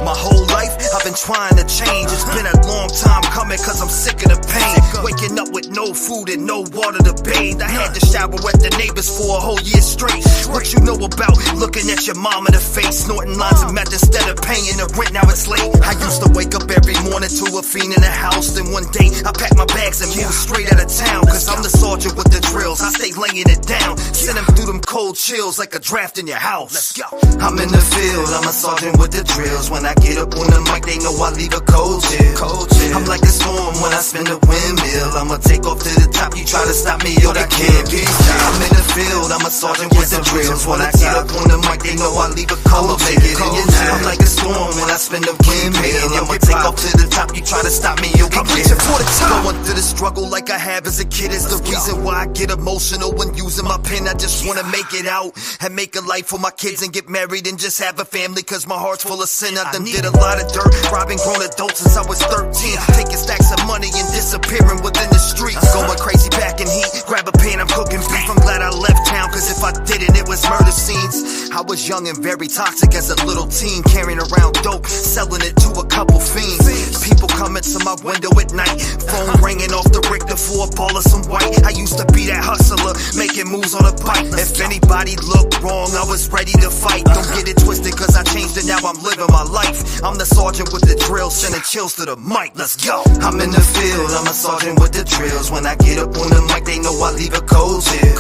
My whole life, I've been trying to change. It's been a long time coming, cause I'm sick of the pain. Waking up with no food and no water to bathe. I had to shower at the neighbors for a whole year straight. What you know about looking at your mom in the face, snorting lines of meth instead of paying the rent, now it's late. I used to wake up every morning to a fiend in the house. Then one day I packed my bags and moved straight out of town, cause I'm the sergeant with the drills. I stay laying it down, send them through them cold chills like a draft in your house. Let's go. I'm in the field, I'm a sergeant with the drills. When I get up on the mic, they know I leave a cold chill. I'm like a storm when I spin the windmill. I'ma take off to the top, you try to stop me, yo, that can't be. I'm in the field, I'm a sergeant with the drills. When I get up on the mic, they know I leave a cold chill. I'm like a storm when I spin the windmill. I'ma take off to the top, you try to stop me, yo, I'm reaching for the top. Going through the struggle like I have as a kid is the reason why I get emotional when using my pen. I just wanna make it out and make a life for my kids and get married and just have a family, cause my heart's full of sin. I done did a lot of dirt, robbing grown adults since I was 13, taking stacks of money and disappearing within the streets. Going crazy back in heat, grab a pan, I'm cooking beef. I'm glad I left town, cause if I didn't, it was murder scenes. I was young and very toxic as a little teen, carrying around dope, selling it to a couple fiends. People coming to my window at night, phone ringing off the Richter for a ball of some white. I used to be that hustler, making moves on a bike. If anybody looked wrong, I was ready to fight. Don't get it twisted, cause I changed it, now I'm living my life. I'm the sergeant with the drill, sending chills to the mic. Let's go. I'm in the field, I'm a sergeant with the drills. When I get up on the mic, they know I leave a cold chill.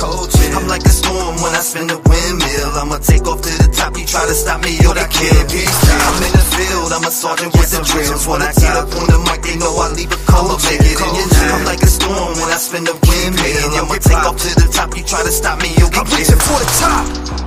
I'm like a storm when I spin the windmill. I'ma take off to the top, you try to stop me, yo, that can't be. I'm in the field, I'm a sergeant with the drills. When I get up on the mic, they know I leave a cold chill. I'm like a storm when I spin the windmill. I'ma take off to the top, you try to stop me, yo, I'm reaching for the top.